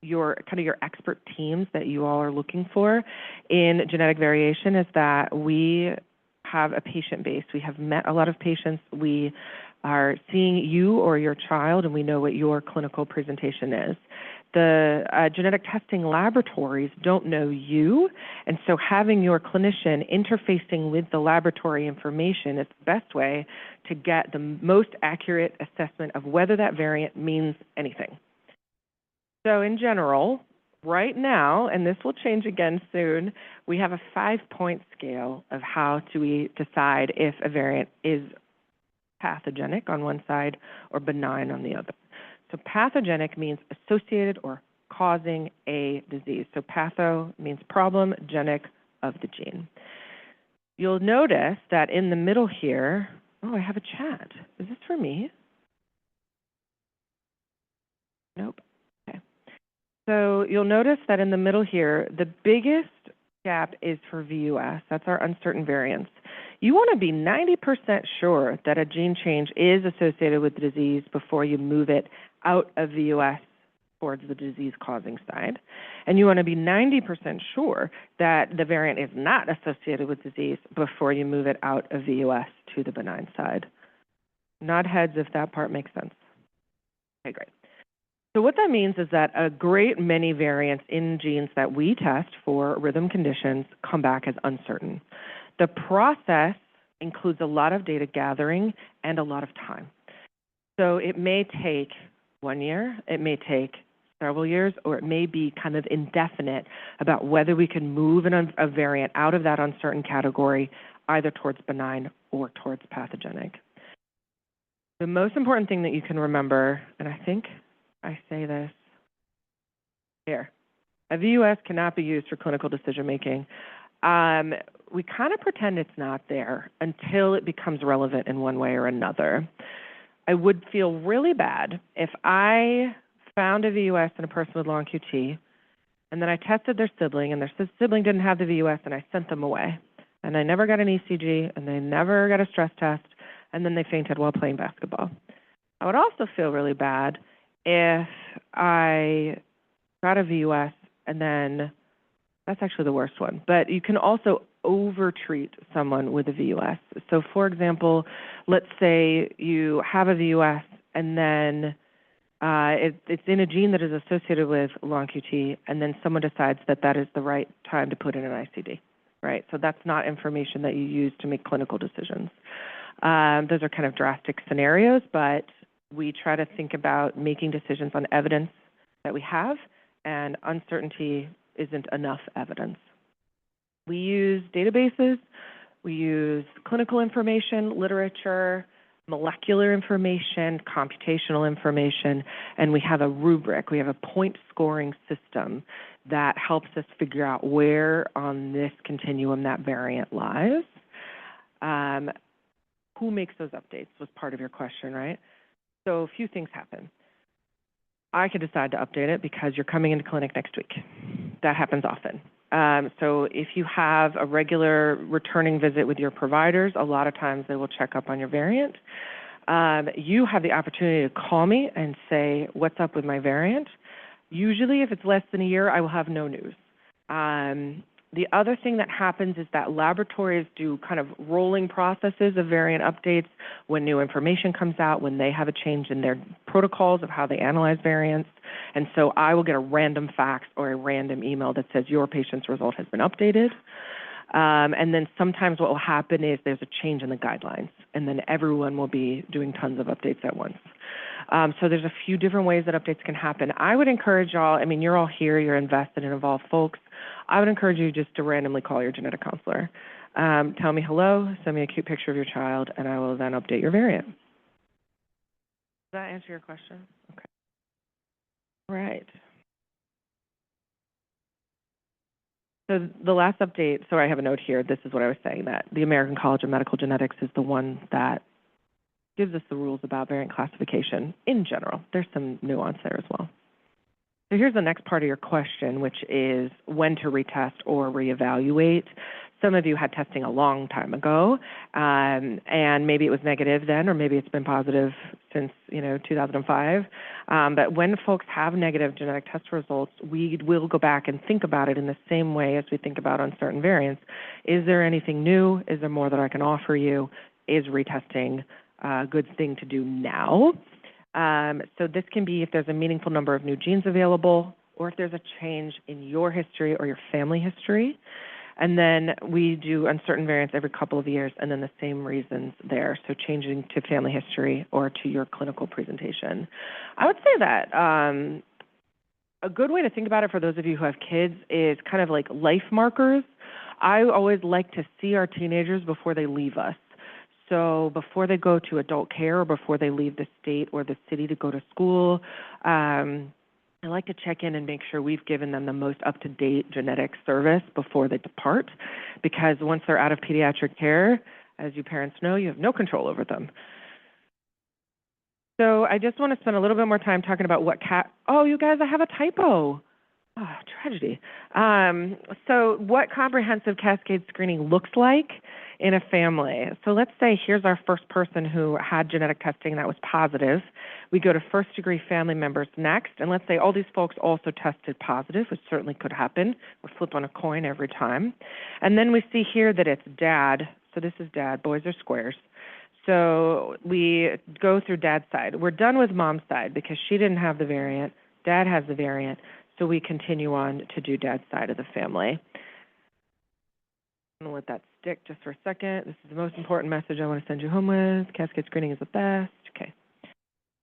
P: your expert teams that you all are looking for in genetic variation is that we have a patient base. We have met a lot of patients. We are seeing you or your child, and we know what your clinical presentation is. The genetic testing laboratories don't know you, and so having your clinician interfacing with the laboratory information is the best way to get the most accurate assessment of whether that variant means anything. So in general, right now, and this will change again soon, we have a 5-point scale of how we decide if a variant is pathogenic on one side or benign on the other. So pathogenic means associated or causing a disease. So patho means problem, genic of the gene. You'll notice that in the middle here, oh, I have a chat. Is this for me? Nope. Okay. So you'll notice that in the middle here, the biggest gap is for VUS. That's our uncertain variants. You want to be 90% sure that a gene change is associated with the disease before you move it out of VUS towards the disease-causing side. And you want to be 90% sure that the variant is not associated with disease before you move it out of VUS to the benign side. Nod heads if that part makes sense. Okay, great. So what that means is that a great many variants in genes that we test for rhythm conditions come back as uncertain. The process includes a lot of data gathering and a lot of time. So it may take 1 year, it may take several years, or it may be kind of indefinite about whether we can move a variant out of that uncertain category either towards benign or towards pathogenic. The most important thing that you can remember, and I think I say this here, a VUS cannot be used for clinical decision making. We kind of pretend it's not there until it becomes relevant in one way or another. I would feel really bad if I found a VUS in a person with long QT, and then I tested their sibling, and their sibling didn't have the VUS, and I sent them away. And I never got an ECG, and they never got a stress test, and then they fainted while playing basketball. I would also feel really bad if I got a VUS, and then that's actually the worst one. But you can also overtreat someone with a VUS. So for example, let's say you have a VUS and then it's in a gene that is associated with long QT, and then someone decides that that is the right time to put in an ICD, right? So that's not information that you use to make clinical decisions. Those are kind of drastic scenarios, but we try to think about making decisions on evidence that we have, and uncertainty isn't enough evidence. We use databases, we use clinical information, literature, molecular information, computational information, and we have a rubric. We have a point scoring system that helps us figure out where on this continuum that variant lies. Who makes those updates was part of your question, right? So a few things happen. I could decide to update it because you're coming into clinic next week. That happens often. So if you have a regular returning visit with your providers, a lot of times they will check up on your variant. You have the opportunity to call me and say, what's up with my variant? Usually if it's less than a year, I will have no news. The other thing that happens is that laboratories do kind of rolling processes of variant updates when new information comes out, when they have a change in their protocols of how they analyze variants. And so I will get a random fax or a random email that says your patient's result has been updated. And then sometimes what will happen is there's a change in the guidelines, and then everyone will be doing tons of updates at once. So there's a few different ways that updates can happen. I would encourage y'all, I mean, you're all here, you're invested and involved folks. I would encourage you just to randomly call your genetic counselor. Tell me hello, send me a cute picture of your child, and I will then update your variant. Does that answer your question? Okay. All right. So the last update, so I have a note here, this is what I was saying, that the American College of Medical Genetics is the one that gives us the rules about variant classification in general. There's some nuance there as well. So here's the next part of your question, which is when to retest or reevaluate. Some of you had testing a long time ago, and maybe it was negative then, or maybe it's been positive since, 2005. But when folks have negative genetic test results, we will go back and think about it in the same way as we think about uncertain variants. Is there anything new? Is there more that I can offer you? Is retesting a good thing to do now? So this can be if there's a meaningful number of new genes available, or if there's a change in your history or your family history. And then we do uncertain variants every couple of years, and then the same reasons there, so changing to family history or to your clinical presentation. I would say that a good way to think about it for those of you who have kids is kind of like life markers. I always like to see our teenagers before they leave us. So before they go to adult care or before they leave the state or the city to go to school, I like to check in and make sure we've given them the most up-to-date genetic service before they depart, because once they're out of pediatric care, as you parents know, you have no control over them. So I just want to spend a little bit more time talking about oh, you guys, I have a typo. Oh, tragedy. So what comprehensive cascade screening looks like in a family. So let's say here's our first person who had genetic testing that was positive. We go to first-degree family members next, and let's say all these folks also tested positive, which certainly could happen. We're flipping a coin every time. And then we see here that it's dad. So this is dad. Boys are squares. So we go through dad's side. We're done with mom's side because she didn't have the variant. Dad has the variant. So we continue on to do dad's side of the family. I'm going to let that stick just for a second. This is the most important message I want to send you home with. Cascade screening is the best. Okay.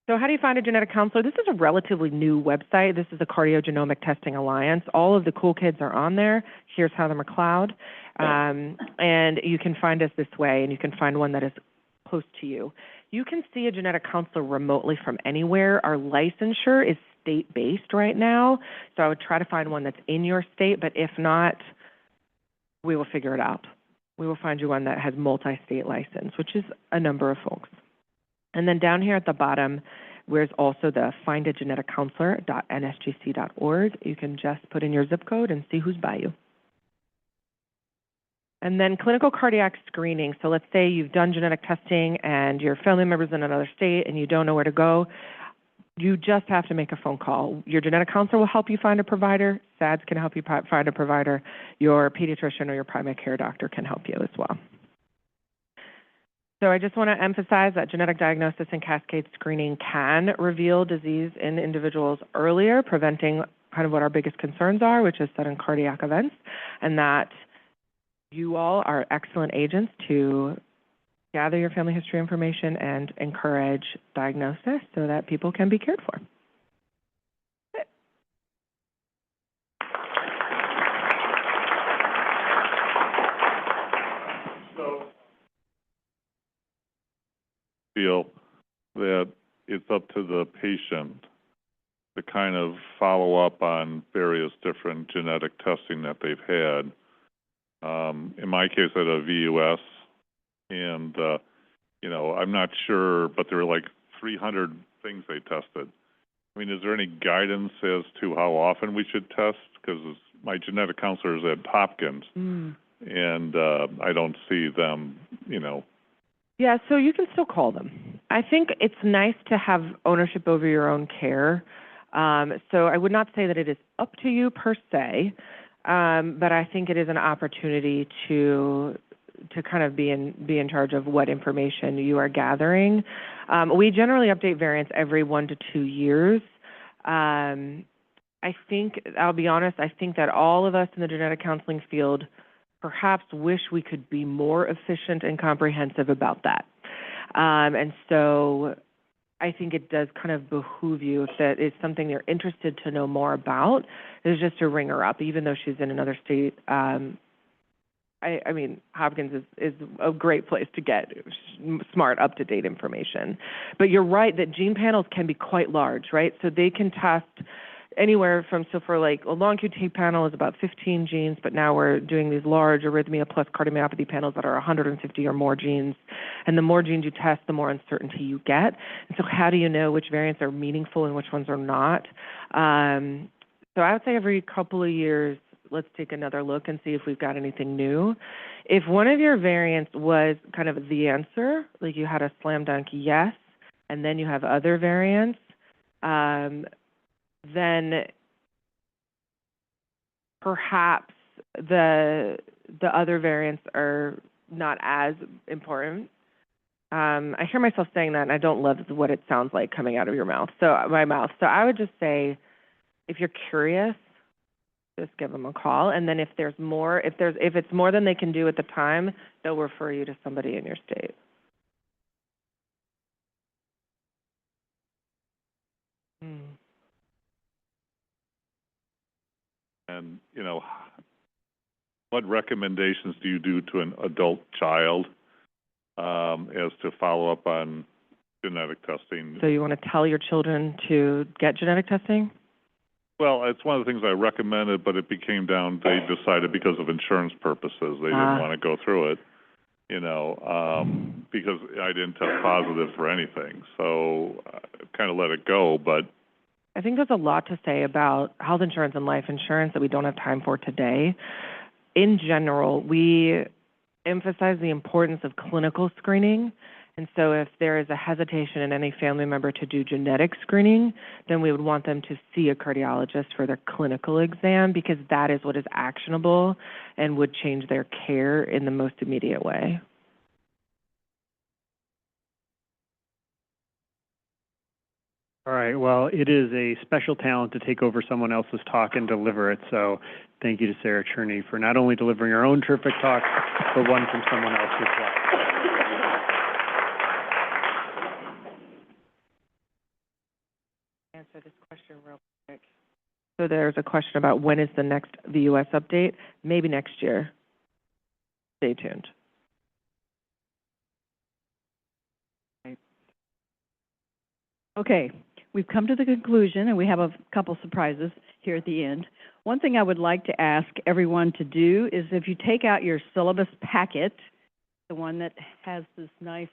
P: So how do you find a genetic counselor? This is a relatively new website. This is the Cardiogenomic Testing Alliance. All of the cool kids are on there. Here's Heather McLeod. And you can find us this way, and you can find one that is close to you. You can see a genetic counselor remotely from anywhere. Our licensure is state-based right now, so I would try to find one that's in your state, but if not, we will figure it out. We will find you one that has multi-state license, which is a number of folks. And then down here at the bottom, there's also the findageneticcounselor.nsgc.org. You can just put in your zip code and see who's by you. And then clinical cardiac screening. So let's say you've done genetic testing and your family member's in another state and you don't know where to go. You just have to make a phone call. Your genetic counselor will help you find a provider. SADS can help you find a provider. Your pediatrician or your primary care doctor can help you as well. So I just want to emphasize that genetic diagnosis and cascade screening can reveal disease in individuals earlier, preventing kind of what our biggest concerns are, which is sudden cardiac events, and that you all are excellent agents to gather your family history information and encourage diagnosis so that people can be cared for.
D: So, feel that it's up to the patient to kind of follow up on various different genetic testing that they've had. In my case, I had a VUS. And, I'm not sure, but there were like 300 things they tested. I mean, is there any guidance as to how often we should test? Because my genetic counselor is at Hopkins, and I don't see them,
P: Yeah, so you can still call them. I think it's nice to have ownership over your own care. So I would not say that it is up to you per se, but I think it is an opportunity to kind of be in charge of what information you are gathering. We generally update variants every 1 to 2 years. I think, I'll be honest, I think that all of us in the genetic counseling field perhaps wish we could be more efficient and comprehensive about that. And so I think it does kind of behoove you, if that is something you're interested to know more about, is just to ring her up, even though she's in another state. I mean, Hopkins is a great place to get smart, up-to-date information. But you're right that gene panels can be quite large, right? So they can test anywhere from, so for like a long QT panel is about 15 genes, but now we're doing these large arrhythmia plus cardiomyopathy panels that are 150 or more genes. And the more genes you test, the more uncertainty you get. And so how do you know which variants are meaningful and which ones are not? So I would say every couple of years, let's take another look and see if we've got anything new. If one of your variants was kind of the answer, like you had a slam dunk yes, and then you have other variants, then perhaps the other variants are not as important. I hear myself saying that, and I don't love what it sounds like coming out of your mouth. So my mouth. So I would just say, if you're curious, just give them a call, and then if there's more, if it's more than they can do at the time, they'll refer you to somebody in your state.
D: And, you know, what recommendations do you do to an adult child as to follow up on genetic testing?
P: So you want to tell your children to get genetic testing?
D: Well, it's one of the things I recommended, but it became down, they decided because of insurance purposes, they didn't want to go through it, you know, because I didn't test positive for anything. So I kind of let it go, but
P: I think there's a lot to say about health insurance and life insurance that we don't have time for today. In general, we emphasize the importance of clinical screening. And so if there is a hesitation in any family member to do genetic screening, then we would want them to see a cardiologist for their clinical exam, because that is what is actionable and would change their care in the most immediate way.
O: All right, well, it is a special talent to take over someone else's talk and deliver it, so thank you to Sarah Cherney for not only delivering her own terrific talk, but one from someone else as well.
P: Answer this question real quick. So there's a question about when is the next VUS update? Maybe next year. Stay tuned.
Q: Okay, we've come to the conclusion, and we have a couple surprises here at the end. One thing I would like to ask everyone to do is, if you take out your syllabus packet, the one that has this nice,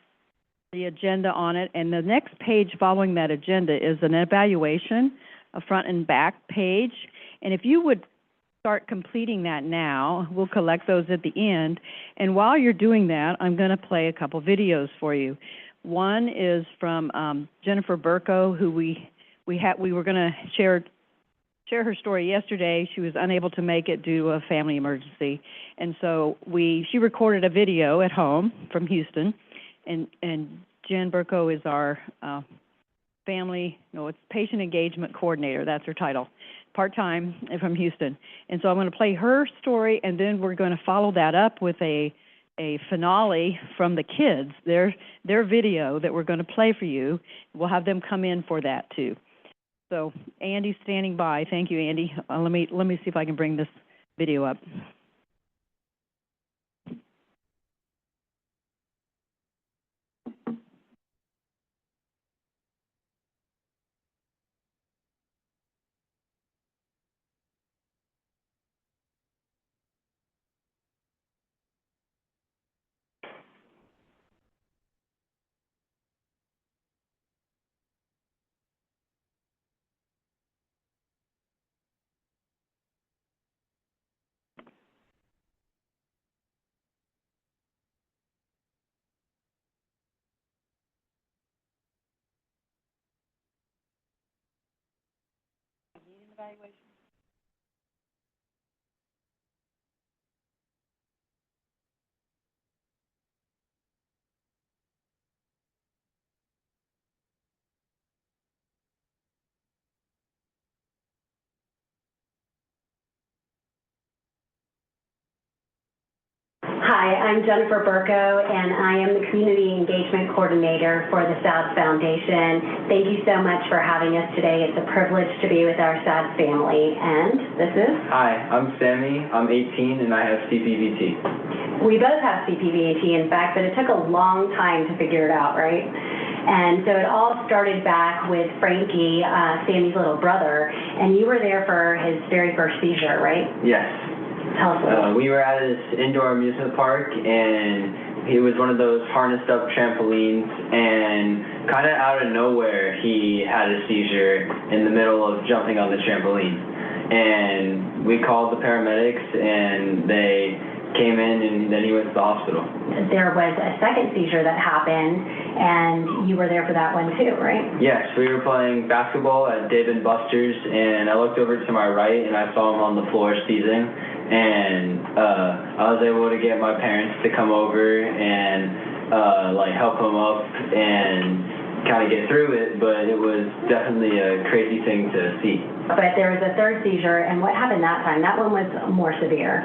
Q: the agenda on it, and the next page following that agenda is an evaluation, a front and back page. And if you would start completing that now, we'll collect those at the end. And while you're doing that, I'm going to play a couple videos for you. One is from Jennifer Burko, who we were going to share her story yesterday. She was unable to make it due to a family emergency, and so she recorded a video at home from Houston. And Jen Burko is our it's patient engagement coordinator. That's her title, part-time from Houston. And so I'm going to play her story, and then we're going to follow that up with a finale from the kids, their video that we're going to play for you. We'll have them come in for that too. So Andy's standing by. Thank you, Andy. Let me see if I can bring this video up. Evaluation.
G: Hi, I'm Jennifer Burko, and I am the Community Engagement Coordinator for the SADS Foundation. Thank you so much for having us today. It's a privilege to be with our SADS family. And this is?
T: Hi, I'm Sammy. I'm 18, and I have CPVT.
G: We both have CPVT, in fact, but it took a long time to figure it out, right? And so it all started back with Frankie, Sammy's little brother, and you were there for his very first seizure, right?
T: Yes.
G: Tell us about it.
T: We were at this indoor amusement park, and it was one of those harnessed up trampolines, and kind of out of nowhere, he had a seizure in the middle of jumping on the trampoline. And we called the paramedics, and they came in, and then he went to the hospital.
G: There was a second seizure that happened, and you were there for that one too, right?
T: Yes, we were playing basketball at Dave & Buster's, and I looked over to my right, and I saw him on the floor seizing, and I was able to get my parents to come over and like help him up and kind of get through it, but it was definitely a crazy thing to see.
G: But there was a third seizure, and what happened that time? That one was more severe.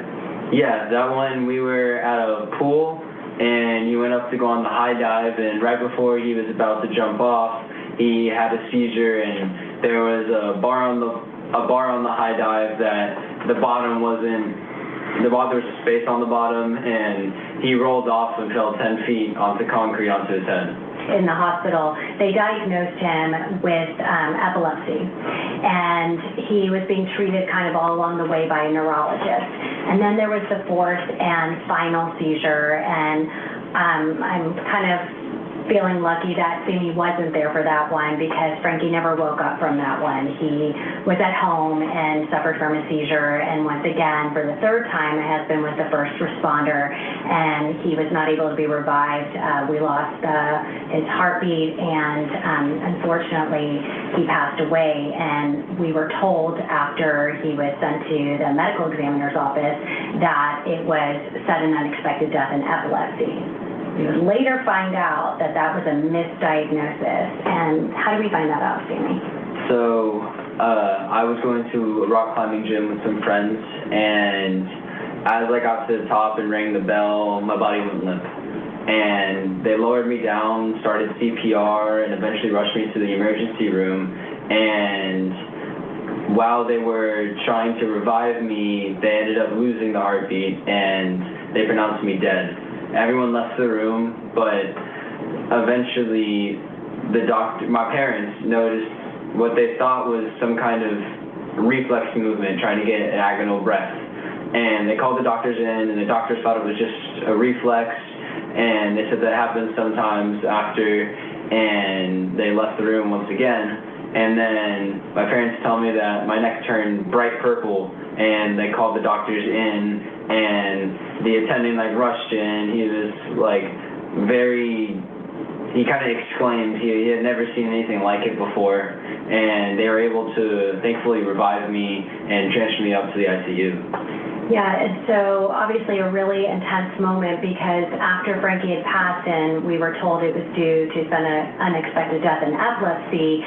T: Yeah, that one, we were at a pool, and he went up to go on the high dive, and right before he was about to jump off, he had a seizure, and there was a bar on the high dive that the bottom wasn't, there was a space on the bottom, and he rolled off and fell 10 feet onto concrete onto his head.
G: In the hospital, they diagnosed him with epilepsy, and he was being treated kind of all along the way by a neurologist. And then there was the fourth and final seizure, and I'm kind of feeling lucky that Sammy wasn't there for that one, because Frankie never woke up from that one. He was at home and suffered from a seizure, and once again, for the third time, my husband was the first responder, and he was not able to be revived. We lost his heartbeat, and unfortunately, he passed away. And we were told after he was sent to the medical examiner's office that it was sudden unexpected death in epilepsy. We would later find out that that was a misdiagnosis. And how did we find that out, Sammy?
T: So I was going to a rock climbing gym with some friends, and as I got to the top and rang the bell, my body went limp. And they lowered me down, started CPR, and eventually rushed me to the emergency room. And while they were trying to revive me, they ended up losing the heartbeat, and they pronounced me dead. Everyone left the room, but eventually my parents noticed what they thought was some kind of reflex movement, trying to get an agonal breath. And they called the doctors in, and the doctors thought it was just a reflex, and they said that happens sometimes after, and they left the room once again. And then my parents tell me that my neck turned bright purple, and they called the doctors in, and the attending like rushed in. He was like he kind of exclaimed he had never seen anything like it before, and they were able to thankfully revive me and transfer me up to the ICU.
G: Yeah, and so obviously a really intense moment, because after Frankie had passed and we were told it was due to sudden unexpected death in epilepsy,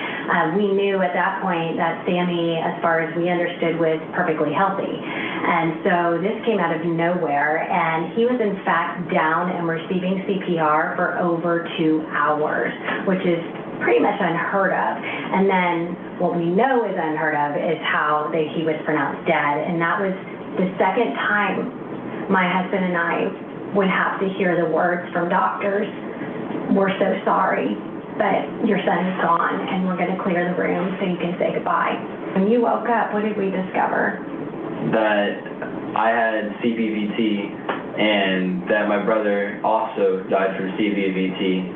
G: we knew at that point that Sammy, as far as we understood, was perfectly healthy. And so this came out of nowhere, and he was in fact down and receiving CPR for over 2 hours, which is pretty much unheard of. And then what we know is unheard of is how he was pronounced dead, and that was the second time my husband and I would have to hear the words from doctors, "We're so sorry, but your son is gone, and we're going to clear the room so you can say goodbye." When you woke up, what did we discover?
T: That I had CPVT, and that my brother also died from CPVT,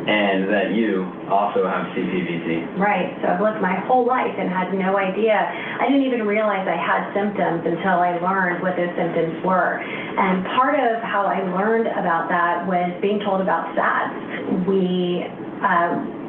T: and that you also have CPVT.
G: Right, so I've lived my whole life and had no idea. I didn't even realize I had symptoms until I learned what those symptoms were. And part of how I learned about that was being told about SADS. We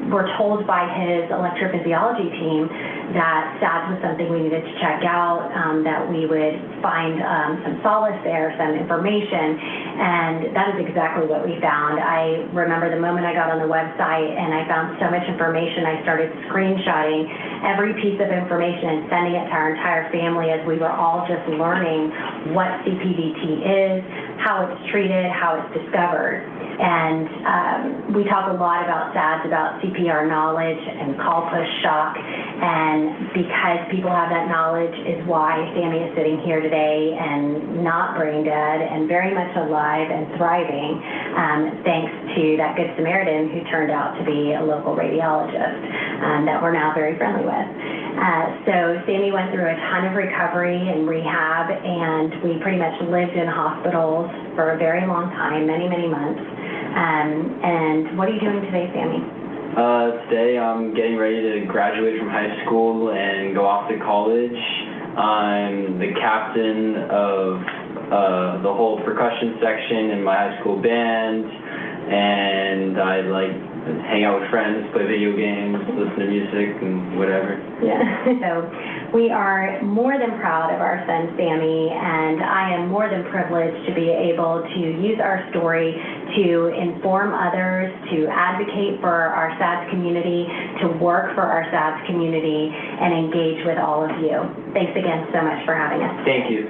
G: were told by his electrophysiology team that SADS was something we needed to check out, that we would find some solace there, some information, and that is exactly what we found. I remember the moment I got on the website and I found so much information, I started screenshotting every piece of information and sending it to our entire family as we were all just learning what CPVT is, how it's treated, how it's discovered. And we talk a lot about SADS, about CPR knowledge and call push shock, and because people have that knowledge is why Sammy is sitting here today and not brain dead and very much alive and thriving, thanks to that Good Samaritan who turned out to be a local radiologist that we're now very friendly with. So Sammy went through a ton of recovery and rehab, and we pretty much lived in hospitals for a very long time, many, many months. And what are you doing today, Sammy?
T: Today I'm getting ready to graduate from high school and go off to college. I'm the captain of the whole percussion section in my high school band, and I hang out with friends, play video games, listen to music, and whatever.
G: Yeah. So we are more than proud of our son, Sammy, and I am more than privileged to be able to use our story to inform others, to advocate for our SADS community, to work for our SADS community, and engage with all of you. Thanks again so much for having us.
T: Thank you.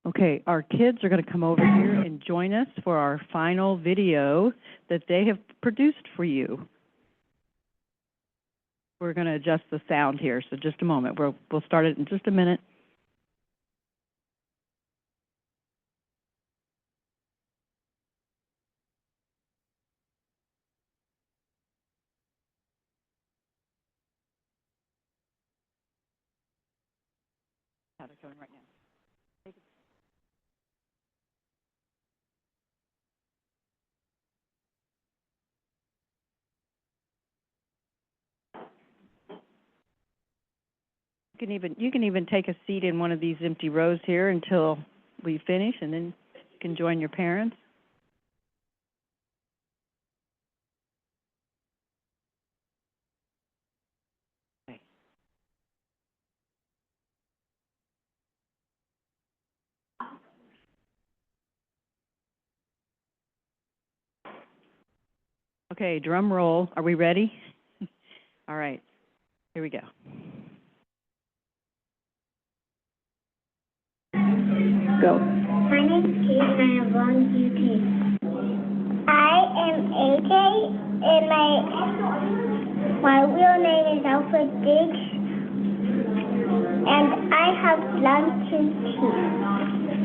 Q: Okay, our kids are going to come over here and join us for our final video that they have produced for you. We're going to adjust the sound here, so just a moment. We'll start it in just a minute. They're coming right now. You can even take a seat in one of these empty rows here until we finish, and then you can join your parents. Okay. Okay, drum roll. Are we ready? All right, here we go. Go.
B: My name is Kate and I have long UT. I am AJ and my real name is Alfred Diggs and I have long UT.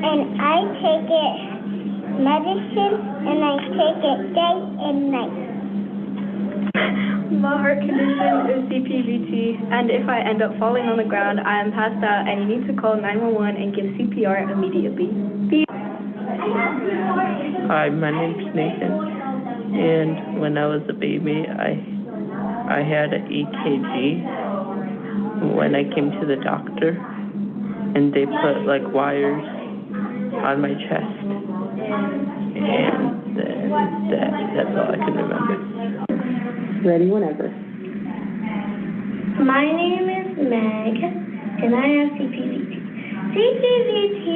B: And I take it medicine and I take it day and night.
H: My heart condition is CPVT, and if I end up falling on the ground, I am passed out, and you need to call 911 and give CPR immediately.
U: Hi, my name's Nathan, and when I was a baby, I had an EKG when I came to the doctor, and they put like wires on my chest, and that's all I can remember.
H: Ready whenever.
B: My name is Meg, and I have CPVT. CPVT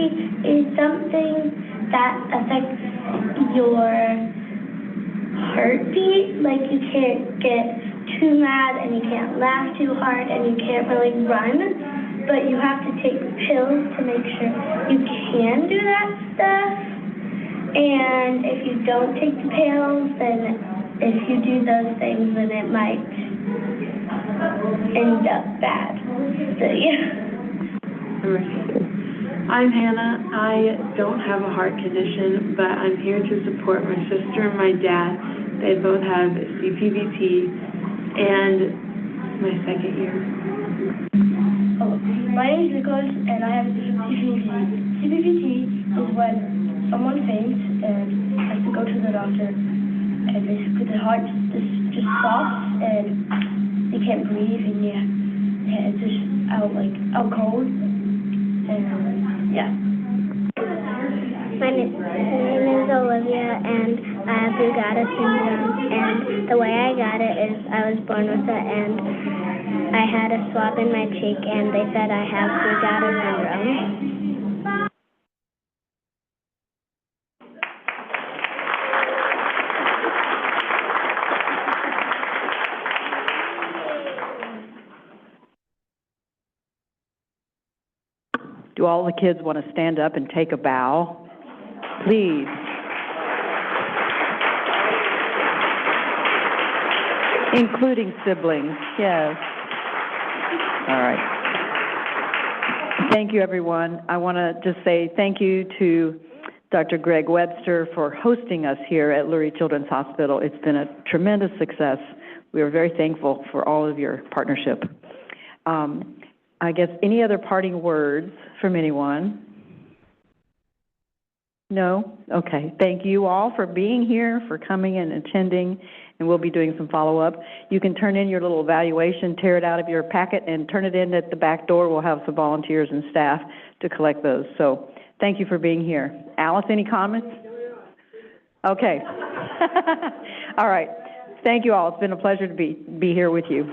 B: is something that affects your heartbeat, like you can't get too mad and you can't laugh too hard and you can't really run, but you have to take pills to make sure you can do that stuff. And if you don't take the pills, then if you do those things, then it might end up bad. So, yeah.
X: I'm Hannah. I don't have a heart condition, but I'm here to support my sister and my dad. They both have CPVT, and my second year.
B: My name is Nicholas, and I have CPVT. CPVT is when someone faints and has to go to the doctor. And basically the heart just stops and they can't breathe and it's just out cold and yeah. My name is Olivia and I have Brugada syndrome, and the way I got it is I was born with it and I had a swab in my cheek and they said I have Brugada syndrome.
Q: Do all the kids want to stand up and take a bow? Please. Including siblings, yes. All right. Thank you, everyone. I want to just say thank you to Dr. Greg Webster for hosting us here at Lurie Children's Hospital. It's been a tremendous success. We are very thankful for all of your partnership. I guess any other parting words from anyone? No? Okay. Thank you all for being here, for coming and attending, and we'll be doing some follow-up. You can turn in your little evaluation, tear it out of your packet, and turn it in at the back door. We'll have some volunteers and staff to collect those. So thank you for being here. Alice, any comments? Okay. All right. Thank you all. It's been a pleasure to be here with you.